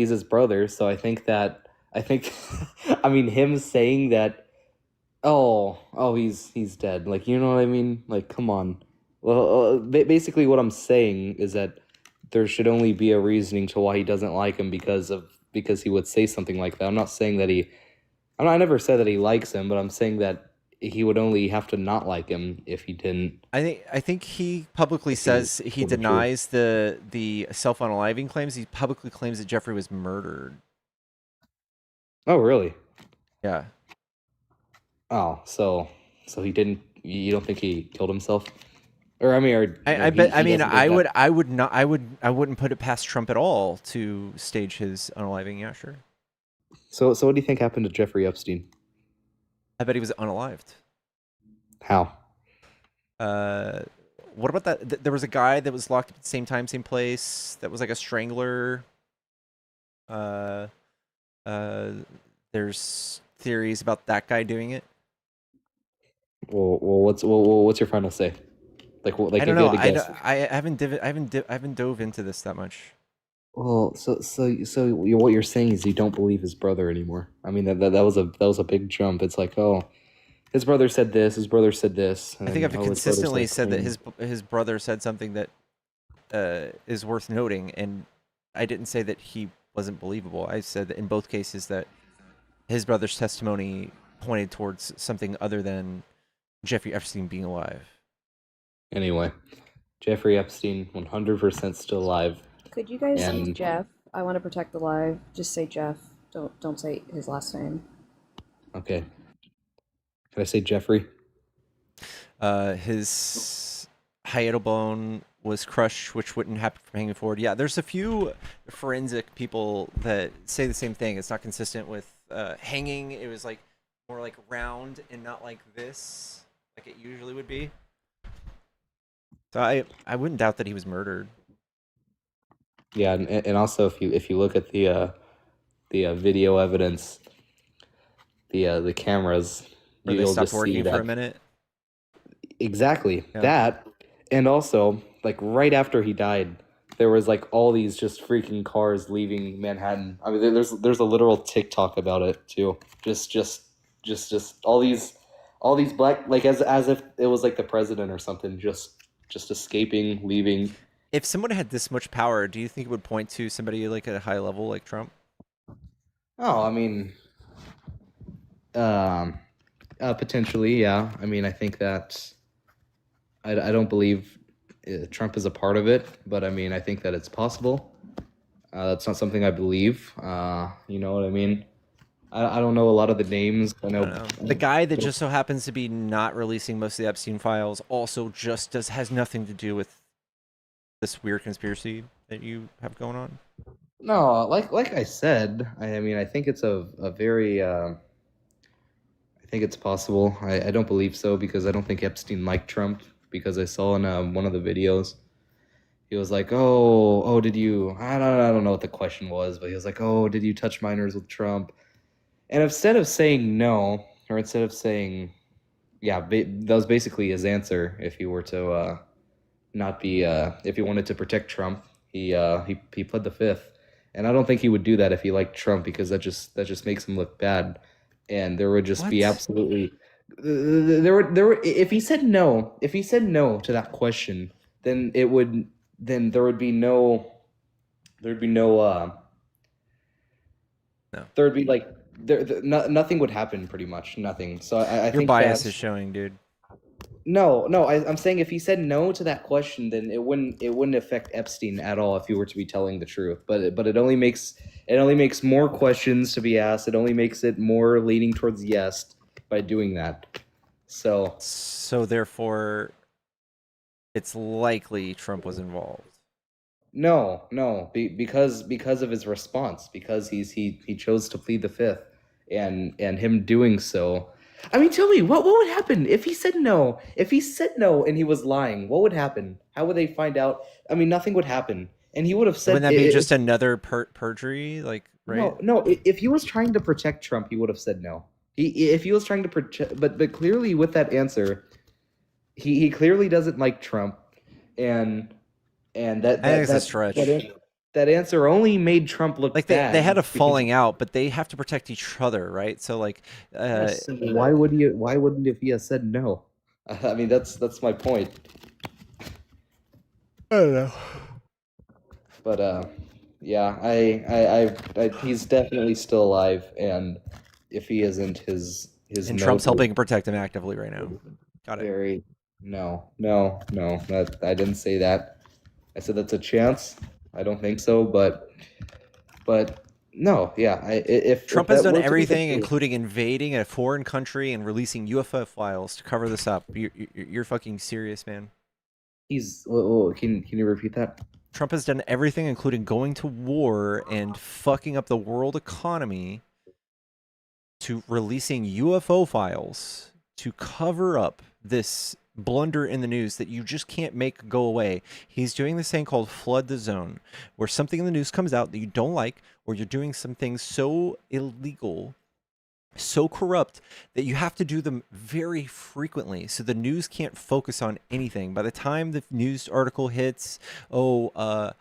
his brother. So I think, I mean, him saying that, he's dead. Like, you know what I mean? Like, come on. Well, basically, what I'm saying is that there should only be a reasoning to why he doesn't like him because he would say something like that. I'm not saying that I never said that he likes him, but I'm saying that he would only have to not like him if he didn't. I think he publicly says he denies the self-unaliving claims. He publicly claims that Jeffrey was murdered. Oh, really? Yeah. Oh, so he didn't. You don't think he killed himself? Or I mean, I wouldn't put it past Trump at all to stage his unaliving. Yeah, sure. So what do you think happened to Jeffrey Epstein? I bet he was unalived. How? What about that? There was a guy that was locked up at the same time, same place. That was like a strangler. There's theories about that guy doing it. Well, what's your final say? Like what? Like I don't if you know. had to I, guess. don't- I haven't dove into this that much. Well, what you're saying is you don't believe his brother anymore. I mean that was a big jump. It's like, oh, his brother said this, his brother said this, and I think then, I've oh, his brother consistently starts said that saying, his brother said something that is worth noting, and I didn't say that he wasn't believable. I said that in both cases that his brother's testimony pointed towards something other than Jeffrey Epstein being alive. Anyway, Jeffrey Epstein, 100% still alive. Could you guys say And Jeff? I want to protect the live. Just say Jeff. Don't say his last name. okay, can I say Jeffrey? His hiatal bone was crushed, which wouldn't happen from hanging forward. Yeah, there's a few forensic people that say the same thing. It's not consistent with hanging. It was like more like round and not like this, like it usually would be. So I wouldn't doubt that he was murdered. Yeah, and also if you look at the video evidence, the cameras, Or they you'll stopped just see working for a that minute. exactly Yeah. that, and also like right after he died, there was like all these just freaking cars leaving Manhattan. I mean, there's a literal TikTok about it too. Just all these black, like as if it was like the president or something, just escaping, leaving. If someone had this much power, do you think it would point to somebody like at a high level like Trump? Oh, I mean, potentially, yeah. I mean, I think that I don't believe Trump is a part of it, but I mean, I think that it's possible. That's not something I believe. You know what I mean? I don't know a lot of the names. I know The guy that just so happens to be not releasing most of the Epstein files also just has nothing to do with this weird conspiracy that you have going on. No, like I said, I mean, I think it's a very I think it's possible. I don't believe so because I don't think Epstein liked Trump because I saw in one of the videos he was like, oh, did you? I don't know what the question was, but he was like, oh, did you touch minors with Trump? And instead of saying no, or instead of saying, yeah, that was basically his answer. If he were to not be, if he wanted to protect Trump, he pled the fifth. And I don't think he would do that if he liked Trump because that just makes him look bad. And there would just be absolutely there were if he said no to that question, then there would be no there'd be no there'd be like nothing would happen, pretty much nothing. So I Your think bias that's is showing, dude. no, I'm saying if he said no to that question, then it wouldn't affect Epstein at all if he were to be telling the truth. But it only makes more questions to be asked. It only makes it more leaning towards yes by doing that. So therefore, it's likely Trump was involved. No, because of his response, because he chose to plead the fifth, and him doing so. I mean, tell me what would happen if he said no? If he said no and he was lying, what would happen? How would they find out? I mean, nothing would happen, and he would have said. Wouldn't that be just another perjury? Like, right? No. If he was trying to protect Trump, he would have said no. If he was trying to protect, but clearly with that answer, he clearly doesn't like Trump, and that I think it's a stretch. that answer only made Trump look Like bad. they had a falling out, but they have to protect each other, right? So like, Yes, so why wouldn't if he had said no? I mean, that's my point. I don't know. But yeah, I he's definitely still alive, and if he isn't, his And note Trump's was helping protect him actively right now. Got it. very no. That I didn't say that. I said that's a chance. I don't think so, but no, yeah. If Trump if has that done were to be the everything, case- including invading a foreign country and releasing UFO files to cover this up. You're fucking serious, man. Can you repeat that? Trump has done everything, including going to war and fucking up the world economy, to releasing UFO files to cover up this blunder in the news that you just can't make go away. He's doing this thing called flood the zone, where something in the news comes out that you don't like, or you're doing some things so illegal so corrupt that you have to do them very frequently so the news can't focus on anything. By the time the news article hits, the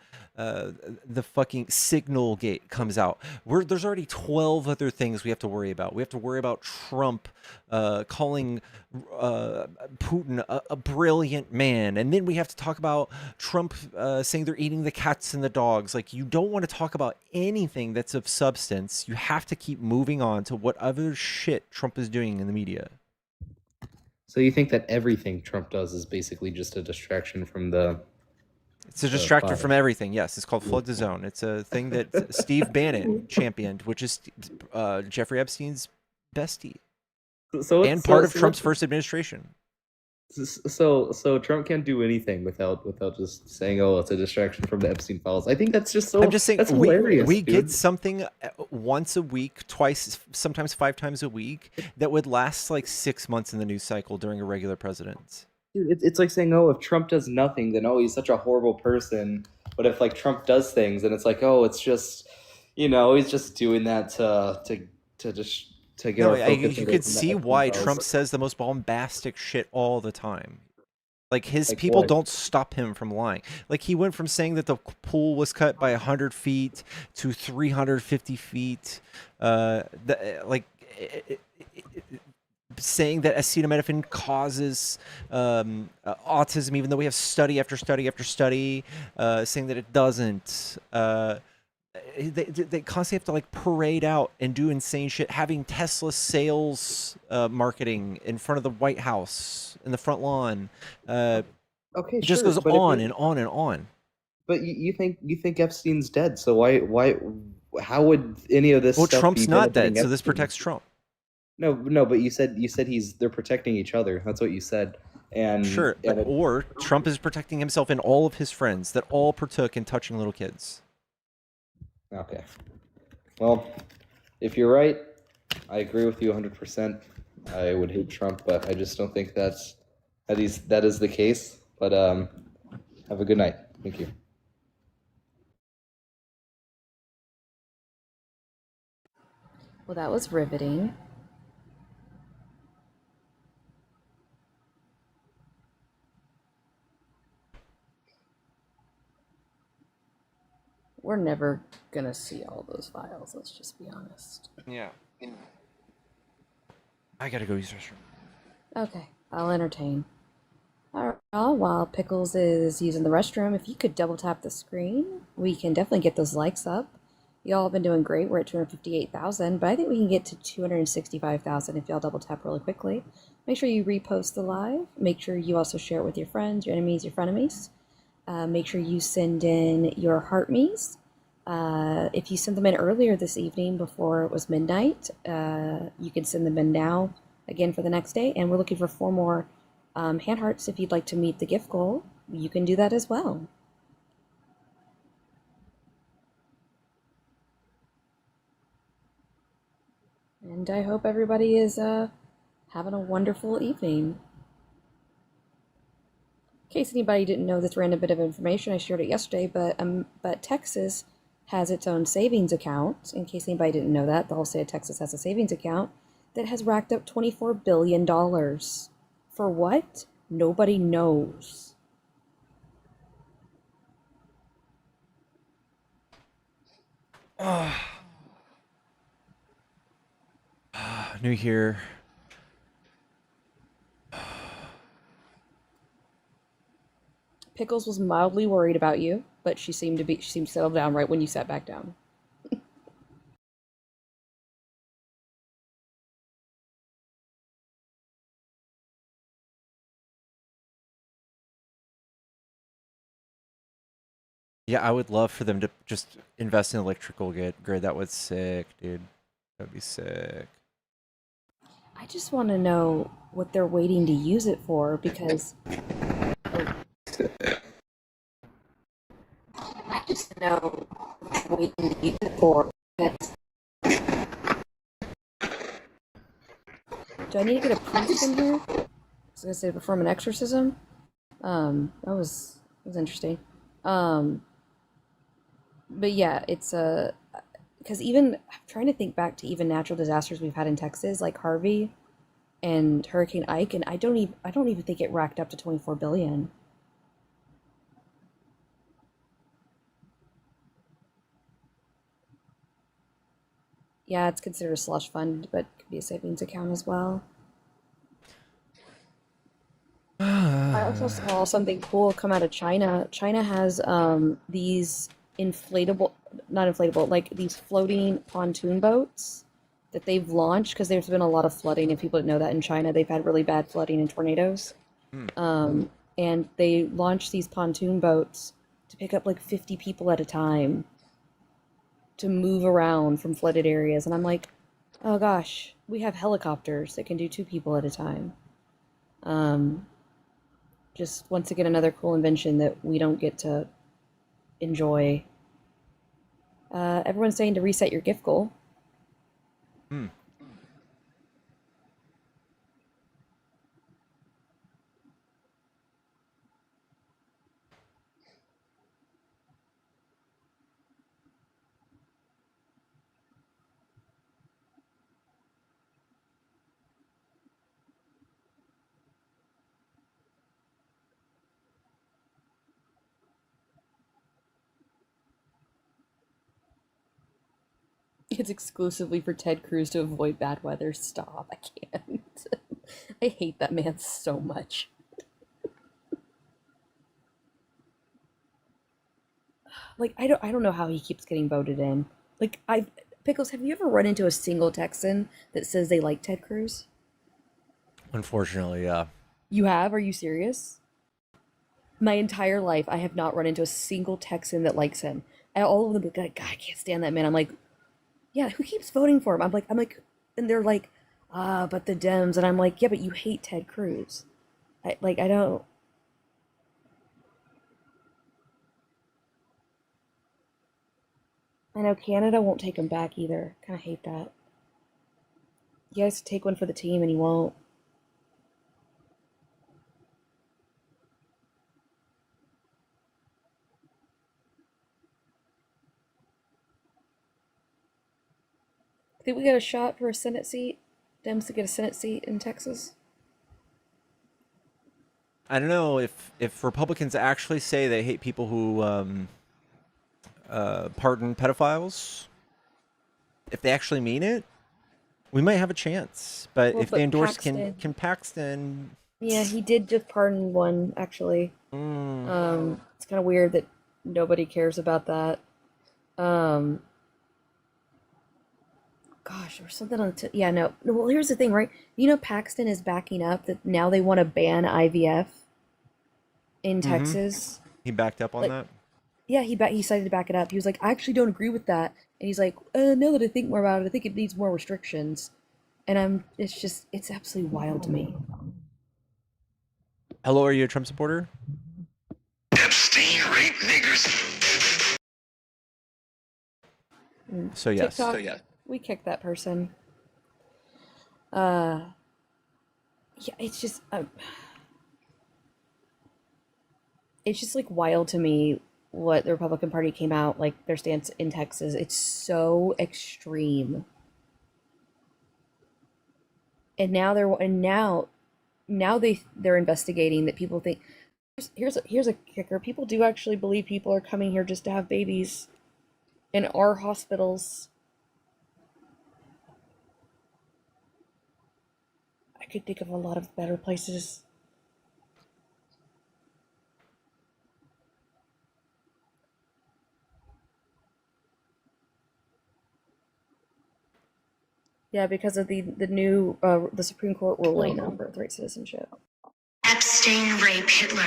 fucking signal gate comes out, there's already 12 other things we have to worry about. We have to worry about Trump calling Putin a brilliant man, and then we have to talk about Trump saying they're eating the cats and the dogs. Like, you don't want to talk about anything that's of substance. You have to keep moving on to what other shit Trump is doing in the media. So you think that everything Trump does is basically just a distraction from the... It's a distractor from everything. Yes, it's called Flood the Zone. It's a thing that Steve Bannon championed, which is Jeffrey Epstein's bestie, and part of Trump's first administration. So Trump can't do anything without just saying, "Oh, it's a distraction from the Epstein files." I think that's just so. I'm just saying, that's hilarious, we dude. get something once a week, twice, sometimes 5 times a week that would last like 6 months in the news cycle during a regular president. Dude, it's like saying, "Oh, if Trump does nothing, then he's such a horrible person." But if like Trump does things, then it's like, "Oh, it's just, he's just doing that to just to get our focus." You could see why Trump says the most bombastic shit all the time. Like, his people don't stop him from lying. Like, he went from saying that the pool was cut by 100 feet to 350 feet. Saying that acetaminophen causes autism, even though we have study after study after study saying that it doesn't. They constantly have to like parade out and do insane shit, having Tesla sales marketing in front of the White House in the front lawn. Okay, it just goes on and on and on. But you think Epstein's dead? So why? How would any of this? Well, stuff Trump's be not benefiting dead, so this Epstein? protects Trump. No, but you said they're protecting each other. That's what you said. And sure, or Trump is protecting himself and all of his friends that all partook in touching little kids. Okay. Well, if you're right, I agree with you 100%. I would hate Trump, but I just don't think that is the case. But have a good night. Thank you. Well, that was riveting. We're never gonna see all those files, let's just be honest. Yeah. I gotta go use the restroom. Okay, I'll entertain. Alright, while Pickles is using the restroom, if you could double tap the screen, we can definitely get those likes up. Y'all have been doing great. We're at 258,000, but I think we can get to 265,000 if y'all double tap really quickly. Make sure you repost the live. Make sure you also share it with your friends, your enemies, your frenemies. Make sure you send in your heart me's. If you sent them in earlier this evening before it was midnight, you can send them in now again for the next day. And we're looking for 4 more hand hearts. If you'd like to meet the gift goal, you can do that as well. And I hope everybody is having a wonderful evening. In case anybody didn't know this random bit of information, I shared it yesterday, but Texas has its own savings account. In case anybody didn't know that, the whole state of Texas has a savings account that has racked up $24 billion. For what? Nobody knows. New here. Pickles was mildly worried about you, but she seemed settled down right when you sat back down. Yeah, I would love for them to just invest in electrical grid. That was sick, dude. That'd be sick. I just want to know what they're waiting to use it for, because I just know what they're waiting to use it for. Do I need to get a priest in here? I was gonna say perform an exorcism. That was interesting. But yeah, it's because even I'm trying to think back to even natural disasters we've had in Texas, like Harvey and Hurricane Ike, and I don't even think it racked up to 24 billion. Yeah, it's considered a slush fund, but could be a savings account as well. I also saw something cool come out of China. China has these inflatable, not inflatable, like these floating pontoon boats that they've launched because there's been a lot of flooding. If people didn't know that in China, they've had really bad flooding and tornadoes. And they launched these pontoon boats to pick up like 50 people at a time to move around from flooded areas. And I'm like, oh gosh, we have helicopters that can do 2 people at a time. Just once again, another cool invention that we don't get to enjoy. Everyone's saying to reset your gift goal. It's exclusively for Ted Cruz to avoid bad weather. Stop. I can't. I hate that man so much. Like I don't know how he keeps getting voted in. Like Pickles, have you ever run into a single Texan that says they like Ted Cruz? Unfortunately, yeah. You have? Are you serious? My entire life, I have not run into a single Texan that likes him. And all of them be like, God, I can't stand that man. I'm like, yeah, who keeps voting for him? I'm like, and they're like, but the Dems. And I'm like, yeah, but you hate Ted Cruz. I don't. I know Canada won't take him back either. Kind of hate that. You guys take one for the team and he won't. Think we got a shot for a Senate seat? Dems to get a Senate seat in Texas? I don't know if Republicans actually say they hate people who pardon pedophiles. If they actually mean it, we might have a chance. But Well, if they but endorse Paxton. Ken Paxton, Yeah, he did just pardon one, actually. It's kind of weird that nobody cares about that. Gosh, there was something on yeah, no. Well, here's the thing, right? You know, Paxton is backing up that now they want to ban IVF in Texas. he backed up on Like, that. yeah, he decided to back it up. He was like, I actually don't agree with that. And he's like, now that I think more about it, I think it needs more restrictions. And it's absolutely wild to me. Hello, are you a Trump supporter? Epstein rape niggers. So yes. TikTok, we kicked that person. Yeah, it's just like wild to me what the Republican Party came out like their stance in Texas. It's so extreme. And now they're investigating that people think here's a kicker. People do actually believe people are coming here just to have babies in our hospitals. I could think of a lot of better places. Yeah, because of the new the Supreme Court ruling on birthright citizenship. Epstein rape Hitler.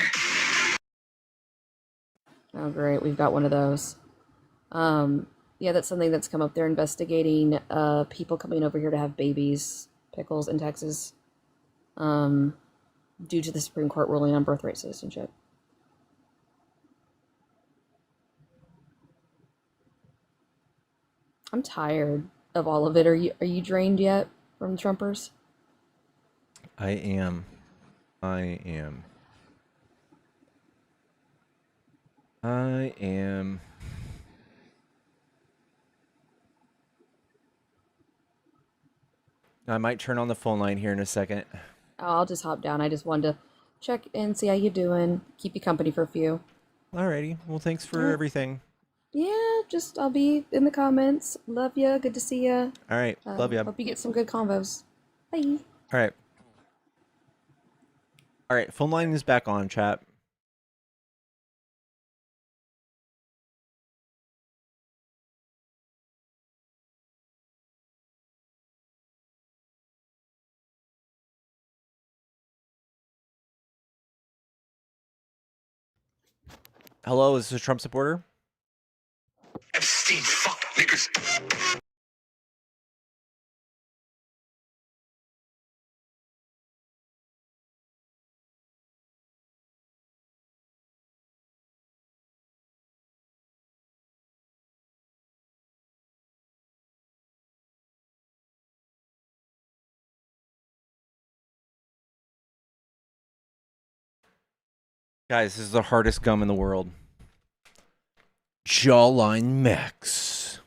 Oh, great, we've got one of those. Yeah, that's something that's come up. They're investigating people coming over here to have babies, Pickles, in Texas, due to the Supreme Court ruling on birthright citizenship. I'm tired of all of it. Are you drained yet from Trumpers? I am. I am. I might turn on the phone line here in a second. I'll just hop down. I just wanted to check and see how you doing. Keep you company for a few. Alrighty. Well, thanks for Alright. everything. Yeah, just I'll be in the comments. Love ya. Good to see ya. All right. Love ya. Hope you get some good combos. Bye. All right. All right. Phone line is back on, chat. Hello, is this a Trump supporter? Epstein, fuck niggas. Guys, this is the hardest gum in the world. Jawline Max.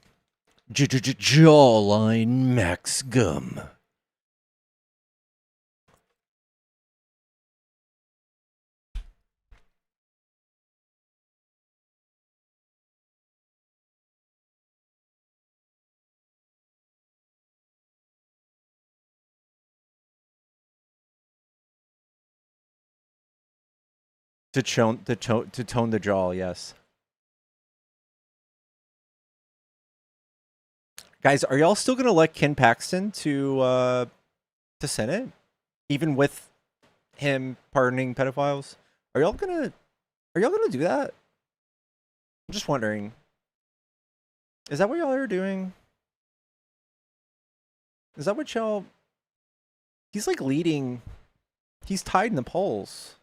Jawline Max gum. To tone the jaw, yes. Guys, are y'all still gonna elect Ken Paxton to Senate, even with him pardoning pedophiles? Are y'all gonna do that? I'm just wondering. Is that what y'all are doing? Is that what y'all? He's like leading. He's tied in the polls.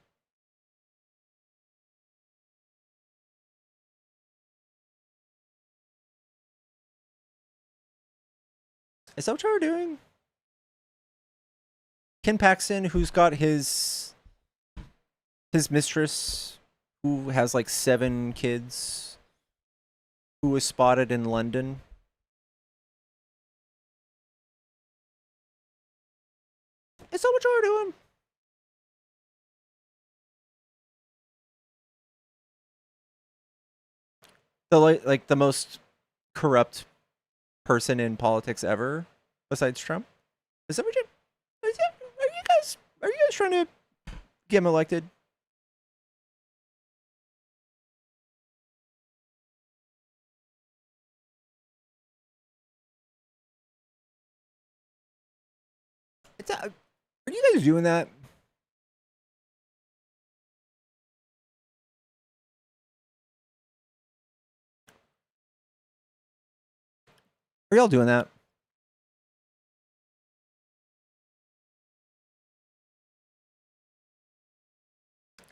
Is that what y'all are doing? Ken Paxton, who's got his mistress, who has like 7 kids, who was spotted in London. Is that what y'all are doing? Like the most corrupt person in politics ever, besides Trump. Is that what you? Are you guys trying to get him elected? Are you guys doing that? Are y'all doing that?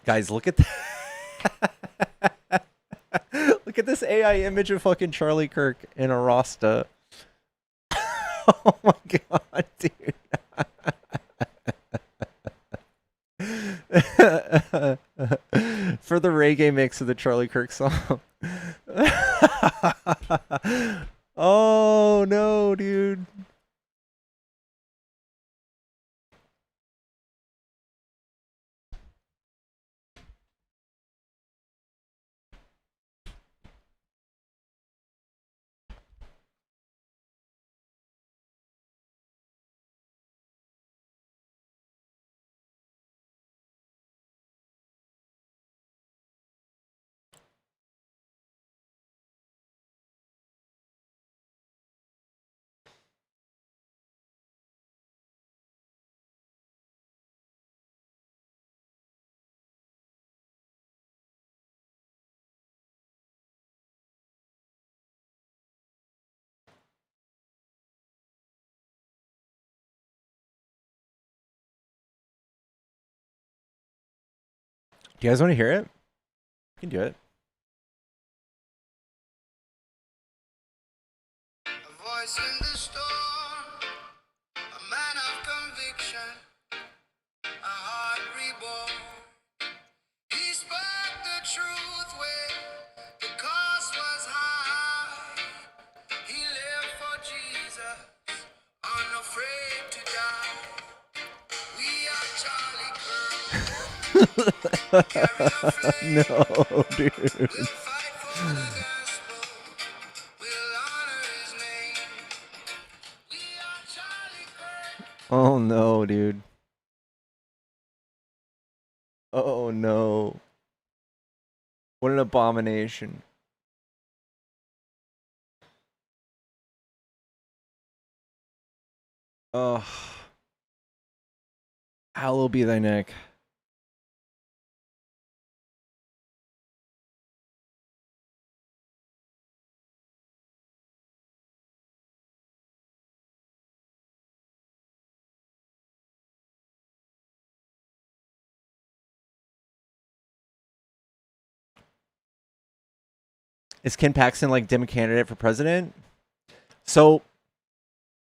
Guys, look at look at this AI image of fucking Charlie Kirk in a Rasta. Oh my god, dude. For the reggae mix of the Charlie Kirk song. Oh no, dude. Do you guys want to hear it? You can do it. Voice in the storm, a man of conviction, a heart reborn. He spoke the truth when the cost was high. He lived for Jesus, unafraid to die. No, dude. Oh no, dude. Oh no. What an abomination. Ugh. Hallowed be thy neck. Is Ken Paxton like Dem candidate for president? So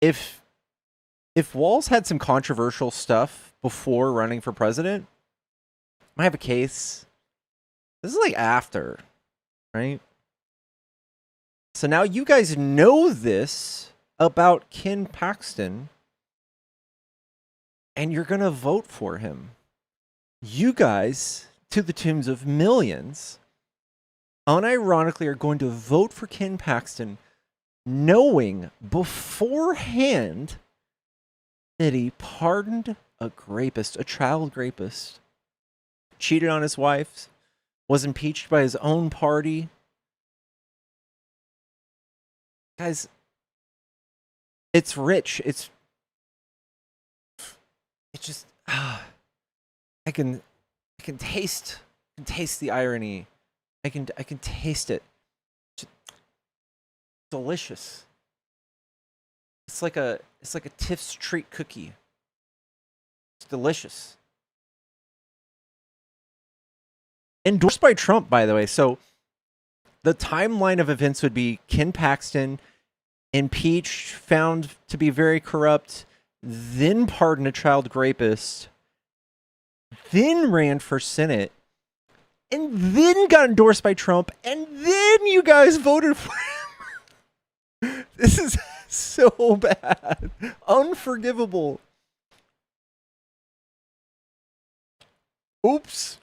if Walz had some controversial stuff before running for president, might have a case. This is like after, right? So now you guys know this about Ken Paxton, and you're gonna vote for him. You guys, to the tunes of millions, unironically are going to vote for Ken Paxton, knowing beforehand that he pardoned a rapist, a child rapist, cheated on his wife, was impeached by his own party. Guys, it's rich. It's just I can taste the irony. I can taste it. It's delicious. It's like a Tiff's treat cookie. It's delicious. Endorsed by Trump, by the way. So the timeline of events would be Ken Paxton impeached, found to be very corrupt, then pardoned a child rapist, then ran for Senate, and then got endorsed by Trump, and then you guys voted for him. This is so bad. Unforgivable. Oops.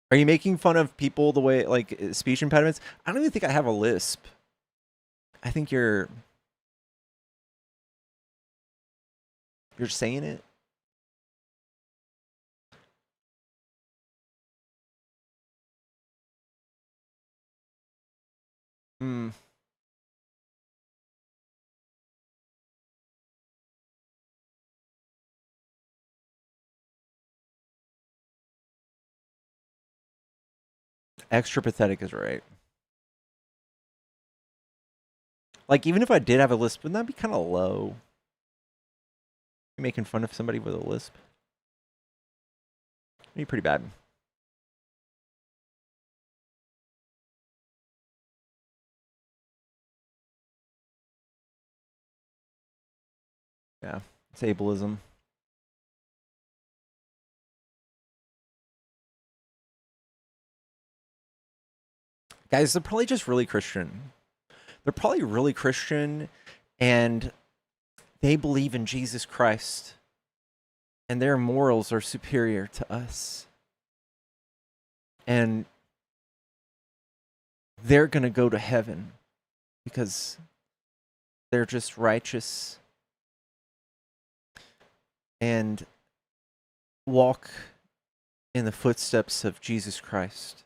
Are you making fun of people the way, like, speech impediments? I don't even think I have a lisp. I think you're saying it. Hmm. Extra pathetic is right. Like, even if I did have a lisp, wouldn't that be kind of low? You making fun of somebody with a lisp? Be pretty bad. Yeah, it's ableism. Guys, they're probably just really Christian. They're probably really Christian, and they believe in Jesus Christ, and their morals are superior to us. And they're going to go to heaven because they're just righteous and walk in the footsteps of Jesus Christ.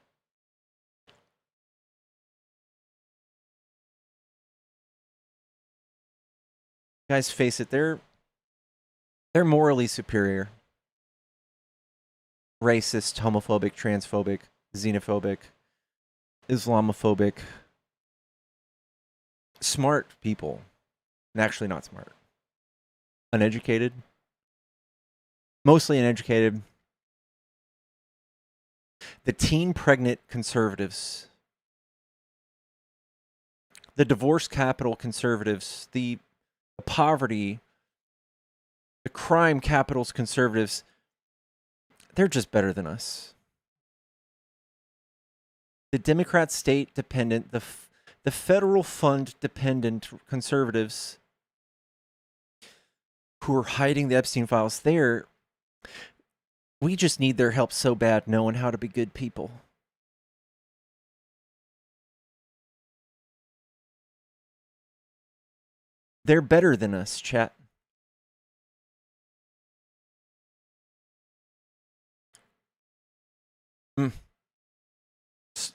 Guys, face it, they're morally superior. Racist, homophobic, transphobic, xenophobic, Islamophobic. Smart people. And actually not smart. Uneducated. Mostly uneducated. The teen pregnant conservatives. The divorce capital conservatives. The poverty, the crime capitals conservatives. They're just better than us. The Democrat state dependent, the federal fund dependent conservatives who are hiding the Epstein files there, we just need their help so bad knowing how to be good people. They're better than us, chat.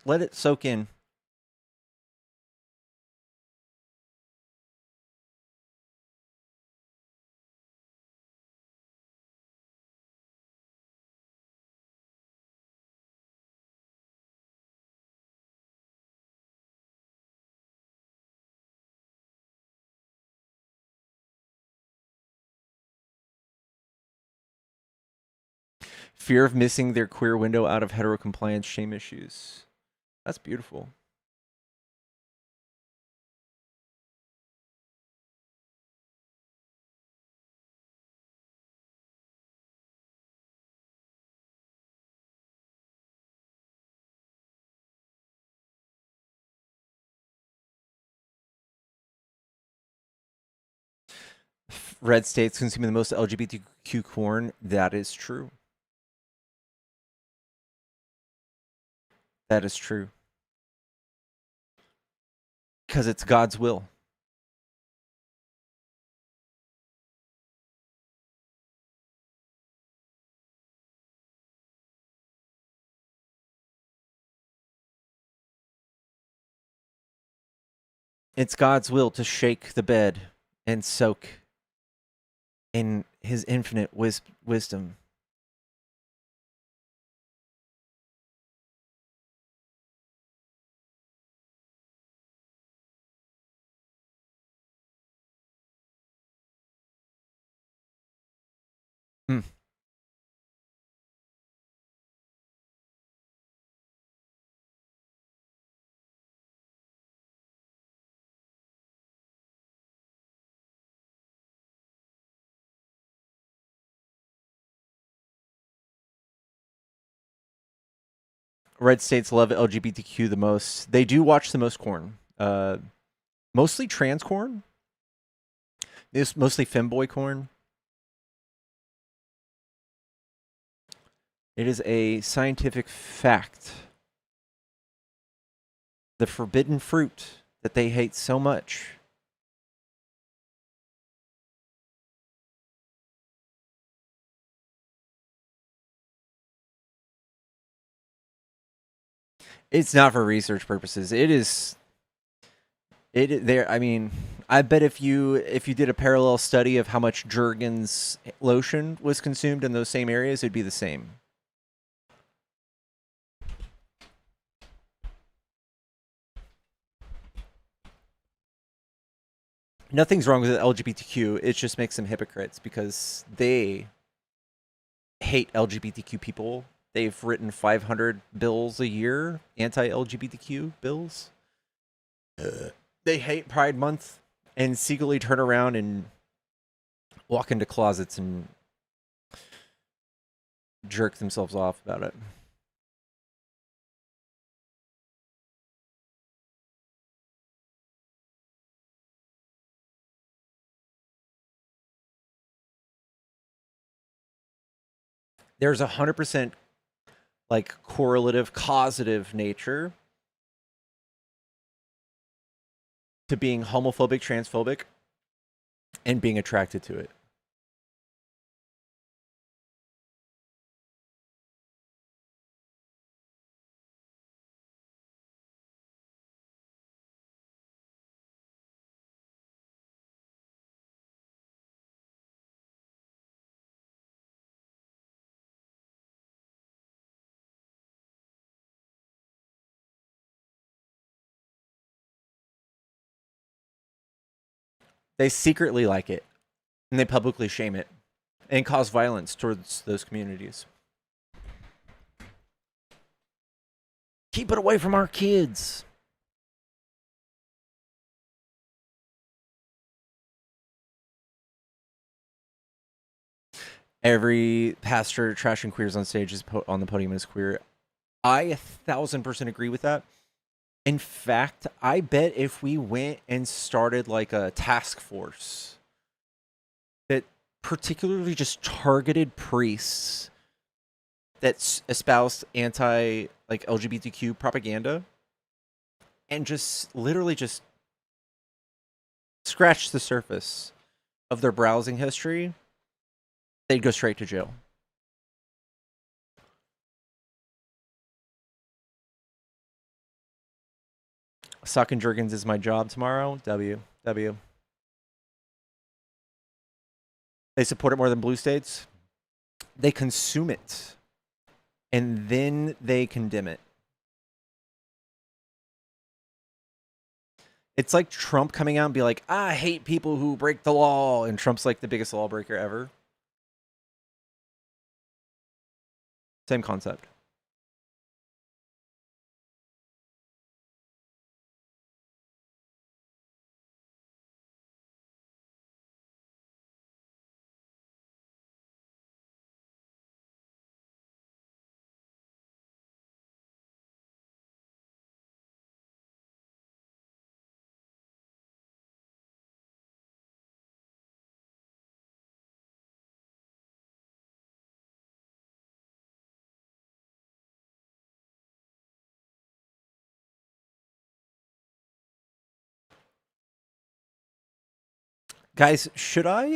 Let it soak in. Fear of missing their queer window out of hetero compliance, shame issues. That's beautiful. Red states consuming the most LGBTQ corn. That is true. That is true. Because it's God's will. It's God's will to shake the bed and soak in his infinite wisdom. Red states love LGBTQ the most. They do watch the most corn. Mostly trans corn. It's mostly femboy corn. It is a scientific fact. The forbidden fruit that they hate so much. It's not for research purposes. It is. There. I mean, I bet if you did a parallel study of how much Jergens lotion was consumed in those same areas, it'd be the same. Nothing's wrong with LGBTQ. It just makes them hypocrites because they hate LGBTQ people. They've written 500 bills a year, anti-LGBTQ bills. They hate Pride Month and secretly turn around and walk into closets and jerk themselves off about it. There's 100% like correlative, causative nature to being homophobic, transphobic, and being attracted to it. They secretly like it, and they publicly shame it, and cause violence towards those communities. Keep it away from our kids. Every pastor trashing queers on stage is on the podium is queer. I 1,000% agree with that. In fact, I bet if we went and started like a task force that particularly just targeted priests that espoused anti like LGBTQ propaganda and just literally just scratched the surface of their browsing history, they'd go straight to jail. Sucking Jergens is my job tomorrow. W. They support it more than blue states. They consume it. And then they condemn it. It's like Trump coming out and be like, I hate people who break the law. And Trump's like the biggest lawbreaker ever. Same concept. Guys, should I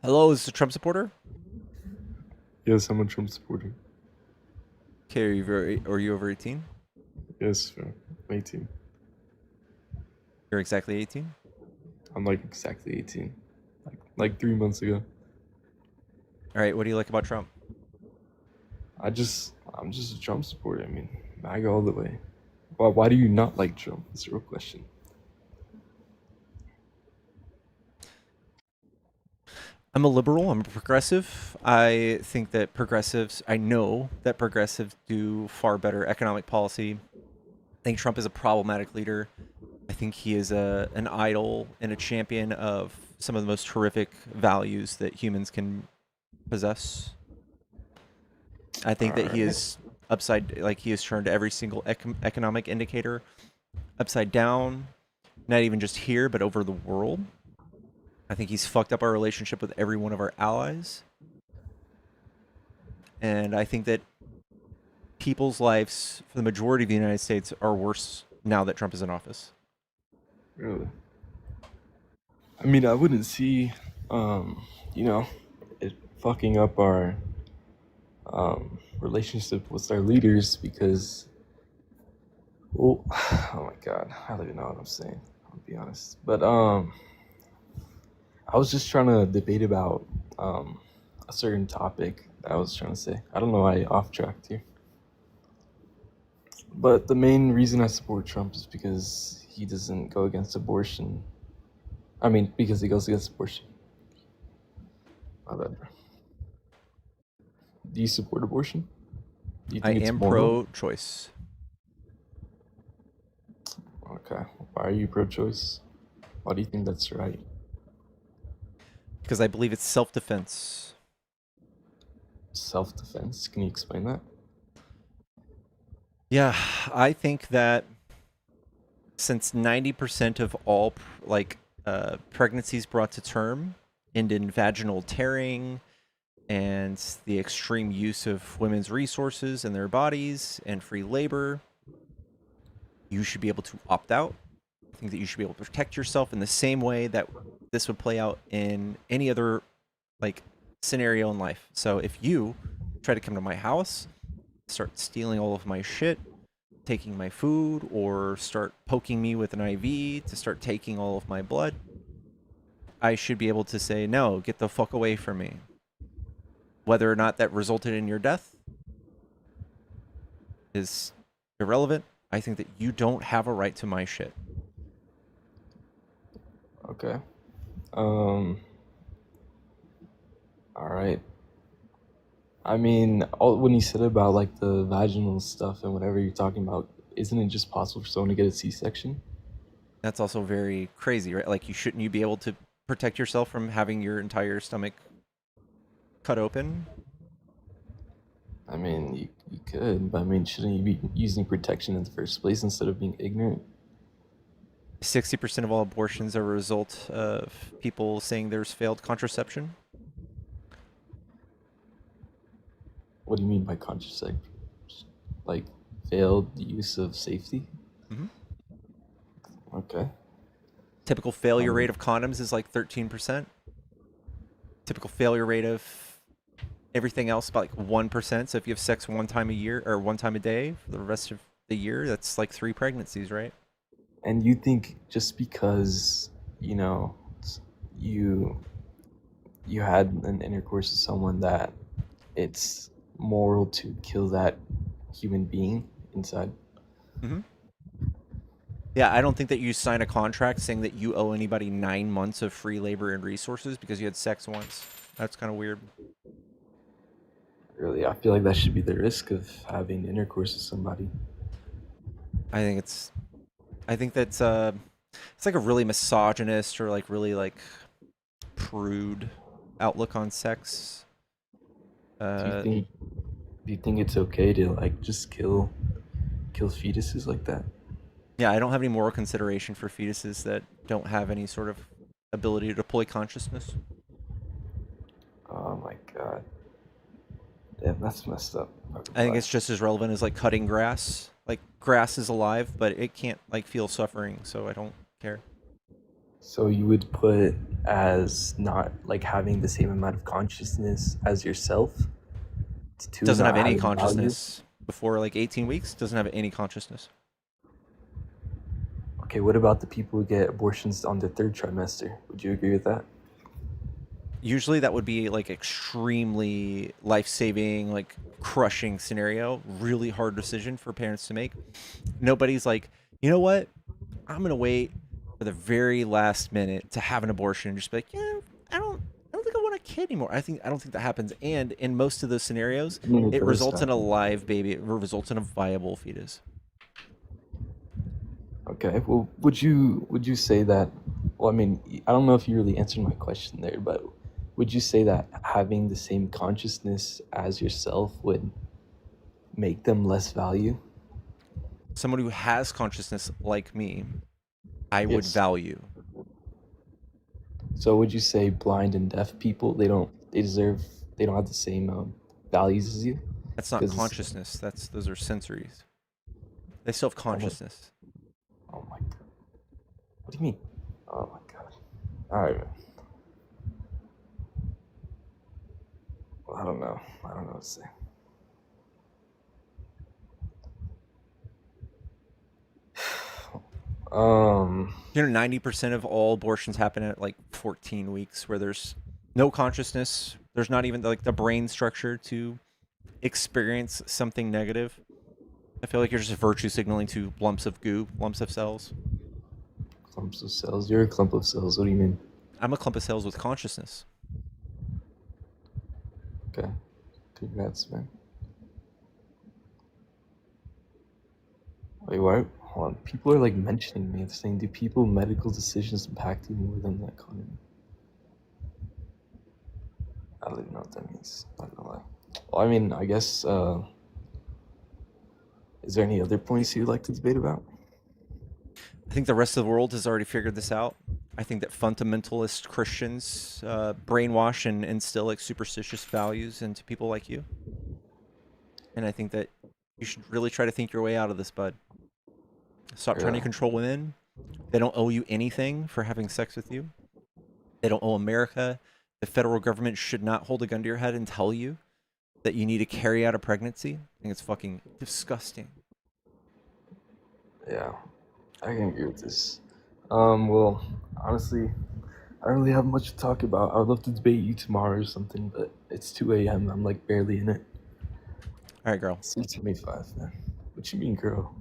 hello, is this a Trump supporter? Yes, I'm a Trump supporter. Okay, are you over 18? Yes, I'm 18. You're exactly 18? I'm like exactly 18. Like 3 months ago. All right, what do you like about Trump? I'm just a Trump supporter. I mean, MAGA all the way. Why do you not like Trump? That's the real question. I'm a liberal. I'm a progressive. I think that I know that progressives do far better economic policy. I think Trump is a problematic leader. I think he is an idol and a champion of some of the most horrific values that humans can possess. I think that he is he has turned every single economic indicator upside down, not even just here, but over the world. I think he's fucked up our relationship with every one of our allies. And I think that people's lives, for the majority of the United States, are worse now that Trump is in office. Really? I mean, I wouldn't see, it fucking up our relationship with our leaders because, well, oh my God, I don't even know what I'm saying. I'll be honest. But I was just trying to debate about a certain topic that I was trying to say. I don't know why I off tracked here. But the main reason I support Trump is because he doesn't go against abortion. I mean, because he goes against abortion. My bad. Do you support abortion? Do you I think it's am moral? pro-choice. Okay. Why are you pro-choice? Why do you think that's right? Because I believe it's self-defense. Self-defense? Can you explain that? Yeah, I think that since 90% of all pregnancies brought to term end in vaginal tearing and the extreme use of women's resources and their bodies and free labor, you should be able to opt out. I think that you should be able to protect yourself in the same way that this would play out in any other scenario in life. So if you try to come to my house, start stealing all of my shit, taking my food, or start poking me with an IV to start taking all of my blood, I should be able to say, no, get the fuck away from me. Whether or not that resulted in your death is irrelevant. I think that you don't have a right to my shit. Okay. All right. I mean, when you said about like the vaginal stuff and whatever you're talking about, isn't it just possible for someone to get a C-section? That's also very crazy, right? Like, shouldn't you be able to protect yourself from having your entire stomach cut open? I mean, you could, but I mean, shouldn't you be using protection in the first place instead of being ignorant? 60% of all abortions are a result of people saying there's failed contraception. What do you mean by contraception? Like failed use of safety? Mhm. Okay. Typical failure rate of condoms is like 13%. Typical failure rate of everything else about like 1%. So if you have sex one time a year or one time a day for the rest of the year, that's like 3 pregnancies, right? And you think just because, you you had an intercourse with someone that it's moral to kill that human being inside? Mm-hmm. Yeah, I don't think that you sign a contract saying that you owe anybody 9 months of free labor and resources because you had sex once. That's kind of weird. Really, I feel like that should be the risk of having intercourse with somebody. I think that's it's like a really misogynist or like really like prude outlook on sex. Do you think it's okay to like just kill fetuses like that? Yeah, I don't have any moral consideration for fetuses that don't have any sort of ability to deploy consciousness. Oh my god. Damn, that's messed up. I think it's just as relevant as like cutting grass. Like grass is alive, but it can't like feel suffering, so I don't care. So you would put as not like having the same amount of consciousness as yourself to Doesn't not have any having value? consciousness before like 18 weeks. Doesn't have any consciousness. Okay, what about the people who get abortions on the third trimester? Would you agree with that? Usually that would be like extremely life-saving, like crushing scenario. Really hard decision for parents to make. Nobody's like, you know what? I'm gonna wait for the very last minute to have an abortion and just be like, yeah, I don't think I want a kid anymore. I don't think that happens. And in most of those scenarios, I mean, it it does results in a happen. live baby. It results in a viable fetus. Okay, well, would you say that? Well, I mean, I don't know if you really answered my question there, but would you say that having the same consciousness as yourself would make them less value? Someone who has consciousness like me, I would Yes. value. So would you say blind and deaf people they don't have the same values as you? That's not Because consciousness. Those are sensories. They still have consciousness. oh my god, what do you mean? Oh my god. All right, man. Well, I don't know. I don't know what to say. You know, 90% of all abortions happen at like 14 weeks, where there's no consciousness. There's not even like the brain structure to experience something negative. I feel like you're just virtue signaling to lumps of goo, lumps of cells. Clumps of cells. You're a clump of cells. What do you mean? I'm a clump of cells with consciousness. Okay. Congrats, man. Wait, what? Hold on. People are like mentioning me. They're saying, do people medical decisions impact you more than the economy? I don't even know what that means. Not gonna lie. Well, I mean, I guess. Is there any other points you'd like to debate about? I think the rest of the world has already figured this out. I think that fundamentalist Christians brainwash and instill like superstitious values into people like you. And I think that you should really try to think your way out of this, bud. Stop trying to Really? control women. They don't owe you anything for having sex with you. They don't owe America. The federal government should not hold a gun to your head and tell you that you need to carry out a pregnancy. I think it's fucking disgusting. Yeah, I can agree with this. Well, honestly, I don't really have much to talk about. I would love to debate you tomorrow or something, but it's 2 a.m. I'm like barely in it. All right, girl. It's 6:25, man. What you mean, girl?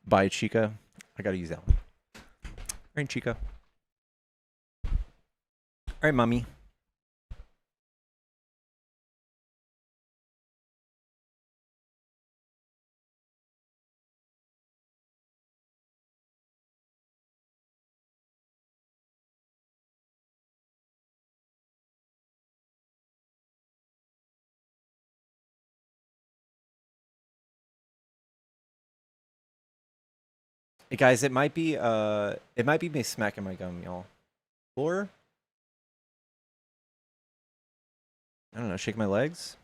Bye, Chica. I gotta use that one. All right, Chica. All right, mommy. Hey guys, it might be me smacking my gum, y'all. Or I don't know, shake my legs.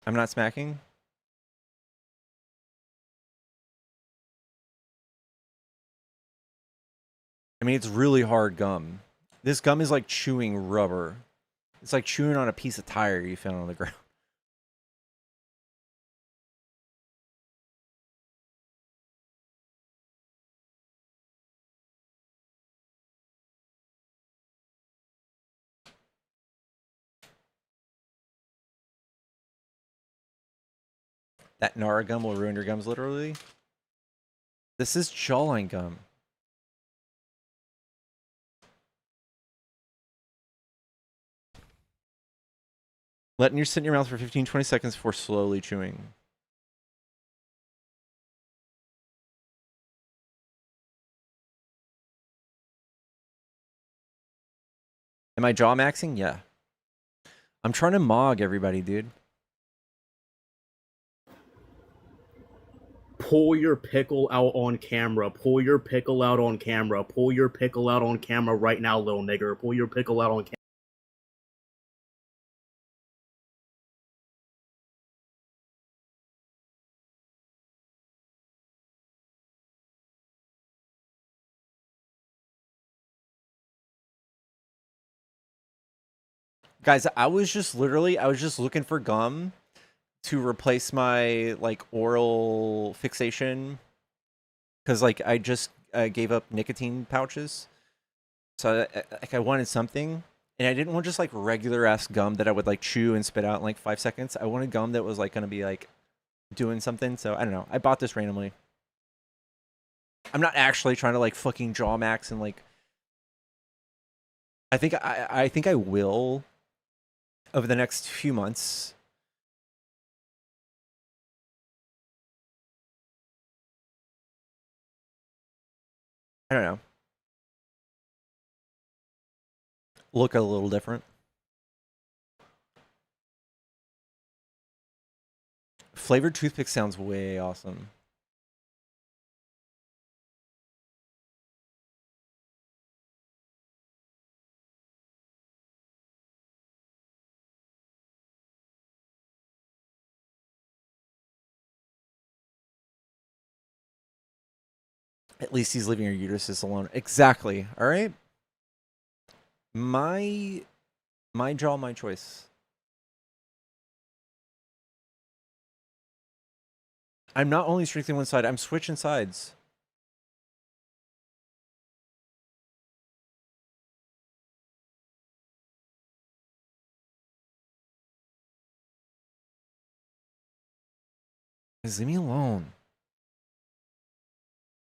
I'm not smacking. I mean, it's really hard gum. This gum is like chewing rubber. It's like chewing on a piece of tire you found on the ground. That Nara gum will ruin your gums, literally. This is jawline gum. Letting you sit in your mouth for 15-20 seconds before slowly chewing. Am I jaw maxing? Yeah. I'm trying to mog everybody, dude. Pull your pickle out on camera. Pull your pickle out on camera. Pull your pickle out on camera right now, little nigger. Pull your pickle out on camera. Guys, I was just looking for gum to replace my like oral fixation because like I just gave up nicotine pouches, so like I wanted something, and I didn't want just like regular ass gum that I would like chew and spit out in like 5 seconds. I wanted gum that was like gonna be like doing something. So I don't know. I bought this randomly. I'm not actually trying to like fucking jaw max and like. I think I will over the next few months. I don't know. Look a little different. Flavored toothpick sounds way awesome. At least he's leaving your uterus alone. Exactly. All right. My jaw, my choice. I'm not only strictly one side. I'm switching sides. Just leave me alone.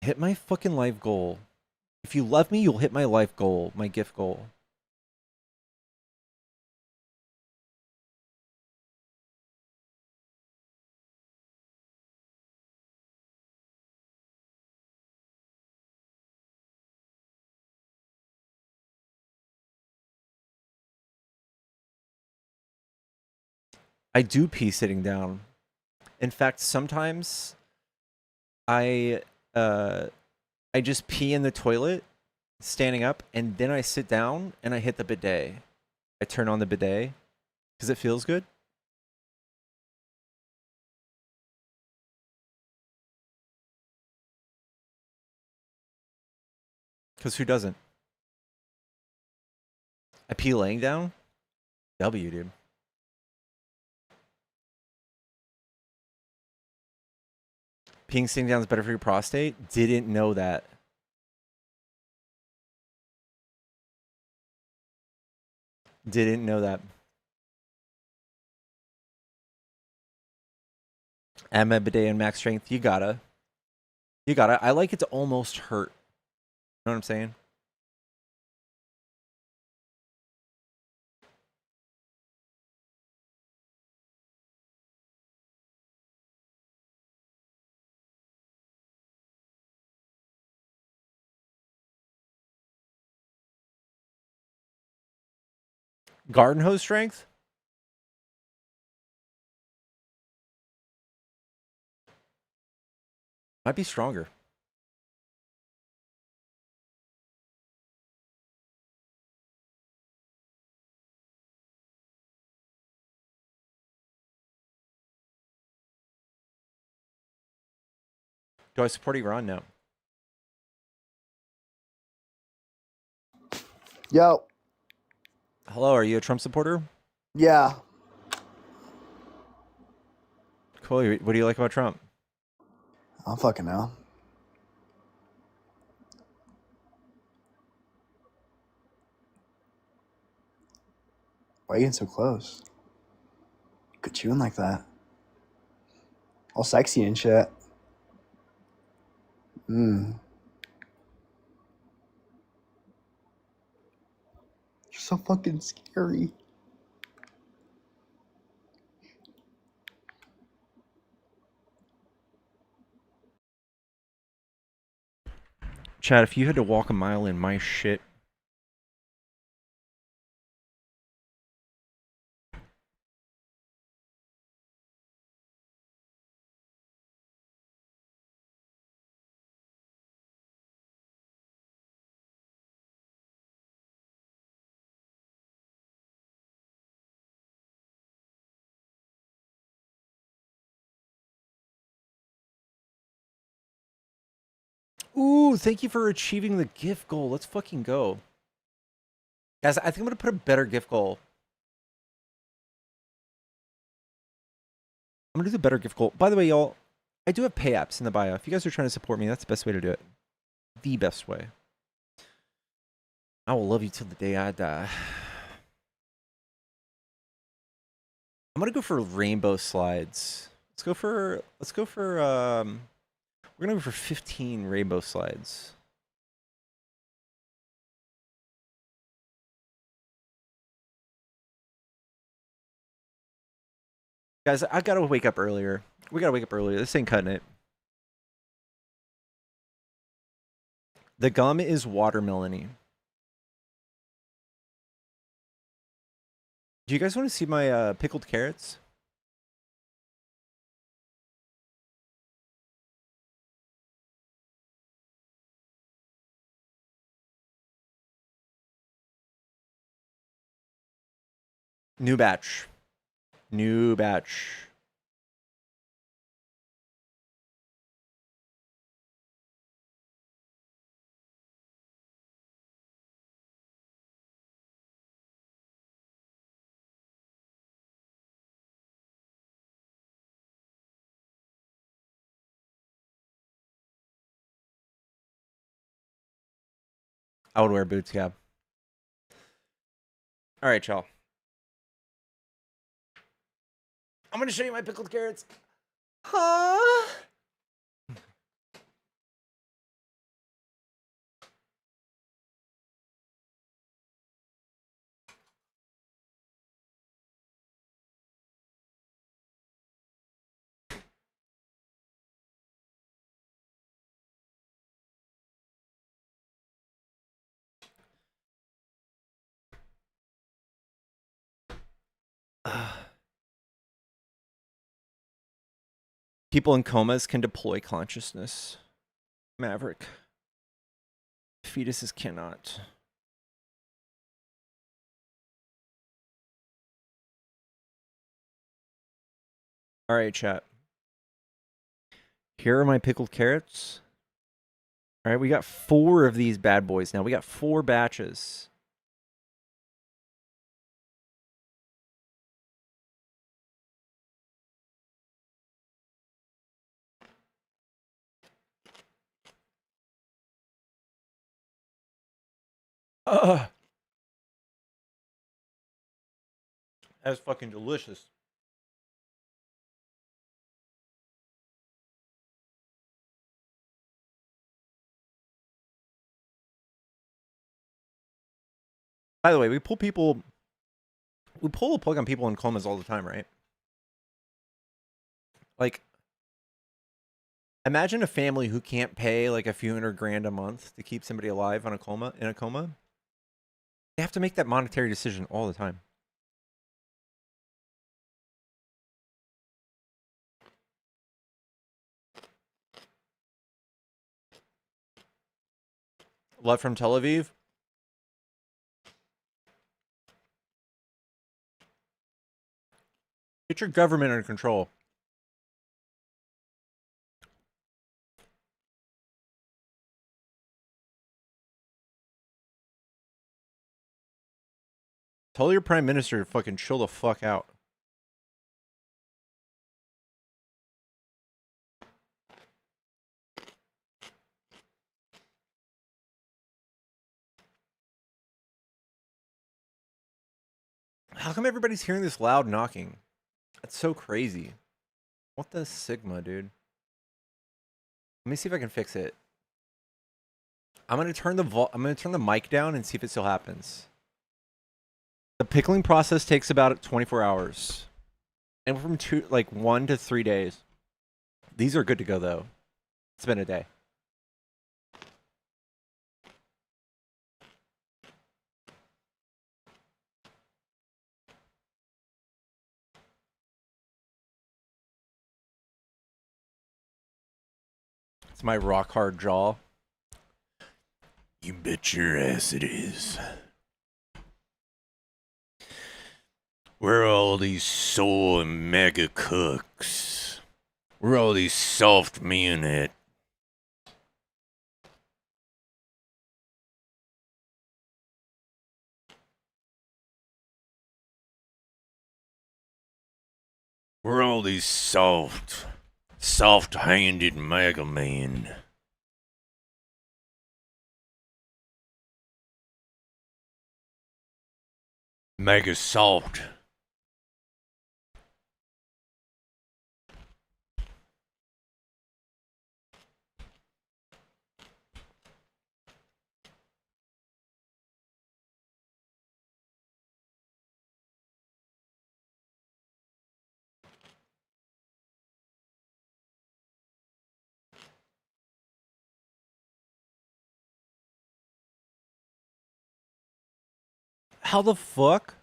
Hit my fucking life goal. If you love me, you'll hit my life goal, my gift goal. I do pee sitting down. In fact, sometimes I just pee in the toilet standing up, and then I sit down and I hit the bidet. I turn on the bidet because it feels good. Because who doesn't? I pee laying down? W, dude. Peeing sitting down is better for your prostate? Didn't know that. Didn't know that. Emma Bidet and max strength. You gotta. I like it to almost hurt. You know what I'm saying? Garden hose strength? Might be stronger. Do I support Iran? No. Yo. Hello, are you a Trump supporter? Yeah. Cool. What do you like about Trump? I don't fucking know. Why are you getting so close? Quit chewing like that. All sexy and shit. You're so fucking scary. Chad, if you had to walk a mile in my shit. Ooh, thank you for achieving the gift goal. Let's fucking go. Guys, I think I'm going to put a better gift goal. I'm going to do the better gift goal. By the way, y'all, I do have pay apps in the bio. If you guys are trying to support me, that's the best way to do it. The best way. I will love you till the day I die. I'm going to go for rainbow slides. We're going to go for 15 rainbow slides. Guys, I got to wake up earlier. We got to wake up earlier. This ain't cutting it. The gum is watermelony. Do you guys want to see my pickled carrots? New batch. New batch. I would wear boots, yeah. All right, y'all. I'm going to show you my pickled carrots. Huh? People in comas can deploy consciousness. Maverick. Fetuses cannot. All right, chat. Here are my pickled carrots. All right, we got 4 of these bad boys now. We got 4 batches. That's fucking delicious. By the way, we pull a plug on people in comas all the time, right? Like, imagine a family who can't pay like a few $100,000 a month to keep somebody alive in a coma. They have to make that monetary decision all the time. Love from Tel Aviv. Get your government under control. Tell your prime minister to fucking chill the fuck out. How come everybody's hearing this loud knocking? That's so crazy. What the Sigma, dude? Let me see if I can fix it. I'm gonna turn the mic down and see if it still happens. The pickling process takes about 24 hours. And from 1 to 3 days. These are good to go though. It's been a day. It's my rock hard jaw. You bet your ass it is. Where are all these soy MAGA cooks? Where are all these soft men at? Where are all these soft-handed MAGA men? MAGA soft. How the fuck?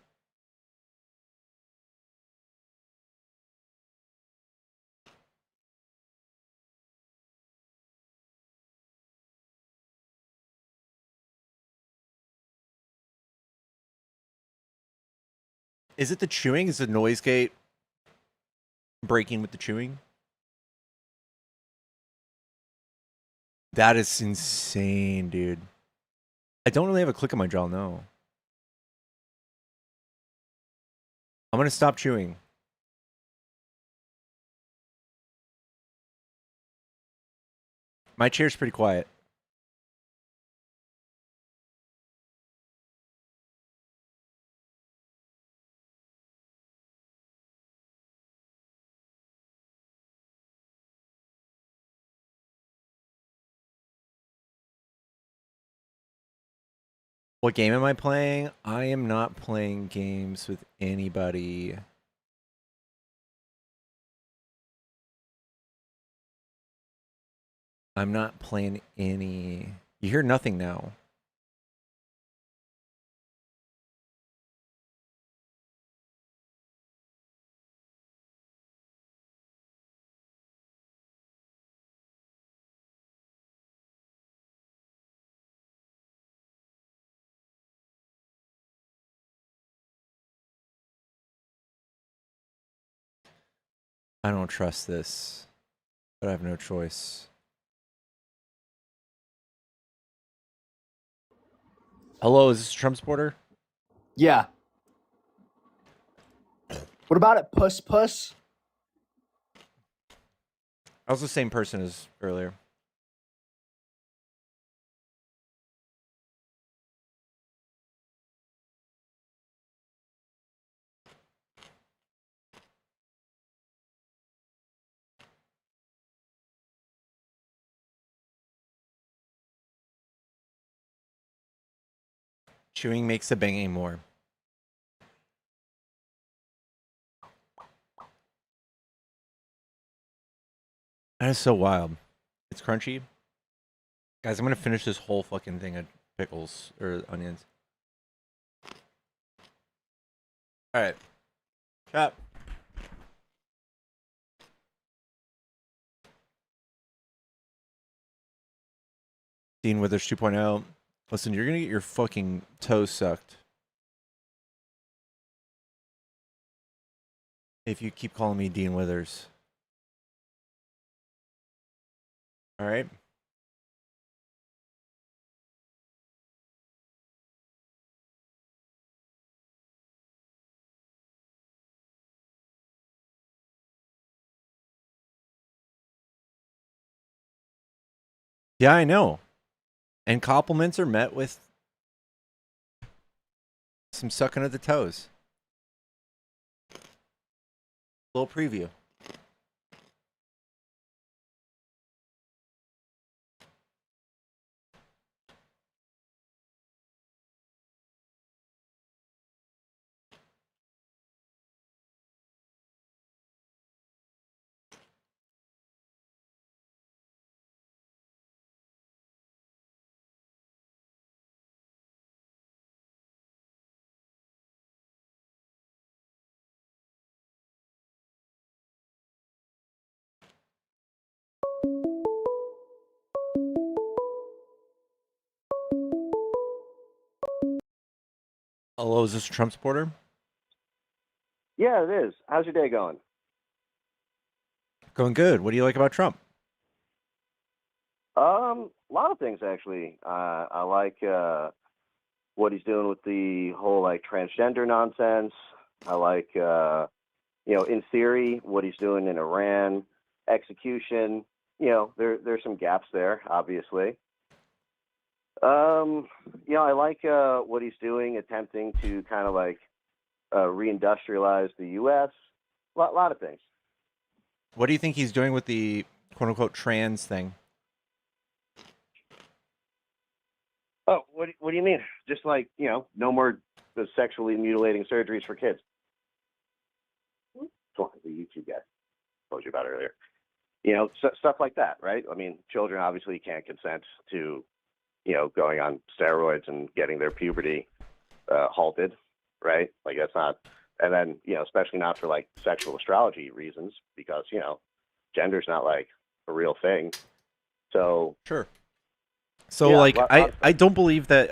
Is it the chewing? Is the noise gate breaking with the chewing? That is insane, dude. I don't really have a click on my jaw, no. I'm gonna stop chewing. My chair's pretty quiet. What game am I playing? I am not playing games with anybody. I'm not playing any. You hear nothing now. I don't trust this, but I have no choice. Hello, is this a Trump supporter? Yeah. What about it, puss? I was the same person as earlier. Chewing makes the banging more. That is so wild. It's crunchy. Guys, I'm gonna finish this whole fucking thing of pickles or onions. Alright. Chat. Dean Withers 2.0. Listen, you're gonna get your fucking toes sucked if you keep calling me Dean Withers. Alright? Yeah, I know. And compliments are met with some sucking of the toes. Little preview. Hello, is this a Trump supporter? Yeah, it is. How's your day going? Going good. What do you like about Trump? A lot of things actually. I like what he's doing with the whole like transgender nonsense. I like in theory what he's doing in Iran, execution. There's some gaps there, obviously. I like what he's doing, attempting to kind of like reindustrialize the U.S. Lot of things. What do you think he's doing with the quote unquote trans thing? Oh, what do you mean? Just like, no more the sexually mutilating surgeries for kids. The YouTube guy told you about earlier. Stuff like that, right? I mean, children obviously can't consent to, going on steroids and getting their puberty halted, right? Like that's not, and then, especially not for like sexual astrology reasons, because, gender's not like a real thing. So sure. So yeah, like I don't believe that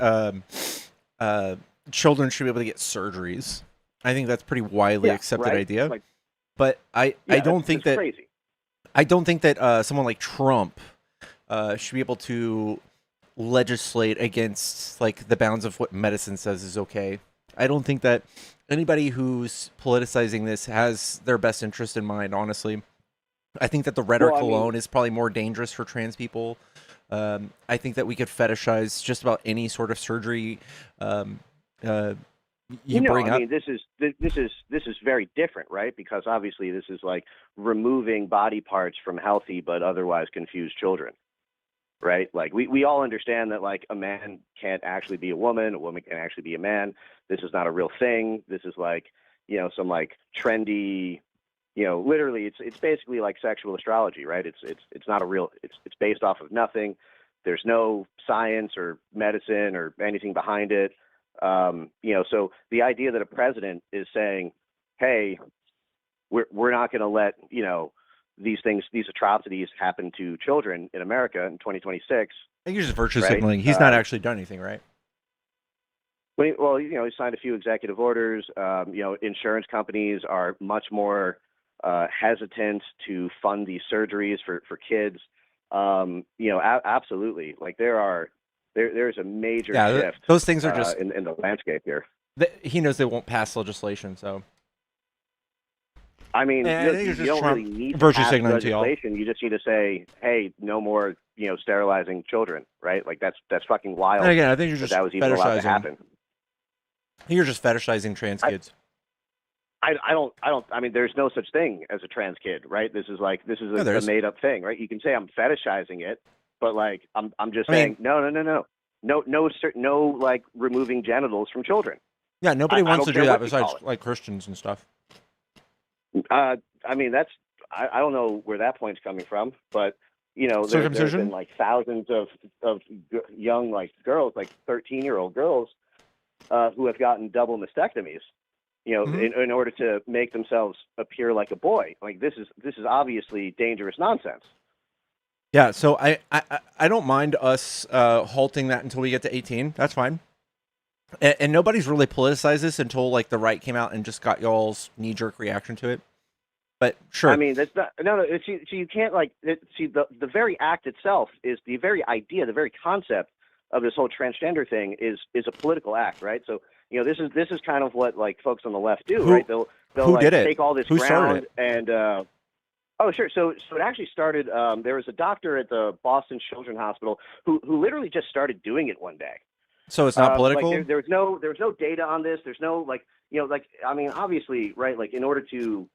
children should be able to get surgeries. I think that's pretty widely accepted idea. Like, but I don't think that crazy. I don't think that someone like Trump should be able to legislate against like the bounds of what medicine says is okay. I don't think that anybody who's politicizing this has their best interest in mind, honestly. I think that the rhetoric alone is probably more dangerous for trans people. I think that we could fetishize just about any sort of surgery you bring up. I mean, this is very different, right? Because obviously this is like removing body parts from healthy but otherwise confused children, right? Like we all understand that like a man can't actually be a woman can't actually be a man. This is not a real thing. This is like, some like trendy, literally it's basically like sexual astrology, right? It's not a real, it's based off of nothing. There's no science or medicine or anything behind it. So the idea that a president is saying, hey, we're not going to let, these atrocities happen to children in America in 2026. I think he's just virtue right? signaling. He's not actually done anything, right? Well, he signed a few executive orders. Insurance companies are much more hesitant to fund these surgeries for kids. Absolutely. Like there's a major shift. Those things are just in the landscape here. He knows they won't pass legislation, so. I mean, you don't really need to pass legislation. You just need to say, "Hey, no more, sterilizing children." Right? Like that's fucking wild. And again, I think you're just that was even allowed to happen. I think you're just fetishizing trans kids. I don't. I mean, there's no such thing as a trans kid, right? This is a made up thing, right? You can say I'm fetishizing it, but like I'm just saying, no. no like removing genitals from children. Yeah, nobody I wants don't to care do that what you besides call it. like Christians and stuff. I mean, I don't know where that point's coming from, but there's Circumcision? been like thousands of young like girls, like 13-year-old girls, who have gotten double mastectomies, in order to make themselves appear like a boy. Like this is obviously dangerous nonsense. Yeah, so I don't mind us halting that until we get to 18. That's fine. And nobody's really politicized this until like the right came out and just got y'all's knee-jerk reaction to it. But sure. I mean, that's not no. So you can't like see the very act itself is the very idea, the very concept of this whole transgender thing is a political act, right? So this is kind of what like folks on the left do, right? They'll who like did it? take all this Who started ground and oh sure. So it actually started. There was a doctor at the Boston Children's Hospital who literally just started doing it one day. So it's not political? Like there was no data on this. There's no like I mean obviously right like in order to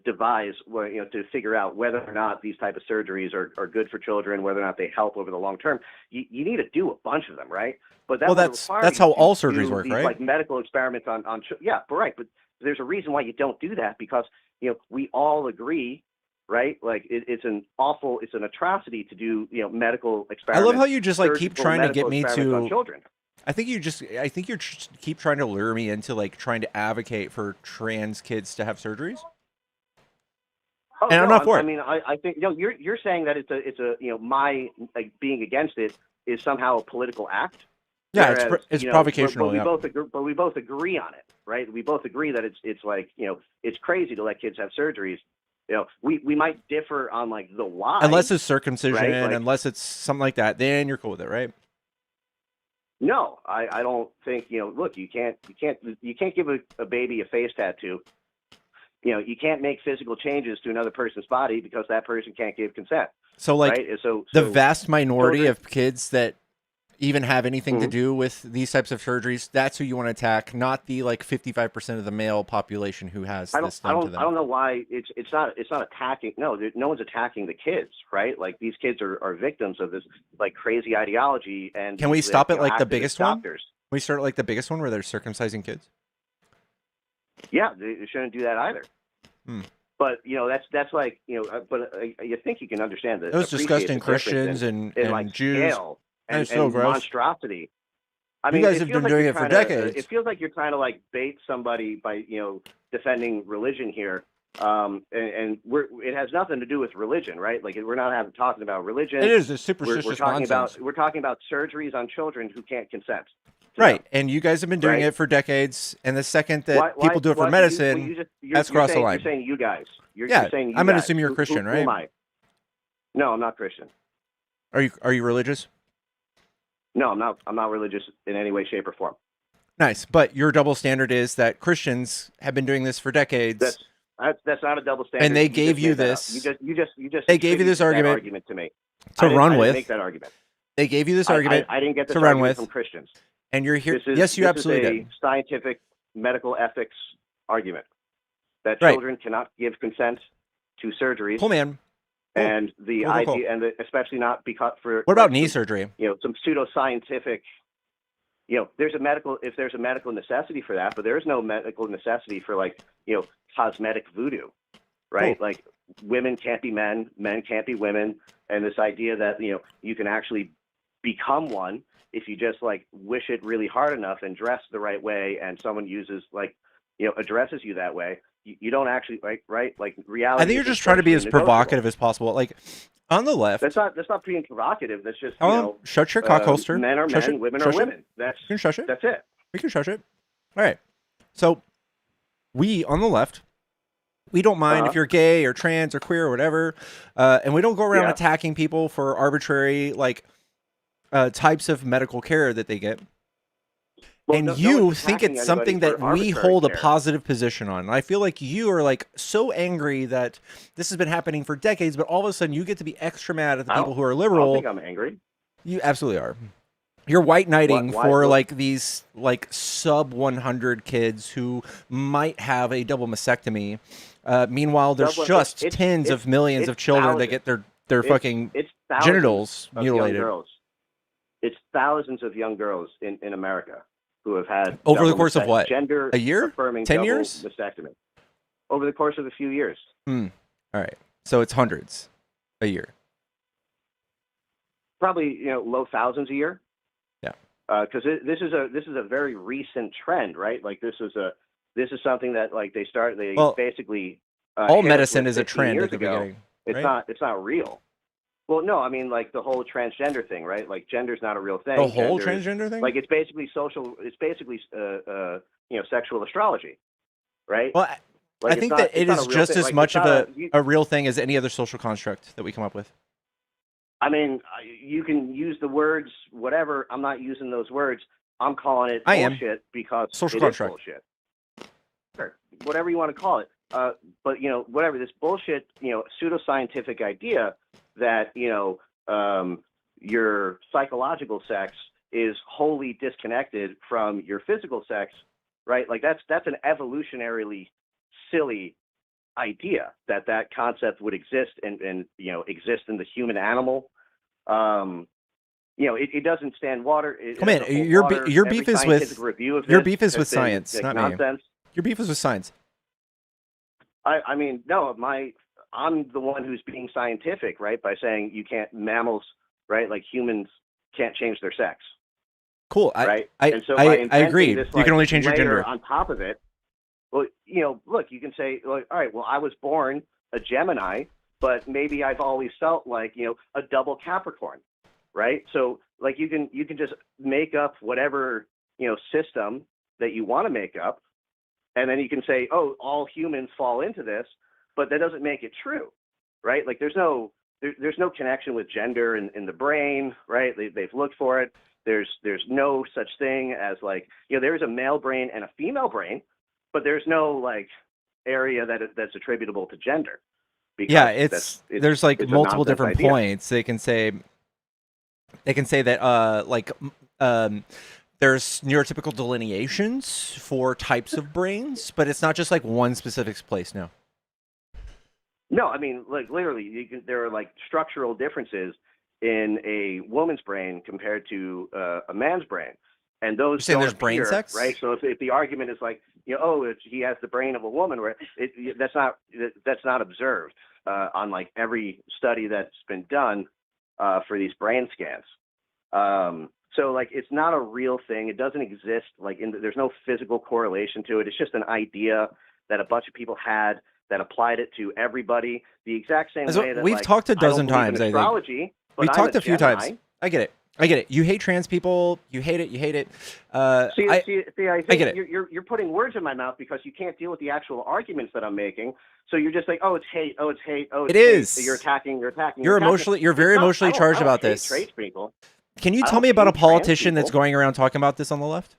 devise to figure out whether or not these type of surgeries are good for children, whether or not they help over the long term, you need to do a bunch of them, right? But that that's how all surgeries work, these, right? Like medical experiments on yeah, but right, but there's a reason why you don't do that because we all agree. Right, like it's an atrocity to do medical I experiments. love how you just like keep surgical trying to medical get me experiments on to. children. I think you're just keep trying to lure me into like trying to advocate for trans kids to have surgeries. Oh, And I'm no, not for it. I mean, I think you're saying that it's a my like, being against it is somehow a political act. Yeah, Whereas, it's but provocational. we Yeah. both agree on it, right? We both agree that it's like it's crazy to let kids have surgeries. We might differ on like the why. Unless it's circumcision, right? Like, unless it's something like that, then you're cool with it, right? no, I don't think look, you can't give a baby a face tattoo. You can't make physical changes to another person's body because that person can't give consent. So like right? So the vast minority children- of kids that even have anything to Mhm. do with these types of surgeries, that's who you want to attack, not the like 55% of the male population who has this done to them. I don't know why it's not attacking. No, no one's attacking the kids, right? Like these kids are victims of this like crazy ideology. And Can we these, stop at like the activist biggest doctors. one? Can we start at like the biggest one where they're circumcising kids? Yeah, they shouldn't do that either. Hmm. But that's like but you think you can understand that. Those disgusting Christians and like Jews. scale That's and so gross. monstrosity. I You mean, guys it have feels been like doing you're it for trying to- decades. It feels like you're trying to like bait somebody by defending religion here, and it has nothing to do with religion, right? Like we're not talking about religion. It is. It's We're superstitious talking nonsense. about surgeries on children who can't consent. Right, and you guys have been doing Right. it for decades, and the second that Why- people do it for why- medicine, you're that's crossed the saying- line. You're saying you guys. You're saying you I'm gonna guys. assume you're a Christian, Who am right? I? No, I'm not Christian. Are you religious? No, I'm not religious in any way, shape, or form. Nice, but your double standard is that Christians have been doing this for decades. That's not a double standard. And they just gave you made that up. this- You just. they gave you this attributed that argument to me to I didn't- run I didn't with. Make that argument. They gave you this I- argument I didn't get this to run argument with from Christians. and you're here. This is, Yes, you this absolutely is a did. scientific medical ethics argument that Right. children cannot give consent to surgeries. Cool, man. And the Cool, cool, cool. idea, and especially not because for What about like, knee some- surgery? some pseudoscientific. There's a medical necessity for that, but there is no medical necessity for like cosmetic voodoo, right? Cool. Like women can't be men, men can't be women, and this idea that you can actually become one if you just like wish it really hard enough and dress the right way, and someone uses like addresses you that way. You don't actually right like reality. I think you're just trying to be as provocative as possible. Like on the left. That's not being provocative. That's just shut your cock holster. Men are Shush men, it. women Shush are it. women. That's You can shush it. That's it. We can shush it. All right. So we on the left, we don't mind if you're gay or trans or queer or whatever, and we don't go around Yeah. attacking people for arbitrary like types of medical care that they get. Well, and no you one's think attacking it's something anybody that for we arbitrary hold a care. positive position on. And I feel like you are like so angry that this has been happening for decades, but all of a sudden you get to be extra mad at the people who are I don't liberal. think I'm angry. You absolutely are. You're white knighting Why- for what- like these like sub 100 kids who might have a double mastectomy. Meanwhile, there's Double- just it's- tens it's- of millions it's of children that thousands. get their It's- fucking it's thousands genitals of young mutilated. girls. It's thousands of young girls in America who have had Over the double course of what? gender A year? affirming 10 double years? mastectomy. Over the course of a few years. All right. So it's hundreds a year. Probably, low thousands a year. Yeah. Because this is a very recent trend, right? Like this is something that like they basically all hit us medicine with is a 15 trend years at the ago. beginning. It's right? it's not real. Well, no, I mean like the whole transgender thing, right? Like gender's not a real thing. The whole Gender is- transgender thing? Like it's basically sexual astrology, right? Well, Like, I it's think not- that it it's not is a real just thing. as Like, much it's of not a real thing as any other social construct that we come up with. I mean, you can use the words whatever. I'm not using those words. I'm calling it I am. bullshit because Social it construct. is bullshit. Sure, whatever you want to call it. But whatever this bullshit, pseudoscientific idea that your psychological sex is wholly disconnected from your physical sex, right? Like that's an evolutionarily silly idea that concept would exist and exist in the human animal. It doesn't stand water. Come in. Your beef is with your beef is with science, not nonsense. me. Your beef is with science. I mean, no, I'm the one who's being scientific, right? By saying mammals, right? Like humans can't change their sex. Cool. Right? I And so by inventing agree. this, You can only change your layer gender. on top of it. Well, look, you can say, like, all right, well, I was born a Gemini, but maybe I've always felt like, a double Capricorn, right? So, like, you can just make up whatever, system that you want to make up, and then you can say, oh, all humans fall into this, but that doesn't make it true, right? Like, there's no connection with gender in the brain, right? They've looked for it. There's no such thing as like, there is a male brain and a female brain, but there's no like area that's attributable to gender. Because there's like it's a multiple nonsense different idea. points. They can say that there's neurotypical delineations for types of brains, but it's not just like one specific place now. No, I mean, like literally, there are like structural differences in a woman's brain compared to a man's brain, and those You're saying don't there's brain appear, sex? right? So if the argument is like, he has the brain of a woman, where that's not observed on like every study that's been done for these brain scans. So like it's not a real thing. It doesn't exist. Like there's no physical correlation to it. It's just an idea that a bunch of people had that applied it to everybody the exact same way that We've like, talked a I don't dozen believe in times. I think astrology, but we've I'm talked a few Gemini. times. I get it. You hate trans people. You hate it. I I think get it. you're putting words in my mouth because you can't deal with the actual arguments that I'm making. So you're just like, oh, it's hate. Oh, it's hate. Oh, it's It hate. is. You're attacking. You're attacking. You're very emotionally charged I don't about hate this. Trans people. Can you I tell don't me about a hate trans politician that's people. going around talking about this on the left?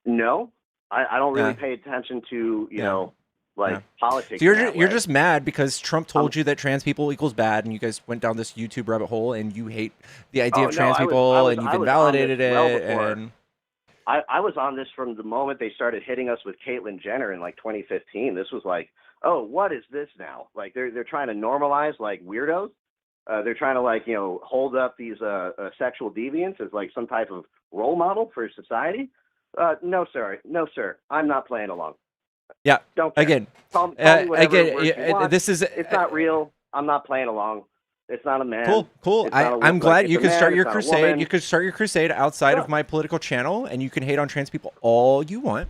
No, I don't really Yeah. pay attention to Yeah. politics. So you're in that you're way. just mad because Trump told you that trans people equals bad, and you guys went down this YouTube rabbit hole, and you hate the idea Oh, of no, trans I was- people, I was- and you've I was on invalidated this well it. before. And I was on this from the moment they started hitting us with Caitlyn Jenner in like 2015. This was like, oh, what is this now? Like they're trying to normalize like weirdos. They're trying to like hold up these sexual deviants as like some type of role model for society. No, sir. I'm not playing along. yeah, Don't care. again, Call me whatever again, words you want. this is It's not real. I'm not playing along. It's not a man. cool. It's not a I'm wo- glad like, you it's a can start man, your it's not a crusade. woman. You could start your crusade outside of my political channel, and you can hate on trans people all you want.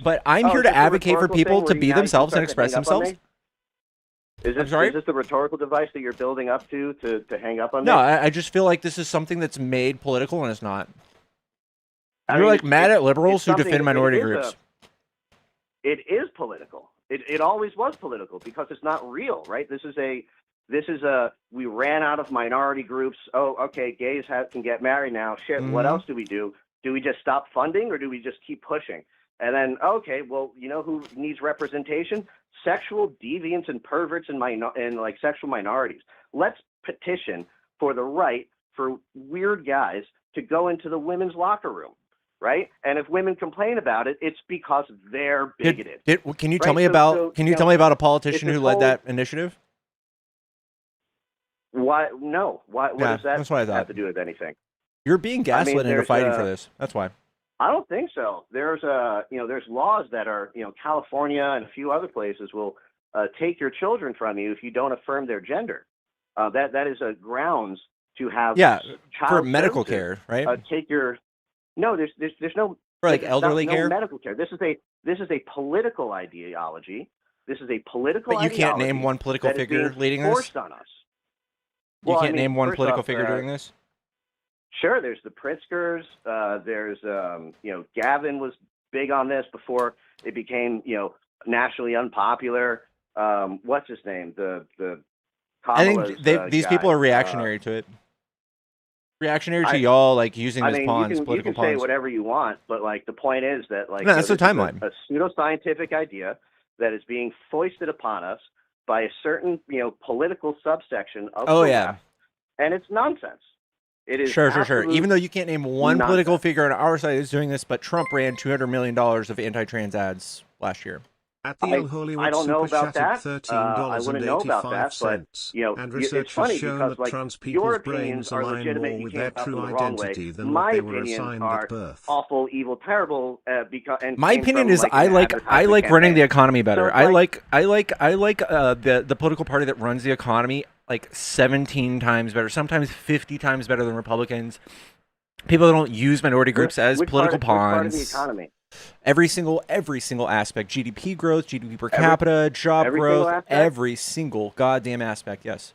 But I'm here is to this a advocate for rhetorical people thing to where be now you can themselves and start to express hang up on themselves. me? Is I'm sorry? this the rhetorical device that you're building up to hang up on No, me? I just feel like this is something that's made political, and it's not. I You're mean, like mad at it's liberals who something defend that- minority it is groups. It is political. It always was political because it's not real, right? This is a we ran out of minority groups. Oh, okay, gays can get married now. Shit, what Mhm. else do we do? Do we just stop funding or do we just keep pushing? And then, okay, well, you know who needs representation? Sexual deviants and perverts and like sexual minorities. Let's petition for the right for weird guys to go into the women's locker room, right? And if women complain about it, it's because they're bigoted. Can you tell Right? me So- about? so, Can you you tell know, me about a it's politician this who led whole- that initiative? Why? No. Why? What Yeah, does that that's what I have thought. to do with anything? You're being I mean, gaslit into there's fighting for this. That's why. I don't think so. There's there's laws that are, California and a few other places will take your children from you if you don't affirm their gender. That is a grounds to have Yeah, child for medical services, care, right? take your. No, there's no. For like There's elderly no care. medical care. This is a political ideology. This is a political But you can't ideology name one political that is being figure leading this. forced on us. You Well, I can't mean, name one first political off, figure doing this. Sure, there's the Pritzkers. There's Gavin was big on this before it became nationally unpopular. What's his name? The I Kamala's, think these people guy. are reactionary to it. Reactionary to I- y'all like using I this mean, pawns, you political can say pawns. whatever you want, but like the point is that like No, that's the this is timeline. a pseudoscientific idea that is being foisted upon us by a certain political subsection of Oh the yeah. left, and it's nonsense. It is Sure. absolute Even though you can't name one nonsense. political figure on our side is doing this, but Trump ran $200 million of anti-trans ads last year. At the El Hollywood I don't know Super about Chat that. at $13 I wouldn't and know about 85 that, but cents. it's And research has funny shown because that trans people's your opinions brains are align legitimate. more You with came their about them true the wrong way. identity than My what they were opinions assigned are at birth. awful, evil, terrible. And My came opinion from, is like, I an like advertisement running the campaign. economy better. So it's I like the political party that runs the economy like 17 times better, sometimes 50 times better than Republicans. People that don't use minority groups as which political part of the pawns. economy? Every single aspect. GDP growth, GDP per capita, job every single growth, aspect? every single goddamn aspect. Yes.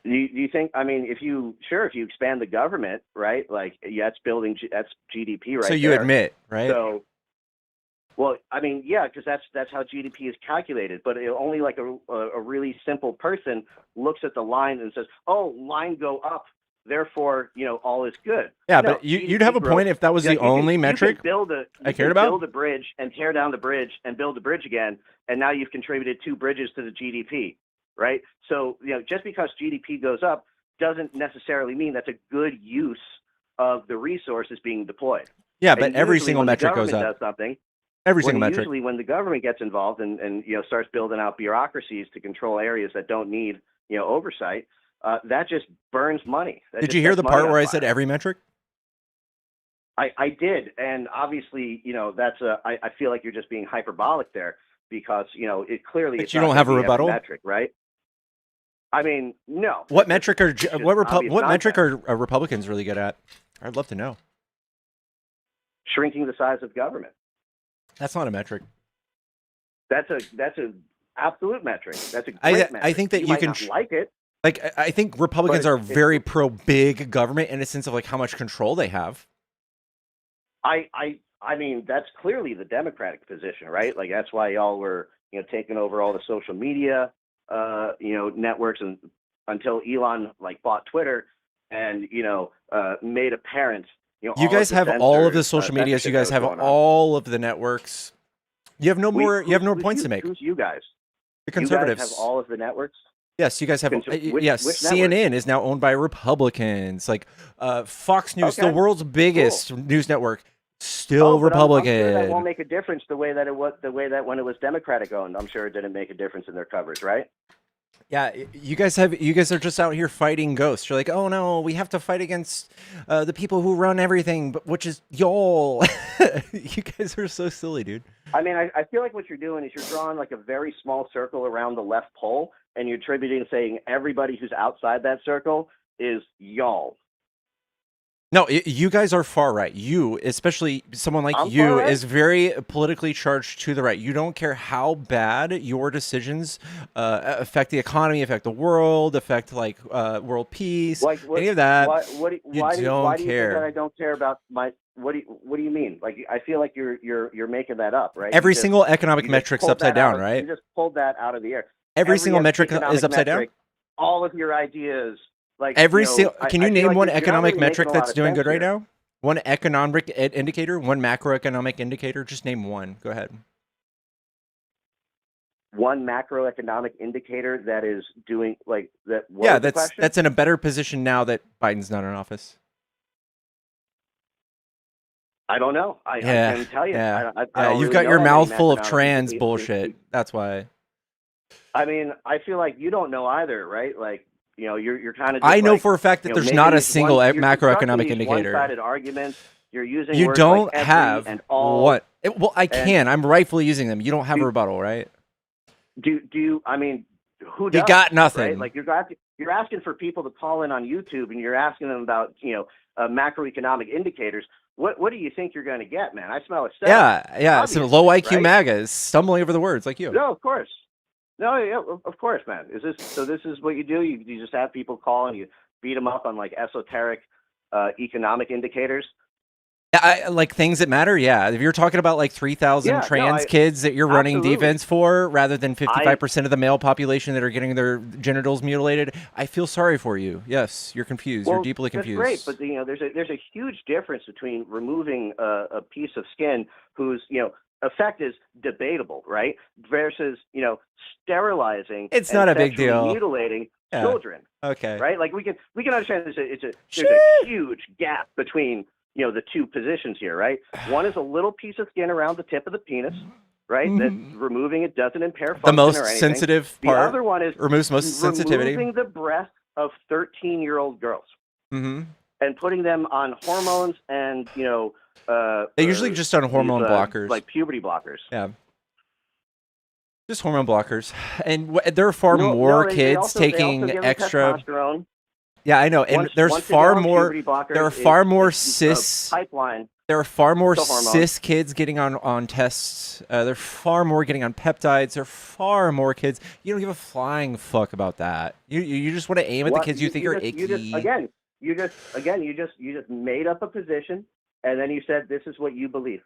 Do you think? I mean, if you expand the government, right? Like, yeah, that's GDP right So you there. admit, right? So, well, I mean, yeah, because that's how GDP is calculated. But only like a really simple person looks at the line and says, "Oh, line go up, therefore, all is good." Yeah, No, but you'd GDP have a growth- point if that was the you can- only you can metric build I cared about. Build a bridge and tear down the bridge and build a bridge again, and now you've contributed 2 bridges to the GDP, right? So just because GDP goes up doesn't necessarily mean that's a good use of the resources being deployed. Yeah, And but every usually single when the metric goes government up. does something, Every single metric. Usually when the government gets involved and starts building out bureaucracies to control areas that don't need oversight, that just burns money. That Did just you hear sets the money part on where I fire. said every metric? I did, and obviously, that's I feel like you're just being hyperbolic there because it clearly. But it's you not don't gonna have a be every rebuttal? metric, right? I mean, no. What metric are It's just what obvious metric nonsense. are Republicans really good at? I'd love to know. Shrinking the size of government? That's not a metric. That's a absolute metric. That's a great metric. I think that you might can not like it. Like I think Republicans But are it's- very pro big government in a sense of like how much control they have. I mean, that's clearly the Democratic position, right? Like that's why y'all were, taking over all the social media, networks, and until Elon bought Twitter and made apparent, You all guys of have the all of the censored, social medias. You censorship guys that have was going on. all of the networks. You have no more. You have no Who's points you- to make. Who's you guys? The conservatives. You guys have all of the networks. Yes, you guys have. Which yes, network? CNN is now owned by Republicans. Like Fox News, the Okay, world's biggest news network, still Oh, but I'm Republican. sure that won't make a difference the way that when it was Democratic owned. I'm sure it didn't make a difference in their coverage, right? Yeah, you guys are just out here fighting ghosts. You're like, oh no, we have to fight against the people who run everything, but which is y'all. You guys are so silly, dude. I mean, I feel like what you're doing is you're drawing like a very small circle around the left pole, and you're attributing saying everybody who's outside that circle is y'all. No, you guys are far right. You, especially someone like I'm you, far right? is very politically charged to the right. You don't care how bad your decisions affect the economy, affect the world, affect world peace, Like any of that. Why, you why do you think care. that I don't care about my? What do you mean? Like I feel like you're making that up, right? Every You just- single economic you just metric's pulled upside that out down, of- right? You just pulled that out of the air. Every single metric is economic upside down? metric, all of your ideas, like Every you know, single. I- Can I you feel name like one you're not economic really making metric a lot that's of doing sense good right here. now? One economic indicator, one macroeconomic indicator. Just name one. Go ahead. One macroeconomic indicator that is doing like that. What Yeah, was the question? that's in a better position now that Biden's not in office. I don't know. I Yeah, can't tell you. yeah, I yeah. don't You've really got know your how many mouth full of macroeconomic trans indicators- bullshit. That's why. I mean, I feel like you don't know either, right? Like, You're kind of. I know like, for a fact that there's making not a these single you're constructing macroeconomic these indicator. one-sided arguments. You're using You words don't like every have and all. what? Well, I and can. I'm rightfully using them. You don't have a do, rebuttal, right? do you? I mean, who You does? got Right? nothing. Like you're asking for people to call in on YouTube, and you're asking them about macroeconomic indicators. What do you think you're going to get, man? I smell a setup. Yeah. Some Obviously, low IQ right? MAGAs stumbling over the words like you. No, of course. No, yeah, of course, man. This is what you do? You just have people call and you beat them up on like esoteric economic indicators. Yeah, like things that matter. Yeah, if you're talking about like 3,000 Yeah, no, trans kids that you're running absolutely. defense for, rather than 55% of the male population that are getting their genitals mutilated, I feel sorry for you. Yes, you're confused. Well, You're deeply confused. that's great, but there's a huge difference between removing a piece of skin whose effect is debatable, right, versus sterilizing. It's and not a big sexually deal. mutilating Yeah. children. Okay. Right, like we can understand there's a huge gap between the two positions here, right? One is a little piece of skin around the tip of the penis, right? That removing it doesn't impair function The most or anything. sensitive The part other one is removes most sensitivity. removing the breasts of 13-year-old girls Mm-hmm. and putting them on hormones and They usually just on hormone blockers, like puberty blockers. Yeah. Just hormone blockers, and there are far more they kids also taking give them extra. testosterone. Yeah, I know, and Once there's they far get on more. puberty blockers, There are far more it's a cis. pipeline. There are far more to hormones. cis kids getting on tests. There are far more getting on peptides. There are far more kids. You don't give a flying fuck about that. You just want to aim at the kids you think are icky. You just made up a position, and then you said this is what you believe.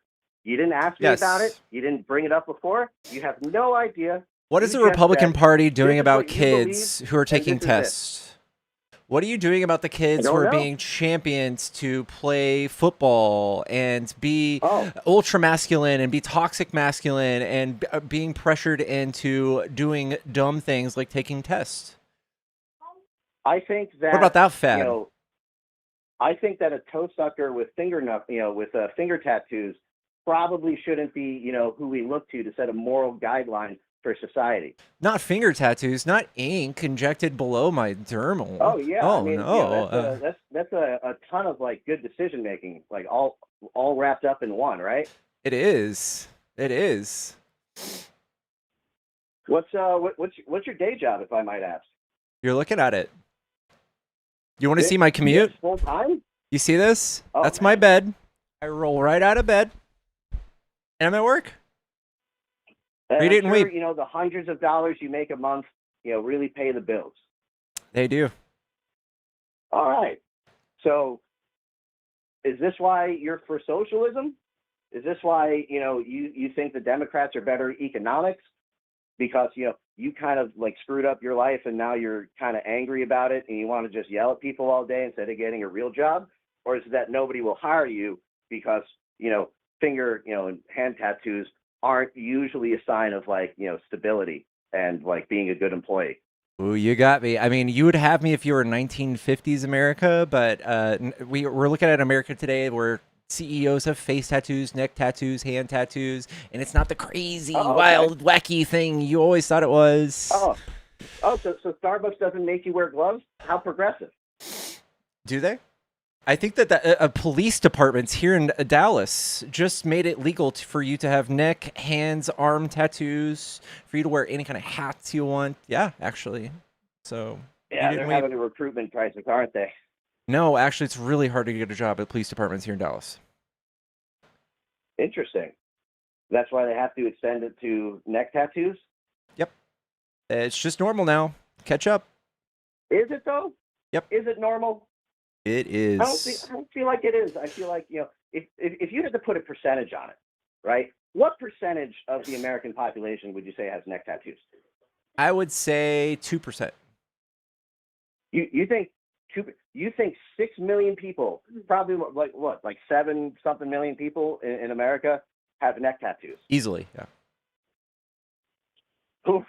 You didn't ask me Yes. about it. You didn't bring it up before. You have no idea. What is You the just Republican said, Party "This doing is about what you believe, kids who are and taking this is it." tests? What are you doing about the kids I who don't are know. being champions to play football and be Oh. ultra masculine and be toxic masculine and being pressured into doing dumb things like taking tests? I think that. What about that fad? I think that a toe sucker with finger tattoos probably shouldn't be, who we look to set a moral guideline for society. Not finger tattoos, not ink injected below my dermal. Oh yeah. Oh I mean, no. that's a ton of like good decision making, like all wrapped up in one, right? It is. It is. What's your day job, if I might ask? You're looking at it. You want to This- see my commute? this full time? You see this? Oh, That's my bed. I roll right out of bed, and I'm at work. And Read I'm it and sure, weep. the hundreds of dollars you make a month, really pay the bills. They do. All right. So, is this why you're for socialism? Is this why you think the Democrats are better at economics? Because you kind of like screwed up your life and now you're kind of angry about it and you want to just yell at people all day instead of getting a real job? Or is it that nobody will hire you because finger and hand tattoos aren't usually a sign of like stability and like being a good employee? Ooh, you got me. I mean, you would have me if you were 1950s America, but we're looking at America today where CEOs have face tattoos, neck tattoos, hand tattoos, and it's not the crazy, wild, wacky thing you always thought it was. So Starbucks doesn't make you wear gloves? How progressive. Do they? I think that police departments here in Dallas just made it legal for you to have neck, hands, arm tattoos, for you to wear any kind of hats you want. Yeah, actually. So Yeah, you they're didn't having a recruitment crisis, aren't they? No, actually, it's really hard to get a job at police departments here in Dallas. Interesting. That's why they have to extend it to neck tattoos? Yep. It's just normal now. Catch up. Is it though? Yep. Is it normal? It is. I don't feel like it is. I feel like, if you had to put a percentage on it, right? What percentage of the American population would you say has neck tattoos? I would say 2%. You think 6 million people, probably like 7-something million people in America have neck tattoos? Easily, yeah. Oof.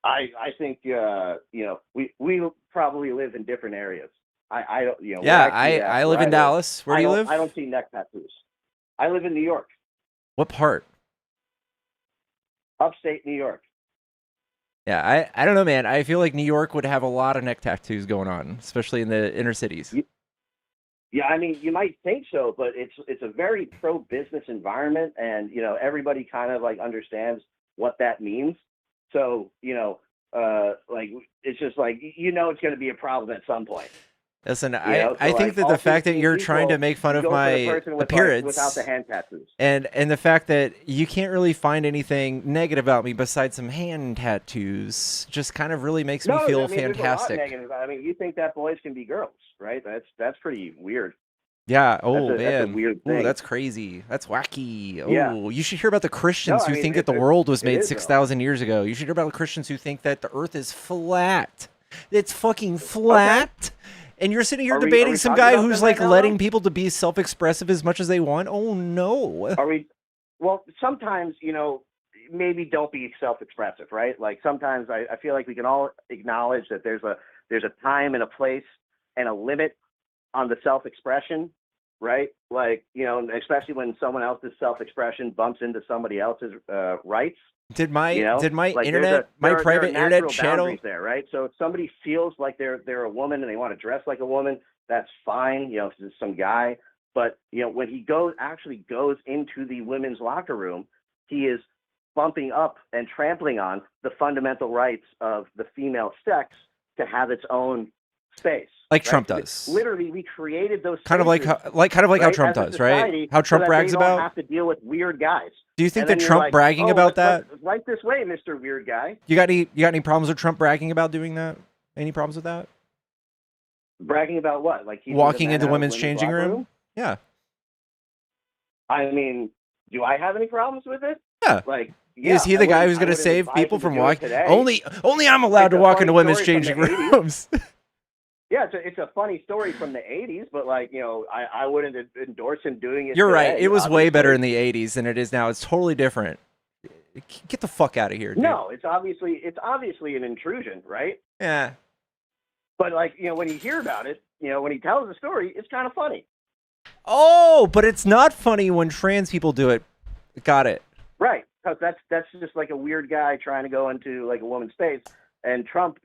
I think we probably live in different areas. I don't Yeah, I live in Dallas. Where do you live? I don't see neck tattoos. I live in New York, What part? upstate New York. Yeah, I don't know, man. I feel like New York would have a lot of neck tattoos going on, especially in the inner cities. Yeah, I mean, you might think so, but it's a very pro-business environment, and everybody kind of like understands what that means. So like it's just like it's going to be a problem at some point. Listen, So I think like that all the fact things that being you're trying to equal, make fun you of go for the my person with appearance without the hand tattoos. and the fact that you can't really find anything negative about me besides some hand tattoos just kind of really makes me No, feel I mean, there's a lot fantastic. negative. I mean, you think that boys can be girls, right? That's pretty weird. Yeah. Oh, That's a man. weird Ooh, thing. that's crazy. That's wacky. Yeah. Oh, you should hear about the No, Christians I who mean, think that the it world was it made is though. 6,000 years ago. You should hear about the Christians who think that the earth is flat. It's fucking flat. And you're sitting here Are we debating some talking guy about who's them right like now, letting though? people to be self-expressive as much as they want. Oh, no. Are we? Well, sometimes maybe don't be self-expressive, right? Like sometimes I feel like we can all acknowledge that there's a time and a place and a limit on the self-expression, right? Like especially when someone else's self-expression bumps into somebody else's rights. Did my Like internet, my there private are internet natural channel? boundaries there, right? So if somebody feels like they're a woman and they want to dress like a woman, that's fine. If it's some guy, but when he actually goes into the women's locker room, he is bumping up and trampling on the fundamental rights of the female sex to have its own space. Like right? Trump So does. literally, we created those Kind of like spaces, how, how right, Trump as a does, right? society, How so Trump that brags they don't about. have to deal with weird guys. Do you think And that then you're Trump like, bragging oh, about that? right this way, Mr. Weird Guy. You got any problems with Trump bragging about doing that? Any problems with that? Bragging about what? Like keeping Walking the men into out of women's changing locker room? Yeah. I mean, do I have any problems with it? Yeah. Like, yeah, Is he the guy who's going to save people from walking? Only I'm allowed to walk into women's changing rooms. Yeah, it's a funny story from the 80s, but like, I wouldn't endorse him doing it. You're today, right. It was way obviously. better in the 80s than it is now. It's totally different. Get the fuck out of here, dude. No, it's obviously an intrusion, right? Yeah. But like, when you hear about it, when he tells the story, it's kind of funny. Oh, but it's not funny when trans people do it. Got it. Right. Because that's just like a weird guy trying to go into like a woman's space. And Trump,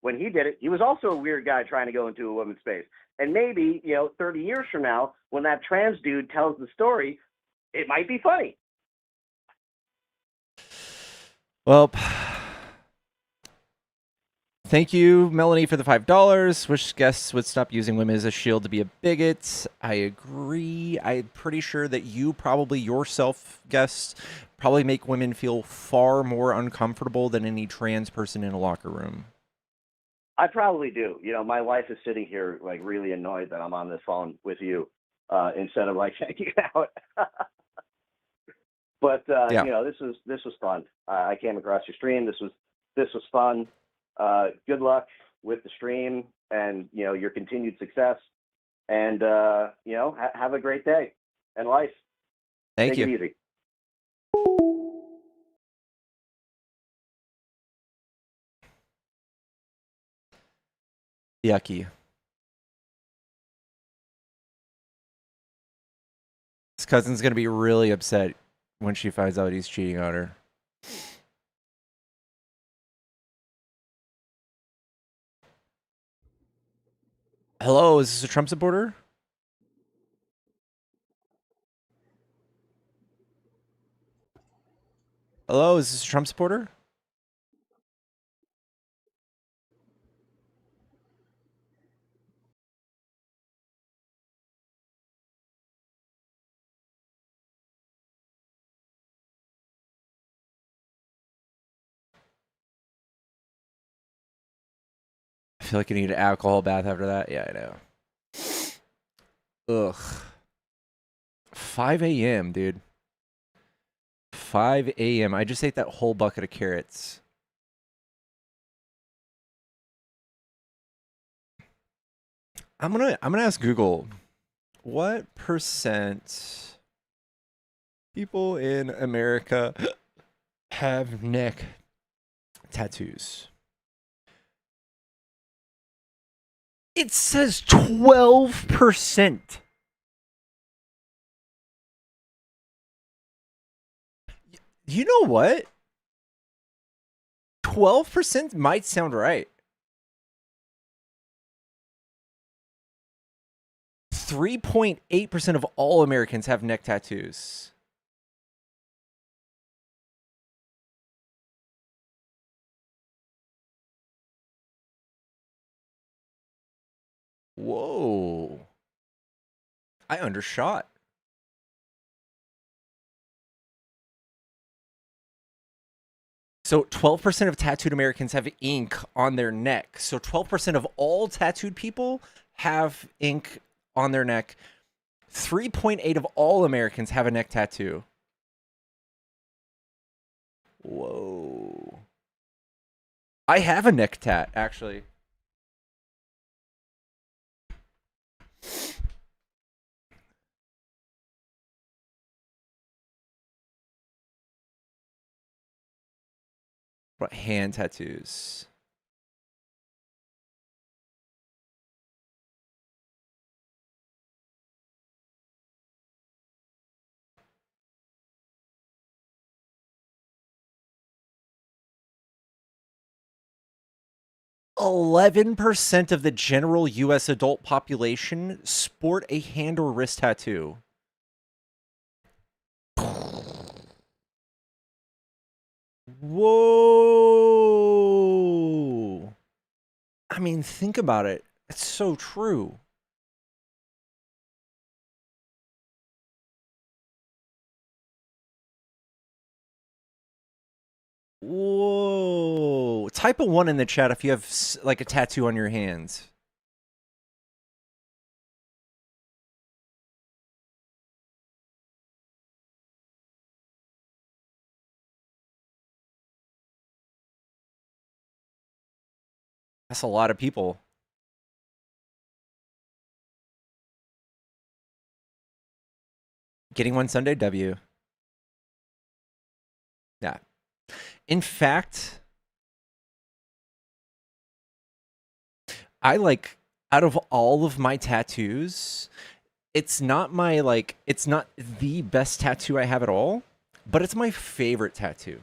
when he did it, he was also a weird guy trying to go into a woman's space. And maybe, 30 years from now, when that trans dude tells the story, it might be funny. Well, thank you, Melanie, for the $5. Wish guests would stop using women as a shield to be a bigot. I agree. I'm pretty sure that you probably yourself, guests, probably make women feel far more uncomfortable than any trans person in a locker room. I probably do. My wife is sitting here like really annoyed that I'm on this phone with you instead of like hanging out. But Yeah. this was fun. I came across your stream. This was fun. Good luck with the stream and your continued success. And have a great day and life. Thank Take you. it easy. Yucky. His cousin's going to be really upset when she finds out he's cheating on her. Hello, is this a Trump supporter? Hello, is this a Trump supporter? I feel like I need an alcohol bath after that. Yeah, I know. Ugh. 5 a.m., dude. 5 a.m. I just ate that whole bucket of carrots. I'm gonna ask Google, what percent people in America have neck tattoos? It says 12%. You know what? 12% might sound right. 3.8% of all Americans have neck tattoos. Whoa. I undershot. So 12% of tattooed Americans have ink on their neck. So 12% of all tattooed people have ink on their neck. 3.8 of all Americans have a neck tattoo. Whoa. I have a neck tat, actually. What hand tattoos? %11 of the general U.S. adult population sport a hand or wrist tattoo. Whoa. I mean, think about it. It's so true. Whoa. Type a 1 in the chat if you have like a tattoo on your hands. That's a lot of people. Getting one Sunday, W. Yeah. In fact, I like, out of all of my tattoos, it's not my like, it's not the best tattoo I have at all, but it's my favorite tattoo.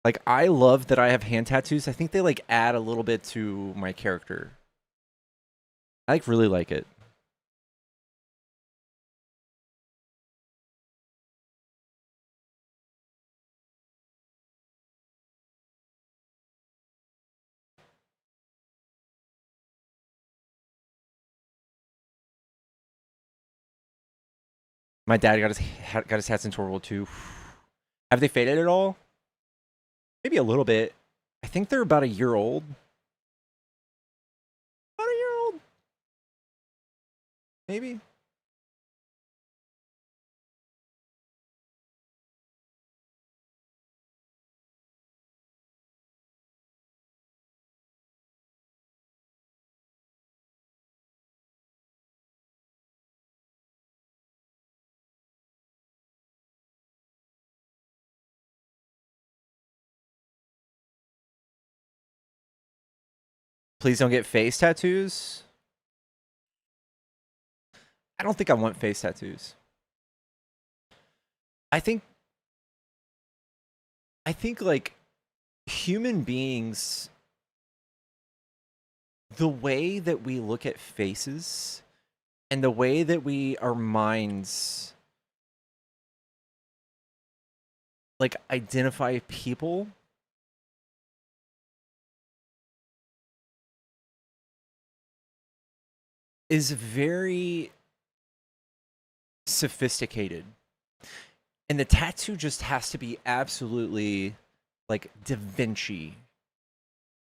Like, I love that I have hand tattoos. I think they like add a little bit to my character. I like really like it. My dad got his hats in World War II. Have they faded at all? Maybe a little bit. I think they're about a year old. About a year old? Maybe. Please don't get face tattoos. I don't think I want face tattoos. I think like human beings, the way that we look at faces and the way that our minds like identify people is very sophisticated. And the tattoo just has to be absolutely like Da Vinci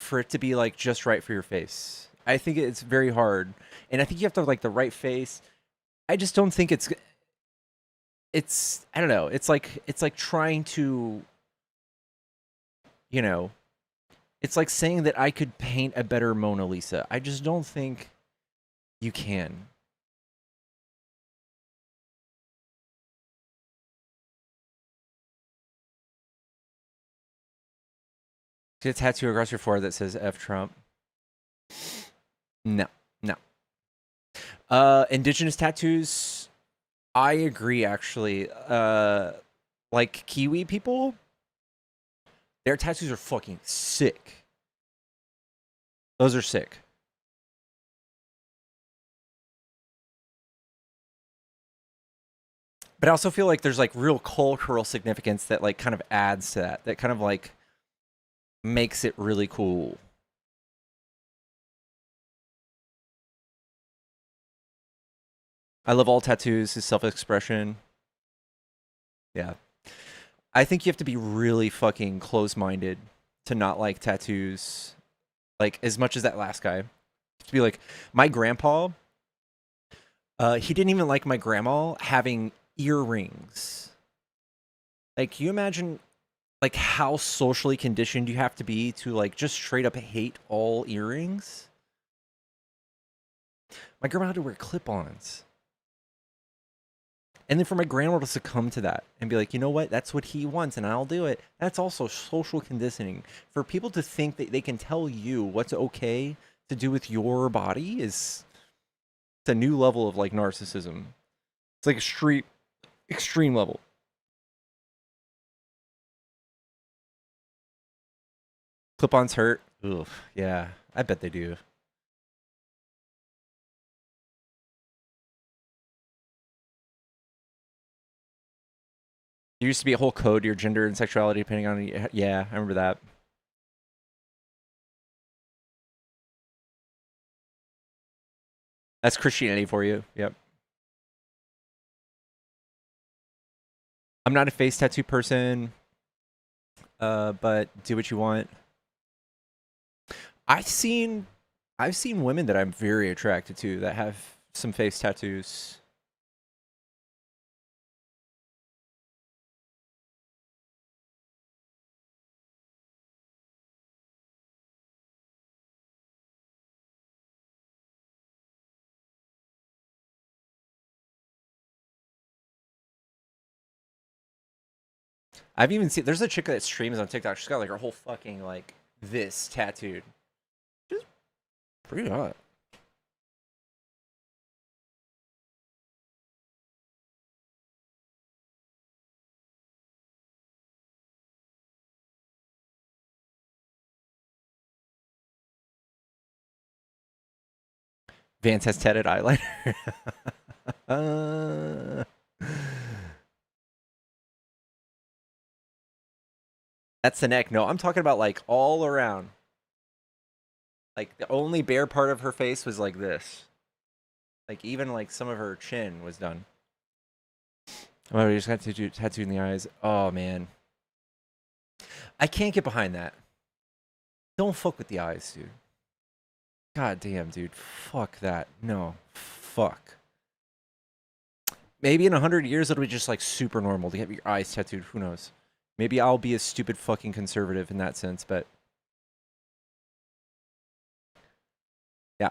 for it to be like just right for your face. I think it's very hard. And I think you have to have like the right face. I just don't think it's I don't know. It's like trying to, you know, it's like saying that I could paint a better Mona Lisa. I just don't think you can. Get a tattoo across your forehead that says F Trump. No. Indigenous tattoos, I agree actually. Like Kiwi people, Their tattoos are fucking sick. Those are sick. But I also feel like there's like real cultural significance that like kind of adds to that. That kind of like makes it really cool. I love all tattoos, his self-expression. Yeah. I think you have to be really fucking close-minded to not like tattoos. Like, as much as that last guy. To be like, my grandpa, he didn't even like my grandma having earrings. Like, can you imagine, like, how socially conditioned you have to be to, like, just straight up hate all earrings? My grandma had to wear clip-ons. And then for my grandma to succumb to that and be like, you know what, that's what he wants and I'll do it. That's also social conditioning. For people to think that they can tell you what's okay to do with your body is it's a new level of like narcissism. It's like a extreme level. Clip-ons hurt. Ugh, yeah, I bet they do. There used to be a whole code to your gender and sexuality depending on... Yeah, I remember that. That's Christianity for you. Yep. I'm not a face tattoo person, but do what you want. I've seen women that I'm very attracted to that have some face tattoos. I've even seen there's a chick that streams on TikTok. She's got like her whole fucking like this tattooed. Just pretty hot. Vance has tatted eyeliner. That's the neck. No, I'm talking about like all around. Like the only bare part of her face was like this. Like even like some of her chin was done. Oh, we just got tattooed in the eyes. Oh man. I can't get behind that. Don't fuck with the eyes, dude. God damn, dude. Fuck that. No. Fuck. Maybe in 100 years it'll be just like super normal to get your eyes tattooed. Who knows? Maybe I'll be a stupid fucking conservative in that sense, but yeah.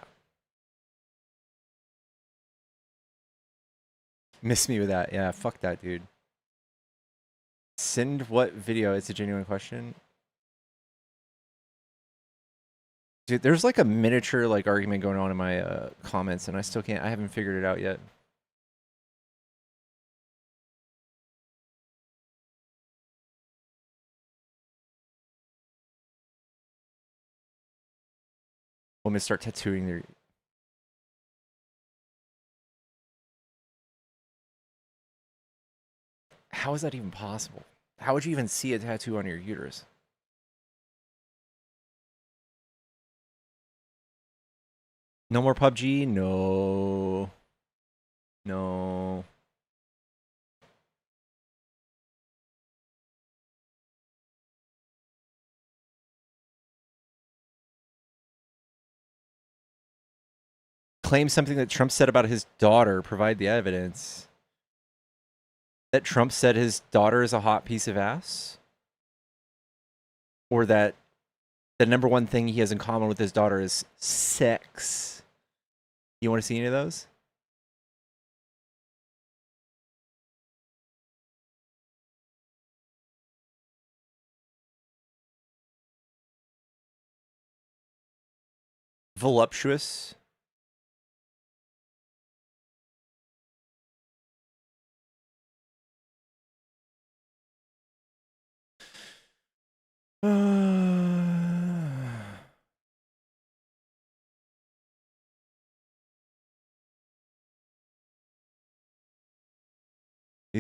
Miss me with that. Yeah, fuck that, dude. Send what video? It's a genuine question. Dude, there's like a miniature like argument going on in my comments and I haven't figured it out yet. Women start tattooing their... How is that even possible? How would you even see a tattoo on your uterus? No more PUBG? No. No. Claim something that Trump said about his daughter. Provide the evidence. That Trump said his daughter is a hot piece of ass? Or that the number one thing he has in common with his daughter is sex? You want to see any of those? Voluptuous. These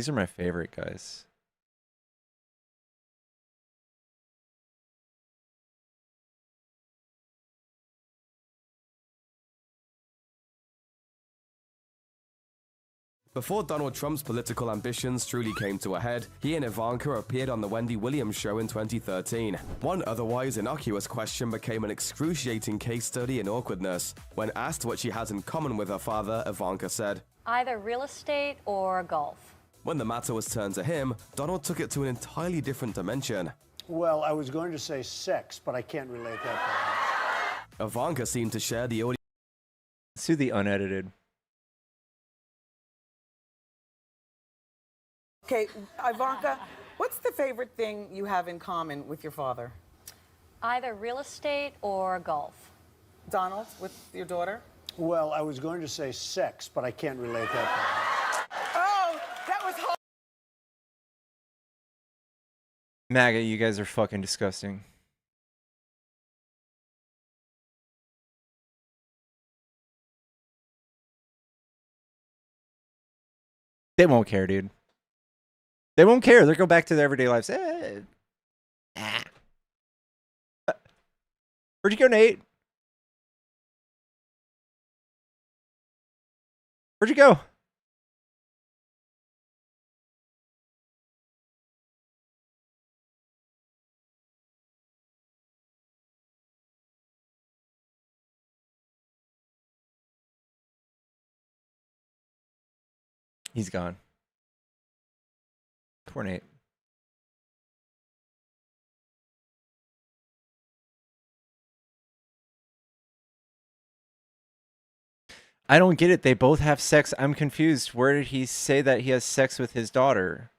are my favorite guys. Before Donald Trump's political ambitions truly came to a head, he and Ivanka appeared on The Wendy Williams Show in 2013. One otherwise innocuous question became an excruciating case study in awkwardness. When asked what she has in common with her father, Ivanka said, Either real estate or golf. When the matter was turned to him, Donald took it to an entirely different dimension. Well, I was going to say sex, but I can't relate that to her. Ivanka seemed to share the audience. Let's do the unedited. Okay, Ivanka, what's the favorite thing you have in common with your father? Either real estate or golf. Donald, with your daughter? Well, I was going to say sex, but I can't relate that to her. Oh, that was hard. MAGA, you guys are fucking disgusting. They won't care, dude. They won't care. They'll go back to their everyday lives. Where'd you go, Nate? Where'd you go? He's gone. Poor Nate. I don't get it. They both have sex. I'm confused. Where did he say that he has sex with his daughter?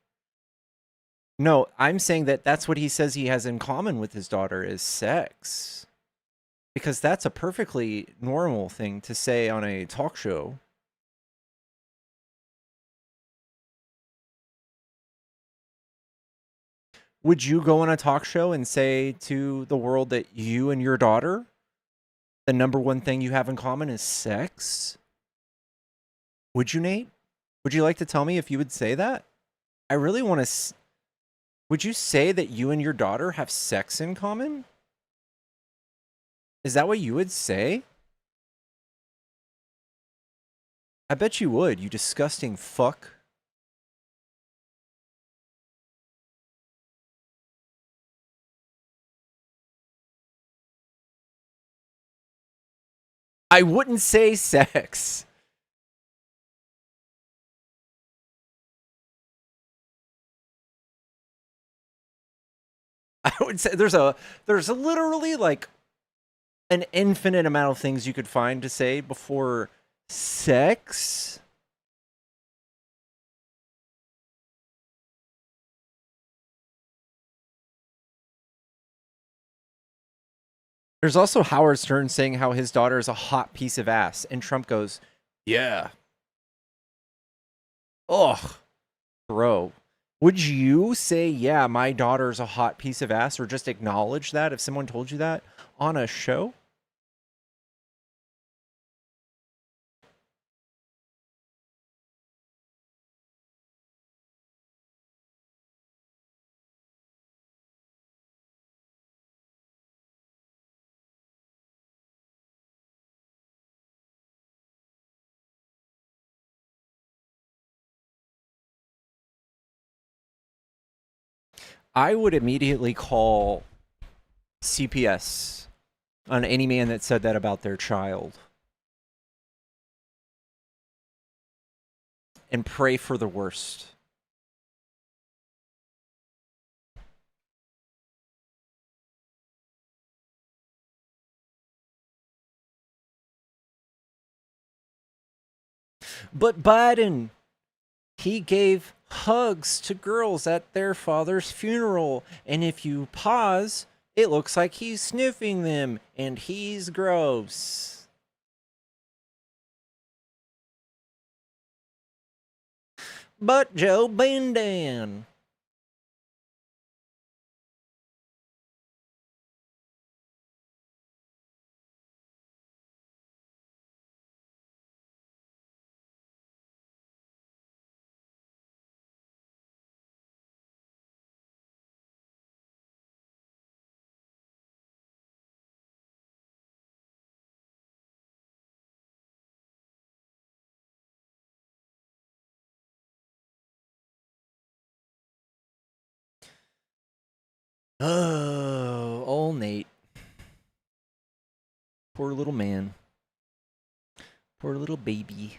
No, I'm saying that that's what he says he has in common with his daughter is sex. Because that's a perfectly normal thing to say on a talk show. Would you go on a talk show and say to the world that you and your daughter, the number one thing you have in common is sex? Would you, Nate? Would you like to tell me if you would say that? I really want to... Would you say that you and your daughter have sex in common? Is that what you would say? I bet you would, you disgusting fuck. I wouldn't say sex. I would say there's a literally like an infinite amount of things you could find to say before sex. There's also Howard Stern saying how his daughter is a hot piece of ass, and Trump goes, "Yeah." Ugh, bro. Would you say, "Yeah, my daughter's a hot piece of ass," or just acknowledge that if someone told you that on a show? I would immediately call CPS on any man that said that about their child and pray for the worst. But Biden, he gave hugs to girls at their father's funeral, and if you pause, it looks like he's sniffing them, and he's gross. But Joe Biden. Oh, old Nate. Poor little man. Poor little baby.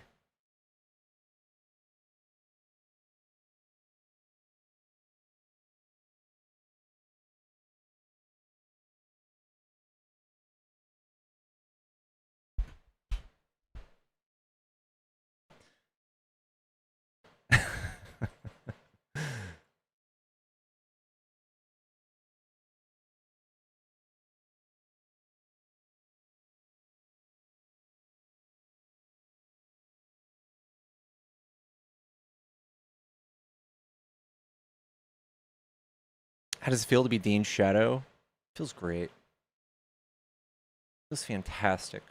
How does it feel to be Dean's shadow? Feels great. Feels fantastic.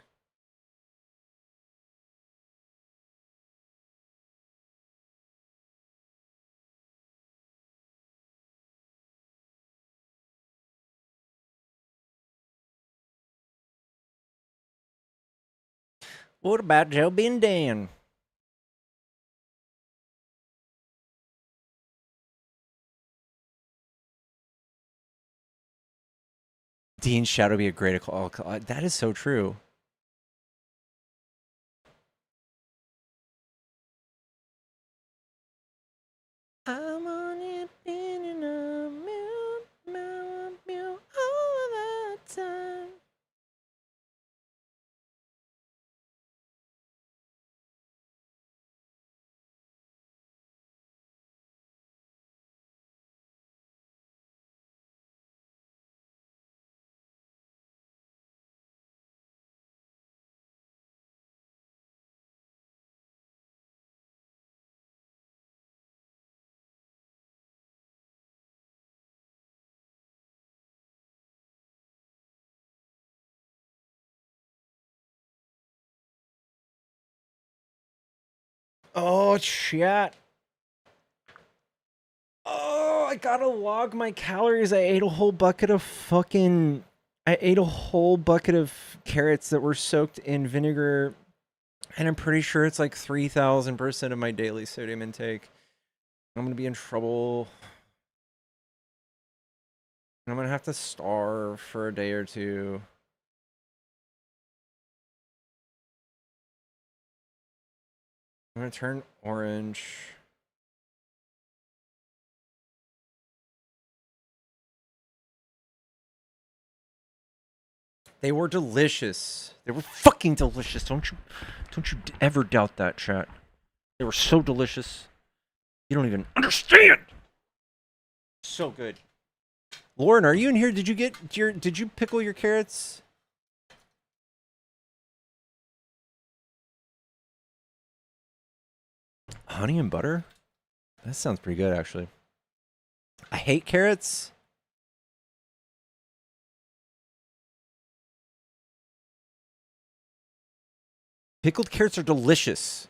What about Joe being Dan? Dean's shadow be a great. Oh, that is so true. I'm on it in a meow all the time. Oh, chat. Oh, I gotta log my calories. I ate a whole bucket of fucking. I ate a whole bucket of carrots that were soaked in vinegar, and I'm pretty sure it's like 3,000% of my daily sodium intake. I'm gonna be in trouble. I'm gonna have to starve for a day or two. I'm gonna turn orange. They were delicious. They were fucking delicious. Don't you ever doubt that, chat. They were so delicious. You don't even understand. So good. Lauren, are you in here? Did you pickle your carrots? Honey and butter? That sounds pretty good, actually. I hate carrots. Pickled carrots are delicious.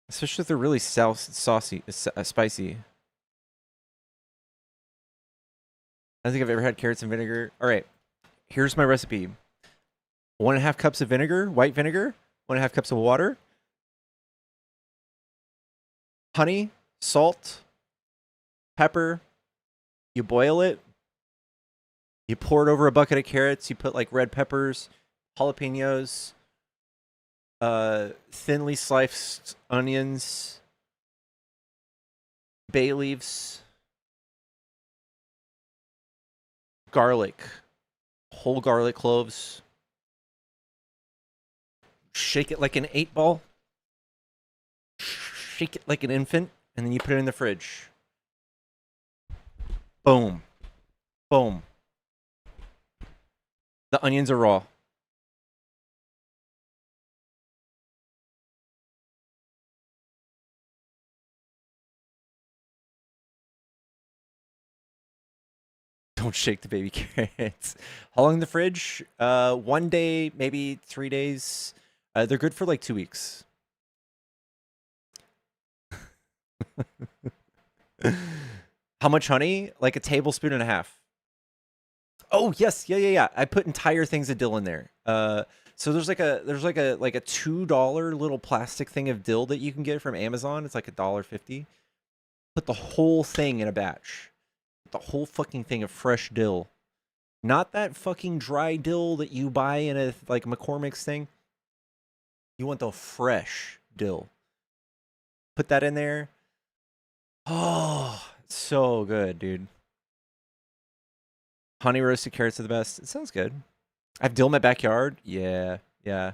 Especially if they're really saucy, spicy. I don't think I've ever had carrots and vinegar. All right, here's my recipe. 1.5 cups of vinegar, white vinegar. 1.5 cups of water. Honey, salt, pepper. You boil it. You pour it over a bucket of carrots. You put like red peppers, jalapenos, thinly sliced onions, bay leaves, garlic, whole garlic cloves. Shake it like an 8-ball. Shake it like an infant, and then you put it in the fridge. Boom. Boom. The onions are raw. Don't shake the baby carrots. How long in the fridge? 1 day, maybe 3 days. They're good for like 2 weeks. How much honey? Like a tablespoon and a half. Oh yes, yeah. I put entire things of dill in there. So there's like a $2 little plastic thing of dill that you can get from Amazon. It's like $1.50. Put the whole thing in a batch. The whole fucking thing of fresh dill. Not that fucking dry dill that you buy in a like McCormick's thing. You want the fresh dill. Put that in there. Oh, so good, dude. Honey roasted carrots are the best. It sounds good. I have dill in my backyard. Yeah, yeah.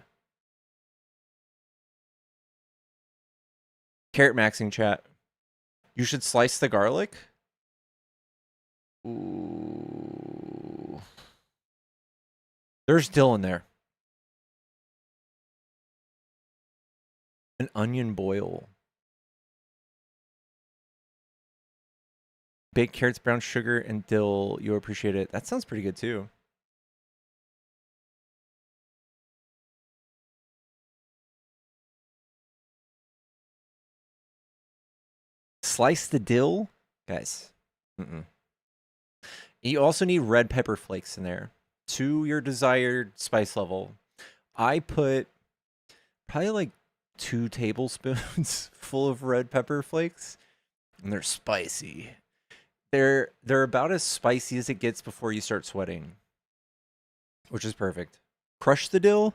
Carrot maxing chat. You should slice the garlic. Ooh. There's dill in there. An onion boil. Baked carrots, brown sugar, and dill. You'll appreciate it. That sounds pretty good too. Slice the dill, guys. You also need red pepper flakes in there to your desired spice level. I put probably like 2 tablespoons full of red pepper flakes, and they're spicy. They're about as spicy as it gets before you start sweating, which is perfect. Crush the dill.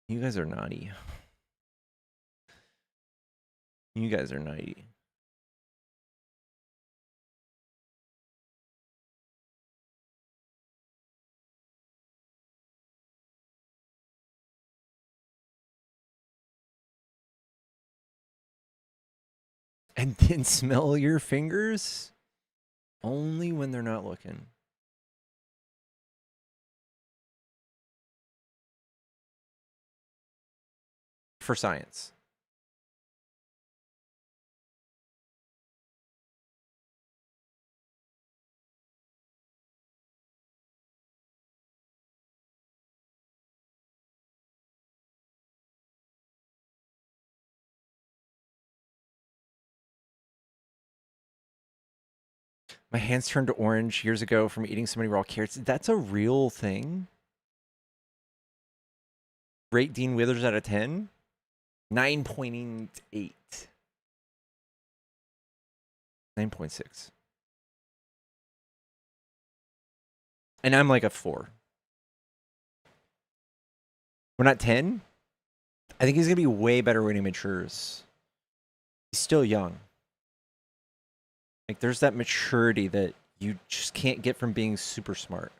You guys are naughty. You guys are naughty. And then smell your fingers only when they're not looking. For science. My hands turned orange years ago from eating so many raw carrots. That's a real thing. Rate Dean Withers out of 10. 9.8. 9.6. And I'm like a 4. We're not 10. I think he's going to be way better when he matures. He's still young. Like, there's that maturity that you just can't get from being super smart.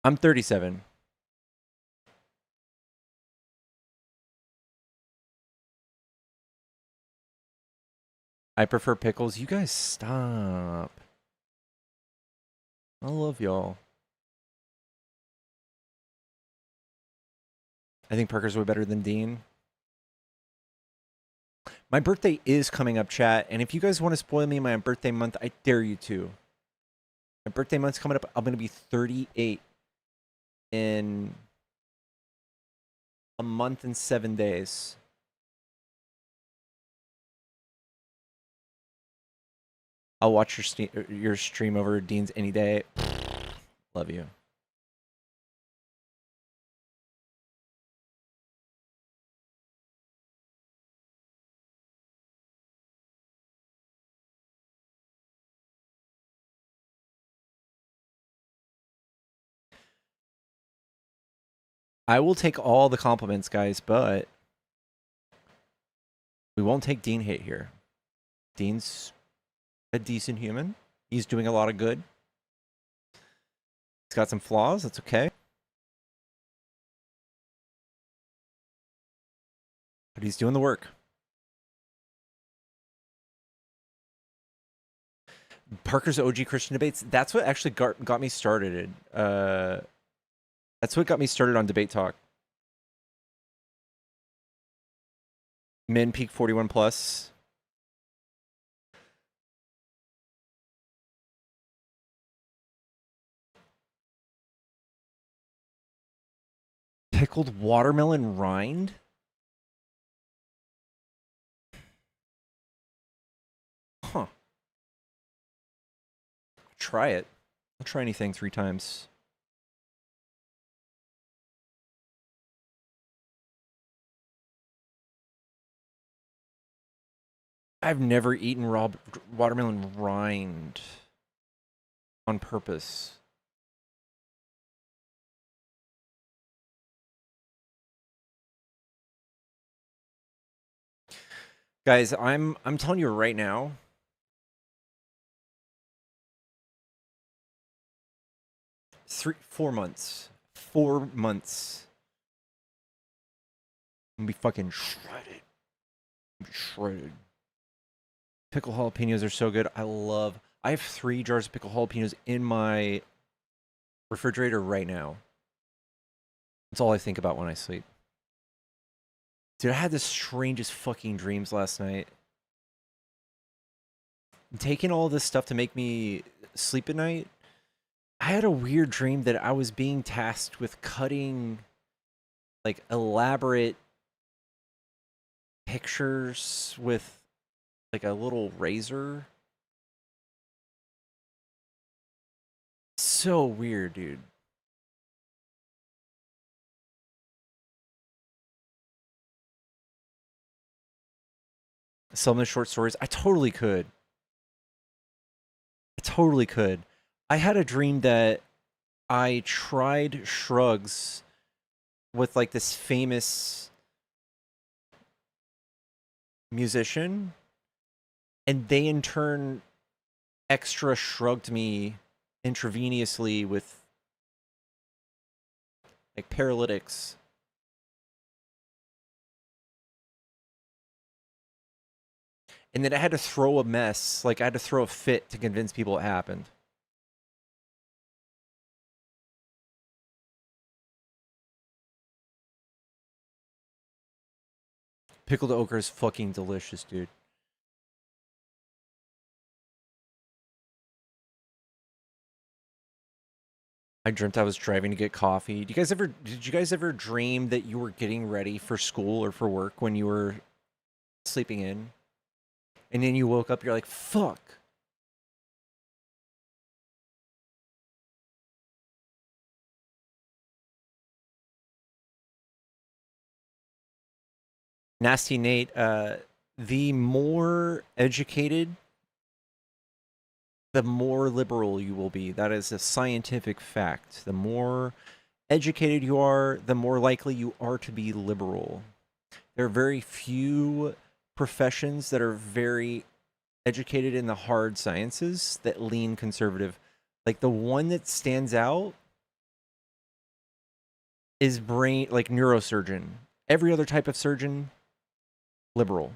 I'm 37. I prefer pickles. You guys stop. I love y'all. I think Parker's way better than Dean. My birthday is coming up, chat. And if you guys want to spoil me my birthday month, I dare you to. My birthday month's coming up. I'm going to be 38 in a month and 7 days. I'll watch your stream over Dean's any day. Love you. I will take all the compliments, guys, but we won't take Dean hate here. Dean's a decent human. He's doing a lot of good. He's got some flaws. That's okay. But he's doing the work. Parker's OG Christian debates. That's what actually got me started. That's what got me started on Debate Talk. Min peak 41 plus. Pickled watermelon rind? Huh. Try it. I'll try anything 3 times. I've never eaten raw watermelon rind on purpose. Guys, I'm telling you right now. 4 months. 4 months. I'm gonna be fucking shredded. Shredded. Pickle jalapenos are so good. I have 3 jars of pickle jalapenos in my refrigerator right now. That's all I think about when I sleep. Dude, I had the strangest fucking dreams last night. I'm taking all this stuff to make me sleep at night. I had a weird dream that I was being tasked with cutting like elaborate pictures with like a little razor. So weird, dude. Some of the short stories, I totally could. I totally could. I had a dream that I tried shrugs with like this famous musician, and they in turn extra shrugged me intravenously with like paralytics. And then I had to throw a mess, like I had to throw a fit to convince people it happened. Pickled okra is fucking delicious, dude. I dreamt I was driving to get coffee. Did you guys ever dream that you were getting ready for school or for work when you were sleeping in? And then you woke up, you're like, fuck. Nasty Nate, the more educated, the more liberal you will be. That is a scientific fact. The more educated you are, the more likely you are to be liberal. There are very few professions that are very educated in the hard sciences that lean conservative. Like the one that stands out is neurosurgeon. Every other type of surgeon, liberal.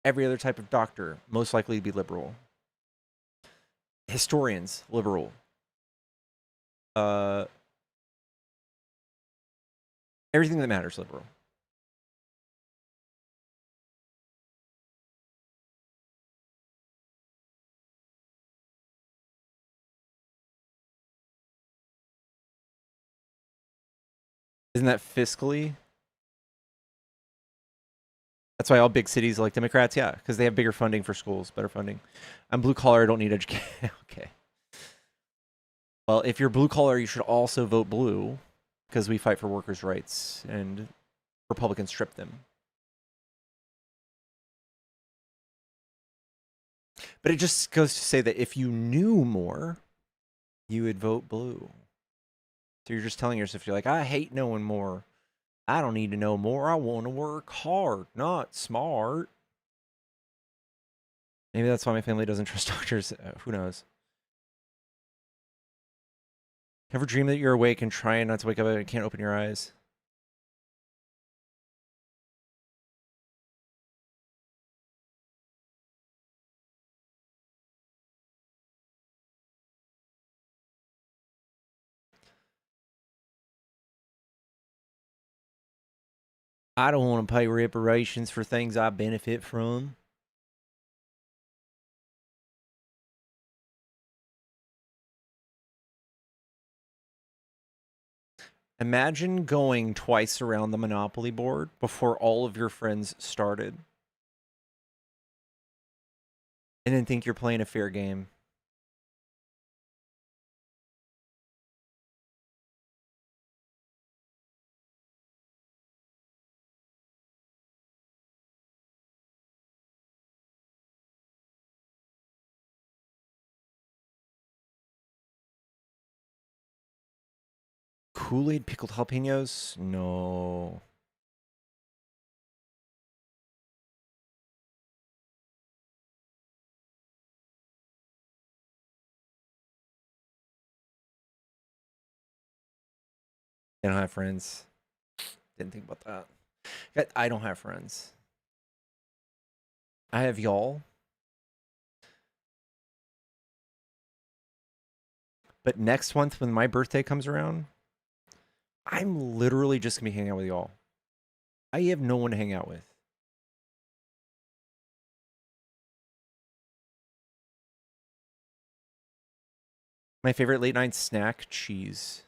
Every other type of doctor, most likely to be liberal. Historians, liberal. Everything that matters, liberal. Isn't that fiscally? That's why all big cities like Democrats, yeah, because they have bigger funding for schools, better funding. I'm blue collar, I don't need education. Okay. Well, if you're blue collar, you should also vote blue because we fight for workers' rights and Republicans strip them. But it just goes to say that if you knew more, you would vote blue. So you're just telling yourself, you're like, I hate knowing more. I don't need to know more. I want to work hard, not smart. Maybe that's why my family doesn't trust doctors. Who knows? Ever dream that you're awake and trying not to wake up and can't open your eyes? I don't want to pay reparations for things I benefit from. Imagine going twice around the Monopoly board before all of your friends started. And then think you're playing a fair game. Kool-Aid pickled jalapenos? No. They don't have friends. Didn't think about that. I don't have friends. I have y'all. But next month when my birthday comes around, I'm literally just going to be hanging out with y'all. I have no one to hang out with. My favorite late night snack, cheese.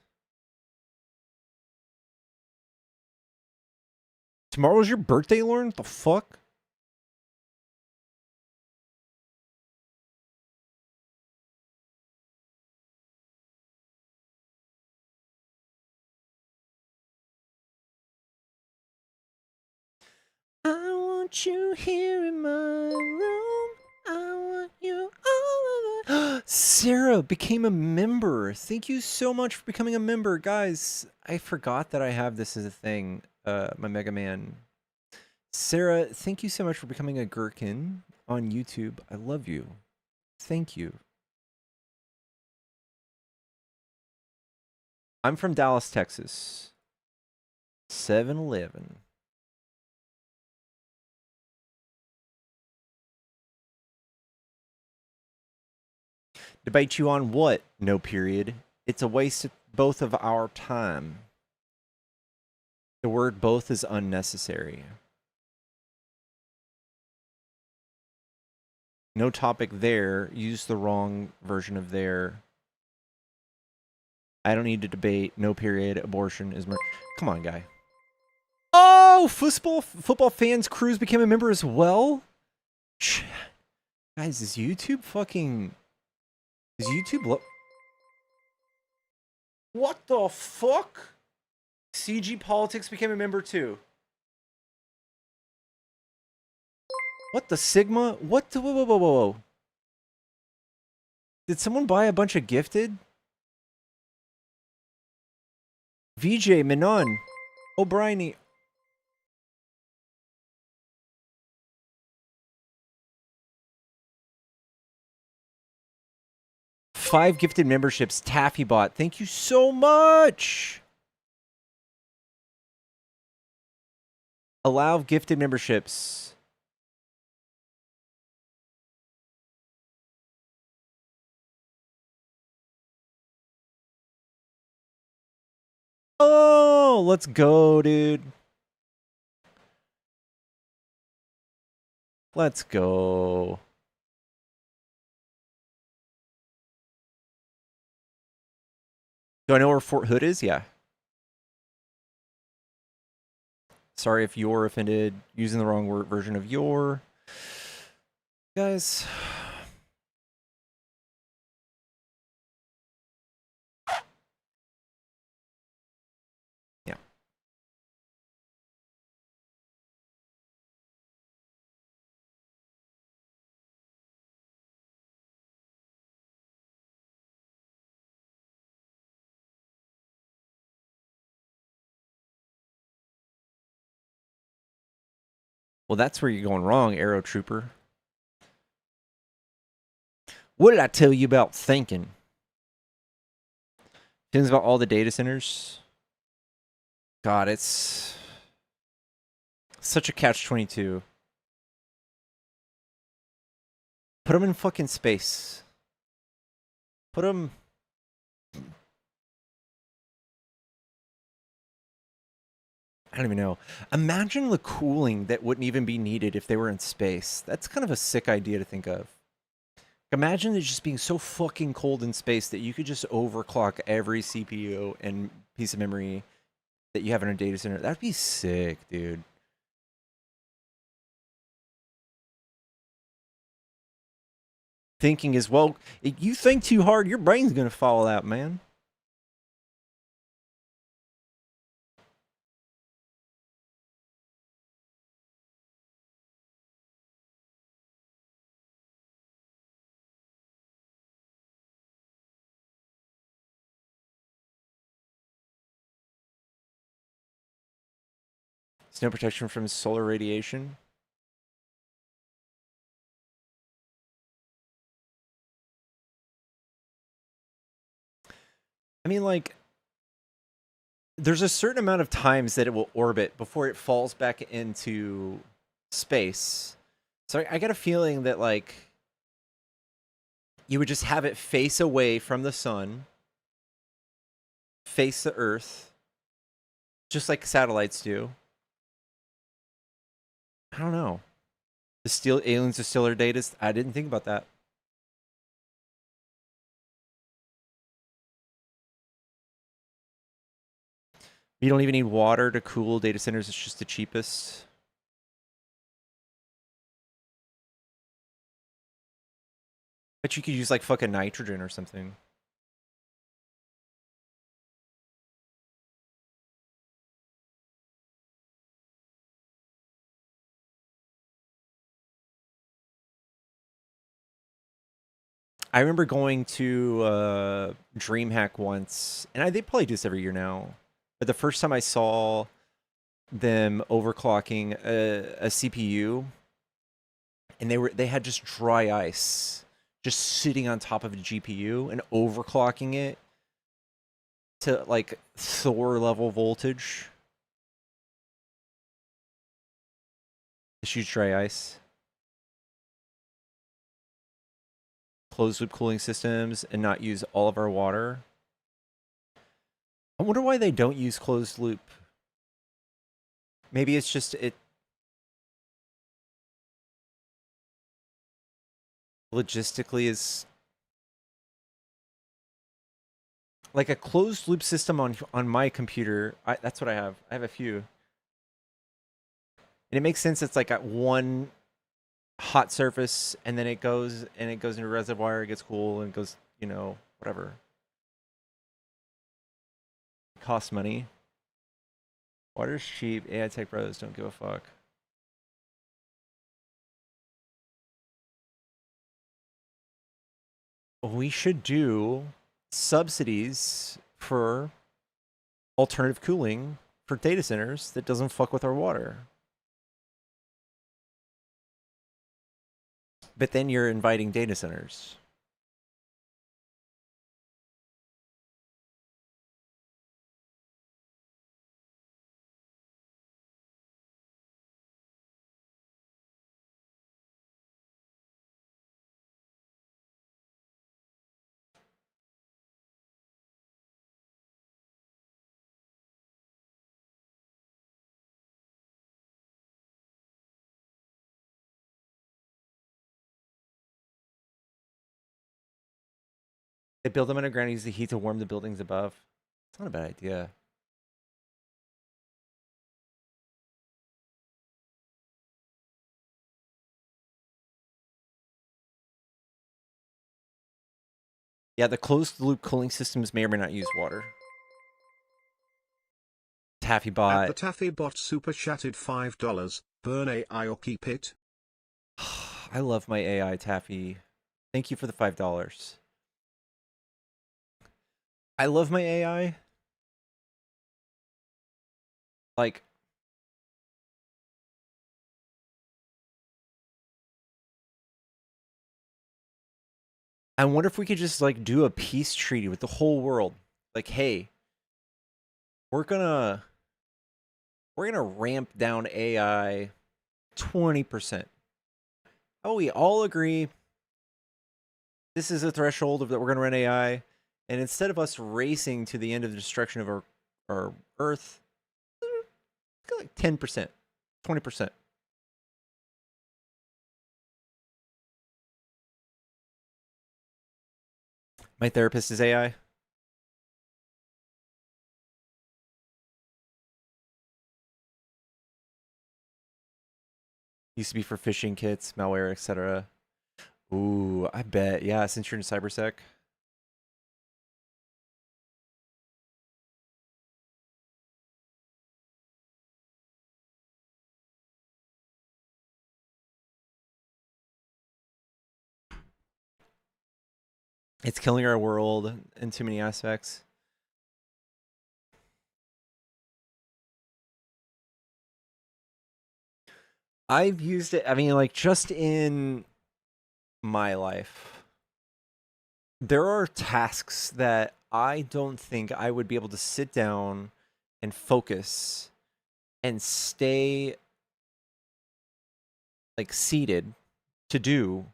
Tomorrow's your birthday, Lauren? The fuck? I want you here in my room. I want you all over. Sarah became a member. Thank you so much for becoming a member. Guys, I forgot that I have this as a thing. My Mega Man. Sarah, thank you so much for becoming a gherkin on YouTube. I love you. Thank you. I'm from Dallas, Texas. 7-Eleven. Debate you on what? No period. It's a waste of both of our time. The word both is unnecessary. No topic there. Use the wrong version of there. I don't need to debate. No period. Abortion is murder. Come on, guy. Oh, football fans Cruz became a member as well. Guys, is YouTube fucking? Is YouTube what the fuck? CG Politics became a member too. What the Sigma? What the whoa. Did someone buy a bunch of gifted? VJ Menon O'Brien. Five gifted memberships. Taffy bot. Thank you so much. Allow gifted memberships. Oh, let's go, dude. Let's go. Do I know where Fort Hood is? Yeah. Sorry if you're offended. Using the wrong version of your. Guys. Yeah. Well, that's where you're going wrong, Arrow Trooper. What did I tell you about thinking? Things about all the data centers. God, it's such a catch-22. Put them in fucking space. Put them... I don't even know. Imagine the cooling that wouldn't even be needed if they were in space. That's kind of a sick idea to think of. Imagine it just being so fucking cold in space that you could just overclock every CPU and piece of memory that you have in a data center. That'd be sick, dude. Thinking is, well, if you think too hard, your brain's gonna fall out, man. Snow protection from solar radiation. I mean, like, there's a certain amount of times that it will orbit before it falls back into space. So I got a feeling that, like, you would just have it face away from the sun, face the Earth, just like satellites do. I don't know. The steal aliens to steal our data. I didn't think about that. You don't even need water to cool data centers. It's just the cheapest. Bet you could use like fucking nitrogen or something. I remember going to DreamHack once, and they probably do this every year now. But the first time I saw them overclocking a CPU, and they had just dry ice just sitting on top of a GPU and overclocking it to like Thor level voltage. Just use dry ice. Closed loop cooling systems and not use all of our water. I wonder why they don't use closed loop. Maybe it's just it logistically is like a closed loop system on my computer. That's what I have. I have a few. And it makes sense. It's like at one hot surface, and then it goes into a reservoir, it gets cool, and it goes, you know, whatever. It costs money. Water's cheap. AI tech bros don't give a fuck. We should do subsidies for alternative cooling for data centers that doesn't fuck with our water. But then you're inviting data centers. They build them underground and use the heat to warm the buildings above. It's not a bad idea. Yeah, the closed loop cooling systems may or may not use water. Taffy At bot. the Taffy bot super chatted $5. Burn AI or keep it. I love my AI, Taffy. Thank you for the $5. I love my AI. Like, I wonder if we could just like do a peace treaty with the whole world. Like, hey, we're gonna ramp down AI 20%. Oh, we all agree this is a threshold of that we're gonna run AI, and instead of us racing to the end of the destruction of our Earth, like 10%, 20%. My therapist is AI. Used to be for phishing kits, malware, etc. Ooh, I bet. Yeah, since you're in cybersec. It's killing our world in too many aspects. I've used it. I mean, like, just in my life, there are tasks that I don't think I would be able to sit down and focus and stay like seated to do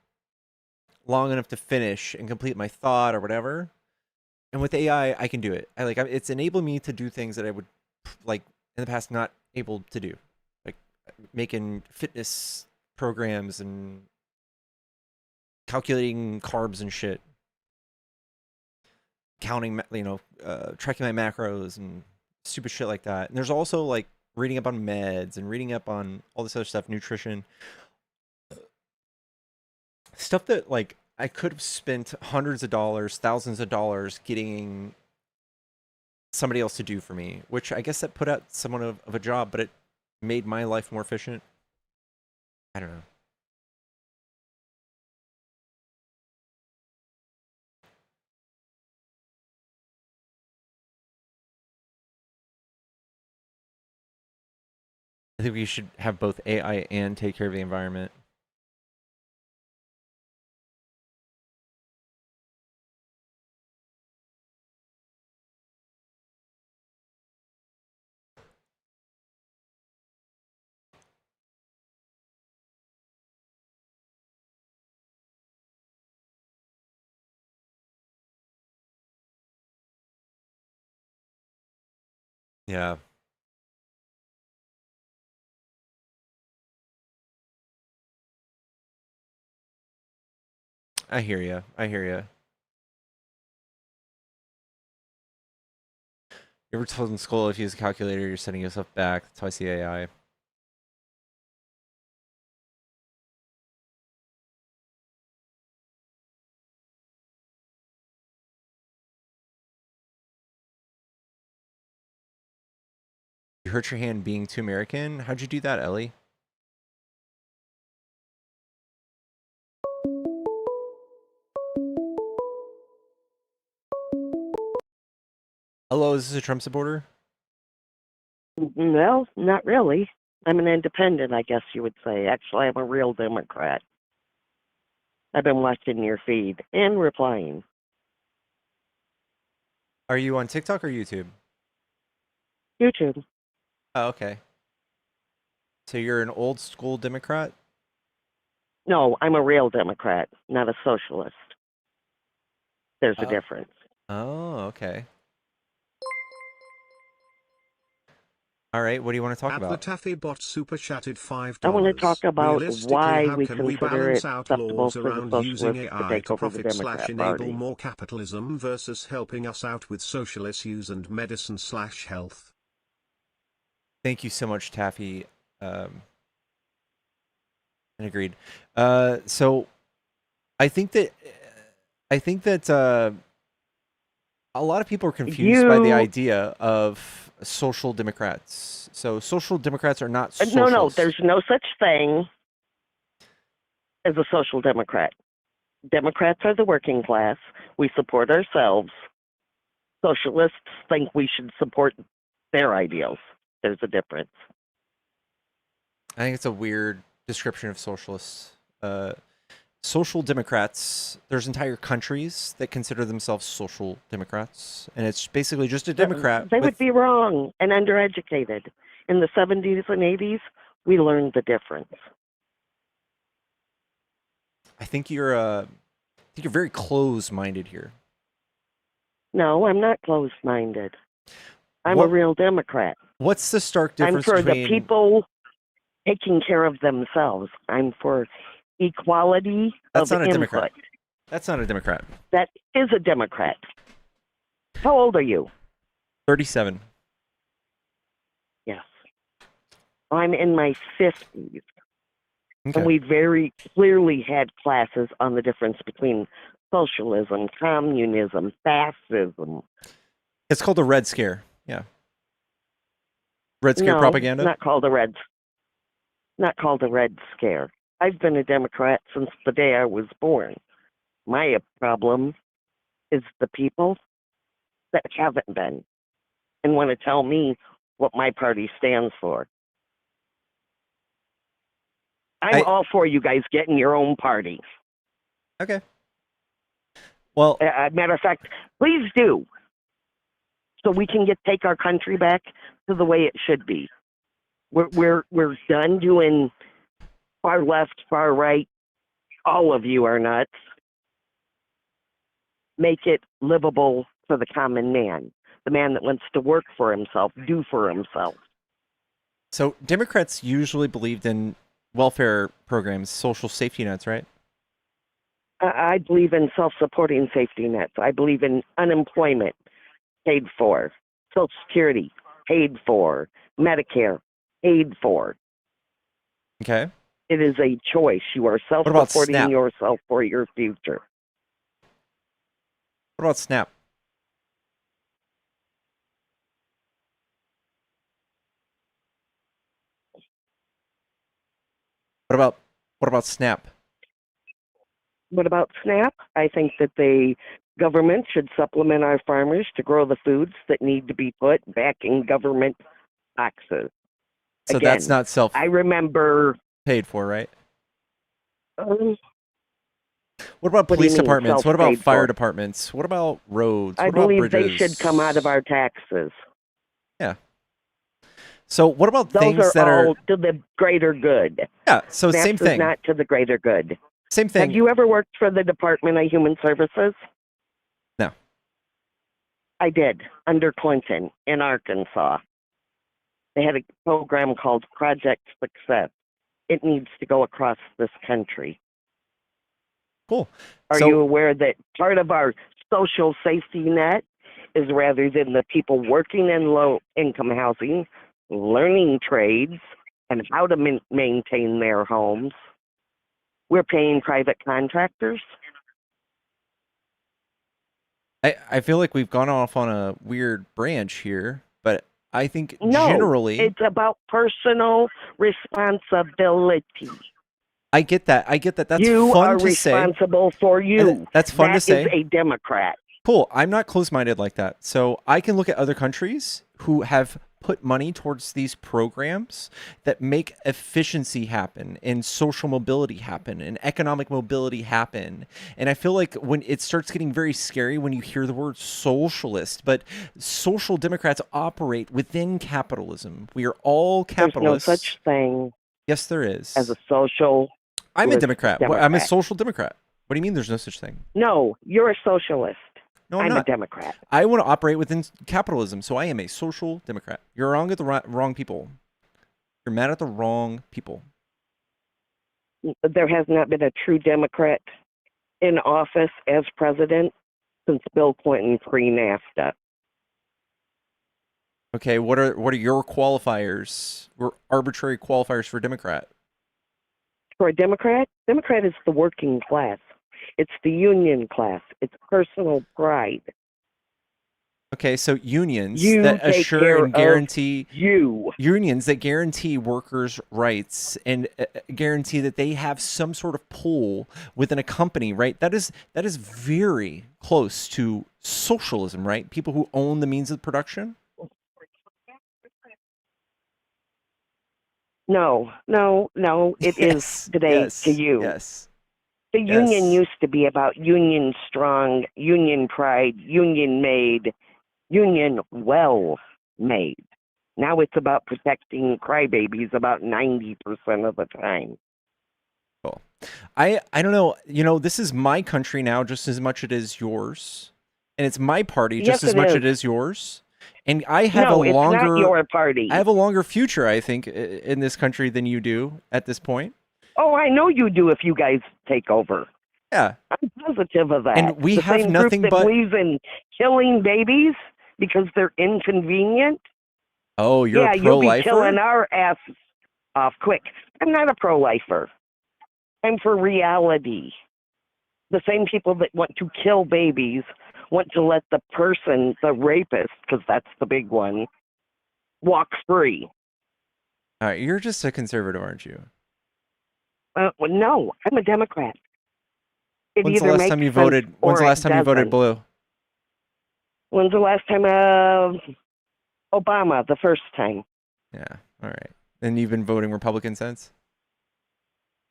long enough to finish and complete my thought or whatever. And with AI, I can do it. It's enabling me to do things that I would like in the past not able to do, like making fitness programs and calculating carbs and shit, counting, tracking my macros and stupid shit like that. And there's also like reading up on meds and reading up on all this other stuff, nutrition, stuff that like I could have spent hundreds of dollars, thousands of dollars getting somebody else to do for me, which I guess that put out someone of a job, but it made my life more efficient. I don't know. I think we should have both AI and take care of the environment. Yeah. I hear you. I hear you. You ever told in school if you use a calculator, you're setting yourself back? That's how I see AI. You hurt your hand being too American? How'd you do that, Ellie? Hello, is this a Trump supporter? Well, not really. I'm an independent, I guess you would say. Actually, I'm a real Democrat. I've been watching your feed and replying. Are you on TikTok or YouTube? YouTube. Oh, okay. So you're an old school Democrat? No, I'm a real Democrat, not a socialist. There's a difference. Oh, okay. All right, what do you want to talk At the about? Taffy bot super chatted $5. I want to talk about Realistically, why how we can we consider balance it out acceptable laws for the around using socialists to AI take to over the profit / Democrat enable Party. more capitalism versus helping us out with social issues and medicine / health? Thank you so much, Taffy. And agreed. So I think that a lot of people are confused by the idea of social democrats. So social democrats are not No, socialists. there's no such thing as a social Democrat. Democrats are the working class. We support ourselves. Socialists think we should support their ideals. There's a difference. I think it's a weird description of socialists. Social democrats, there's entire countries that consider themselves social democrats, and it's basically just a Democrat. They would be wrong and undereducated. In the 70s and 80s, we learned the difference. I think you're very close-minded here. No, I'm not closed-minded. I'm a real Democrat. What's the stark difference I'm for between the people taking care of themselves. I'm for equality That's of not a input. Democrat. That's not a Democrat. That is a Democrat. How old are you? 37. Yes. I'm in my 50s. Okay. And we very clearly had classes on the difference between socialism, communism, fascism. It's called the Red Scare. Yeah. Red Scare No, propaganda? not called a Red Scare. I've been a Democrat since the day I was born. My problem is the people that haven't been and want to tell me what my party stands for. I'm all for you guys getting your own party. Okay. Well, matter of fact, please do, so we can take our country back to the way it should be. We're done doing far left, far right. All of you are nuts. Make it livable for the common man, the man that wants to work for himself, do for himself. so Democrats usually believed in welfare programs, social safety nets, right? I believe in self-supporting safety nets. I believe in unemployment paid for, Social Security paid for, Medicare paid for. Okay. It is a choice. You are about self-supporting SNAP? yourself for your future. What about SNAP? What about SNAP? What about SNAP? I think that the government should supplement our farmers to grow the foods that need to be put back in government boxes. So Again, that's not self I remember. paid for, right? What What about do you police mean, departments? What about self-paid fire for? departments? What about roads? I What about believe bridges? they should come out of our taxes. Yeah. So what about Those things are that are all to the greater good. Yeah, so SNAP same is thing. not to the greater good. Same thing. Have you ever worked for the Department of Human Services? No. I did, under Clinton in Arkansas. They had a program called Project Success. It needs to go across this country. Cool. Are So- you aware that part of our social safety net is, rather than the people working in low-income housing, learning trades and how to maintain their homes, we're paying private contractors? I feel like we've gone off on a weird branch here, but I think No, generally it's about personal responsibility. I get that. That's you fun are to say. responsible for you. That's fun to That say. is a Democrat. Cool. I'm not close-minded like that. So I can look at other countries who have put money towards these programs that make efficiency happen and social mobility happen and economic mobility happen. And I feel like when it starts getting very scary when you hear the word socialist, but social democrats operate within capitalism. We are all capitalists. There's no such thing. Yes, there is. As a social. I'm a Democrat. I'm a social Democrat. What do you mean there's no such thing? No, you're a socialist. No, I'm not a Democrat. I want to operate within capitalism, so I am a social Democrat. You're wrong at the wrong people. You're mad at the wrong people. There has not been a true Democrat in office as president since Bill Clinton pre-NAFTA. Okay, what are your qualifiers? Or arbitrary qualifiers for Democrat? For a Democrat is the working class. It's the union class. It's personal pride. Okay, so unions You that take assure care and guarantee of you. unions that guarantee workers' rights and guarantee that they have some sort of pull within a company, right? That is very close to socialism, right? People who own the means of production. No. It is today to you. Yes. The union used to be about union strong, union pride, union made, union well made. Now it's about protecting crybabies about 90% of the time. Cool. I don't know. You know, this is my country now just as much as it is yours. And it's my party just Yes, as it much as is. it is yours. And I have No, a it's longer not your party. I have a longer future, I think, in this country than you do at this point. Oh, I know you do if you guys take over. Yeah. I'm positive of that. And we the have same nothing group that but believes in killing babies because they're inconvenient. Oh, you're yeah, a you'll be pro-lifer? killing our asses off quick. I'm not a pro-lifer. I'm for reality. The same people that want to kill babies want to let the person, the rapist, because that's the big one, walk free. All right, you're just a conservative, aren't you? Well, no, I'm a Democrat. It When's the either last makes time you sense voted? When's the or last it time you voted doesn't. blue? When's the last time? Obama, the first time. Yeah. All right. And you've been voting Republican since?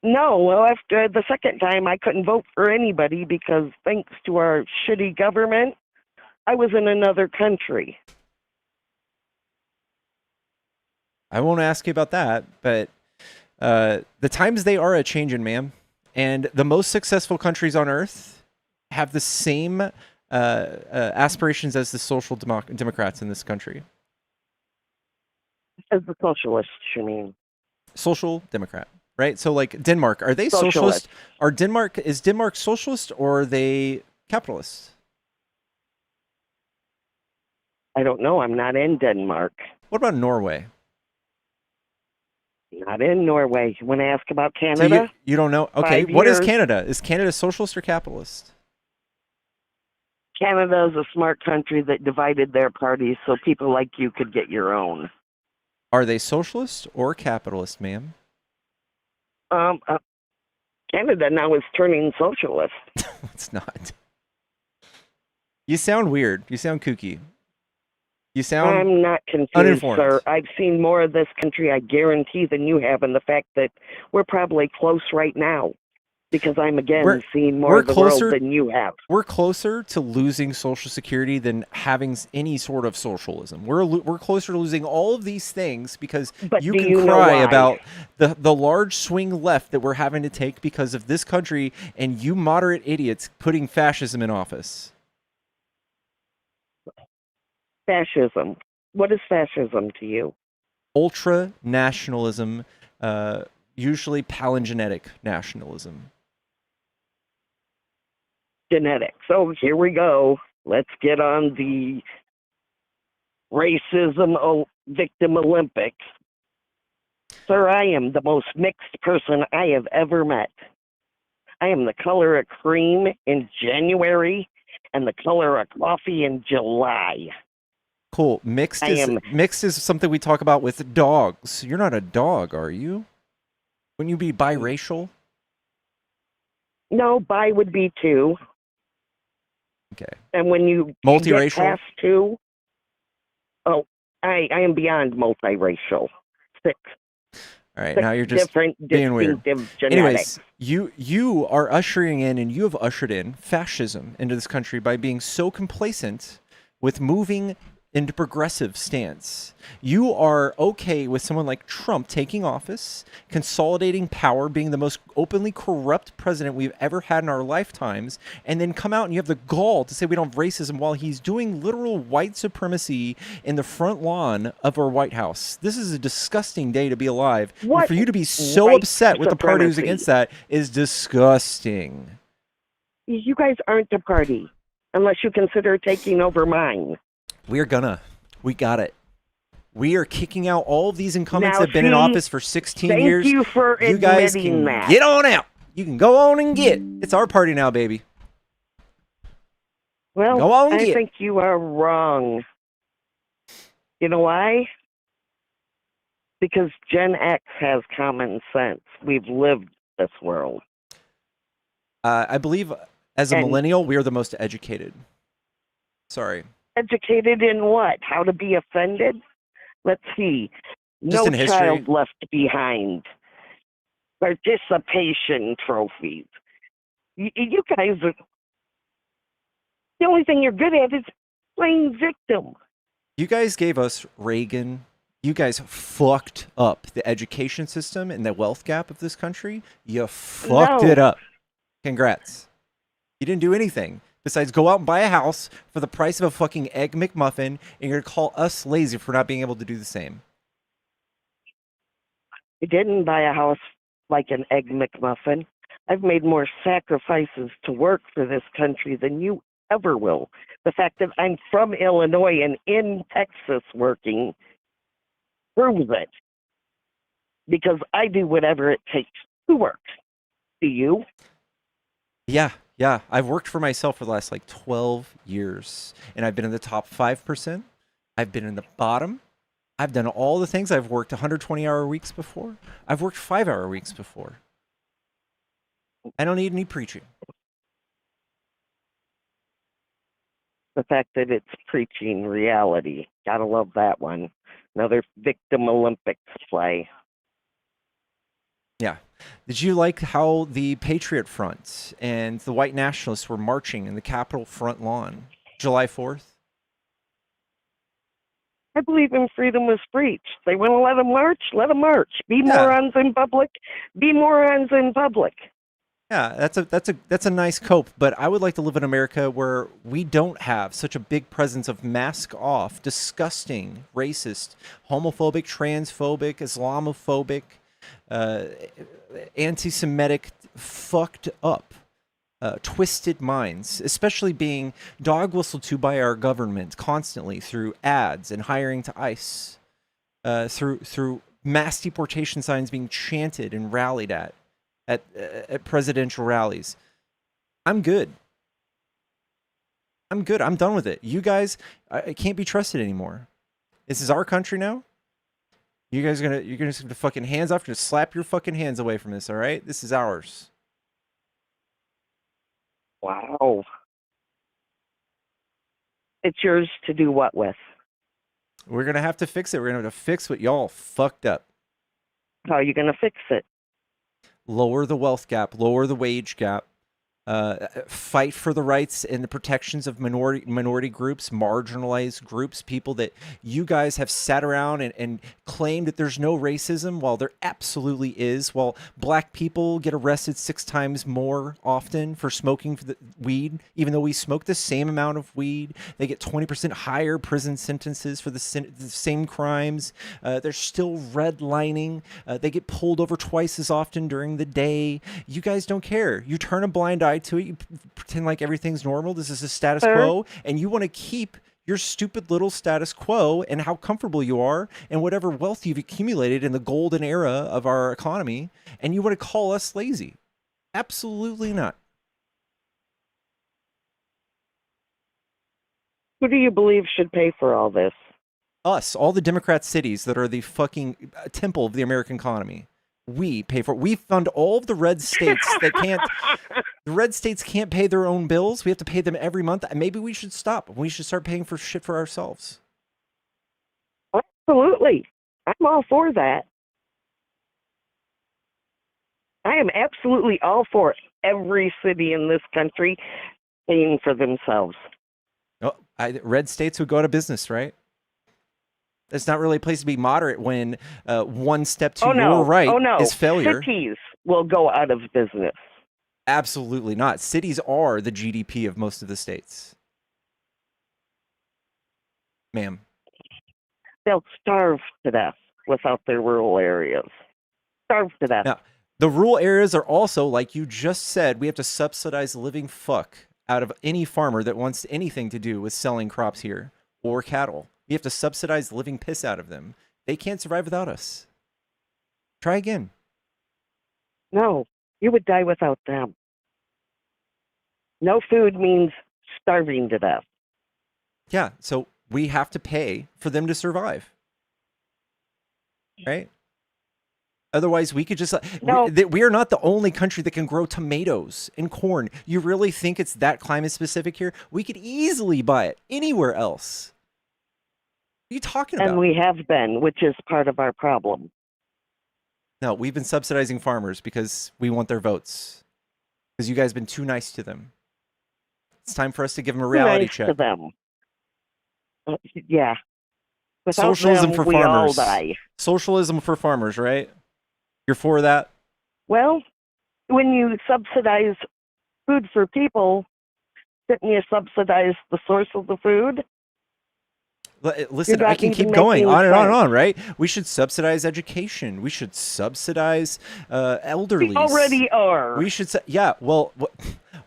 No, well, after the second time, I couldn't vote for anybody because thanks to our shitty government, I was in another country. I won't ask you about that, but the times they are a changing, ma'am. And the most successful countries on earth have the same aspirations as the social democrats in this country. As the socialists, you mean? Social democrat, right? So like Denmark, are they Socialist. socialist? Is Denmark socialist or are they capitalist? I don't know. I'm not in Denmark. What about Norway? Not in Norway. You want to ask about So Canada? you don't know? Okay, 5 what is years. Canada? Is Canada socialist or capitalist? Canada is a smart country that divided their parties so people like you could get your own. Are they socialist or capitalist, ma'am? Canada now is turning socialist. It's not. You sound weird. You sound kooky. You sound I'm not confused, uninformed. sir. I've seen more of this country, I guarantee, than you have, and the fact that we're probably close right now because I'm, again, seeing more of the world than you have. We're closer to losing Social Security than having any sort of socialism. We're closer to losing all of these things because you do can you know cry why? about the large swing left that we're having to take because of this country and you moderate idiots putting fascism in office. Fascism. What is fascism to you? Ultra nationalism, usually palingenetic nationalism. Genetics. So here we go. Let's get on the racism victim Olympics. Sir, I am the most mixed person I have ever met. I am the color of cream in January and the color of coffee in July. Cool. Mixed is something we talk about with dogs. You're not a dog, are you? Wouldn't you be biracial? No, bi would be 2. Okay. And when you Multiracial? get past 2, I am beyond multiracial. 6. All right, 6 now you're just different being weird. distinctive genetics. Anyways, you are ushering in and you have ushered in fascism into this country by being so complacent with moving into progressive stance. You are okay with someone like Trump taking office, consolidating power, being the most openly corrupt president we've ever had in our lifetimes, and then come out and you have the gall to say we don't have racism while he's doing literal white supremacy in the front lawn of our White House. This is a disgusting day to be alive. And What for you to be so white upset with the party who's supremacy? against that is disgusting. You guys aren't a party unless you consider taking over mine. We got it. We are kicking out all of these incumbents Now, that have been in see, office for 16 thank years. you for You guys admitting can that. get on out. You can go on and get. It's our party now, baby. Well, Go on, I get. think you are wrong. You know why? Because Gen X has common sense. We've lived this world. I believe as a And- millennial, we are the most educated. Sorry. Educated in what? How to be offended? Let's see. Just No in history. child left behind. Participation trophies. You guys are. The only thing you're good at is playing victim. You guys gave us Reagan. You guys fucked up the education system and the wealth gap of this country. You fucked No. it up. Congrats. You didn't do anything besides go out and buy a house for the price of a fucking Egg McMuffin, and you're going to call us lazy for not being able to do the same. I didn't buy a house like an Egg McMuffin. I've made more sacrifices to work for this country than you ever will. The fact that I'm from Illinois and in Texas working proves it. Because I do whatever it takes to work. Do you? Yeah. I've worked for myself for the last 12 years, and I've been in the top 5%. I've been in the bottom. I've done all the things. I've worked 120-hour weeks before. I've worked 5-hour weeks before. I don't need any preaching. The fact that it's preaching reality. Gotta love that one. Another victim Olympics play. Yeah. Did you like how the Patriot Front and the white nationalists were marching in the Capitol front lawn July 4th? I believe in freedom of speech. They want to let them march. Let them march. Be Yeah. morons in public. Be morons in public. Yeah, that's a nice cope, but I would like to live in America where we don't have such a big presence of mask off, disgusting, racist, homophobic, transphobic, Islamophobic, anti-Semitic, fucked up, twisted minds, especially being dog whistled to by our government constantly through ads and hiring to ICE, through mass deportation signs being chanted and rallied at presidential rallies. I'm good. I'm done with it. You guys, I can't be trusted anymore. This is our country now. You're gonna just have the fucking hands off. Just slap your fucking hands away from this. All right, this is ours. Wow. It's yours to do what with? We're gonna have to fix it. We're gonna have to fix what y'all fucked up. How are you going to fix it? Lower the wealth gap, lower the wage gap, fight for the rights and the protections of minority groups, marginalized groups, people that you guys have sat around and claimed that there's no racism, while there absolutely is. While black people get arrested 6 times more often for smoking the weed, even though we smoke the same amount of weed, they get 20% higher prison sentences for the same crimes. They're still redlining. They get pulled over twice as often during the day. You guys don't care. You turn a blind eye to it. You pretend like everything's normal. This is the status quo, and you want to keep your stupid little status quo and how comfortable you are and whatever wealth you've accumulated in the golden era of our economy, and you want to call us lazy. Absolutely not. Who do you believe should pay for all this? Us, all the Democrat cities that are the fucking temple of the American economy. We pay for it. We fund all of the red states that can't. The red states can't pay their own bills. We have to pay them every month. Maybe we should stop. We should start paying for shit for ourselves. Absolutely. I'm all for that. I am absolutely all for every city in this country paying for themselves. Oh, red states would go out of business, right? It's not really a place to be moderate when one step to your right is failure. Cities will go out of business. Absolutely not. Cities are the GDP of most of the states. Ma'am. They'll starve to death without their rural areas. Starve to death. Now, the rural areas are also, like you just said, we have to subsidize the living fuck out of any farmer that wants anything to do with selling crops here or cattle. We have to subsidize the living piss out of them. They can't survive without us. Try again. No, you would die without them. No food means starving to death. Yeah, so we have to pay for them to survive. Right? Otherwise, we could just... No. We are not the only country that can grow tomatoes and corn. You really think it's that climate specific here? We could easily buy it anywhere else. What are you talking about? And we have been, which is part of our problem. No, we've been subsidizing farmers because we want their votes. Because you guys have been too nice to them. It's time for us to give them a reality check. To them. Yeah. Without Socialism them, for we farmers. all die. Socialism for farmers, right? You're for that? Well, when you subsidize food for people, shouldn't you subsidize the source of the food? Listen, I can keep going on and on and on, right? We should subsidize education. We should subsidize elderly. We already are. We should, yeah. Well,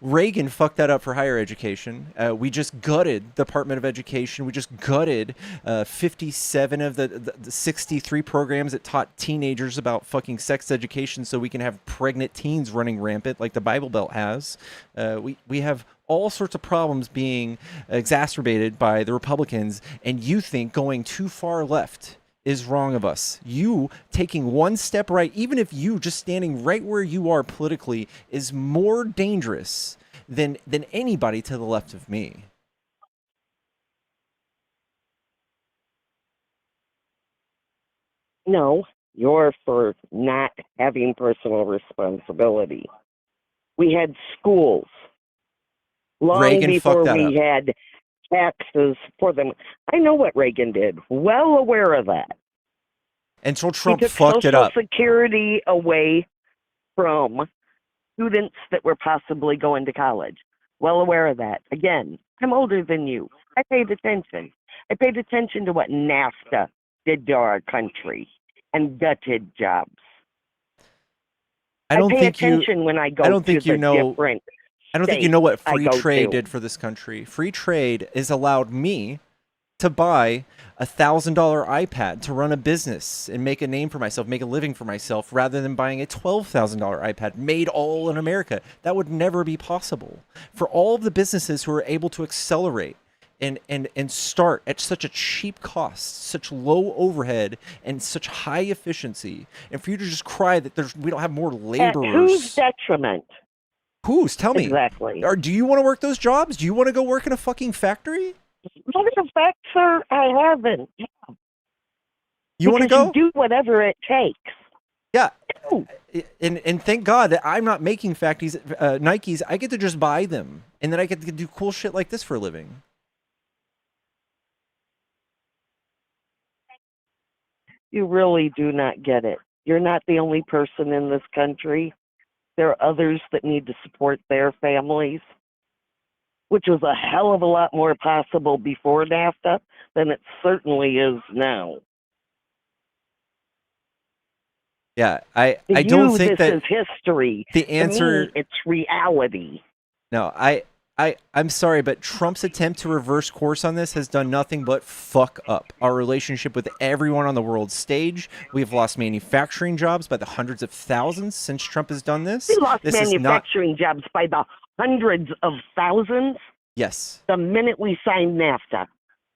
Reagan fucked that up for higher education. We just gutted Department of Education. We just gutted 57 of the 63 programs that taught teenagers about fucking sex education, so we can have pregnant teens running rampant like the Bible Belt has. We have all sorts of problems being exacerbated by the Republicans, and you think going too far left is wrong of us. You taking one step right, even if you just standing right where you are politically, is more dangerous than anybody to the left of me. No, You're for not having personal responsibility. We had schools long Reagan fucked before that we up. had taxes for them. I know what Reagan did. Well aware of that. Until Trump He took fucked it Social up. Security away from students that were possibly going to college. Well aware of that. Again, I'm older than you. I paid attention. I paid attention to what NAFTA did to our country and gutted jobs. I don't pay think you. attention when I go I don't to think you the know. different I don't think you know what states I free go trade to. did for this country. Free trade has allowed me to buy a $1,000 iPad to run a business and make a name for myself, make a living for myself, rather than buying a $12,000 iPad made all in America. That would never be possible. For all of the businesses who are able to accelerate and start at such a cheap cost, such low overhead, and such high efficiency, and for you to just cry that we don't have more At whose laborers. detriment? Whose? Tell me. Exactly. Or do you want to work those jobs? Do you want to go work in a fucking factory? Matter of fact, sir, I haven't. You want to Because go? you do whatever it takes. Yeah. And thank God that I'm not making factories, Nikes. I get to just buy them, and then I get to do cool shit like this for a living. You really do not get it. You're not the only person in this country. There are others that need to support their families, which was a hell of a lot more possible before NAFTA than it certainly is now. Yeah, To I you, don't think this that is history. the To answer. me, it's reality. No, I'm sorry, but Trump's attempt to reverse course on this has done nothing but fuck up our relationship with everyone on the world stage. We've lost manufacturing jobs by the hundreds of thousands since Trump has done this. We lost This is not. manufacturing jobs by the hundreds of thousands Yes. the minute we signed NAFTA.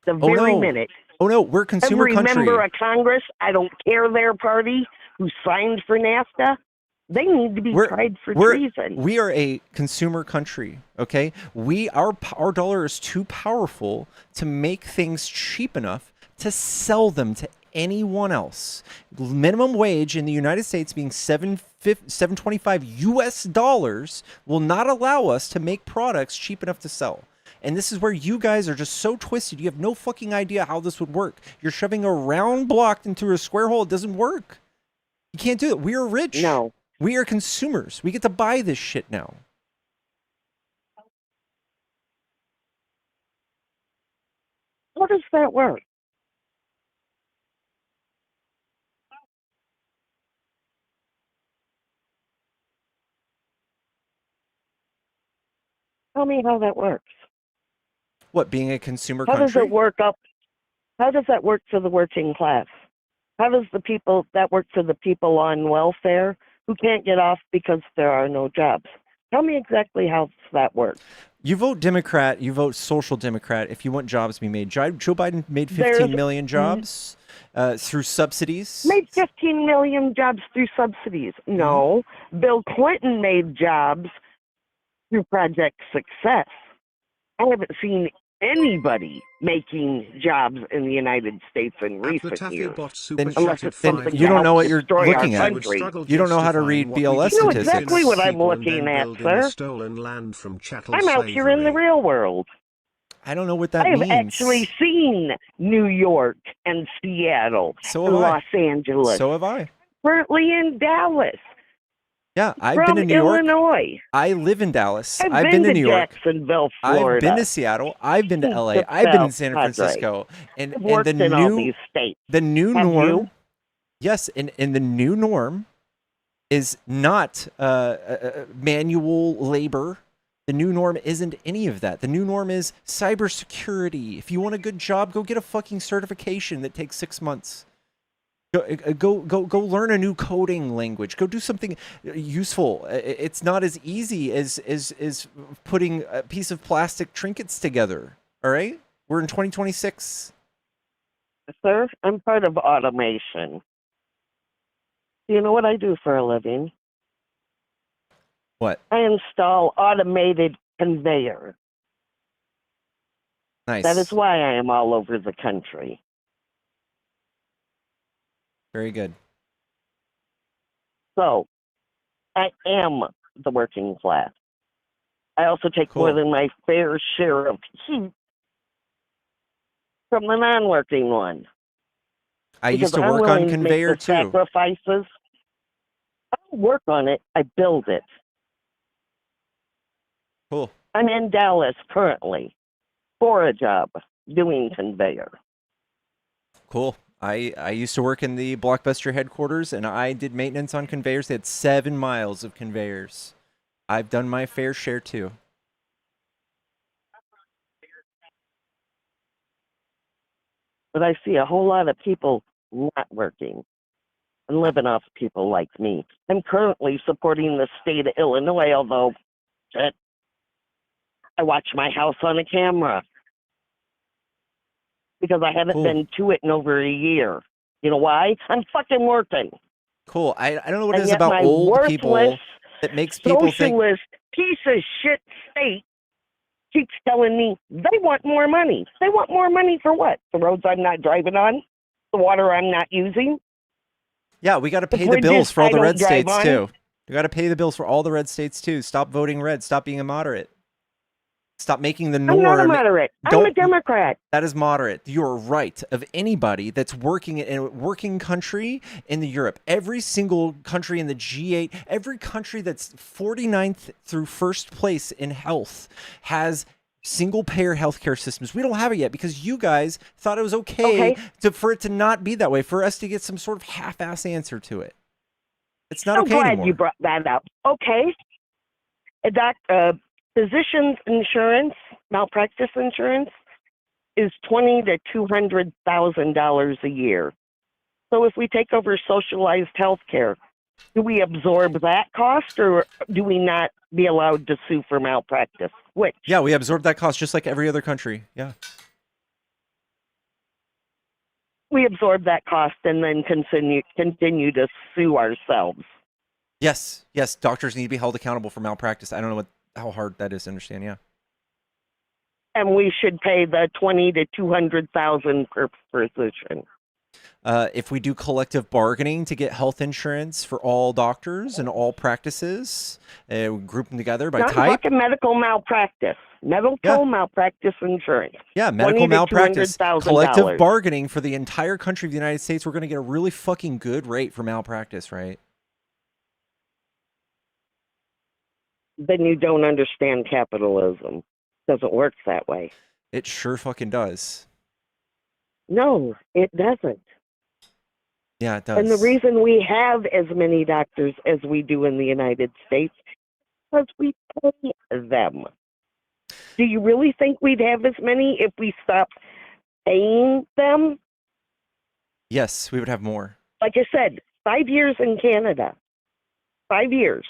The Oh very no. minute. Oh no, we're a consumer Every country. member of Congress, I don't care their party, who signed for NAFTA, they need to be tried for treason. We are a consumer country, okay? Our dollar is too powerful to make things cheap enough to sell them to anyone else. Minimum wage in the United States being $7.25 US dollars will not allow us to make products cheap enough to sell. And this is where you guys are just so twisted. You have no fucking idea how this would work. You're shoving a round block into a square hole. It doesn't work. You can't do it. We are rich. No. We are consumers. We get to buy this shit now. How does that work? Tell me how that works. What, being a consumer How does country? it work up? How does that work for the working class? How does that work for the people on welfare who can't get off because there are no jobs? Tell me exactly how that works. You vote Democrat, you vote Social Democrat if you want jobs to be made. Joe Biden made 15 million jobs through subsidies. Made 15 million jobs through subsidies. No. Bill Clinton made jobs through Project Success. I haven't seen anybody making jobs in the United States in recent years. Unless it's something you don't know what you're destroy looking our at. country. You don't know how to read BLS You know statistics. exactly what I'm looking at, sir. I'm out here in the real world. I don't know what that I have means. actually seen New York and Seattle So and have I. Los Angeles. So have I. Currently in Dallas. Yeah, I've From been to New York. Illinois. I live in Dallas. I've been to to New York. Jacksonville, I've Florida. been to Seattle. I've been to LA. Just I've been in south, San Padre. Francisco. And I've worked the in new all these states. the new Have norm. you? Yes, and the new norm is not manual labor. The new norm isn't any of that. The new norm is cybersecurity. If you want a good job, go get a fucking certification that takes 6 months. Go learn a new coding language. Go do something useful. It's not as easy as putting a piece of plastic trinkets together. All right? We're in 2026. Sir, I'm part of automation. Do you know what I do for a living? What? I install automated conveyor. Nice. That is why I am all over the country. Very good. So, I am the working class. I also take more than my fair share of heat from the non-working one. I Because used to I'm work on willing to make conveyor the too. sacrifices. I don't work on it, I build it. Cool. I'm in Dallas currently for a job doing conveyor. Cool. I used to work in the Blockbuster headquarters, and I did maintenance on conveyors. They had 7 miles of conveyors. I've done my fair share too. But I see a whole lot of people not working and living off people like me. I'm currently supporting the state of Illinois, although shit, I watch my house on a camera because I haven't been to it in over a year. You know why? I'm fucking working. Cool. I don't know what it And is yet about my old worthless people that makes people think. socialist piece of shit state keeps telling me they want more money. They want more money for what? The roads I'm not driving on? The water I'm not using? Yeah, we got to pay the bridges bills for all I the don't red drive states on? too. We got to pay the bills for all the red states too. Stop voting red. Stop being a moderate. Stop making the norm. I'm not a moderate. I'm a Democrat. That is moderate. You're right. Of anybody that's working in a working country in the Europe, every single country in the G8, every country that's 49th through first place in health has single payer healthcare systems. We don't have it yet because you guys thought it was okay, for it to not be that way, for us to get some sort of half-ass answer to it. It's not I'm okay glad anymore. you brought that up. Okay. Physician's insurance, malpractice insurance, is $20,000 to $200,000 a year. So if we take over socialized health care, do we absorb that cost, or do we not be allowed to sue for malpractice? Which? Yeah, we absorb that cost just like every other country. Yeah. We absorb that cost and then continue to sue ourselves. Yes. Yes. Doctors need to be held accountable for malpractice. I don't know how hard that is to understand. Yeah. And we should pay the $20,000 to $200,000 per physician. If we do collective bargaining to get health insurance for all doctors and all practices, we group them together by Not type. talking medical malpractice. Medical malpractice insurance. Yeah, medical $20,000 to malpractice. $200,000. Collective bargaining for the entire country of the United States. We're going to get a really fucking good rate for malpractice, right? Then you don't understand capitalism. Doesn't work that way. It sure fucking does. No, it doesn't. Yeah, it does. And the reason we have as many doctors as we do in the United States is because we pay them. Do you really think we'd have as many if we stopped paying them? Yes, we would have more. Like I said, 5 years in Canada. 5 years.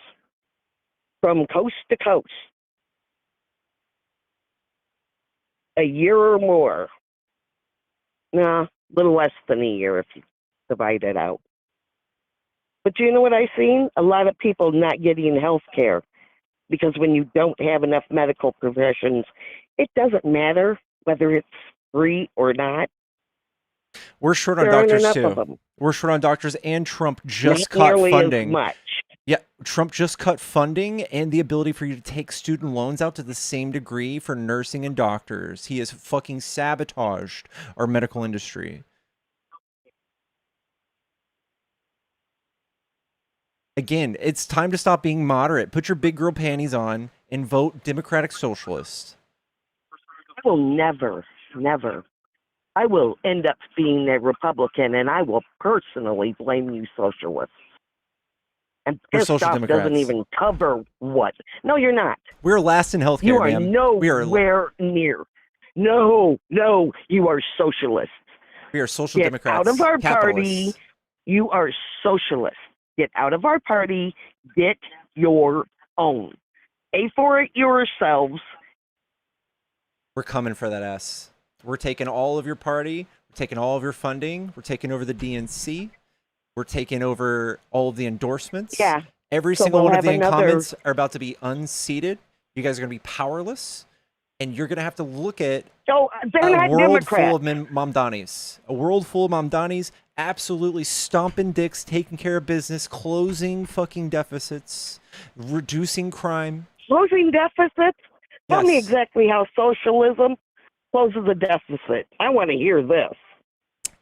From coast to coast. A year or more. Nah, a little less than a year if you divide it out. But you know what I've seen? A lot of people not getting health care because when you don't have enough medical professions, it doesn't matter whether it's free or not. We're short on There aren't doctors enough too. of them. We're short on doctors, and Trump just Not cut nearly funding. as much. Yeah, Trump just cut funding and the ability for you to take student loans out to the same degree for nursing and doctors. He has fucking sabotaged our medical industry. Again, it's time to stop being moderate. Put your big girl panties on and vote Democratic Socialist. I will never. I will end up being a Republican, and I will personally blame you socialists. And We're pissed social off democrats. doesn't even cover what. No, you're not. We're last in healthcare, You are ma'am. nowhere near. No, you are socialists. We are social Get democrats. out of our capitalists. party. You are socialists. Get out of our party. Get your own. Pay for it yourselves. We're coming for that ass. We're taking all of your party. We're taking all of your funding. We're taking over the DNC. We're taking over all of the endorsements. Yeah. Every So single we'll one of have the another- incumbents are about to be unseated. You guys are going to be powerless. And you're going to have to look at So they're a not world Democrats. full of Mamdanis. A world full of Mamdanis absolutely stomping dicks, taking care of business, closing fucking deficits, reducing crime. Closing deficits? Tell me Yes. exactly how socialism closes a deficit. I want to hear this.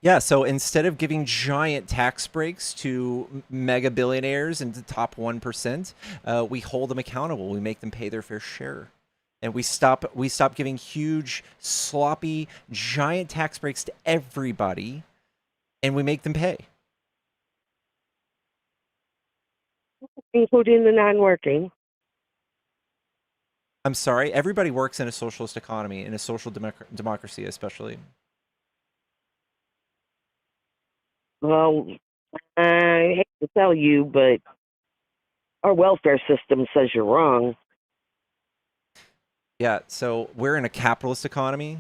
Yeah, so instead of giving giant tax breaks to mega billionaires and the top 1%, we hold them accountable. We make them pay their fair share. And we stop giving huge, sloppy, giant tax breaks to everybody, and we make them pay. Including the non-working. I'm sorry, everybody works in a socialist economy, in a social democracy especially. Well, I hate to tell you, but our welfare system says you're wrong. Yeah, so we're in a capitalist economy.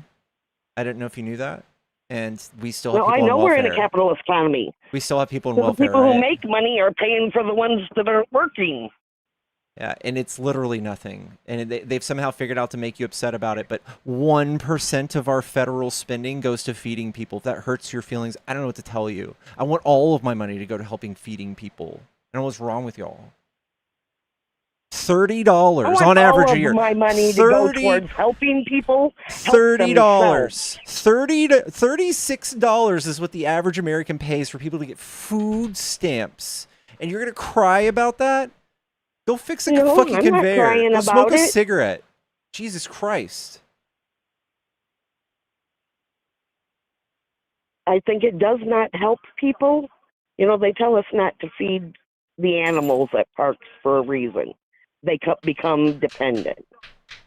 I didn't know if you knew that. And we still have No, people I on know welfare. we're in a capitalist economy. We still have people in So the welfare, people right? who make money are paying for the ones that aren't working. Yeah, and it's literally nothing. And they've somehow figured out to make you upset about it. But 1% of our federal spending goes to feeding people. If that hurts your feelings, I don't know what to tell you. I want all of my money to go to helping feeding people. I don't know what's wrong with y'all. $30 I want on average all a of year. my money to go towards helping people help themselves. $30 to $36 is what the average American pays for people to get food stamps. And you're gonna cry about that? Go fix a No, fucking I'm not conveyor. crying Go smoke about a it. cigarette. Jesus Christ. I think it does not help people. You know, they tell us not to feed the animals at parks for a reason. They become dependent.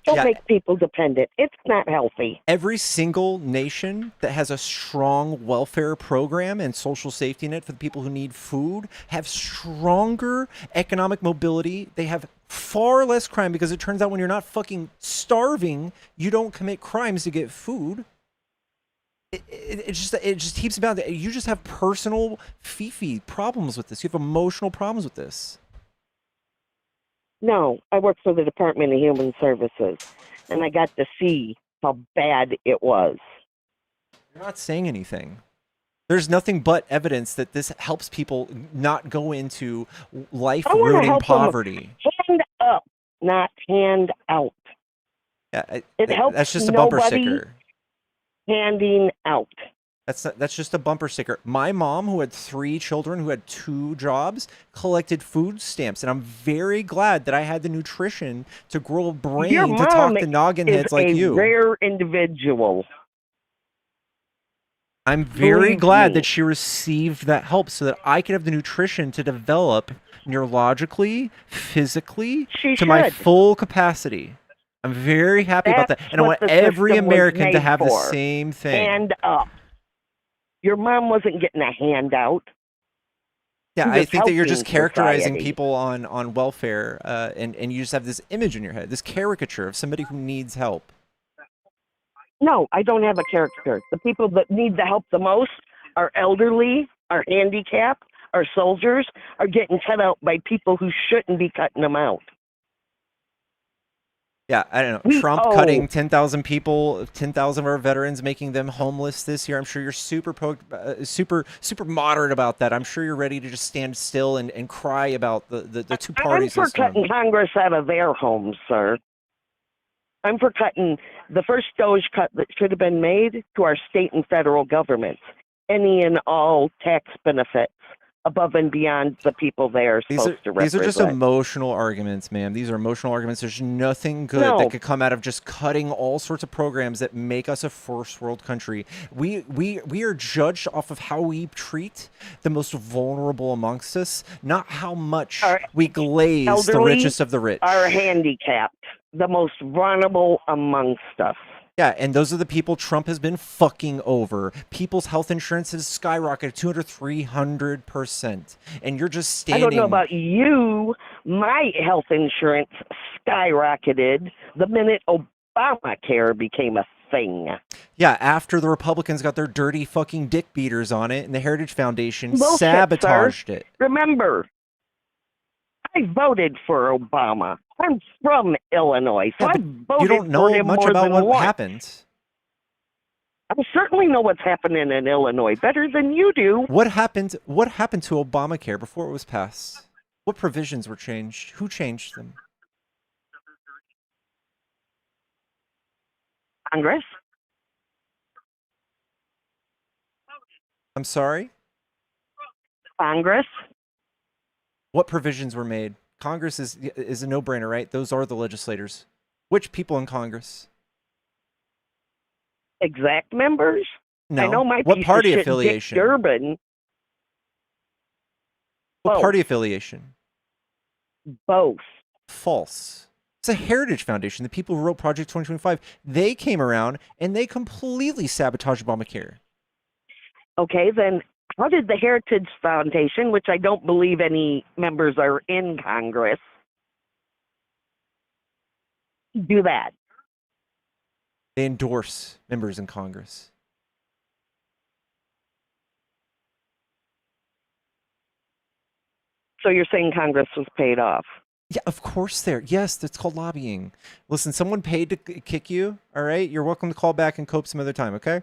Don't Yeah. make people dependent. It's not healthy. Every single nation that has a strong welfare program and social safety net for the people who need food have stronger economic mobility. They have far less crime because it turns out when you're not fucking starving, you don't commit crimes to get food. It just keeps about that. You just have personal fifi problems with this. You have emotional problems with this. No, I work for the Department of Human Services, and I got to see how bad it was. You're not saying anything. There's nothing but evidence that this helps people not go into life-ruining poverty. Hand up, not hand out. Yeah, It helps that's just a bumper nobody sticker. handing out. That's just a bumper sticker. My mom, who had 3 children, who had 2 jobs, collected food stamps, and I'm very glad that I had the nutrition to grow a brain Your to mom talk to noggin is heads like a you. rare individual. I'm very Believe glad me. that she received that help so that I could have the nutrition to develop neurologically, physically, She to my should. full capacity. I'm very happy about that. That's And I what want the every system was American to made have the for. same thing. Hand up. Your mom wasn't getting a handout. Yeah, She I was think that you're just helping characterizing society. people on welfare, and you just have this image in your head, this caricature of somebody who needs help. No, I don't have a caricature. The people that need the help the most are elderly, are handicapped, are soldiers, are getting cut out by people who shouldn't be cutting them out. Yeah, I don't know. We Trump owe- cutting 10,000 people, 10,000 of our veterans, making them homeless this year. I'm sure you're super moderate about that. I'm sure you're ready to just stand still and cry about the two-party I'm for system. cutting Congress out of their homes, sir. I'm for cutting the first Doge cut that should have been made to our state and federal governments. Any and all tax benefits above and beyond the people they are These supposed to are represent. just emotional arguments, ma'am. These are emotional arguments. There's nothing good No. that could come out of just cutting all sorts of programs that make us a first world country. We are judged off of how we treat the most vulnerable amongst us, not how much we glaze the Elderly richest of the rich. are handicapped, the most vulnerable amongst us. Yeah, and those are the people Trump has been fucking over. People's health insurance has skyrocketed 200 300%. And you're just standing. I don't know about you. My health insurance skyrocketed the minute Obamacare became a thing. Yeah, after the Republicans got their dirty fucking dick beaters on it and the Heritage Foundation Bullshit, sabotaged sir. it. Remember, I voted for Obama. I'm from Illinois, so I voted You don't know for him much more about than what once. happened. I certainly know what's happening in Illinois better than you do. What happened to Obamacare before it was passed? What provisions were changed? Who changed them? Congress. I'm sorry? Congress. What provisions were made? Congress is a no-brainer, right? Those are the legislators. Which people in Congress? Exact members? No. I know my What piece party of shit, affiliation? Dick Durbin. What Both. party affiliation? Both. False. It's a heritage foundation. The people who wrote Project 2025, they came around and they completely sabotaged Obamacare. Okay, then how did the Heritage Foundation, which I don't believe any members are in Congress, do that? They endorse members in Congress. So you're saying Congress was paid off? Yeah, of course they're. Yes, that's called lobbying. Listen, someone paid to kick you, all right? You're welcome to call back and cope some other time, okay?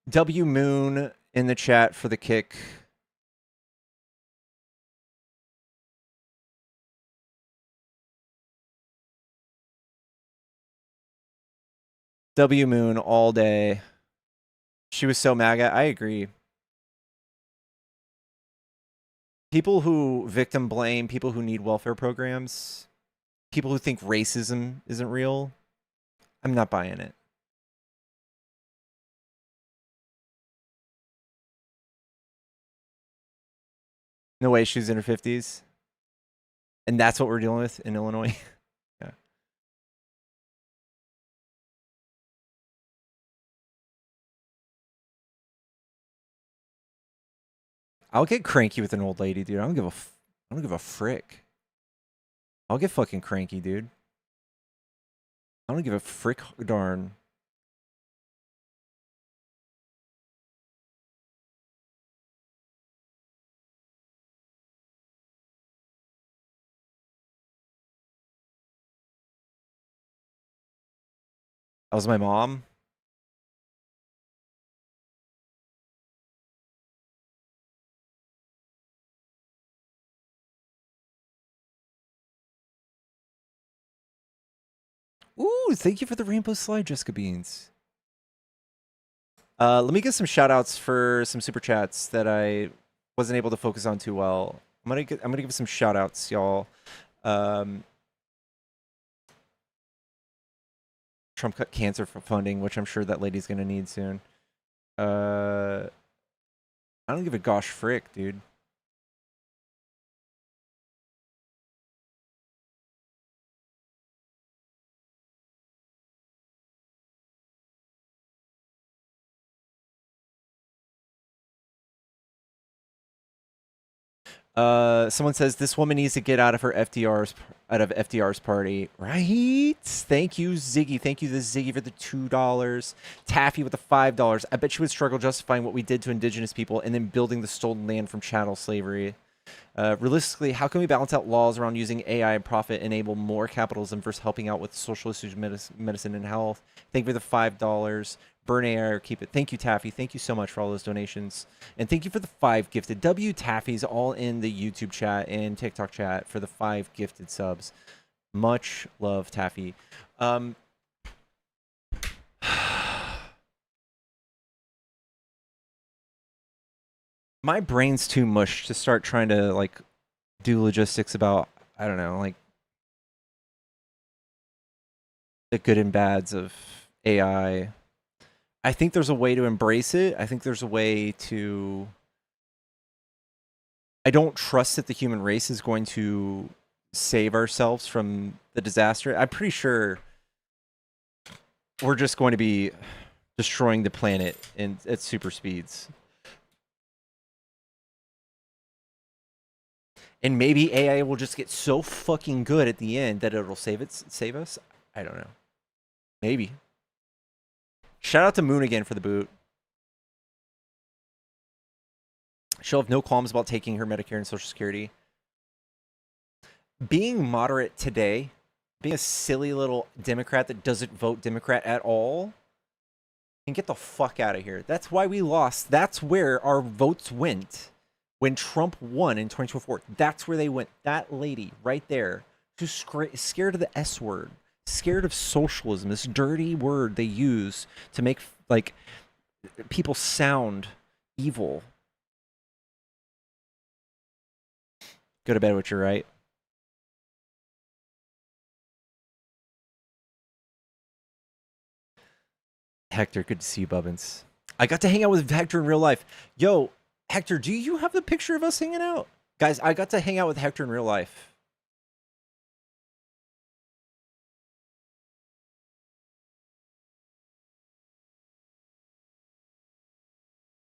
W Moon in the chat for the kick. W Moon all day. She was so MAGA. I agree. People who victim blame, people who need welfare programs, people who think racism isn't real, I'm not buying it. No way she's in her 50s. And that's what we're dealing with in Illinois. Yeah. I'll get cranky with an old lady, dude. I don't give a frick. I'll get fucking cranky, dude. I don't give a frick darn. That was my mom. Ooh, thank you for the rainbow slide, Jessica Beans. Let me get some shout outs for some super chats that I wasn't able to focus on too well. I'm gonna give some shout outs, y'all. Trump cut cancer funding, which I'm sure that lady's gonna need soon. I don't give a gosh frick, dude. Someone says this woman needs to get out of FDR's party, right? Thank you, Ziggy. Thank you, Ziggy, for the $2. Taffy with the $5. I bet she would struggle justifying what we did to indigenous people and then building the stolen land from chattel slavery. Realistically, how can we balance out laws around using AI and profit enable more capitalism versus helping out with social issues, medicine, and health? Thank you for the $5. Burn AI or keep it. Thank you, Taffy. Thank you so much for all those donations. And thank you for the 5 gifted. W Taffy's all in the YouTube chat and TikTok chat for the 5 gifted subs. Much love, Taffy. My brain's too mush to start trying to like do logistics about, I don't know, like the good and bads of AI. I think there's a way to embrace it. I think there's a way to... I don't trust that the human race is going to save ourselves from the disaster. I'm pretty sure we're just going to be destroying the planet at super speeds. And maybe AI will just get so fucking good at the end that it'll save us. I don't know. Maybe. Shout out to Moon again for the boot. She'll have no qualms about taking her Medicare and Social Security. being moderate today, being a silly little Democrat that doesn't vote Democrat at all, and get the fuck out of here. That's why we lost. That's where our votes went when Trump won in 2024. That's where they went. That lady right there, who's scared of the S word, scared of socialism, this dirty word they use to make like people sound evil. Go to bed with your right. Hector, good to see you, Bubbins. I got to hang out with Hector in real life. Yo, Hector, do you have the picture of us hanging out? Guys, I got to hang out with Hector in real life.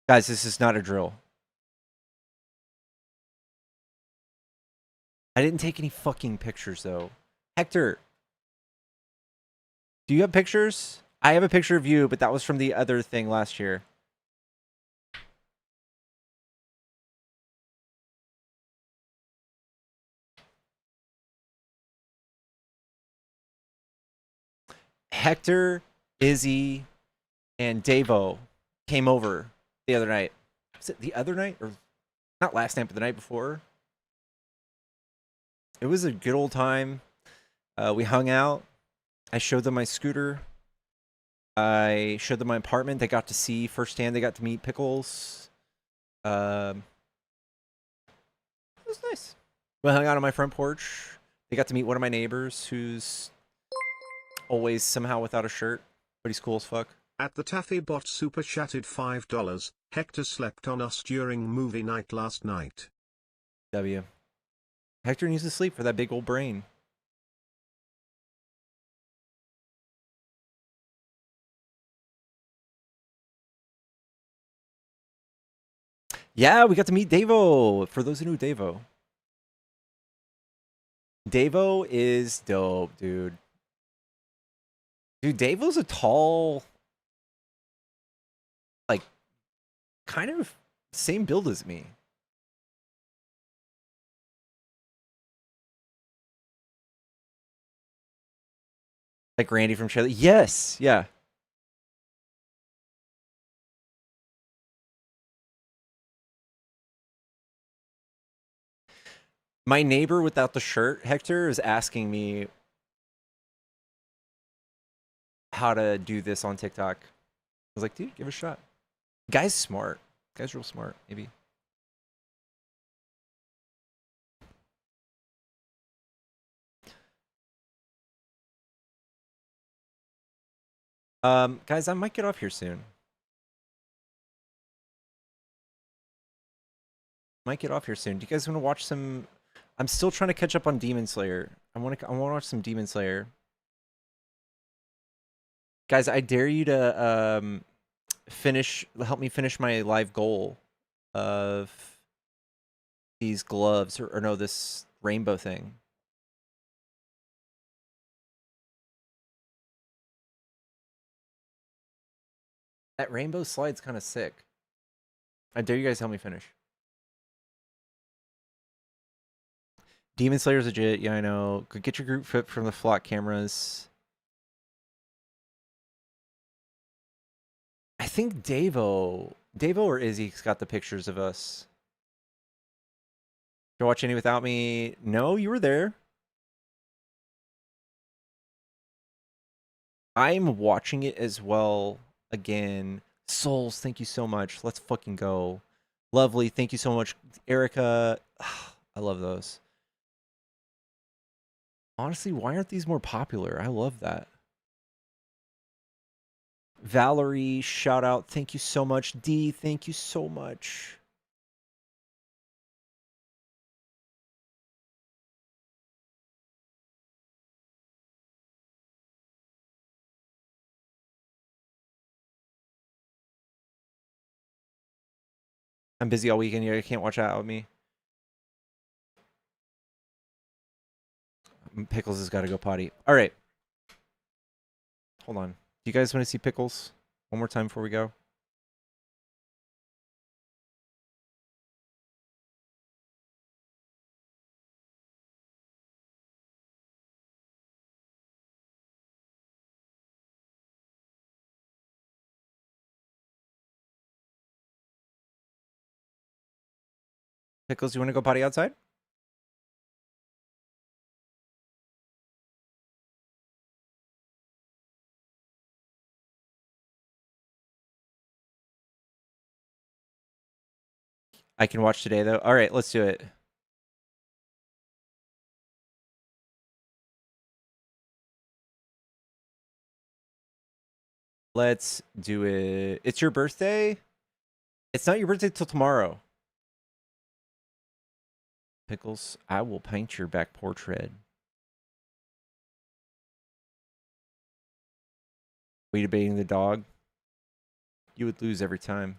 Guys, this is not a drill. I didn't take any fucking pictures, though. Hector, do you have pictures? I have a picture of you, but that was from the other thing last year. Hector, Izzy, and Davo came over the other night. Was it the other night? Or not last night, but the night before? It was a good old time. We hung out. I showed them my scooter. I showed them my apartment. They got to see firsthand. They got to meet Pickles. It was nice. We hung out on my front porch. They got to meet one of my neighbors who's always somehow without a shirt, but he's cool as fuck. At the Taffy bot super chatted $5. Hector slept on us during movie night last night. W. Hector needs to sleep for that big old brain. Yeah, we got to meet Davo. For those who knew Davo. Davo is dope, dude. Dude, Davo's a tall, like, kind of same build as me. Like Randy from Shelley. Yes, yeah. My neighbor without the shirt, Hector, is asking me how to do this on TikTok. I was like, dude, give it a shot. Guy's smart. Guy's real smart, maybe. Guys, I might get off here soon. Might get off here soon. Do you guys want to watch some? I'm still trying to catch up on Demon Slayer. I want to watch some Demon Slayer. Guys, I dare you to help me finish my live goal of these gloves or no, this rainbow thing. That rainbow slide's kind of sick. I dare you guys help me finish. Demon Slayer's legit. Yeah, I know. Could get your group fit from the flock cameras. I think Davo or Izzy's got the pictures of us. Did you watch any without me? No, you were there. I'm watching it as well again. Souls, thank you so much. Let's fucking go. Lovely, thank you so much. Erica, I love those. Honestly, why aren't these more popular? I love that. Valerie, shout out. Thank you so much. D, thank you so much. I'm busy all weekend here. I can't watch that with me. Pickles has got to go potty. All right. Hold on. Do you guys want to see Pickles one more time before we go? Pickles, you want to go potty outside? I can watch today, though. All right, let's do it. Let's do it. It's your birthday? It's not your birthday till tomorrow. Pickles, I will paint your back porch red. Were you debating the dog? You would lose every time.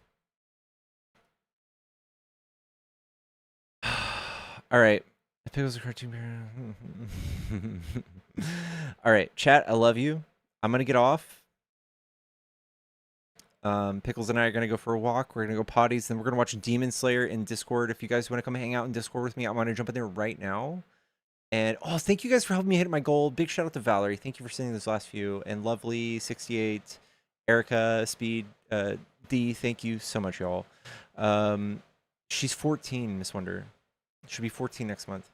All right. Pickles a cartoon parent. All right, chat, I love you. I'm going to get off. Pickles and I are going to go for a walk. We're going to go potties. Then we're going to watch Demon Slayer in Discord. If you guys want to come hang out in Discord with me, I'm going to jump in there right now. And, oh, thank you guys for helping me hit my goal. Big shout out to Valerie. Thank you for sending those last few. And Lovely, 68, Erica, Speed, D, thank you so much, y'all. She's 14, Miss Wonder. She'll be 14 next month.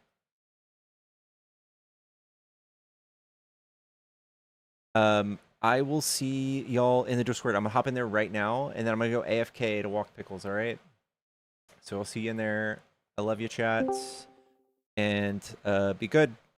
I will see y'all in the Discord. I'm gonna hop in there right now, and then I'm gonna go AFK to walk Pickles, all right? So I'll see you in there. I love you, chats. And be good.